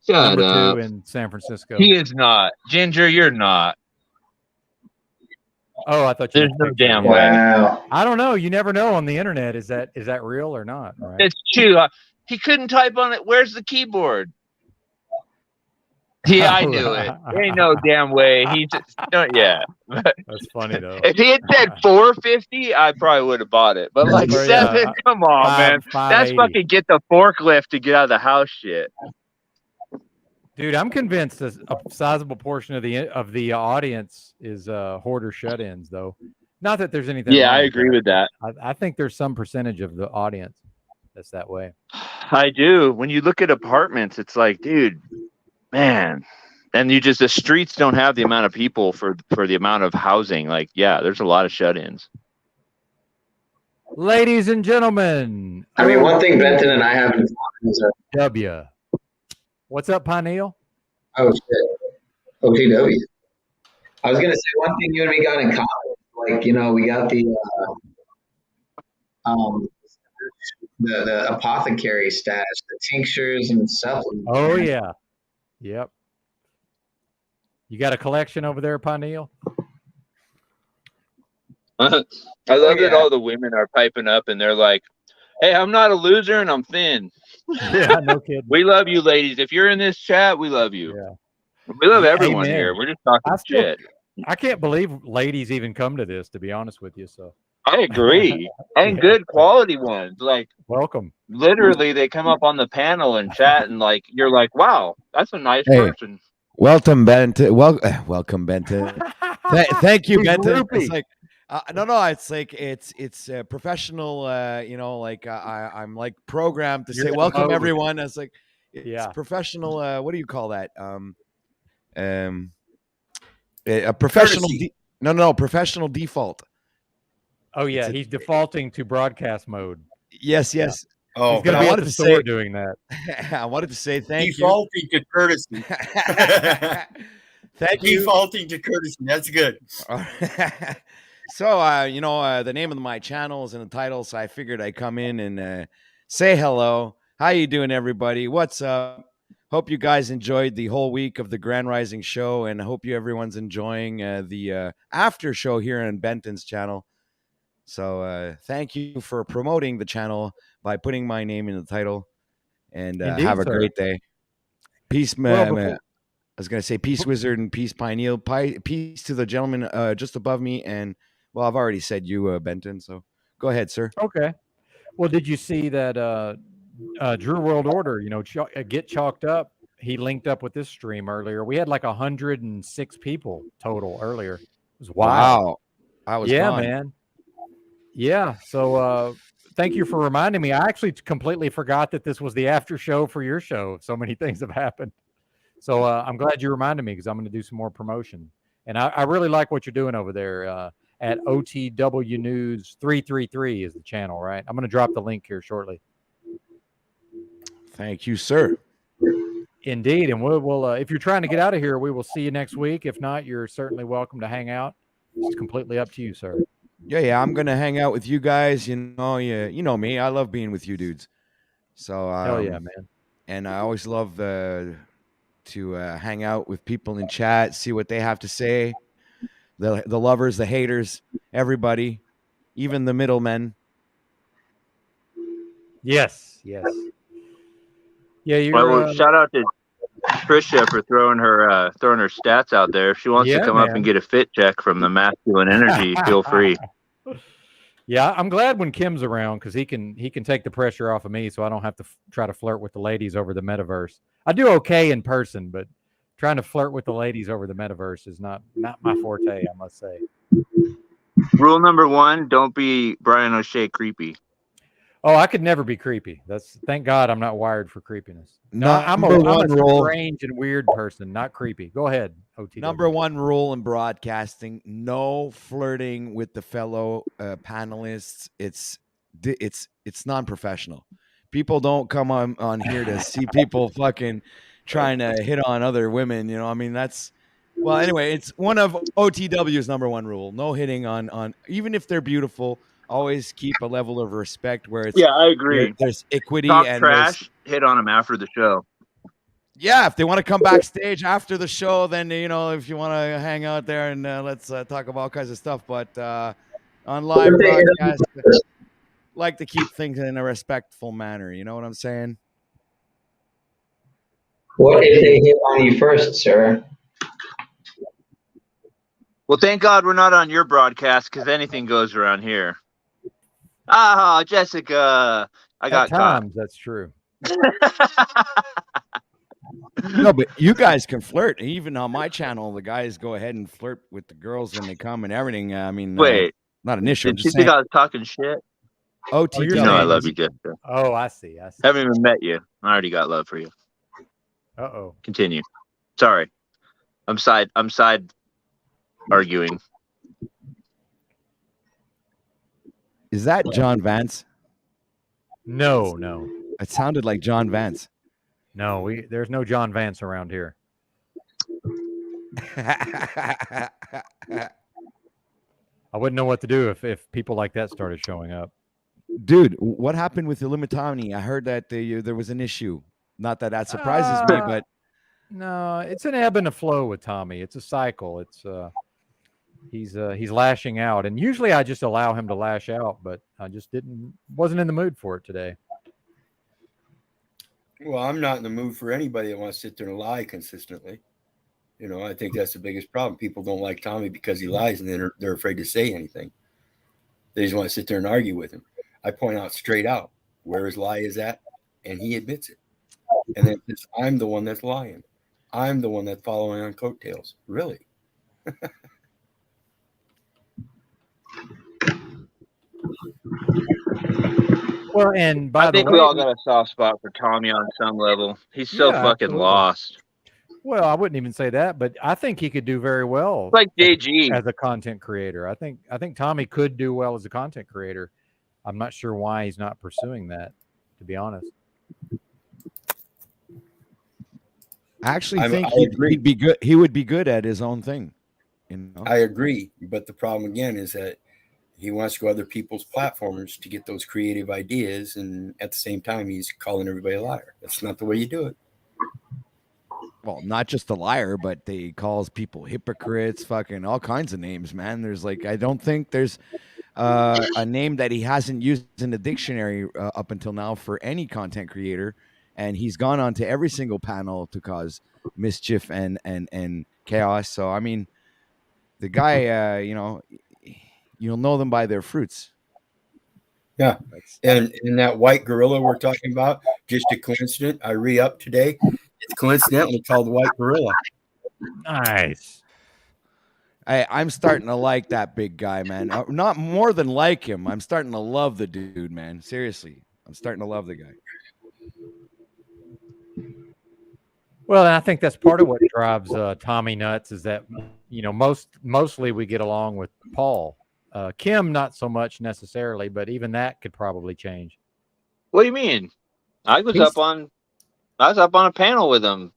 Shut number up. 2 in San Francisco. He is not. Ginger, you're not. Oh, I thought there's no damn way. I don't know. You never know on the internet. Is that real or not? Right? It's true. He couldn't type on it. Where's the keyboard? Yeah, I knew it. Ain't no damn way. He just yeah. That's funny though. If he had said 450, I probably would have bought it. But like Or, yeah, 7, come on, man. That's 580. fucking get the forklift to get out of the house shit. Dude, I'm convinced a sizable portion of the audience is hoarder shut-ins, though. Not that there's anything Yeah, wrong I with agree with that. I think there's some percentage of the audience that's that way. I do. When you look at apartments, it's like, dude, man. And the streets don't have the amount of people for the amount of housing. Like, yeah, there's a lot of shut-ins. Ladies and gentlemen. I mean, one thing Benton and I haven't is W. What's up, Pineal? oh shit, OTW. I was gonna say one thing you and me got in common. Like, we got the apothecary stash, the tinctures and supplements. Oh yeah, yep. You got a collection over there, Pineal? I love that all the women are piping up and they're like, hey, I'm not a loser and I'm thin. Yeah, no kidding. We love you, ladies. If you're in this chat, we love you. Yeah. We love everyone Amen. here. We're just talking shit. I can't believe ladies even come to this, to be honest with you. So I agree. And good quality ones. Like, welcome. Literally, they come up on the panel and chat, and like you're like, wow, that's a nice person. Welcome, Benton. Welcome, Benton. Thank you, Benton. It's like, no. It's like it's professional. I'm like programmed to say welcome, everyone. It's like it's professional. What do you call that? A professional. Professional default. Oh yeah, he's defaulting to broadcast mode. Yes. Yeah. Oh, he's gonna be at the store doing that. I wanted to say thank Defaulting you. to courtesy. Thank you. Defaulting to courtesy. That's good. So, the name of my channel is in the title, so I figured I'd come in and say hello. How you doing, everybody? What's up? Hope you guys enjoyed the whole week of the Grand Rising show, and I hope everyone's enjoying the after show here on Benton's channel. So thank you for promoting the channel by putting my name in the title, and have a great day. Peace, man. I was going to say peace, Wizard, and peace, Pineal. Peace to the gentleman just above me. And, well, I've already said you, Benton, so go ahead, sir. Okay. Well, did you see that Drew World Order, get chalked up? He linked up with this stream earlier. We had like 106 people total earlier. It was wild. Wow. I was gone. Man. Yeah. So thank you for reminding me. I actually completely forgot that this was the after show for your show. So many things have happened. So I'm glad you reminded me because I'm going to do some more promotion. And I really like what you're doing over there at OTW News 333 is the channel, right? I'm going to drop the link here shortly. Thank you, sir. Indeed. And we'll if you're trying to get out of here, we will see you next week. If not, you're certainly welcome to hang out. It's completely up to you, sir. Yeah. I'm going to hang out with you guys. You know me. I love being with you dudes. So hell yeah, man. And I always love to hang out with people in chat, see what they have to say. The lovers, the haters, everybody, even the middlemen. Yes. Yeah, Well, shout out to Trisha for throwing her stats out there. If she wants to come up and get a fit check from the masculine energy, feel free. Yeah, I'm glad when Kim's around because he can take the pressure off of me, so I don't have to try to flirt with the ladies over the metaverse. I do okay in person, but trying to flirt with the ladies over the metaverse is not my forte, I must say. Rule number 1: don't be Brian O'Shea creepy. Oh, I could never be creepy. Thank God I'm not wired for creepiness. No, I'm a strange and weird person, not creepy. Go ahead, OTW. Number 1 rule in broadcasting: no flirting with the fellow panelists. It's non-professional. People don't come on here to see people fucking trying to hit on other women. Anyway, it's one of OTW's number 1 rule: no hitting on even if they're beautiful. Always keep a level of respect where it's I agree. There's equity. Talk and trash, hit on them after the show. Yeah, if they want to come backstage after the show, then if you want to hang out there and let's talk about all kinds of stuff. But on live broadcast, like to keep things in a respectful manner. You know what I'm saying? What if they hit on you first, sir? Well, thank God we're not on your broadcast because anything goes around here. Ah, Jessica, I At got caught. times, that's true. No, but you guys can flirt. Even on my channel, the guys go ahead and flirt with the girls when they come and everything. I mean, Wait, not an issue. I'm did you just think saying. I was talking shit? Oh, you're You know I saying. love you, Jessica. Oh, I see. I see. Haven't even met you. I already got love for you. Uh-oh. Continue. Sorry, I'm side arguing. Is that John Vance? No, no, It sounded like John Vance. no. There's no John Vance around here. I wouldn't know what to do if people like that started showing up. Dude, what happened with Illumitani? I heard that there was an issue. Not that that surprises me, but No, it's an ebb and a flow with Tommy. It's a cycle. It's he's lashing out, and usually I just allow him to lash out, but I just wasn't in the mood for it today. Well, I'm not in the mood for anybody that wants to sit there and lie consistently. You know, I think that's the biggest problem. People don't like Tommy because he lies, and then they're afraid to say anything. They just want to sit there and argue with him. I point out straight out where his lie is at, and he admits it. And then says, I'm the one that's lying. I'm the one that's following on coattails. Really? Well, and by I the think way, we all got a soft spot for Tommy on some level. He's so yeah, fucking absolutely. lost. Well, I wouldn't even say that, but I think he could do very well Like JG. as a content creator. I think Tommy could do well as a content creator. I'm not sure why he's not pursuing that, to be honest. I actually think he'd be good. He would be good at his own thing. You know? I agree. But the problem again is that he wants to go other people's platforms to get those creative ideas. And at the same time, he's calling everybody a liar. That's not the way you do it. Well, not just a liar, but he calls people hypocrites, fucking all kinds of names, man. There's like, I don't think there's a name that he hasn't used in the dictionary up until now for any content creator. And he's gone on to every single panel to cause mischief and chaos. So, I mean, the guy, you'll know them by their fruits. Yeah. And that white gorilla we're talking about, just a coincidence. I re-upped today. It's coincidentally called the white gorilla. Nice. I'm starting to like that big guy, man. Not more than like him. I'm starting to love the dude, man. Seriously. I'm starting to love the guy. Well, and I think that's part of what drives Tommy nuts is that, mostly we get along with Paul. Kim, not so much necessarily, but even that could probably change. What do you mean? I was up on a panel with him.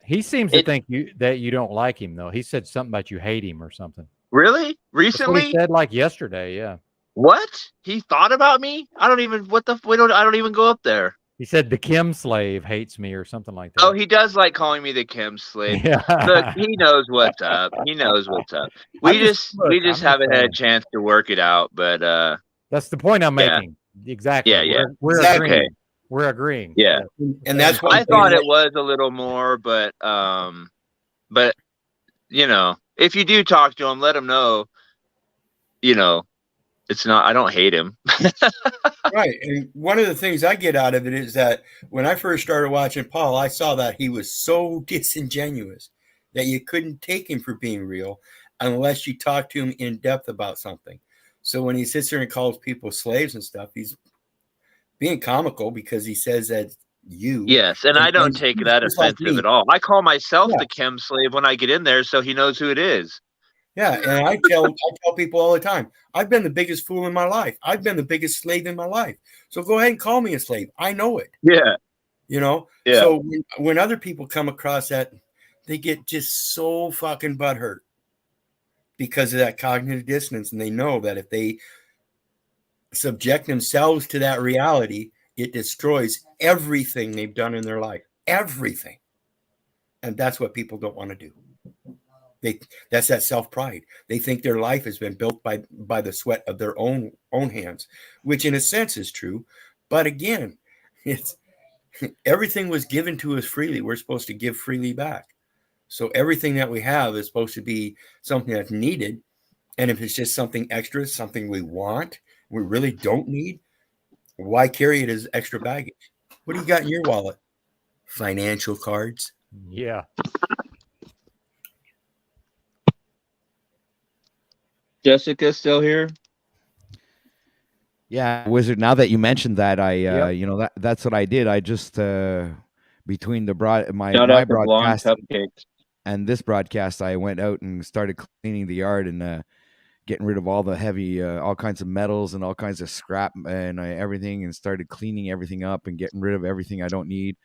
He seems to think that you don't like him, though. He said something about you hate him or something. Really? Recently? That's what he said like yesterday, yeah. What? He thought about me? I don't even go up there. He said the Kim slave hates me or something like that. Oh, he does like calling me the Kim slave. Yeah. Look, he knows what's up. He knows what's up. We just haven't had a chance to work it out, but that's the point I'm yeah. making. Exactly. Yeah. We're exactly. agreeing. We're agreeing. Yeah. And that's what I thought it was a little more, but if you do talk to him, let him know, it's not, I don't hate him. Right. And one of the things I get out of it is that when I first started watching Paul, I saw that he was so disingenuous that you couldn't take him for being real unless you talk to him in depth about something. So when he sits there and calls people slaves and stuff, he's being comical because he says that Yes, and I don't take that offensive at all. I call myself the Kim slave when I get in there, so he knows who it is. Yeah, and I tell people all the time, I've been the biggest fool in my life. I've been the biggest slave in my life. So go ahead and call me a slave. I know it. Yeah. Yeah. So when other people come across that, they get just so fucking butthurt because of that cognitive dissonance, and they know that if they subject themselves to that reality, it destroys everything they've done in their life. Everything. And that's what people don't want to do. That's that self-pride. They think their life has been built by the sweat of their own hands, which in a sense is true. But again, Everything was given to us freely. We're supposed to give freely back. So everything that we have is supposed to be something that's needed. And if it's just something extra, something we want, we really don't need, why carry it as extra baggage? What do you got in your wallet? Financial cards. Yeah. Jessica still here? Yeah, Wizard. Now that you mentioned that, Yep. you know, that's what I did. I just between the Shout my out to Blonde broadcast Cupcakes. and this broadcast, I went out and started cleaning the yard and getting rid of all the heavy, all kinds of metals and all kinds of scrap and everything, and started cleaning everything up and getting rid of everything I don't need,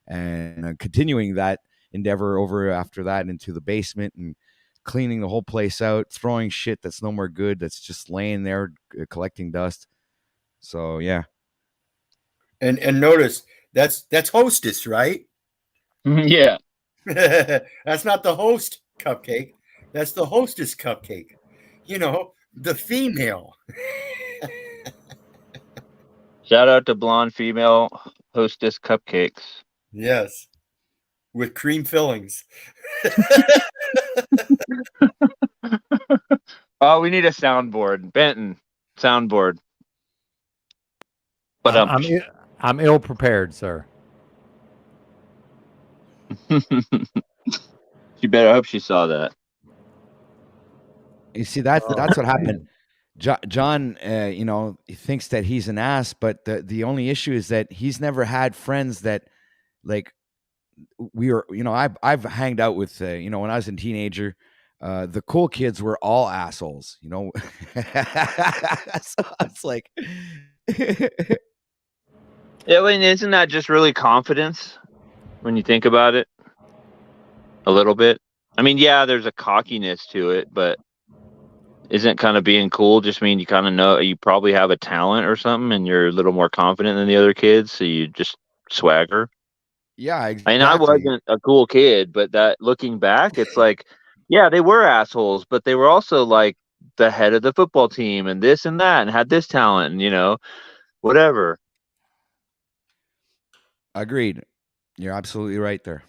and continuing that endeavor over after that into the basement and cleaning the whole place out, throwing shit that's no more good, that's just laying there collecting dust. So yeah. And notice that's hostess, right? Yeah. That's not the host cupcake. That's the hostess cupcake. You know, the female. Shout out to Blonde Female Hostess Cupcakes. Yes. With cream fillings. Oh, we need a soundboard. Benton, soundboard. But I'm ill prepared, sir. She better hope she saw that. You see, that's what happened. John, you know, he thinks that he's an ass, but the only issue is that he's never had friends that, like, we were, you know, I've hanged out with, you know, when I was a teenager, the cool kids were all assholes, you know. So it's like, Yeah, I mean, isn't that just really confidence when you think about it? A little bit. I mean, yeah, there's a cockiness to it, but isn't kind of being cool just mean you kind of know you probably have a talent or something and you're a little more confident than the other kids, so you just swagger? yeah, I mean, I exactly. wasn't a cool kid, but that looking back, it's like, yeah, they were assholes, but they were also like the head of the football team and this and that and had this talent and, you know, whatever. Agreed. You're absolutely right there.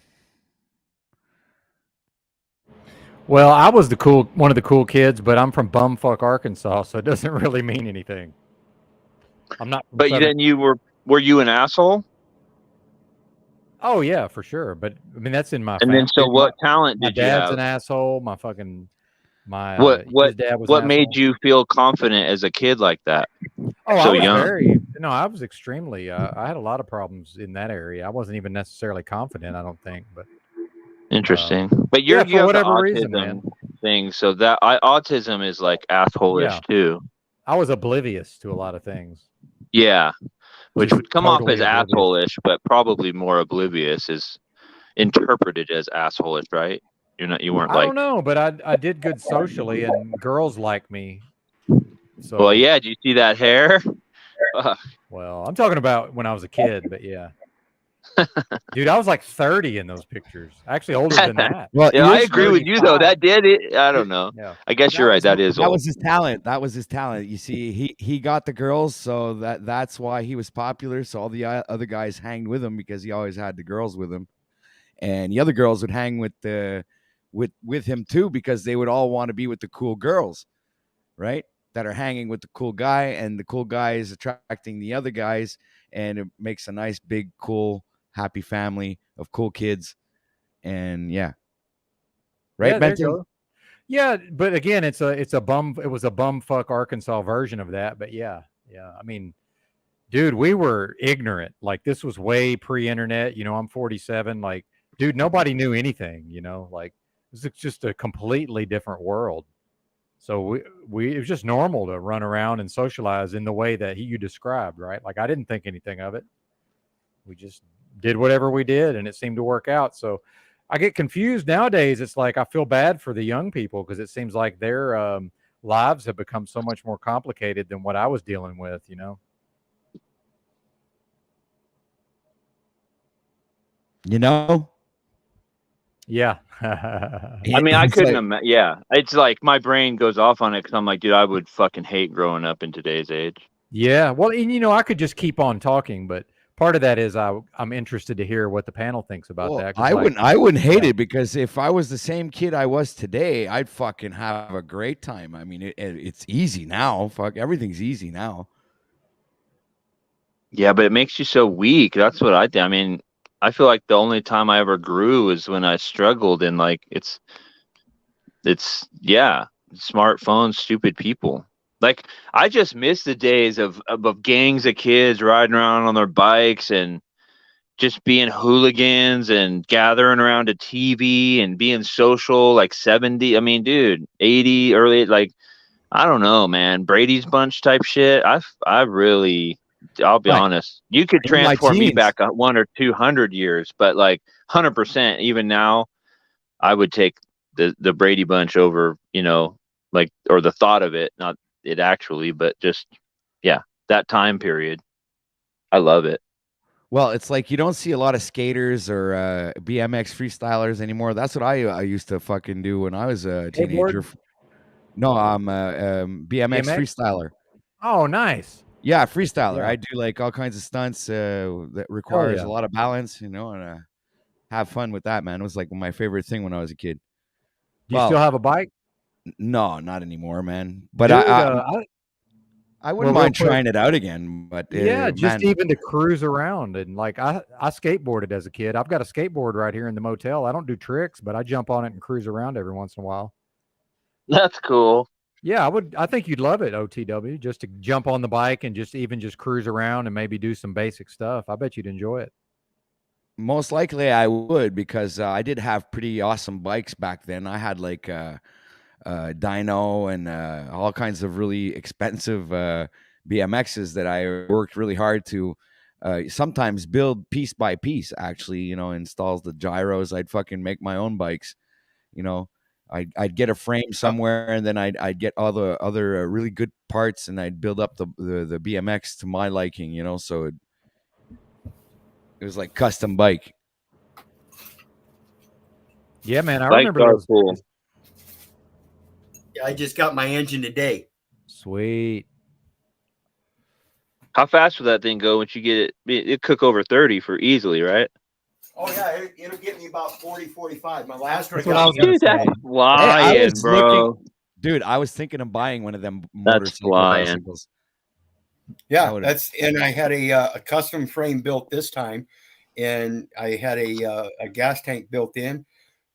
Well, I was one of the cool kids, but I'm from bumfuck Arkansas, so it doesn't really mean anything. I'm not. But then were you an asshole? Oh yeah, for sure. But I mean, that's in my And family. then, so what talent My did you dad's have? an asshole. What his dad was. what an made asshole. you feel confident as a kid like that? Oh, so I was young. I was extremely. I had a lot of problems in that area. I wasn't even necessarily confident. I don't think, but Interesting. But yeah, you for have the whatever reason, man. autism thing, so that autism is like asshole-ish Yeah. too. I was oblivious to a lot of things. Yeah, which Just would come off totally as oblivious. asshole-ish, but probably more oblivious is interpreted as asshole-ish, right? You weren't I like. don't know, but I did good socially, and girls like me. So Well, yeah. Do you see that hair? well, I'm talking about when I was a kid, but yeah. Dude, I was like 30 in those pictures. Actually, older than that. Well, Yeah, I agree with you though. 35. That did it. I don't know. Yeah. I guess you're right. That is that old. was his talent. That was his talent. You see, he got the girls, so that's why he was popular. So all the other guys hanged with him because he always had the girls with him, and the other girls would hang with him too because they would all want to be with the cool girls, right? That are hanging with the cool guy, and the cool guy is attracting the other guys, and it makes a nice big cool happy family of cool kids. And yeah, right, Yeah, there you Benton? go. Yeah, but again, it was a bumfuck Arkansas version of that. But yeah. I mean, dude, we were ignorant. Like this was way pre-internet. You know, I'm 47. Like, dude, nobody knew anything. You know, like it was just a completely different world. So it was just normal to run around and socialize in the way that you described, right? Like I didn't think anything of it. We just did whatever we did, and it seemed to work out. So I get confused nowadays. It's like I feel bad for the young people because it seems like their lives have become so much more complicated than what I was dealing with. You know. You know. Yeah. I mean, I couldn't imagine. Yeah, it's like my brain goes off on it because I'm like, dude, I would fucking hate growing up in today's age. Yeah. Well, and, you know, I could just keep on talking, but part of that is I'm interested to hear what the panel thinks about Well, that. 'cause, I wouldn't hate yeah. it, because if I was the same kid I was today, I'd fucking have a great time. I mean, it's easy now. Fuck, everything's easy now. Yeah, but it makes you so weak. That's what I think. I mean, I feel like the only time I ever grew is when I struggled, and like it's yeah, smartphones, stupid people. Like I just miss the days of gangs of kids riding around on their bikes and just being hooligans and gathering around a TV and being social, like 70. I mean, dude, 80, early, like, I don't know, man. Brady's Bunch type shit. I really, I'll be Right. honest. You could In my transport me teens. back 100 or 200 years, but like 100%, even now, I would take the Brady Bunch over, like, or the thought of it, not it actually, but just, yeah, that time period. I love it. Well, it's like you don't see a lot of skaters or BMX freestylers anymore. That's what I used to fucking do when I was a teenager. Skateboard? No, I'm BMX BMX? freestyler. Oh, nice. Yeah, freestyler. Yeah. I do like all kinds of stunts that Hell requires yeah. a lot of balance, and have fun with that, man. It was like my favorite thing when I was a kid. Do you still have a bike? No, not anymore, man. But Dude, I well, wouldn't real mind quick. trying it out again. But Yeah, just man, even to cruise around, and like I skateboarded as a kid. I've got a skateboard right here in the motel. I don't do tricks, but I jump on it and cruise around every once in a while. That's cool. Yeah, I think you'd love it, OTW, just to jump on the bike and just cruise around and maybe do some basic stuff. I bet you'd enjoy it. most likely I would, because I did have pretty awesome bikes back then. I had like dyno and all kinds of really expensive BMXs that I worked really hard to sometimes build piece by piece. Actually, installs the gyros. I'd fucking make my own bikes. I'd get a frame somewhere, and then I'd get all the other really good parts, and I'd build up the BMX to my liking. So it was like custom bike. Yeah, man, I Bikes remember are those cool. days. Yeah, I just got my engine today. Sweet. How fast would that thing go once you get it? It cook over 30 for easily, right? Oh yeah, it'll get me about 40, 45. My last one That's what I got was me gonna Dude, that's say. Hey, I flying, was looking, bro. dude. I was thinking of buying one of them That's flying. bicycles. Yeah, would've- and I had a custom frame built this time, and I had a gas tank built in.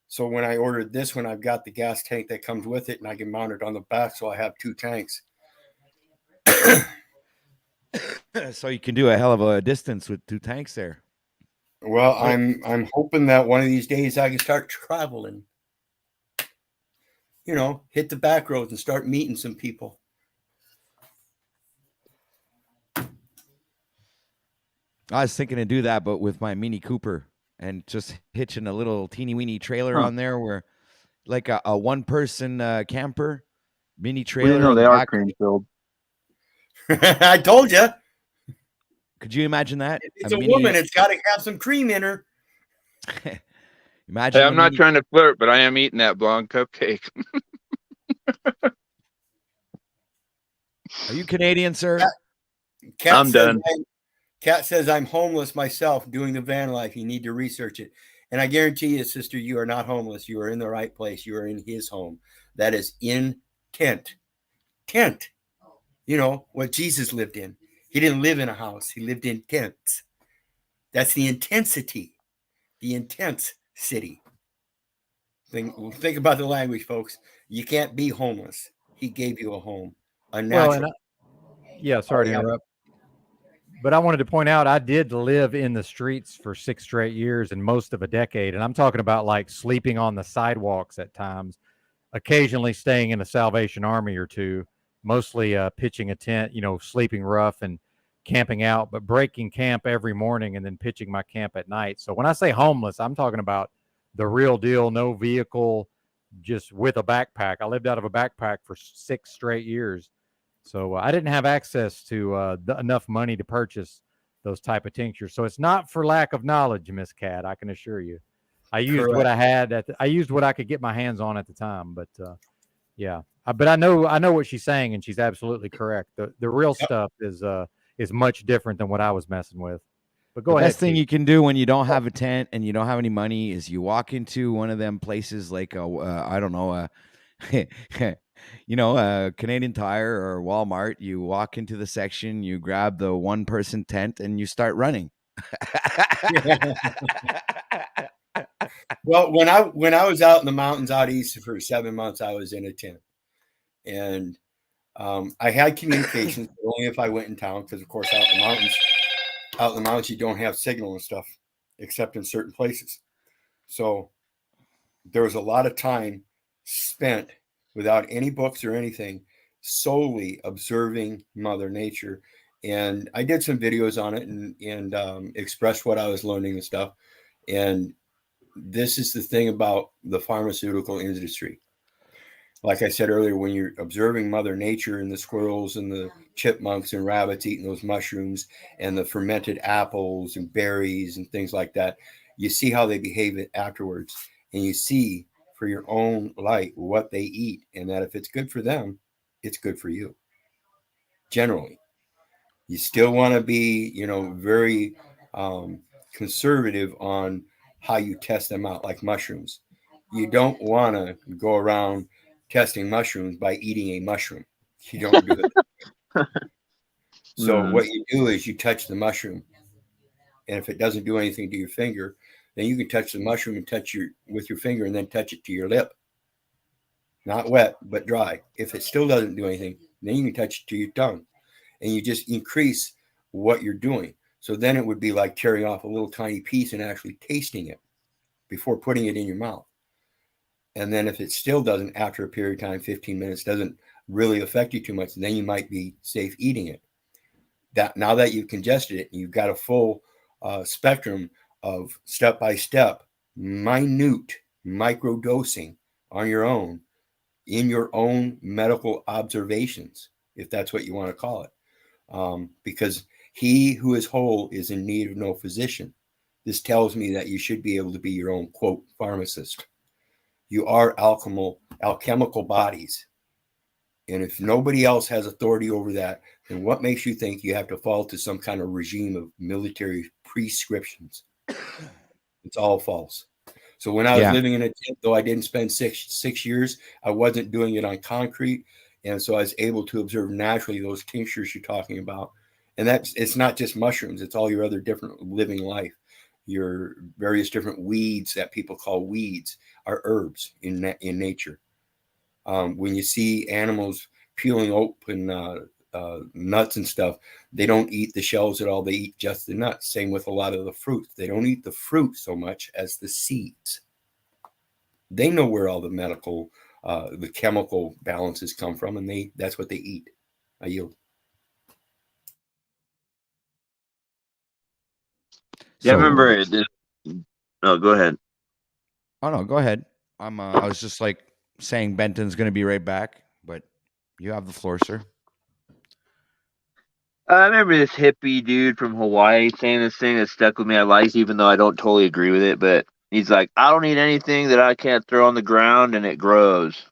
So when I ordered this one, I've got the gas tank that comes with it, and I can mount it on the back, so I have 2 tanks. So you can do a hell of a distance with 2 tanks there. Well, I'm hoping that one of these days I can start traveling. Hit the back roads and start meeting some people. I was thinking to do that, but with my Mini Cooper, and just hitching a little teeny weeny trailer on there, where like a 1-person camper mini We didn't trailer know on they the are back. cream filled. I told you. Could you imagine that? It's a woman. It's got to have some cream in her. Imagine. Hey, I'm not trying to flirt, but I am eating that blonde cupcake. Are you Canadian, sir? Kat I'm done. Kat says I'm homeless myself doing the van life. You need to research it. And I guarantee you, sister, you are not homeless. You are in the right place. You are in his home. That is intent. Tent. What Jesus lived in. He didn't live in a house. He lived in tents. That's the intensity. The intense city. Think about the language, folks. You can't be homeless. He gave you a home. A natural. Yeah, sorry to interrupt. But I wanted to point out I did live in the streets for 6 straight years and most of a decade. And I'm talking about like sleeping on the sidewalks at times, occasionally staying in a Salvation Army or two, mostly pitching a tent, sleeping rough and camping out, but breaking camp every morning and then pitching my camp at night. So when I say homeless, I'm talking about the real deal, no vehicle, just with a backpack. I lived out of a backpack for 6 straight years. So I didn't have access to enough money to purchase those type of tinctures. So it's not for lack of knowledge, Miss Cat. I can assure you. I used what I had. I used what I could get my hands on at the time. But yeah, but I know what she's saying, and she's absolutely correct. The real stuff is much different than what I was messing with. But go the ahead. best thing Pete. you can do when you don't have a tent and you don't have any money is you walk into one of them places like I don't know, Canadian Tire or Walmart. You walk into the section, you grab the one-person tent, and you start running. Well, when I was out in the mountains out east for 7 months, I was in a tent, and I had communications, but only if I went in town, because of course out in the mountains you don't have signal and stuff, except in certain places. So there was a lot of time spent without any books or anything, solely observing Mother Nature. And I did some videos on it and expressed what I was learning and stuff. And this is the thing about the pharmaceutical industry. Like I said earlier, when you're observing Mother Nature and the squirrels and the chipmunks and rabbits eating those mushrooms and the fermented apples and berries and things like that, you see how they behave afterwards. And you see for your own light what they eat, and that if it's good for them, it's good for you. Generally, you still want to be, very conservative on how you test them out, like mushrooms. You don't want to go around testing mushrooms by eating a mushroom. You don't do it. So what you do is you touch the mushroom, and if it doesn't do anything to your finger, then you can touch the mushroom and with your finger, and then touch it to your lip. Not wet, but dry. If it still doesn't do anything, then you can touch it to your tongue, and you just increase what you're doing. So then it would be like tearing off a little tiny piece and actually tasting it before putting it in your mouth. And then if it still doesn't, after a period of time, 15 minutes, doesn't really affect you too much, then you might be safe eating it. Now that you've congested it, you've got a full spectrum of step-by-step, minute microdosing on your own, in your own medical observations, if that's what you want to call it. Because he who is whole is in need of no physician. This tells me that you should be able to be your own, quote, pharmacist. You are alchemical bodies. And if nobody else has authority over that, then what makes you think you have to fall to some kind of regime of military prescriptions? It's all false. So when I was living in a tent, though I didn't spend six years, I wasn't doing it on concrete. And so I was able to observe naturally those tinctures you're talking about. And it's not just mushrooms, it's all your other different living life. Your various different weeds that people call weeds are herbs in nature. When you see animals peeling open nuts and stuff, they don't eat the shells at all. They eat just the nuts. Same with a lot of the fruits. They don't eat the fruit so much as the seeds. They know where all the the chemical balances come from, and that's what they eat. I yield. Yeah, I remember this. Oh, go ahead. Oh no, go ahead. I was just like saying Benton's going to be right back, but you have the floor, sir. I remember this hippie dude from Hawaii saying this thing that stuck with me. I like, even though I don't totally agree with it, but he's like, I don't eat anything that I can't throw on the ground and it grows.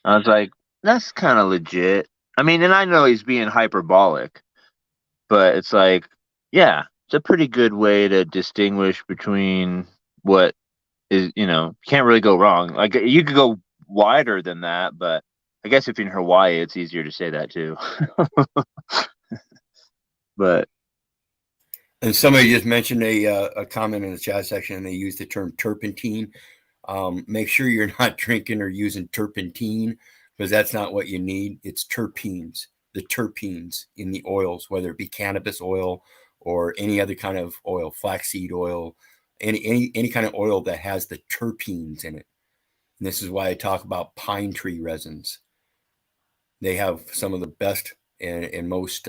I was like, that's kind of legit. I mean, and I know he's being hyperbolic, but it's like, yeah, it's a pretty good way to distinguish between what is, can't really go wrong. Like, you could go wider than that, but I guess if you're in Hawaii, it's easier to say that too. But and somebody just mentioned a comment in the chat section, and they used the term turpentine. Make sure you're not drinking or using turpentine, because that's not what you need. It's terpenes, the terpenes in the oils, whether it be cannabis oil or any other kind of oil, flaxseed oil, any kind of oil that has the terpenes in it. And this is why I talk about pine tree resins. They have some of the best and most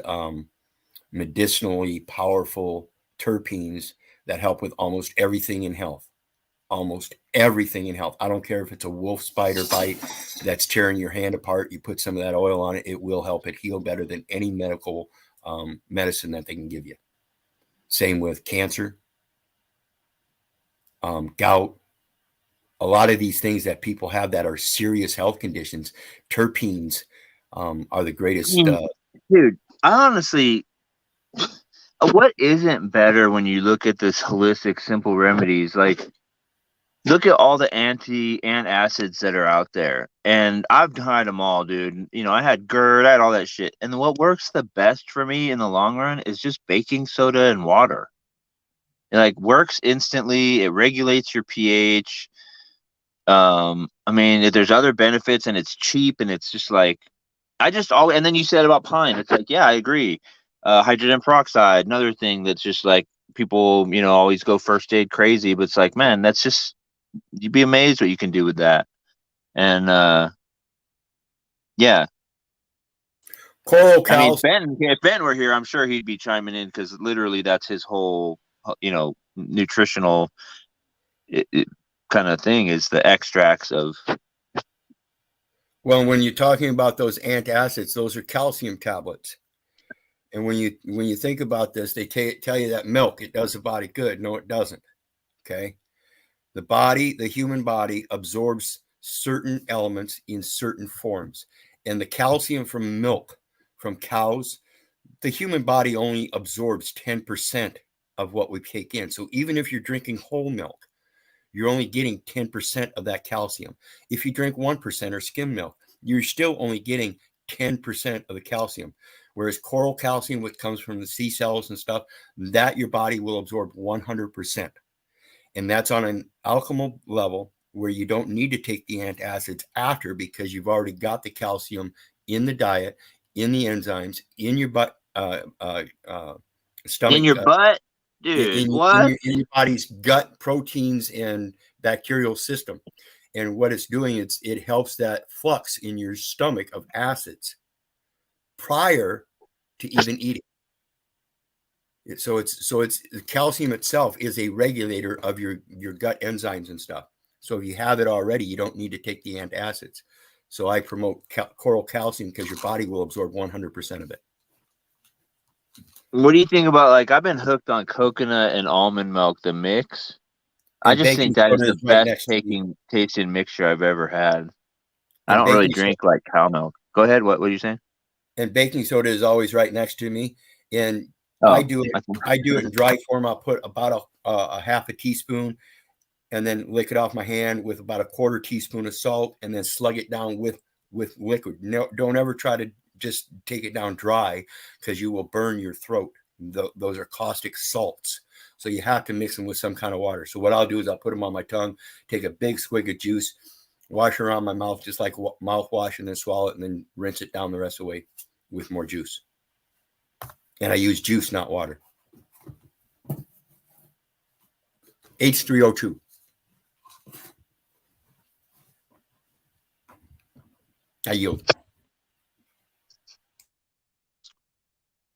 medicinally powerful terpenes that help with almost everything in health. Almost everything in health. I don't care if it's a wolf spider bite that's tearing your hand apart. You put some of that oil on it, it will help it heal better than any medical medicine that they can give you. Same with cancer, gout. A lot of these things that people have that are serious health conditions, terpenes are the greatest. Dude, I honestly, what isn't better when you look at this holistic simple remedies? Like, look at all the antacids that are out there, and I've tried them all, dude. You know, I had GERD, I had all that shit, and what works the best for me in the long run is just baking soda and water. It like works instantly. It regulates your pH. I mean, there's other benefits, and it's cheap, and it's just like and then you said about pine. It's like, yeah, I agree. Hydrogen peroxide, another thing that's just like people, you know, always go first aid crazy, but it's like, man, that's just, you'd be amazed what you can do with that. And yeah, Coral I mean, cows. if Ben were here, I'm sure he'd be chiming in because literally that's his whole, you know, nutritional kind of thing is the extracts of. Well, when you're talking about those antacids, those are calcium tablets. And when you think about this, they tell you that milk, it does the body good. No, it doesn't. Okay. The human body absorbs certain elements in certain forms. And the calcium from milk, from cows, the human body only absorbs 10% of what we take in. So even if you're drinking whole milk, you're only getting 10% of that calcium. If you drink 1% or skim milk, you're still only getting 10% of the calcium. Whereas coral calcium, which comes from the sea cells and stuff, that your body will absorb 100%. And that's on an alkaline level where you don't need to take the antacids after, because you've already got the calcium in the diet, in the enzymes, in your butt, stomach, in your butt, dude. What? in your body's gut proteins and bacterial system. And what it's doing is it helps that flux in your stomach of acids prior to even eating. So it's the calcium itself is a regulator of your gut enzymes and stuff. So if you have it already, you don't need to take the antacids. So I promote coral calcium because your body will absorb 100% of it. What do you think about, like, I've been hooked on coconut and almond milk, the mix. I And just baking think that is soda the is right best next to you. tasting mixture I've ever had. I And don't really baking soda, drink like cow milk. Go ahead. What are you saying? and baking soda is always right next to me. And I Oh, do it in dry form. I'll put about a half a teaspoon and then lick it off my hand with about a quarter teaspoon of salt, and then slug it down with liquid. No, don't ever try to just take it down dry, because you will burn your throat. Those are caustic salts. So you have to mix them with some kind of water. So what I'll do is I'll put them on my tongue, take a big swig of juice, wash around my mouth just like mouthwash, and then swallow it, and then rinse it down the rest of the way with more juice. And I use juice, not water. H3O2. I yield.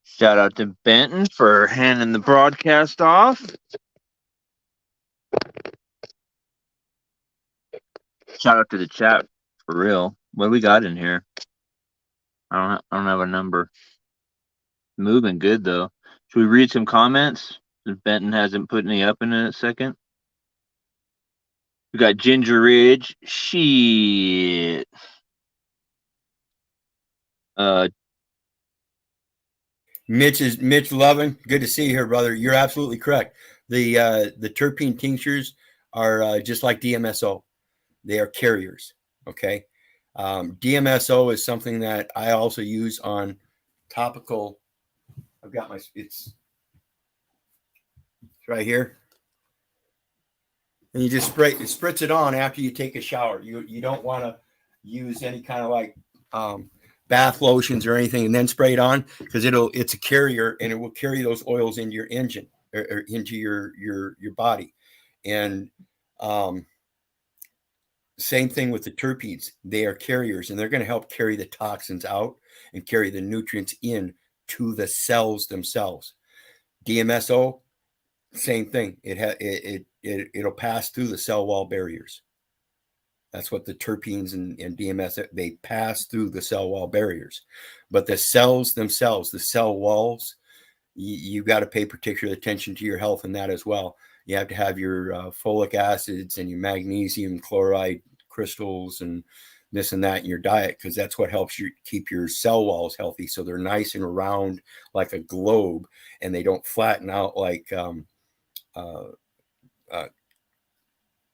Shout out to Benton for handing the broadcast off. Shout out to the chat for real. What do we got in here? I don't have a number. Moving good though. Should we read some comments? Since Benton hasn't put any up in a second. We got Ginger Ridge. Shit. Mitch Lovin, good to see you here, brother. You're absolutely correct. The terpene tinctures are just like DMSO. They are carriers. Okay. DMSO is something that I also use on topical. I've got it's right here. And you just spritz it on after you take a shower. You don't want to use any kind of like bath lotions or anything and then spray it on, because it's a carrier, and it will carry those oils into your engine or into your body. And same thing with the terpenes. They are carriers, and they're going to help carry the toxins out and carry the nutrients in to the cells themselves. DMSO, same thing. It'll pass through the cell wall barriers. That's what the terpenes and DMS, they pass through the cell wall barriers. But the cells themselves, the cell walls, you got to pay particular attention to your health in that as well. You have to have your folic acids and your magnesium chloride crystals and this and that in your diet, because that's what helps you keep your cell walls healthy, so they're nice and round like a globe, and they don't flatten out like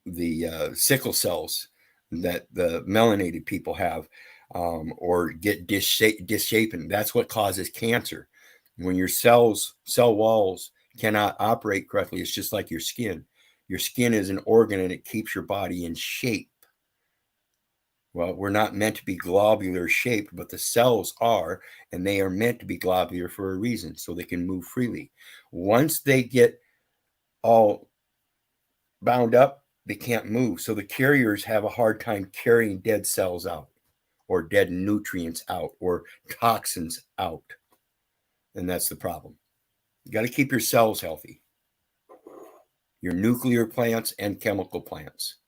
the sickle cells that the melanated people have, or get disshapen. That's what causes cancer. When your cell walls cannot operate correctly, it's just like your skin. Your skin is an organ and it keeps your body in shape. Well, we're not meant to be globular shaped, but the cells are, and they are meant to be globular for a reason, so they can move freely. Once they get all bound up, they can't move. So the carriers have a hard time carrying dead cells out, or dead nutrients out, or toxins out. And that's the problem. You got to keep your cells healthy, your nuclear plants and chemical plants.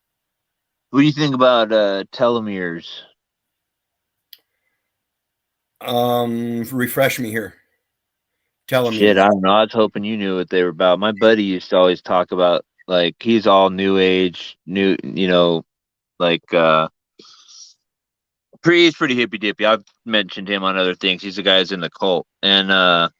What do you think about telomeres? Refresh me here. Telomeres. Shit, I don't know. I was hoping you knew what they were about. My buddy used to always talk about, like, he's all new age, like he's pretty hippy dippy. I've mentioned him on other things. He's the guy who's in the cult, and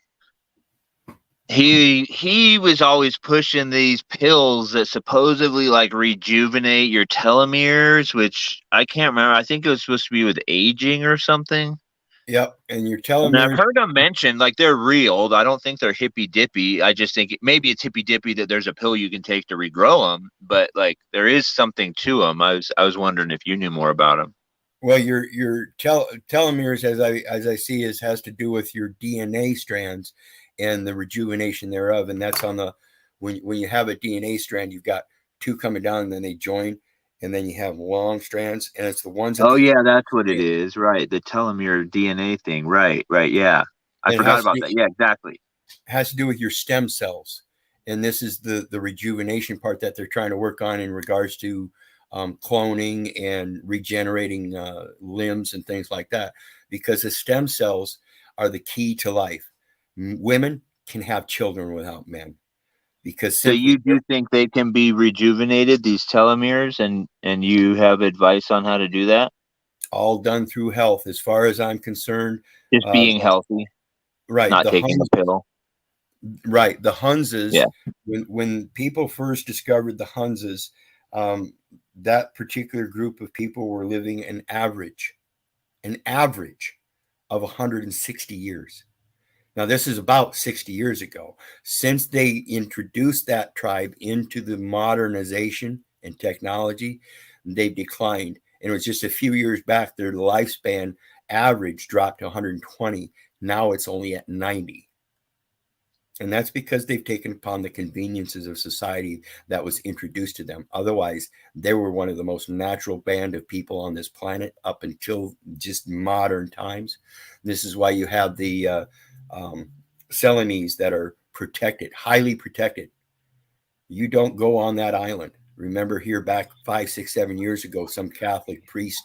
he was always pushing these pills that supposedly like rejuvenate your telomeres, which I can't remember. I think it was supposed to be with aging or something. Yep, and your And telomeres. I've heard them mentioned, like, they're real. I don't think they're hippy dippy. I just think maybe it's hippy dippy that there's a pill you can take to regrow them, but like there is something to them. I was wondering if you knew more about them. Well, your telomeres, as I see, has to do with your DNA strands and the rejuvenation thereof, and that's on the when you have a DNA strand, you've got two coming down, and then they join, and then you have long strands, and it's the ones. Oh yeah, that's what it is, right? The telomere DNA thing, right? Yeah, I forgot about that. Yeah, exactly. Has to do with your stem cells, and this is the rejuvenation part that they're trying to work on in regards to cloning and regenerating limbs and things like that, because the stem cells are the key to life. Women can have children without men, because so you do think they can be rejuvenated, these telomeres, and you have advice on how to do that? All done through health, as far as I'm concerned. Just being healthy, right? Not taking a pill. Right, the Hunzes. Yeah. When people first discovered the Hunzes, that particular group of people were living an average of 160 years. Now, this is about 60 years ago. Since they introduced that tribe into the modernization and technology, they've declined. And it was just a few years back, their lifespan average dropped to 120. Now it's only at 90. And that's because they've taken upon the conveniences of society that was introduced to them. Otherwise, they were one of the most natural band of people on this planet up until just modern times. This is why you have the Celanese that are protected, highly protected. You don't go on that island. Remember here back 5, 6, 7 years ago, some Catholic priest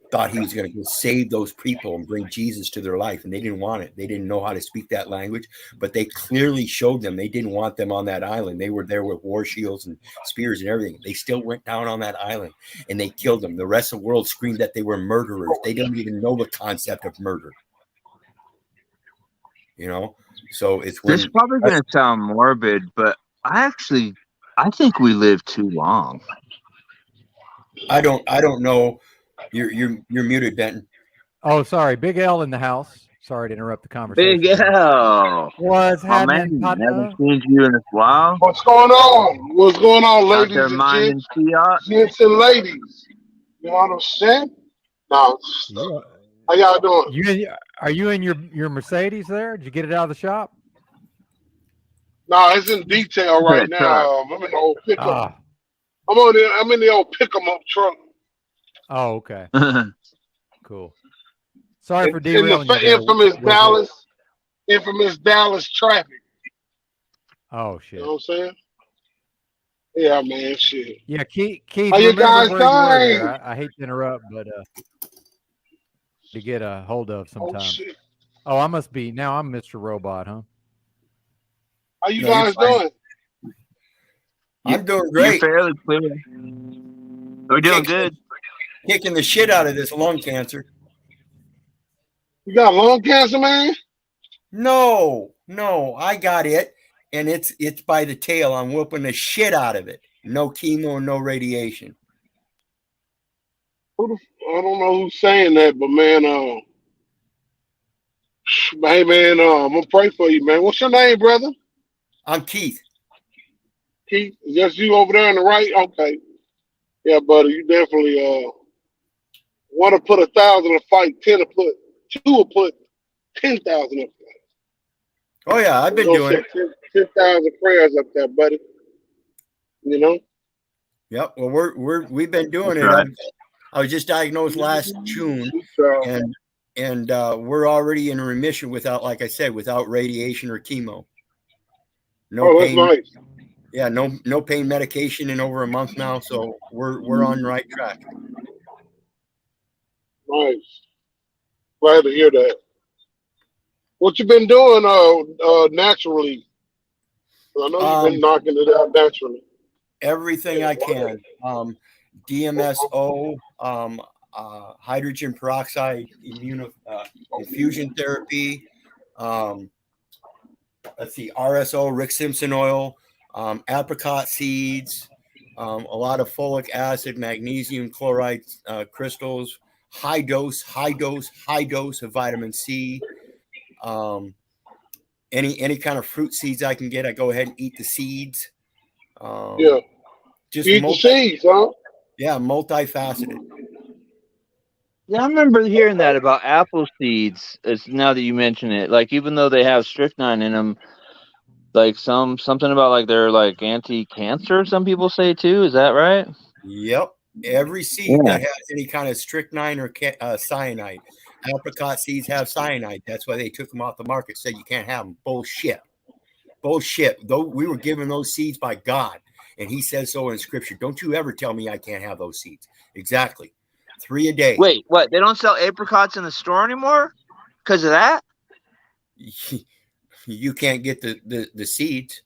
thought he was going to save those people and bring Jesus to their life, and they didn't want it. They didn't know how to speak that language, but they clearly showed them they didn't want them on that island. They were there with war shields and spears and everything. They still went down on that island and they killed them. The rest of the world screamed that they were murderers. They don't even know the concept of murder. So it's when this is probably going to sound morbid, but I think we live too long. I don't know. You're muted, Benton. Oh, sorry. Big L in the house. Sorry to interrupt the conversation. Big L. What's Man, happening, haven't seen you in a while. What's going on? What's going on, Out ladies there and minding gents? Gents and ladies. You know what I'm saying? No. How y'all doing? Are you in your Mercedes there? Did you get it out of the shop? No, it's in detail right now. I'm in the old pickup. I'm in the old pick-em-up truck. Oh, okay. Cool. Sorry for in derailing the you. infamous Dallas traffic. Oh shit. You know what I'm saying? Yeah, man, shit. Yeah, Keith. How you guys doing? I hate to interrupt, but to get a hold of sometimes. Oh, I must be now. I'm Mr. Robot, huh? How you guys doing? I'm doing great. You're fairly clear. We're doing good. kicking the shit out of this lung cancer. You got lung cancer, man? No, I got it, and it's by the tail. I'm whooping the shit out of it. No chemo, no radiation. I don't know who's saying that, but man, hey man, I'm gonna pray for you, man. What's your name, brother? I'm Keith. Keith, is that you over there on the right? Okay, yeah, buddy, you definitely want to put 1,000 to fight 10 to put 2 will put 10,000 up. Oh yeah, I've been doing it. 10,000 prayers up there, buddy. You know. Yep. Well, we've been doing That's it. right. I was just diagnosed last June, and we're already in remission without, like I said, without radiation or chemo. No that's pain. nice. Yeah, no pain medication in over a month now, so we're on the right track. Nice. Glad to hear that. What you been doing naturally? I know you've been knocking it out naturally. Everything I can. DMSO, hydrogen peroxide infusion therapy. Let's see, RSO, Rick Simpson oil, apricot seeds, a lot of folic acid, magnesium chloride crystals, high dose of vitamin C. Any kind of fruit seeds I can get, I go ahead and eat the seeds. Yeah. Just eat the seeds, huh? Yeah, multifaceted. Yeah, I remember hearing that about apple seeds. It's now that you mention it. Like, even though they have strychnine in them, like something about like they're like anti-cancer. Some people say too. Is that right? Yep. Every seed that has any kind of strychnine or cyanide. Apricot seeds have cyanide. That's why they took them off the market. Said you can't have them. Bullshit. Though we were given those seeds by God, and He says so in Scripture. Don't you ever tell me I can't have those seeds. Exactly. 3 a day. Wait, what? They don't sell apricots in the store anymore because of that? You can't get the seeds.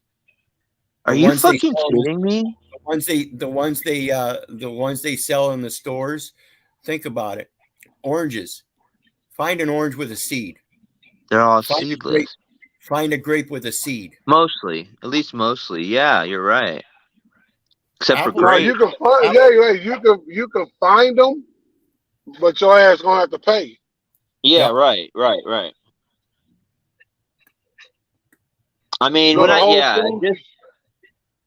Are you fucking kidding me? The ones they sell in the stores. Think about it. Oranges. Find an orange with a seed. They're all seedless. Find a grape with a seed. Mostly, at least mostly. Yeah, you're right. Except for No, grapes. you can find. You can find them, but your ass gonna have to pay. Yeah, right. I mean, Go to Whole just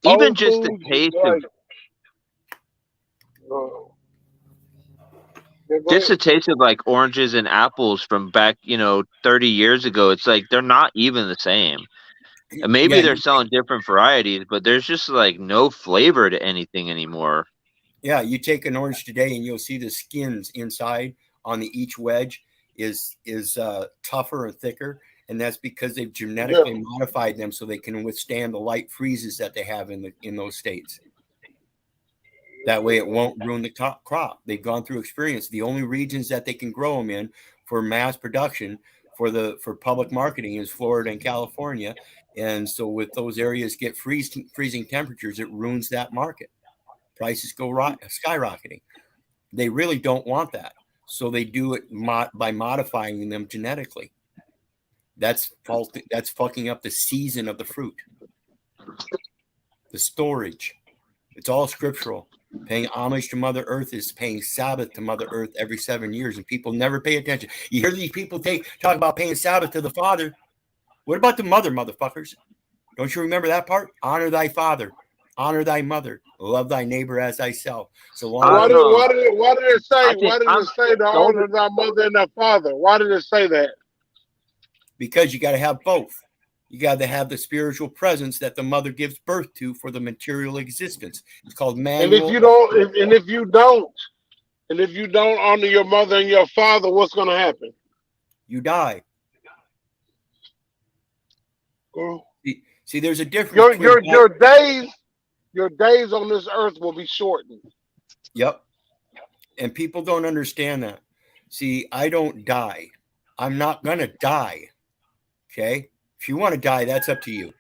Whole even just the Foods, taste like, just the taste of like oranges and apples from back, 30 years ago. It's like they're not even the same. And maybe they're selling different varieties, but there's just like no flavor to anything anymore. Yeah, you take an orange today and you'll see the skins inside on each wedge is tougher and thicker, and that's because they've genetically modified them so they can withstand the light freezes that they have in those states. That way it won't ruin the crop. They've gone through experience. The only regions that they can grow them in for mass production for public marketing is Florida and California. And so with those areas get freezing temperatures, it ruins that market. Prices go skyrocketing. They really don't want that. So they do it by modifying them genetically. That's fucking up the season of the fruit. The storage. It's all scriptural. Paying homage to Mother Earth is paying Sabbath to Mother Earth every 7 years, and people never pay attention. You hear these people talk about paying Sabbath to the Father. What about the mother, motherfuckers? Don't you remember that part? Honor thy father, honor thy mother, love thy neighbor as thyself. So long. Why did it say to honor thy mother and thy father? Why did it say that? Because you got to have both. You got to have the spiritual presence that the mother gives birth to for the material existence. It's called manual. And if you don't honor your mother and your father, what's going to happen? You die. See, there's a difference. Your days on this earth will be shortened. Yep. And people don't understand that. See, I don't die. I'm not going to die. Okay? If you want to die, that's up to you.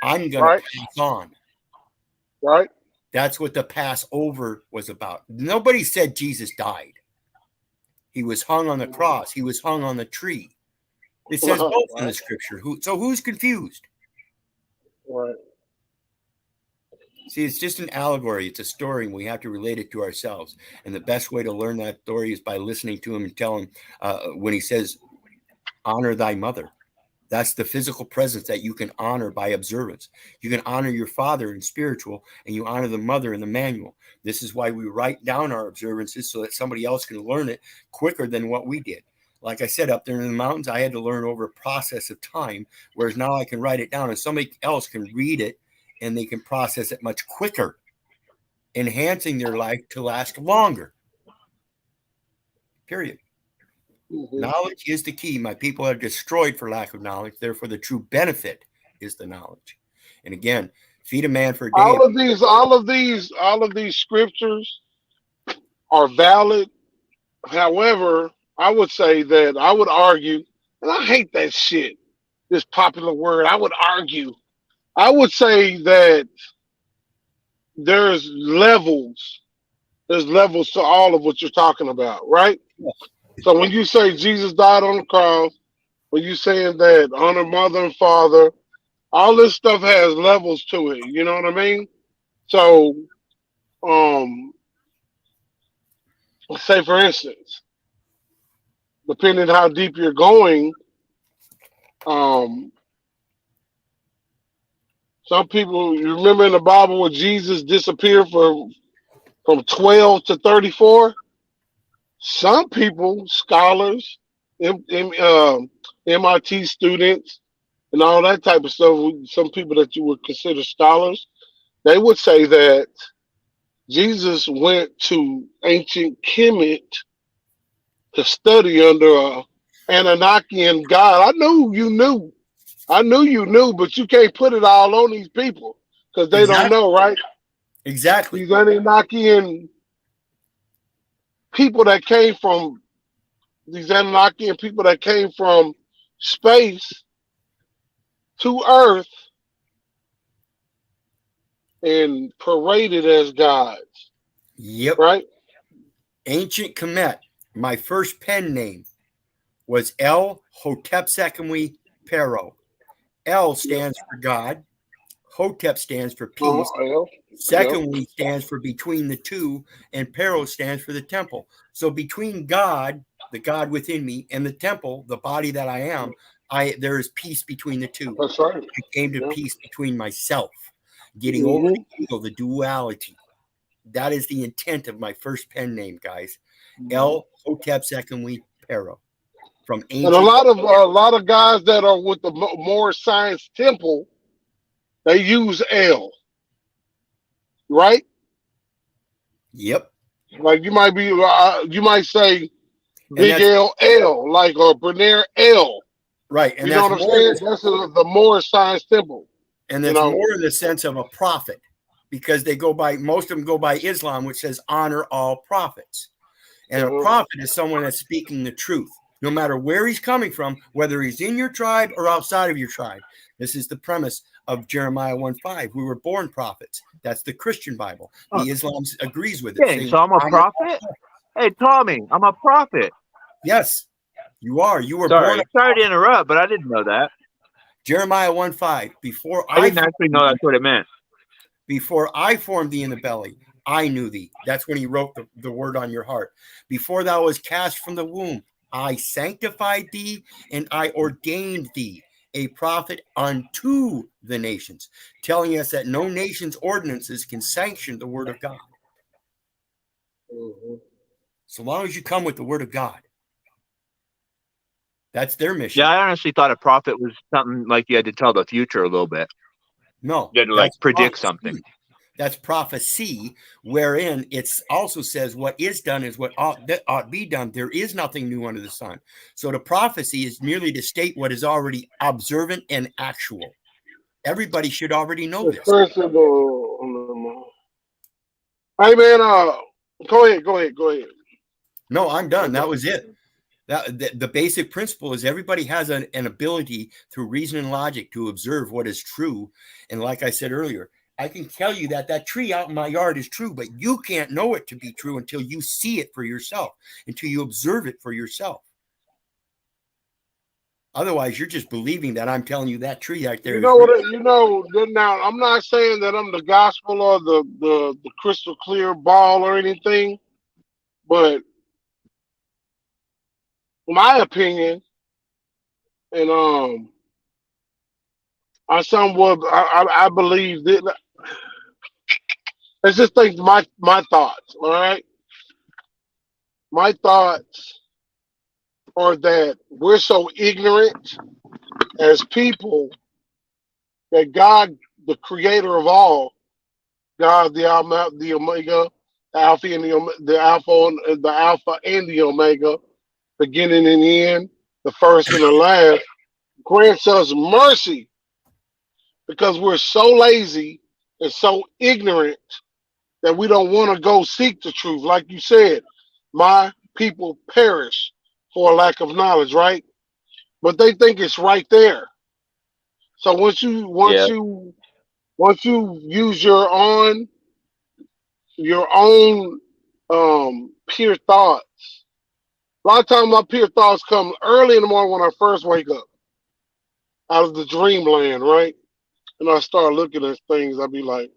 I'm going to pass on. Right. That's what the Passover was about. Nobody said Jesus died. He was hung on the cross. He was hung on the tree. It says both in the scripture. So who's confused? Right. See, it's just an allegory. It's a story, and we have to relate it to ourselves. And the best way to learn that story is by listening to him and telling when he says, honor thy mother. That's the physical presence that you can honor by observance. You can honor your father in spiritual, and you honor the mother in the manual. This is why we write down our observances so that somebody else can learn it quicker than what we did. Like I said, up there in the mountains, I had to learn over a process of time, whereas now I can write it down and somebody else can read it and they can process it much quicker, enhancing their life to last longer. Period. Mm-hmm. Knowledge is the key. My people are destroyed for lack of knowledge. Therefore, the true benefit is the knowledge. And again, feed a man for a day. All of these scriptures are valid. However, I would say that I would argue, and I hate that shit, this popular word. I would argue. I would say that there's levels. There's levels to all of what you're talking about, right? So when you say Jesus died on the cross, when you saying that honor mother and father, all this stuff has levels to it. You know what I mean? So, say for instance, depending how deep you're going, some people, you remember in the Bible where Jesus disappeared from 12 to 34? Some people, scholars, MIT students, and all that type of stuff, some people that you would consider scholars, they would say that Jesus went to ancient Kemet to study under a Ananakian god. I knew you knew, but you can't put it all on these people because they don't know, right? Exactly. These Ananakian people that came from space to Earth and paraded as gods. Yep. Right? Ancient Kemet, my first pen name was El Hotep Pero. El stands for God. Hotep stands for peace. Secondly stands for between the two, and Pero stands for the temple. So between God, the God within me, and the temple, the body that I am, there is peace between the two. That's right. I came to peace between myself, getting over the ego, the duality. That is the intent of my first pen name, guys. El Hotep Pero. From ancient. And a lot of guys that are with the more science temple, they use L, right? Yep. Like you might say Big L, like, or Bernier L. Right. And you know what I'm saying? That's the more science temple. And that's more in the sense of a prophet, because most of them go by Islam, which says honor all prophets. And a prophet is someone that's speaking the truth, no matter where he's coming from, whether he's in your tribe or outside of your tribe. This is the premise of Jeremiah 1:5. We were born prophets. That's the Christian Bible. The Islam agrees with it. Dang, so I'm a prophet? Hey, Tommy, I'm a prophet. Yes, you are. You were born. Sorry to prophet. interrupt, but I didn't know that. Jeremiah 1:5. I didn't actually know that's what it meant. Before I formed thee in the belly, I knew thee. That's when he wrote the word on your heart. Before thou was cast from the womb, I sanctified thee and I ordained thee a prophet unto the nations, telling us that no nation's ordinances can sanction the word of God. So long as you come with the word of God. That's their mission. Yeah, I honestly thought a prophet was something like you had to tell the future a little bit. No. You had to like predict something. That's prophecy, wherein it also says what is done is what ought be done. There is nothing new under the sun. So the prophecy is merely to state what is already observant and actual. Everybody should already know this. Hey man, go ahead. No, I'm done. That was it. The basic principle is everybody has an ability through reason and logic to observe what is true. And like I said earlier, I can tell you that that tree out in my yard is true, but you can't know it to be true until you see it for yourself, until you observe it for yourself. Otherwise, you're just believing that I'm telling you that tree right there You is know real. what? You know. Now, I'm not saying that I'm the gospel or the crystal clear ball or anything, but my opinion, and I believe that. Let's just think my thoughts. All right, my thoughts are that we're so ignorant as people that God, the creator of all, God, the Alpha, the Omega, the Alpha and the Alpha and the Omega, beginning and end, the first and the last, grants us mercy because we're so lazy and so ignorant that we don't want to go seek the truth. Like you said, my people perish for a lack of knowledge, right? But they think it's right there. So Yeah. once you use your own pure thoughts. A lot of times my pure thoughts come early in the morning when I first wake up out of the dreamland, right? And I start looking at things, I'll be like,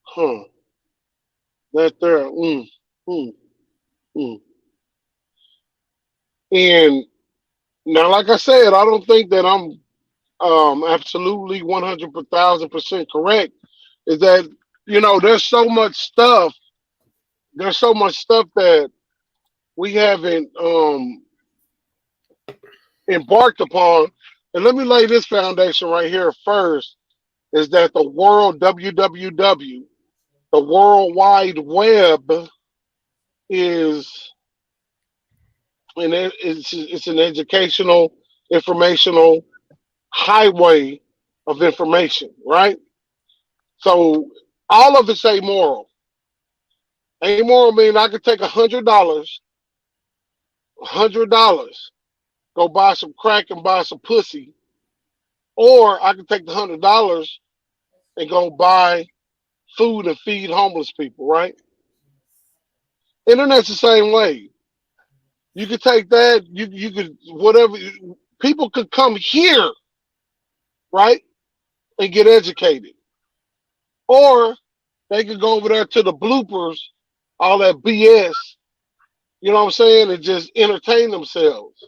huh, that there, mm, mm. And now, like I said, I don't think that I'm absolutely 100,000% correct. Is that, there's so much stuff that we haven't embarked upon. And let me lay this foundation right here first is that the world WWW, the World Wide Web is it's an educational, informational highway of information, right? So all of it's amoral. Amoral mean I could take $100, go buy some crack and buy some pussy, or I could take the $100 and go buy food and feed homeless people, right? Internet's the same way. You could take that, you could whatever people could come here, right, and get educated. Or they could go over there to the bloopers, all that BS, you know what I'm saying, and just entertain themselves.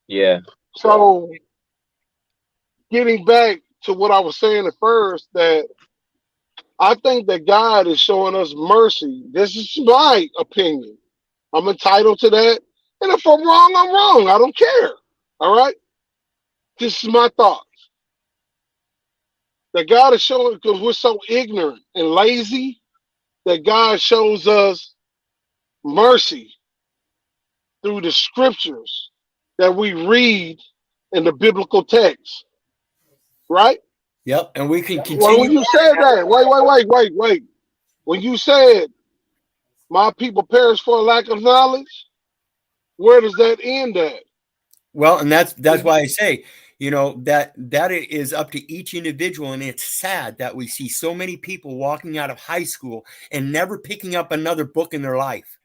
Yeah. So getting back to what I was saying at first, that I think that God is showing us mercy. This is my opinion. I'm entitled to that. And if I'm wrong, I'm wrong. I don't care. All right? This is my thoughts. That God is showing, because we're so ignorant and lazy, that God shows us mercy through the scriptures that we read in the biblical text. Right? Yep, and we can Well, continue. when you said that, wait. When you said my people perish for a lack of knowledge, where does that end at? Well, and that's why I say, that it is up to each individual, and it's sad that we see so many people walking out of high school and never picking up another book in their life.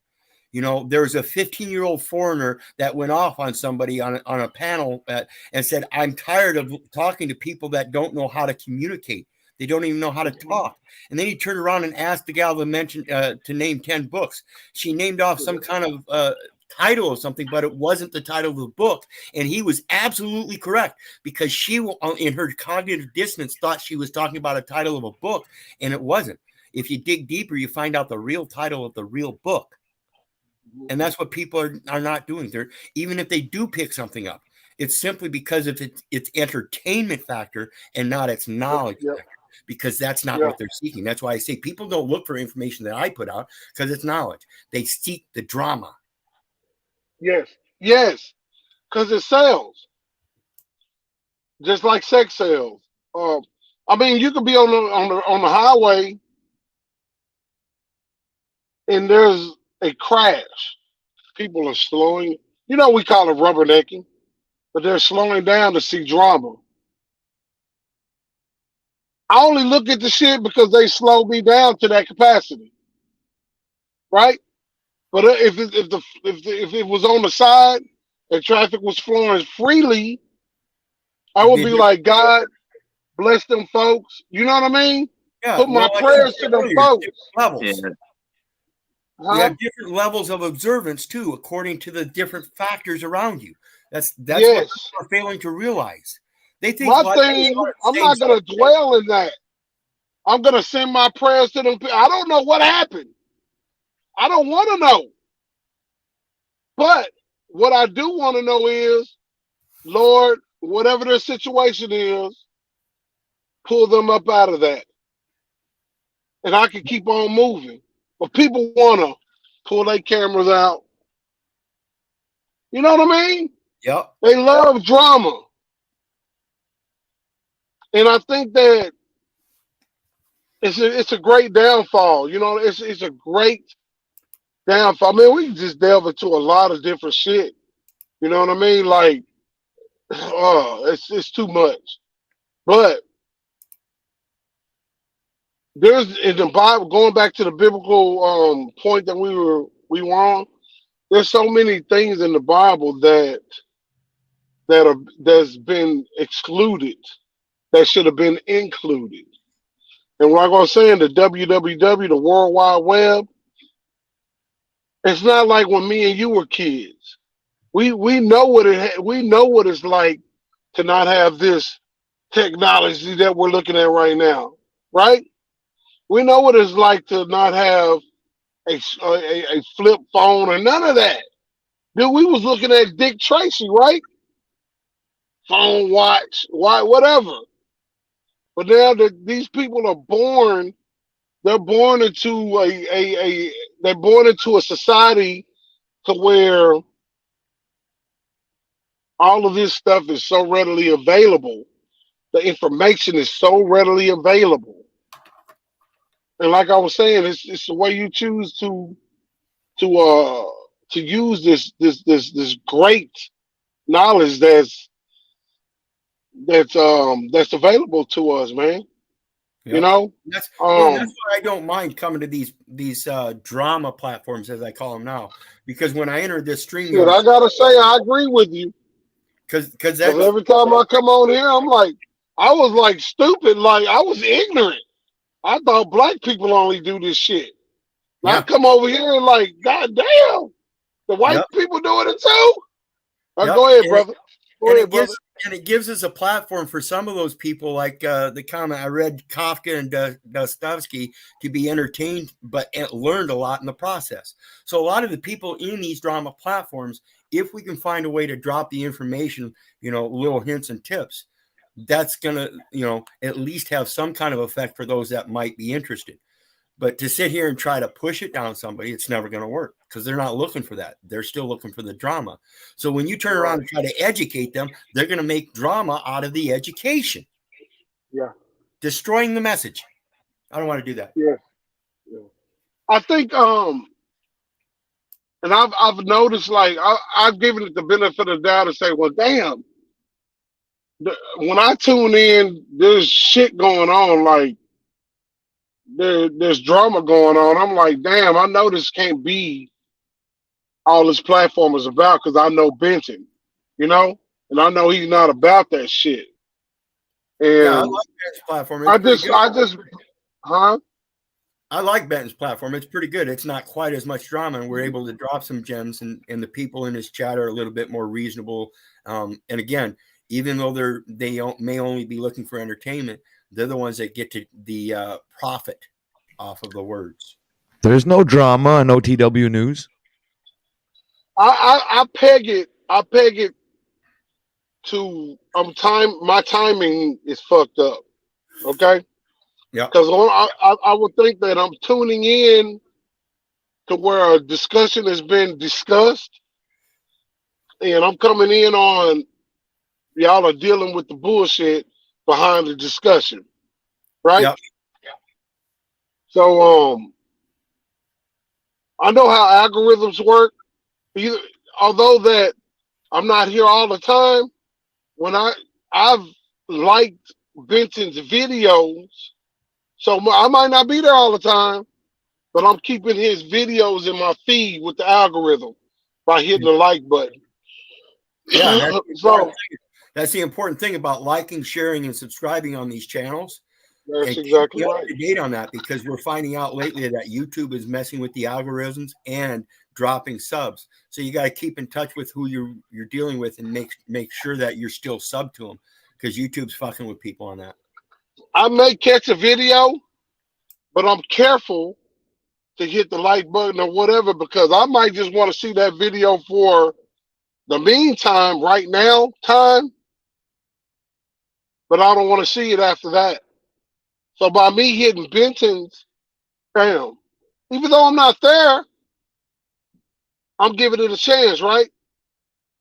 There's a 15-year-old foreigner that went off on somebody on a panel and said, I'm tired of talking to people that don't know how to communicate. They don't even know how to talk. And then he turned around and asked the gal to name 10 books. She named off some kind of title or something, but it wasn't the title of the book. And he was absolutely correct, because she, in her cognitive dissonance, thought she was talking about a title of a book, and it wasn't. If you dig deeper, you find out the real title of the real book. And that's what people are not doing. Even if they do pick something up, it's simply because of its entertainment factor and not its knowledge factor, because that's not what they're seeking. That's why I say people don't look for information that I put out, because it's knowledge. They seek the drama. Yes, because it sells, just like sex sells. I mean, you could be on the highway and there's a crash. People are slowing. We call it rubbernecking, but they're slowing down to see drama. I only look at the shit because they slow me down to that capacity, right? But if it was on the side and traffic was flowing freely, I It'd would be be different. like, God bless them folks. You know what I mean? Yeah, Put my well, like I prayers said to them earlier, folks. different levels. Yeah. You Huh? have different levels of observance too, according to the different factors around you. That's what Yes. people are failing to realize. They think My life goes on thing, at I'm the same not speed. gonna dwell in that. I'm gonna send my prayers to them. I don't know what happened. I don't want to know. But what I do want to know is, Lord, whatever their situation is, pull them up out of that, and I can keep on moving. But people wanna pull their cameras out. You know what I mean? Yep. They love drama, and I think that it's a great downfall. You know, it's a great downfall. I mean, we can just delve into a lot of different shit. You know what I mean? Like, oh, it's too much. But there's in the Bible, going back to the biblical point that we were on. There's so many things in the Bible that's been excluded that should have been included. And like I was saying, the WWW, the World Wide Web, it's not like when me and you were kids. We know we know what it's like to not have this technology that we're looking at right now, right? We know what it's like to not have a flip phone or none of that. Dude, we was looking at Dick Tracy, right? Phone, watch, whatever. But now that these people are born, they're born into they're born into a society to where all of this stuff is so readily available. The information is so readily available. And like I was saying, it's the way you choose to uh to use this great knowledge that's available to us, man. You Yep. know? That's why I don't mind coming to these drama platforms, as I call them now, because when I entered this Shit, StreamYard, I gotta say I agree with you. because Because that's every time I come on here, I'm like, I was like stupid, like I was ignorant. I thought black people only do this shit. And I yeah, come over here and like, God damn, the white yep, people doing it too. yep, Go ahead, brother. Go and ahead, brother. it gives us a platform for some of those people, like the comment I read, Kafka and Dostoevsky, to be entertained but learned a lot in the process. So a lot of the people in these drama platforms, if we can find a way to drop the information, little hints and tips, that's gonna at least have some kind of effect for those that might be interested. But to sit here and try to push it down somebody, it's never going to work because they're not looking for that. They're still looking for the drama. So when you turn around and try to educate them, they're going to make drama out of the education. Yeah. Destroying the message. I don't want to do that. Yeah. I think and I've noticed, like I've given it the benefit of the doubt to say, well, damn, when I tune in, there's shit going on, like there's drama going on. I'm like, damn, I know this can't be all this platform is about because I know Benton, and I know he's not about that shit. Yeah, I And like Benton's platform. It's pretty good. Huh? I like Benton's platform. It's pretty good. It's not quite as much drama, and we're able to drop some gems, and the people in his chat are a little bit more reasonable. And again, even though they may only be looking for entertainment, they're the ones that get to the profit off of the words. There's no drama on OTW News. I peg it to my timing is fucked up. Okay? Yeah. Because I would think that I'm tuning in to where a discussion has been discussed, and I'm coming in on y'all are dealing with the bullshit behind the discussion, right? Yep. So I know how algorithms work. Although that I'm not here all the time, when I've liked Benton's videos. So I might not be there all the time, but I'm keeping his videos in my feed with the algorithm by hitting the like button. Yeah, and So that's the important thing about liking, sharing, and subscribing on these channels. that's And exactly keep me right. up to date on that, because we're finding out lately that YouTube is messing with the algorithms and dropping subs. So you got to keep in touch with who you're dealing with and make sure that you're still sub to them, because YouTube's fucking with people on that. I may catch a video, but I'm careful to hit the like button or whatever, because I might just want to see that video for the meantime, right now, time, but I don't want to see it after that. So by me hitting Benton's, bam, even though I'm not there, I'm giving it a chance, right?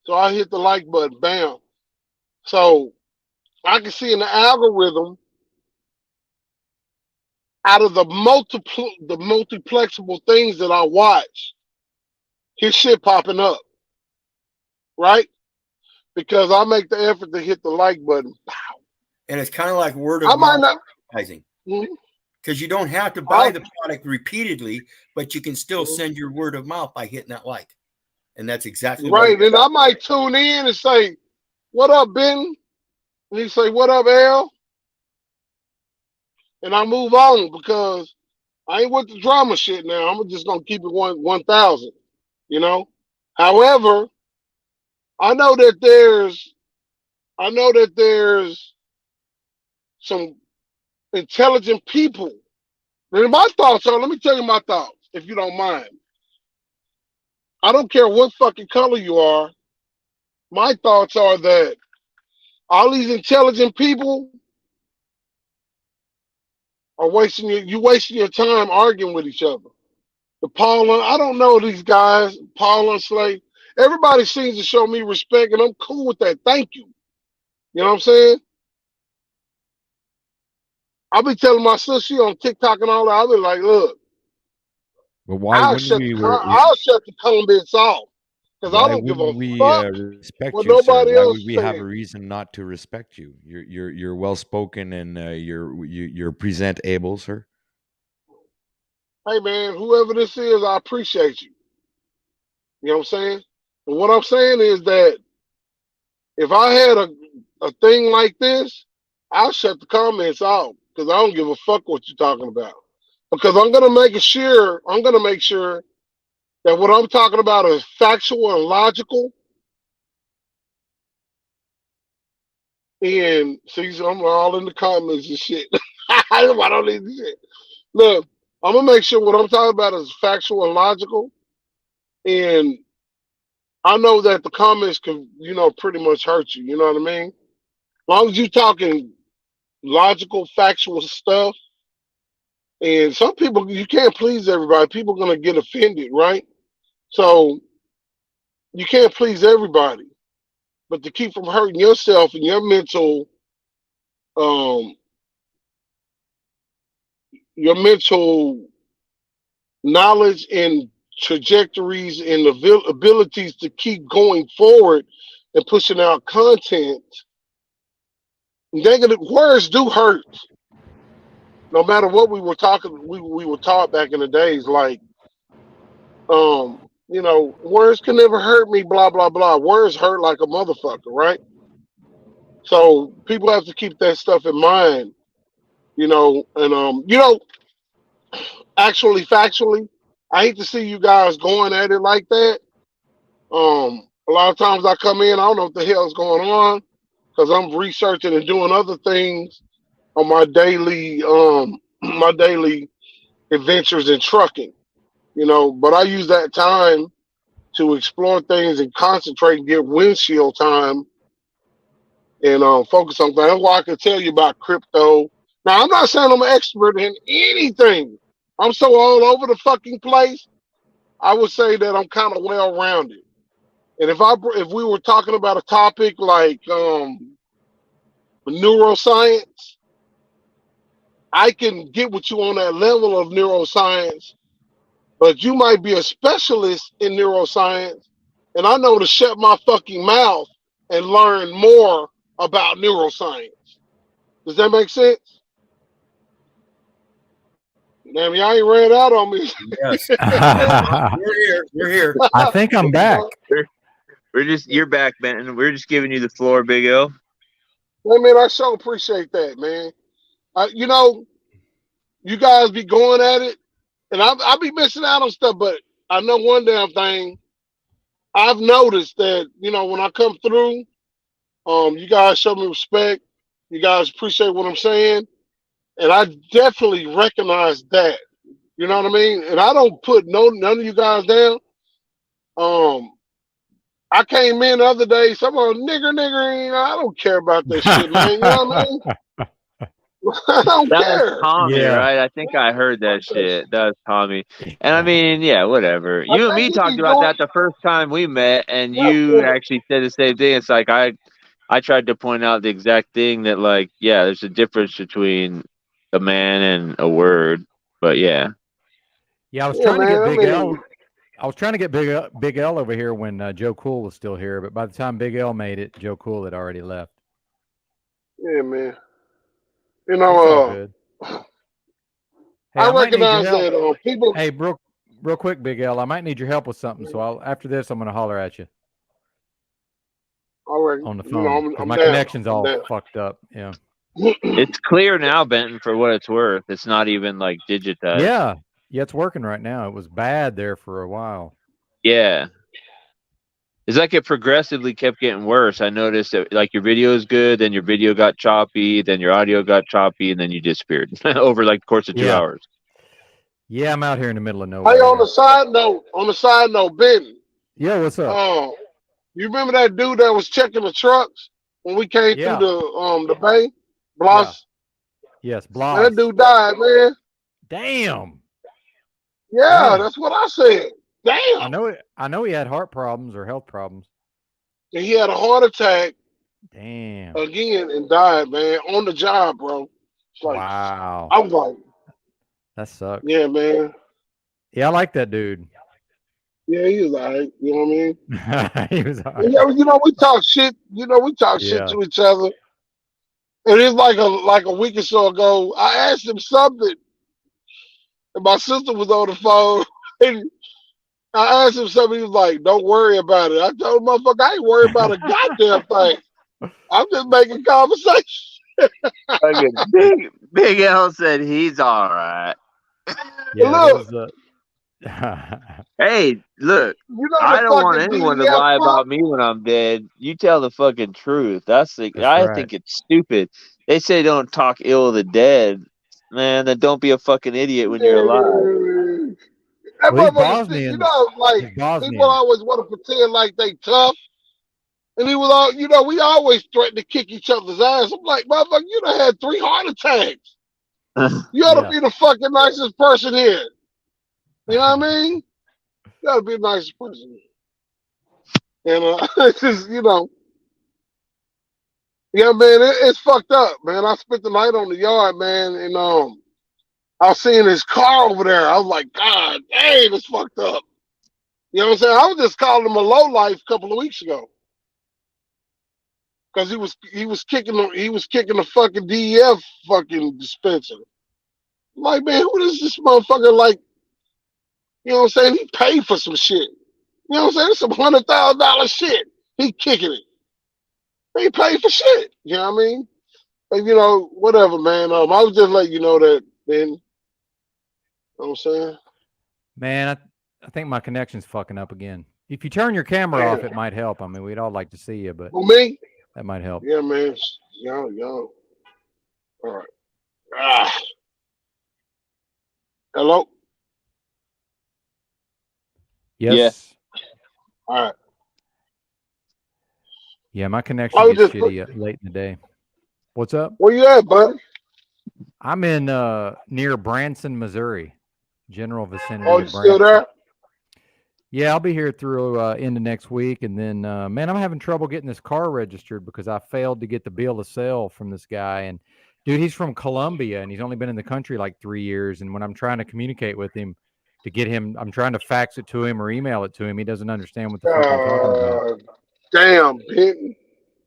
So I hit the like button, bam. So I can see in the algorithm, out of the multiplexable things that I watch, his shit popping up, right? Because I make the effort to hit the like button. And it's kind of like word I of might mouth not. advertising, Mhm. because you don't have to buy the product repeatedly, but you can still send your word of mouth by hitting that like. And that's exactly what it Right. And I might tune in and say, "What up, Ben?" And he say, "What up, Al?" And I move on because I ain't with the drama shit now. I'm just gonna keep it 1,000, you know. However, I know that there's some intelligent people. And my thoughts are, let me tell you my thoughts, if you don't mind. I don't care what fucking color you are. My thoughts are that all these intelligent people are wasting your time arguing with each other. The Paul, I don't know these guys, Paul and Slay. Everybody seems to show me respect, and I'm cool with that. Thank you. You know what I'm saying? I'll be telling my sister she on TikTok and all that. I'll be like, look, But why wouldn't we? I'll shut the comments off because I Why don't give a wouldn't we fuck respect what you, sir? nobody Why else would we have a saying. reason not to respect you? You're well spoken and you're present able, sir. Hey man, whoever this is, I appreciate you. You know what I'm saying? And what I'm saying is that if I had a thing like this, I'll shut the comments out because I don't give a fuck what you're talking about. Because I'm gonna make sure that what I'm talking about is factual and logical. And see, so I'm all in the comments and shit. I don't need the shit. Look, I'm gonna make sure what I'm talking about is factual and logical. And I know that the comments can, pretty much hurt you. You know what I mean? As long as you talking logical, factual stuff. And some people, you can't please everybody. People are gonna get offended, right? So you can't please everybody. But to keep from hurting yourself and um, your mental knowledge and trajectories and abilities to keep going forward and pushing out content, negative words do hurt. No matter what we were taught back in the days, like, words can never hurt me, blah, blah, blah. Words hurt like a motherfucker, right? So people have to keep that stuff in mind, and, actually, factually, I hate to see you guys going at it like that. A lot of times I come in, I don't know what the hell's going on because I'm researching and doing other things on my daily, my daily adventures in trucking, but I use that time to explore things and concentrate and get windshield time and focus on things. That's why I can tell you about crypto. Now, I'm not saying I'm an expert in anything. I'm so all over the fucking place. I would say that I'm kind of well rounded. And if we were talking about a topic like neuroscience, I can get with you on that level of neuroscience, but you might be a specialist in neuroscience, and I know to shut my fucking mouth and learn more about neuroscience. Does that make sense? Damn, y'all ain't ran out on me. Yes. We're here. We're here. I think I'm back. We're just you're back, Benton. We're just giving you the floor, Big L. Well, man, I so appreciate that, man. You know, you guys be going at it, and I be missing out on stuff, but I know one damn thing. I've noticed that, you know, when I come through, you guys show me respect. You guys appreciate what I'm saying. And I definitely recognize that. You know what I mean? And I don't put none of you guys down. I came in the other day, someone nigger, you know, I don't care about that shit, man. You know what I mean? I don't That was care. Tommy, Yeah. right? I think I heard that shit. That was Tommy. And I mean, yeah, whatever. I You and think me he talked be about doing that the first time we met, and yeah, you yeah. actually said the same thing. It's like I tried to point out the exact thing that, like, yeah, there's a difference between a man and a word. But yeah. Yeah, I was Yeah, trying to get man. I Big L. mean, I was trying to get Big L over here when Joe Cool was still here, but by the time Big L made it, Joe Cool had already left. yeah, man. You It's all know, good. Hey, I I might need your recognize help. that people. Hey, real quick, Big L, I might need your help with something. So after this, I'm gonna holler at you Already, on the you know, phone because I'm my down. connection's I'm all down. fucked up. Yeah. It's clear now, Benton, for what it's worth. It's not even like digitized. Yeah. Yeah, it's working right now. It was bad there for a while. Yeah. It's like it progressively kept getting worse. I noticed that, like, your video is good, then your video got choppy, then your audio got choppy, and then you disappeared over like the course of 2 Yeah. hours. Yeah, I'm out here in the middle of Hey, nowhere. on the side note, Ben. Yeah, what's up? You remember that dude that was checking the trucks when we came through Yeah. the bay? Blas? Yes, Man, Blas. that dude died, man. Damn. Yeah, When? that's what I said. I Damn. know he had heart problems or health problems. And he had a heart attack Damn. again and died, man, on the job, bro. It's like, Wow. I was like, That sucks. yeah, man. Yeah, I like that dude. Yeah, he was all right. You know what I mean? He was all And, right. you know, we talk shit. You know, we talk shit Yeah. to each other. And it's like a week or so ago, I asked him something, and my sister was on the phone, and I asked him something. He was like, "Don't worry about it." I told him, "Motherfucker, I ain't worried about a goddamn thing. I'm just making conversation." Fucking Big L said he's all right. Yeah, there Look, was Hey, look, you know I the don't want fucking anyone to DEF lie fuck? about me when I'm dead. You tell the fucking truth. That's I right. think it's stupid. They say don't talk ill of the dead. Man, then don't be a fucking idiot when you're alive. Man, that Well, he's motherfucker, you Bosnian. know, like He's people Bosnian. always want to pretend like they tough. And he was all, you know, we always threaten to kick each other's ass. I'm like, motherfucker, you done had 3 heart attacks. You ought to Yeah. be the fucking nicest person here. You know what I mean? You ought to be the nicest person here. And it's just, you know, yeah, man, it's fucked up, man. I spent the night on the yard, man, and I was seeing his car over there. I was like, God damn, it's fucked up. You know what I'm saying? I was just calling him a low life a couple of weeks ago. Cause he was kicking the fucking DEF fucking dispenser. I'm like, man, who is this motherfucker like? You know what I'm saying? He paid for some shit. You know what I'm saying? Some $100,000 shit. He kicking it. He paid for shit. You know what I mean? But, you know, whatever, man. I was just letting you know that, man. You know what I'm saying? Man, I think my connection's fucking up again. If you turn your camera off, it might help. I mean, we'd all like to see you, but For me? that might help. Yeah, man. Yo. All right. Ah. Hello? Yes. All right. Yeah, my I connection was gets just shitty late in the day. What's up? where you at, buddy? I'm in near Branson, Missouri, general vicinity Oh, of you still Branson. there? Yeah, I'll be here through into next week, and then man, I'm having trouble getting this car registered because I failed to get the bill of sale from this guy. And dude, he's from Colombia, and he's only been in the country like 3 years. And when I'm trying to communicate with him to get him, I'm trying to fax it to him or email it to him. He doesn't understand what the fuck I'm talking about. Damn, Benton.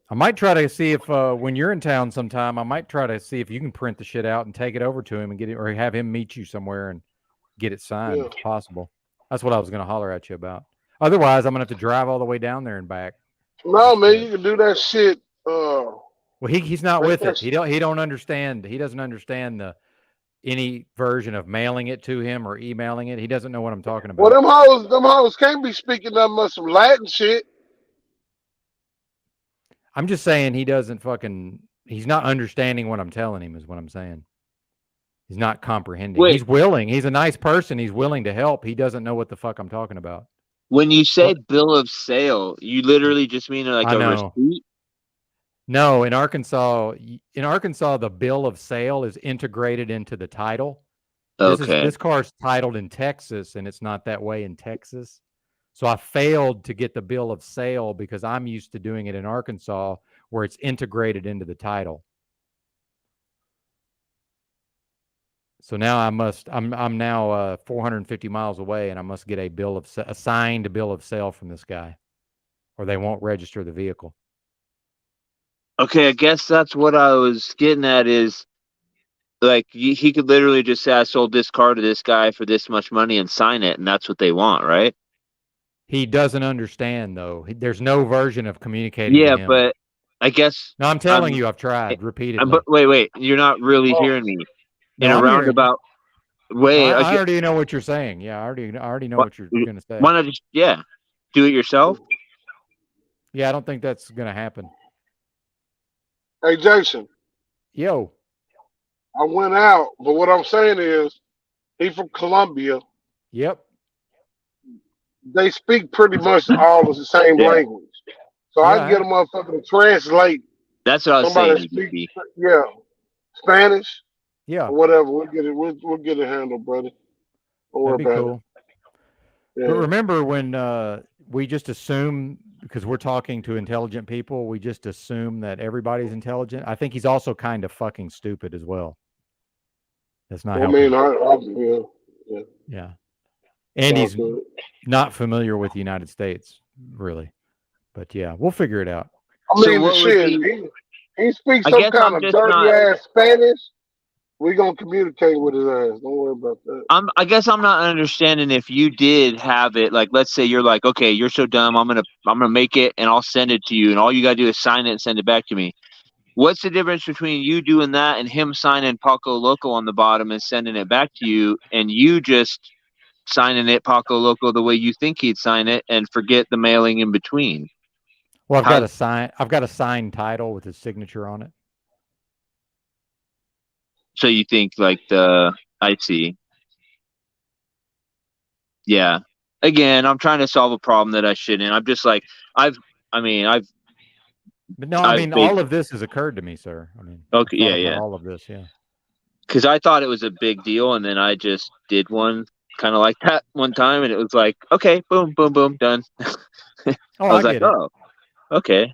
I might try to see if when you're in town sometime, I might try to see if you can print the shit out and take it over to him and get it, or have him meet you somewhere and get it signed Yeah. if possible. That's what I was going to holler at you about. Otherwise, I'm going to have to drive all the way down there and back. No, Just man, to, you can do that shit. well, he's not Make with that it. He don't understand. He doesn't understand any version of mailing it to him or emailing it. He doesn't know what I'm talking Well, about. them hoes can't be speaking that much some Latin shit. I'm just saying he's not understanding what I'm telling him is what I'm saying. He's not comprehending. Wait, He's willing. He's a nice person. He's willing to help. He doesn't know what the fuck I'm talking about. when you say What? bill of sale, you literally just mean like I a know. receipt? No, in Arkansas, the bill of sale is integrated into the title. Okay. This car's titled in Texas, and it's not that way in Texas. So I failed to get the bill of sale because I'm used to doing it in Arkansas, where it's integrated into the title. So now I'm now 450 miles away, and I must get a signed bill of sale from this guy, or they won't register the vehicle. Okay, I guess that's what I was getting at is like he could literally just say I sold this car to this guy for this much money and sign it, and that's what they want, right? He doesn't understand though. There's no version of communicating to Yeah, him. but I guess No, I'm telling you, I've tried but repeatedly. wait, you're not really Oh, hearing me. In No, a I'm hearing you. roundabout No, way. I Okay, already know what you're saying. Yeah, I already know why, what you're gonna say. why not just do it yourself? Yeah, I don't think that's gonna happen. hey, Jason, Yo, I went out, but what I'm saying is, he from Colombia. yep, They speak pretty much all the same Yeah, language. So I yeah, can get a motherfucker to translate. that's what I was Somebody saying, that speaks, EBT. yeah, Spanish yeah. or whatever. We'll get it. We'll get it handled, buddy. Don't worry That'd be about it. cool. But Yeah. remember when we just assume because we're talking to intelligent people, we just assume that everybody's intelligent. I think he's also kind of fucking stupid as well. That's not Well, I mean, helping. yeah. Yeah, It's and all he's good. not familiar with the United States, really. But yeah, we'll figure it out. I So mean, the what would shit. be? He speaks I some guess kind I'm of just dirty not. ass Spanish. We gonna communicate with his ass. Don't worry about that. I guess I'm not understanding if you did have it. Like, let's say you're like, okay, you're so dumb. I'm gonna make it and I'll send it to you, and all you gotta do is sign it and send it back to me. What's the difference between you doing that and him signing Paco Loco on the bottom and sending it back to you, and you just signing it Paco Loco the way you think he'd sign it and forget the mailing in between? Well, How? I've got a signed title with his signature on it. So you think like I see. Yeah. Again, I'm trying to solve a problem that I shouldn't. I'm just like I've. I mean, But no, I I've mean, made. all of this has occurred to me, sir. I mean, I've Okay. thought Yeah. about Yeah. all of this. Yeah. Because I thought it was a big deal, and then I just did one kind of like that one time, and it was like, okay, boom, boom, boom, done. Oh, I was I like, get it. oh, okay.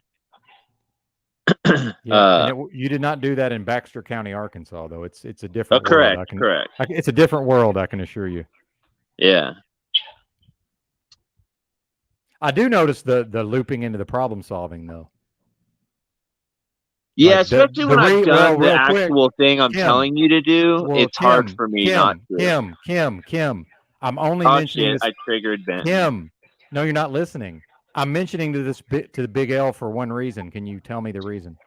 Yeah, and you did not do that in Baxter County, Arkansas, though. It's a different world. Correct, correct. It's a different world. I can assure you. Yeah. I do notice the looping into the problem solving, though. Yeah, Like especially when I've well, done the real quick, actual thing I'm Kim. telling you to do, Well, it's hard for me not to. Kim. I'm only Oh mentioning shit, this. I triggered Benton. Kim, no, you're not listening. I'm mentioning to the Big L for one reason. Can you tell me the reason?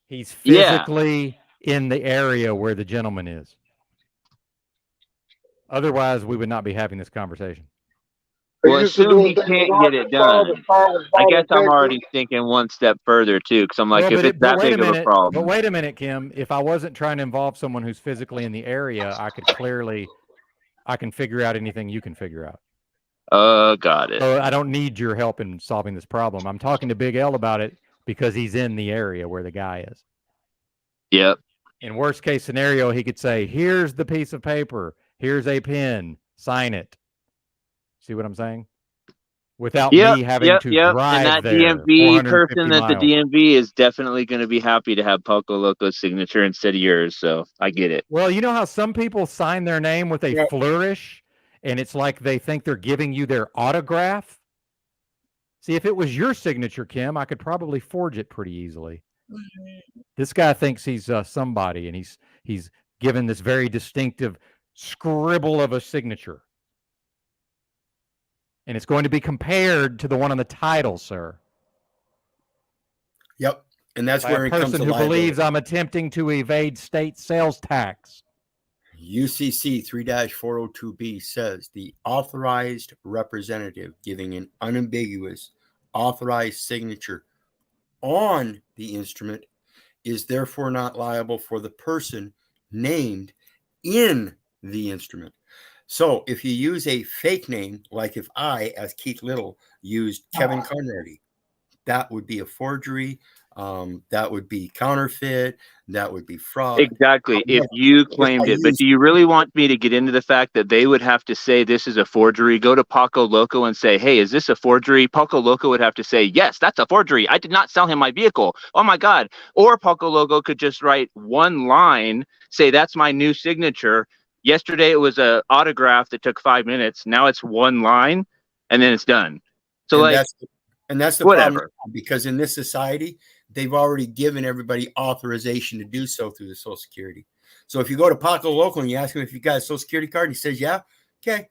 He's physically in the area where the gentleman is. Otherwise, we would not be having this conversation. They Well, used to assume doing he things in can't get it Arkansas. The done. car was I bought guess in I'm Texas. already thinking one step further too, because I'm like, Well, if it's that wait a big of a minute. problem. But wait a minute, Kim. If I wasn't trying to involve someone who's physically in the area, I can figure out anything you can figure out. Got it. So I don't need your help in solving this problem. I'm talking to Big L about it because he's in the area where the guy is. Yep. In worst case scenario, he could say, here's the piece of paper. Here's a pen. Sign it. See what I'm saying? Without me having to And drive that there DMV 450 person at the miles. DMV is definitely going to be happy to have Paco Loco's signature instead of yours. So I get it. Well, you know how some people sign their name with a flourish, and it's like they think they're giving you their autograph? See, if it was your signature, Kim, I could probably forge it pretty easily. This guy thinks he's somebody, and he's given this very distinctive scribble of a signature. And it's going to be compared to the one on the title, sir. Yep. And that's By where a it comes person to who liability. believes I'm attempting to evade state sales tax. UCC 3-402B says the authorized representative giving an unambiguous authorized signature on the instrument is therefore not liable for the person named in the instrument. So if you use a fake name, like if I, as Keith Little, used Kevin Conrady, that would be a forgery. That would be counterfeit. That would be fraud. Exactly. If you claimed it, but do you really want me to get into the fact that they would have to say this is a forgery? Go to Paco Loco and say, hey, is this a forgery? Paco Loco would have to say, yes, that's a forgery. I did not sell him my vehicle. Oh my God. Or Paco Loco could just write one line, say that's my new signature. Yesterday it was a autograph that took 5 minutes. Now it's one line and then it's done. So that's the whatever. problem, because in this society, they've already given everybody authorization to do so through the Social Security. So if you go to Paco Local and you ask him if you got a Social Security card, and he says, yeah, okay.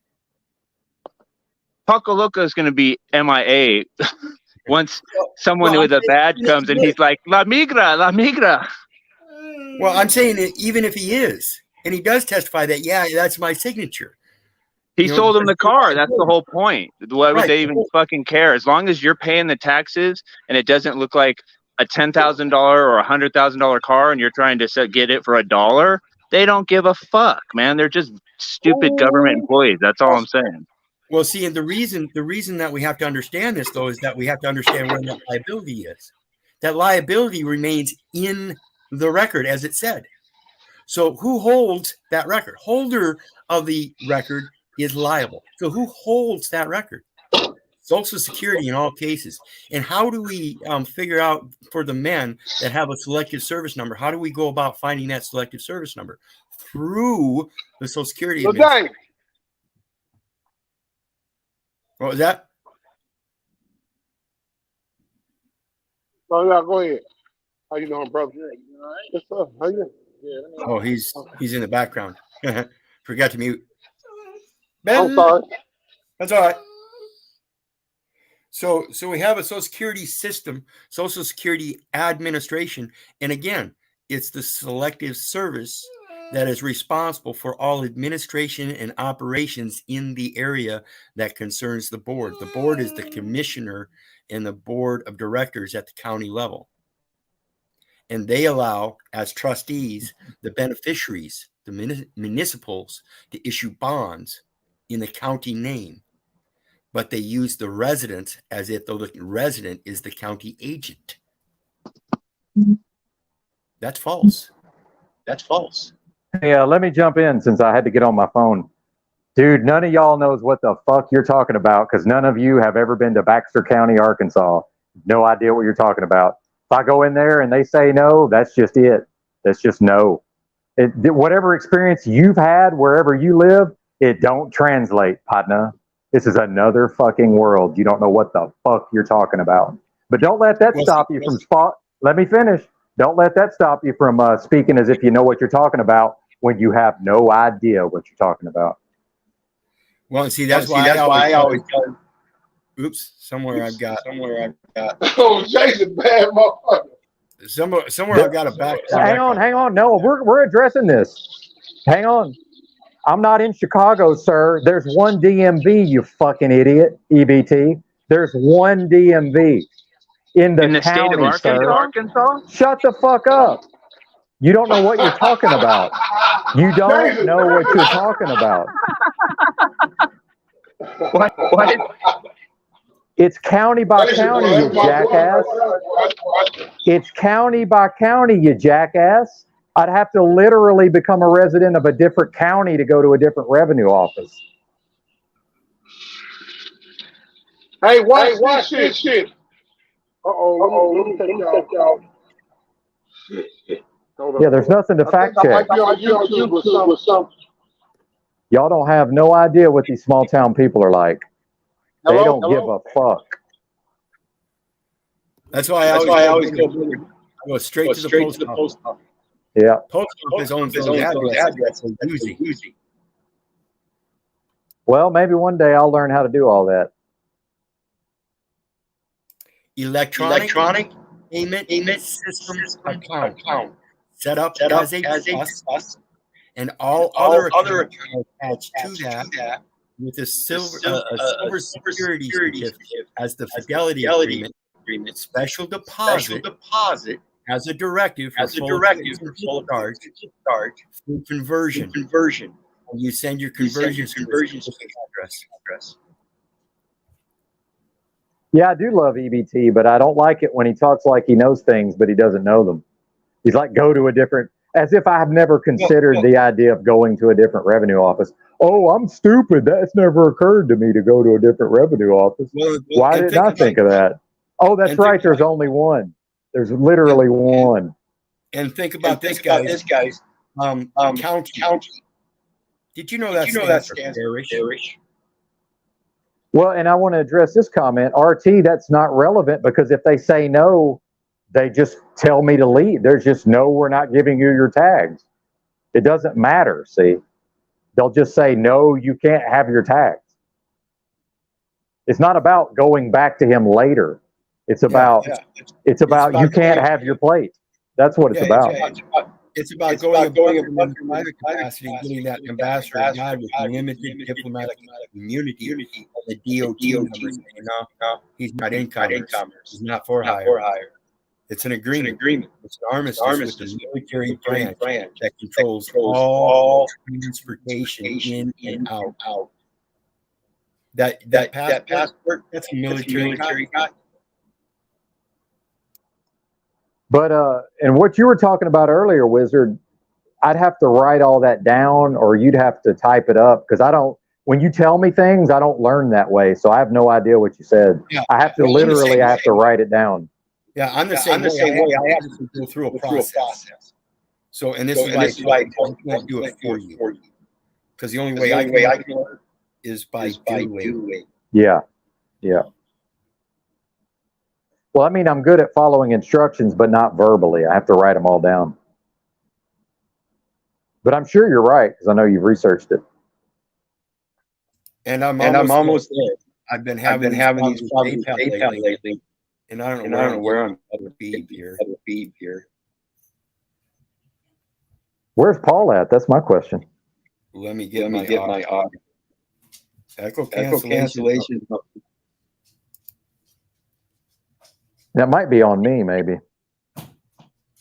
Paco Loco is going to be MIA once someone with a badge comes and he's like, La Migra, La Migra. Well, I'm saying that even if he is, and he does testify that, yeah, that's my signature. He sold him the car. That's the whole point. Why would they even fucking care? As long as you're paying the taxes and it doesn't look like a $10,000 or a $100,000 car and you're trying to get it for $1, they don't give a fuck, man. They're just stupid government employees. That's all I'm saying. Well, see, and the reason that we have to understand this, though, is that we have to understand where that liability is. That liability remains in the record, as it said. So who holds that record? Holder of the record is liable. So who holds that record? Social Security in all cases. And how do we figure out for the men that have a selective service number, how do we go about finding that selective service number? Through the Social Security Administration. What was that? Oh, yeah, go ahead. How you doing, brother? What's up? How you doing? Yeah, Oh, he's in the background. Forgot to mute. I'm sorry. That's all right. So we have a Social Security system, Social Security Administration, and again, it's the selective service that is responsible for all administration and operations in the area that concerns the board. The board is the commissioner and the board of directors at the county level. And they allow, as trustees, the beneficiaries, the municipals, to issue bonds in the county name. But they use the resident as if though the resident is the county agent. That's false. That's false. Hey, let me jump in since I had to get on my phone. Dude, none of y'all knows what the fuck you're talking about because none of you have ever been to Baxter County, Arkansas. No idea what you're talking about. If I go in there and they say no, that's just it. That's just no. Whatever experience you've had wherever you live, it don't translate, partner. This is another fucking world. You don't know what the fuck you're talking about. But don't let that stop you from Let me finish. Don't let that stop you from speaking as if you know what you're talking about when you have no idea what you're talking about. Well, see, that's why I always oops, somewhere I've got. Oh, Jason, bad motherfucker. Somewhere I've got a back. Hang on. No, we're addressing this. Hang on. I'm not in Chicago, sir. There's one DMV, you fucking idiot, EBT. There's one DMV in the state of Arkansas? Shut the fuck up. You don't know what you're talking about. You don't know what you're talking about. What? It's county by county, you jackass. It's county by county, you jackass. I'd have to literally become a resident of a different county to go to a different revenue office. Hey, watch this shit. Let me take y'all. Yeah, there's nothing to fact check. I might be on YouTube or something. Y'all don't have no idea what these small town people are like. They don't give a fuck. That's why I always go straight to the post office. Yeah. Post office owns those addresses. They're easy. Well, maybe one day I'll learn how to do all that. Electronic payment systems account set up as a trust, and all other accounts are attached to that with a silver security certificate as the fidelity agreement, special deposit as a directive for full discharge through conversion. And you send your conversion address. Yeah, I do love EBT, but I don't like it when he talks like he knows things, but he doesn't know them. He's like, go to a different, as if I have never considered the idea of going to a different revenue office. Oh, I'm stupid. That's never occurred to me to go to a different revenue office. Why didn't I think of that? Oh, that's right. There's only one. There's literally one. And think about this, guys. County. Did you know that stands for parish? Well, and I want to address this comment. RT, that's not relevant because if they say no, they just tell me to leave. There's just no, we're not giving you your tags. It doesn't matter, see? They'll just say, no, you can't have your tags. It's not about going back to him later. It's about you can't have your plate. That's what it's about. It's about going in private capacity and getting that ambassador guy with limited diplomatic immunity and the DOT numbers. No, he's not in commerce. He's not for hire. It's an agreement. It's an armistice with the military branch that controls all transportation in and out. That passport, that's a military guy. But and what you were talking about earlier, Wizard, I'd have to write all that down or you'd have to type it up because I don't, when you tell me things, I don't learn that way. So I have no idea what you said. Yeah. I have to literally have to write it down. Yeah, I'm the same way. I have to go through a process. So, and this is why I can't do it for you. Because the only way I can learn is by doing. Yeah. Well, I mean, I'm good at following instructions, but not verbally. I have to write them all down. But I'm sure you're right because I know you've researched it. And I'm almost there. I've been having these problems with PayPal lately, and I don't know where I'm going to be here. Where's Paul at? That's my question. Let me get my audio. Echo cancellation. That might be on me, maybe. I'm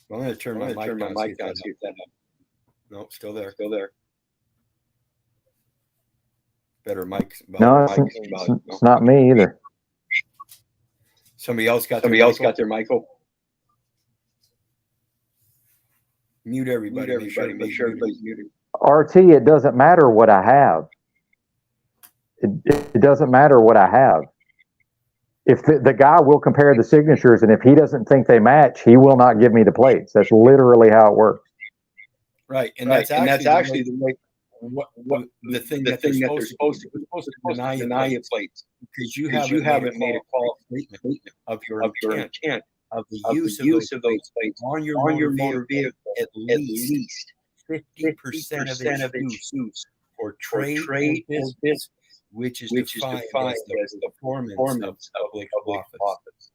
going to turn my mic down. See if that helps. Nope, still there. Better mic. No, it's not me either. Somebody else got their mic open. Mute everybody. Make sure everybody's muted. RT, it doesn't matter what I have. It doesn't matter what I have. If the guy will compare the signatures, and if he doesn't think they match, he will not give me the plates. That's literally how it works. Right, and that's actually the way. The thing that they're supposed to deny you plates because you haven't made a qualified statement of your intent of the use of those plates on your motor vehicle at least 50% of its use for trade or business, which is defined as the performance of public office.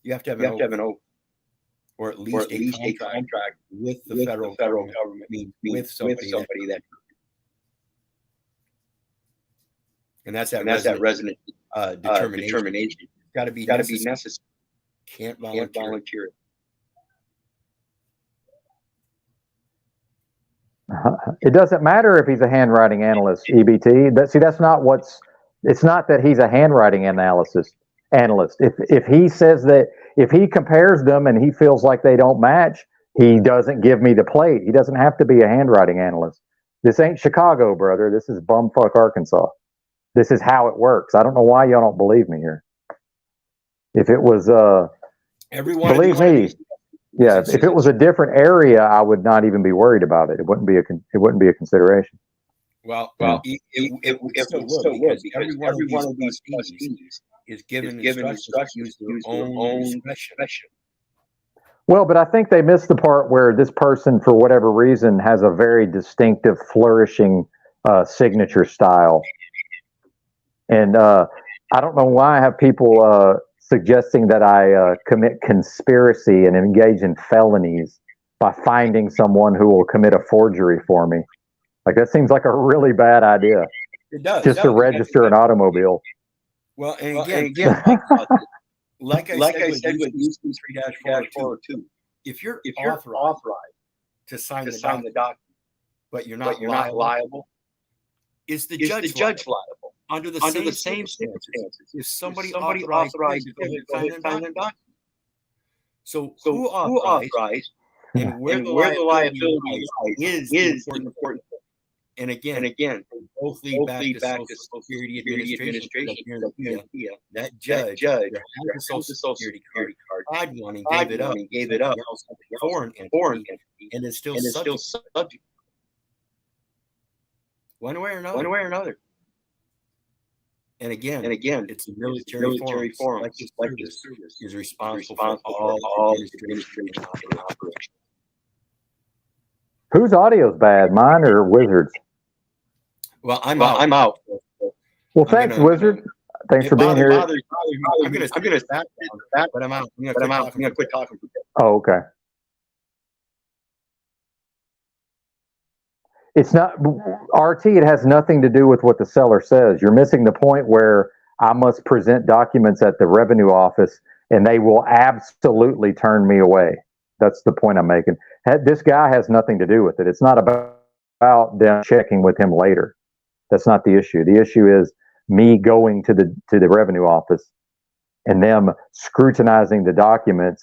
You have to have an open, or at least a contract with the federal government. With somebody that. And that's that resident determination. Got to be necessary. Can't volunteer it. It doesn't matter if he's a handwriting analyst, EBT. That's not it's not that he's a handwriting analyst. If he says that, if he compares them and he feels like they don't match, he doesn't give me the plate. He doesn't have to be a handwriting analyst. This ain't Chicago, brother. This is bumfuck Arkansas. This is how it works. I don't know why y'all don't believe me here. If it was, believe me, yeah. If it was a different area, I would not even be worried about it. It wouldn't be a consideration. Well, it still would because every one of these trustees is given instructions to use their own discretion. Well, but I think they missed the part where this person, for whatever reason, has a very distinctive, flourishing signature style. And I don't know why I have people suggesting that I commit conspiracy and engage in felonies by finding someone who will commit a forgery for me. Like, that seems like a really bad idea. It does. Just to register an automobile. Well, and again, like I said with UC 3-402, if you're authorized to sign the document, but you're not liable, is the judge liable? Under the same circumstances, if somebody authorized to go ahead and sign the document. So who authorized and where the liability lies is the important. And again, both lead back to Social Security Administration. That judge had the Social Security card, had one and gave it up, foreign entity, and is still subject. One way or another. And again, it's a military forum. Like this service is responsible for all administration and operation. Whose audio is bad, mine or Wizard's? Well, I'm out. Well, thanks, Wizard. Thanks for being here. I'm going to back down, but I'm out. I'm going to quit talking. Oh, okay. It's not RT. It has nothing to do with what the seller says. You're missing the point where I must present documents at the revenue office and they will absolutely turn me away. That's the point I'm making. This guy has nothing to do with it. It's not about them checking with him later. That's not the issue. The issue is me going to the revenue office and them scrutinizing the documents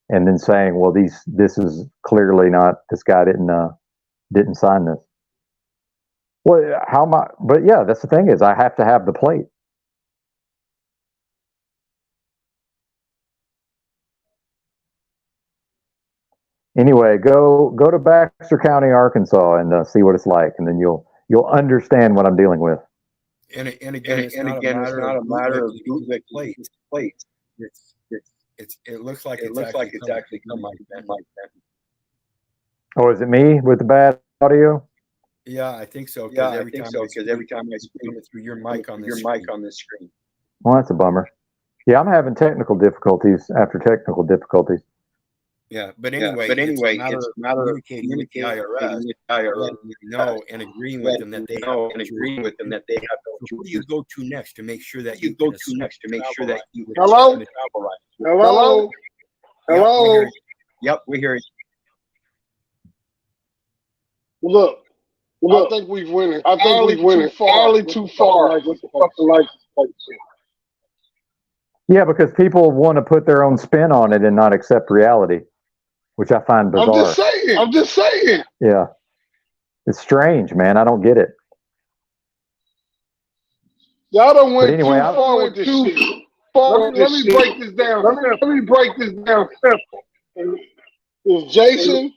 and then saying, well, this is clearly not, this guy didn't sign this. Well, how am I? But yeah, that's the thing is I have to have the plate. Anyway, go to Baxter County, Arkansas, and see what it's like, and then you'll understand what I'm dealing with. And again, it's not a matter of bootleg plates. It looks like it's actually come like that. Oh, is it me with the bad audio? Yeah, I think so. Because every time I speak through your mic on this screen. Well, that's a bummer. Yeah, I'm having technical difficulties after technical difficulties. Yeah, but anyway, it's a matter of communicating with the IRS, and agreeing with them that they have. So who do you go to next to make sure that you go to next to make sure that you Hello. Yep, we hear you. Look. I think we've went. Fairly too far. Yeah, because people want to put their own spin on it and not accept reality, which I find bizarre. I'm just saying. Yeah. It's strange, man. I don't get it. Y'all don't went too far with this shit. Let me break this down. Let me break this down simple. If Jason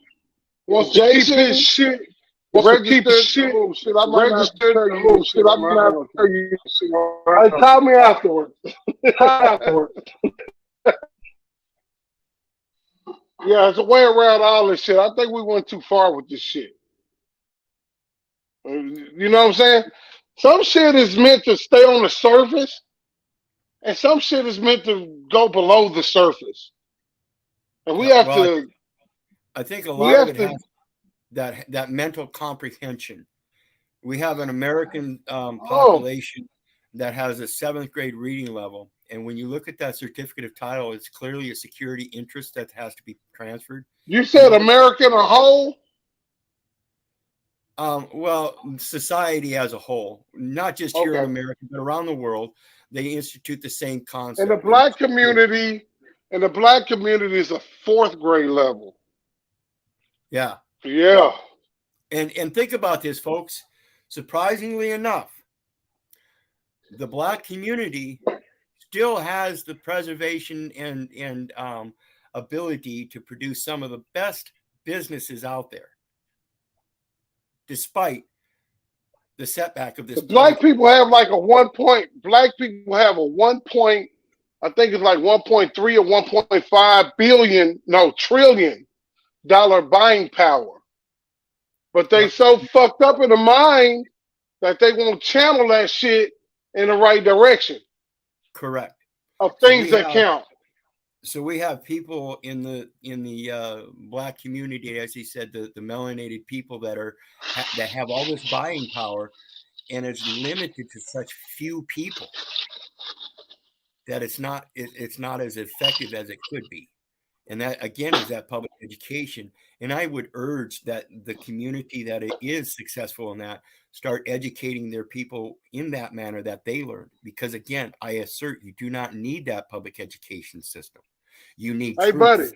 wants to keep his shit, registered, I might not tell you shit. Call me afterwards. Yeah, it's a way around all this shit. I think we went too far with this shit. You know what I'm saying? Some shit is meant to stay on the surface, and some shit is meant to go below the surface. And we have to. I think a lot of it has that mental comprehension. We have an American population that has a 7th grade reading level. And when you look at that certificate of title, it's clearly a security interest that has to be transferred. You said American a whole? Well, society as a whole, not just here in America, but around the world, they institute the same concept. In the black community, is a 4th grade level. Yeah. Yeah. And think about this, folks. Surprisingly enough, the black community still has the preservation and ability to produce some of the best businesses out there, despite the setback of this. The black people have like a 1 point. Black people have a 1 point. I think it's like 1.3 or 1.5 billion, no trillion dollar buying power. But they so fucked up in the mind that they won't channel that shit in the right direction. Correct. Of things that count. So we have people in the black community, as he said, the melanated people that have all this buying power, and it's limited to such few people that it's not as effective as it could be. And that again is that public education. And I would urge that the community that is successful in that start educating their people in that manner that they learn. Because again, I assert you do not need that public education system. You need Hey, truth. buddy.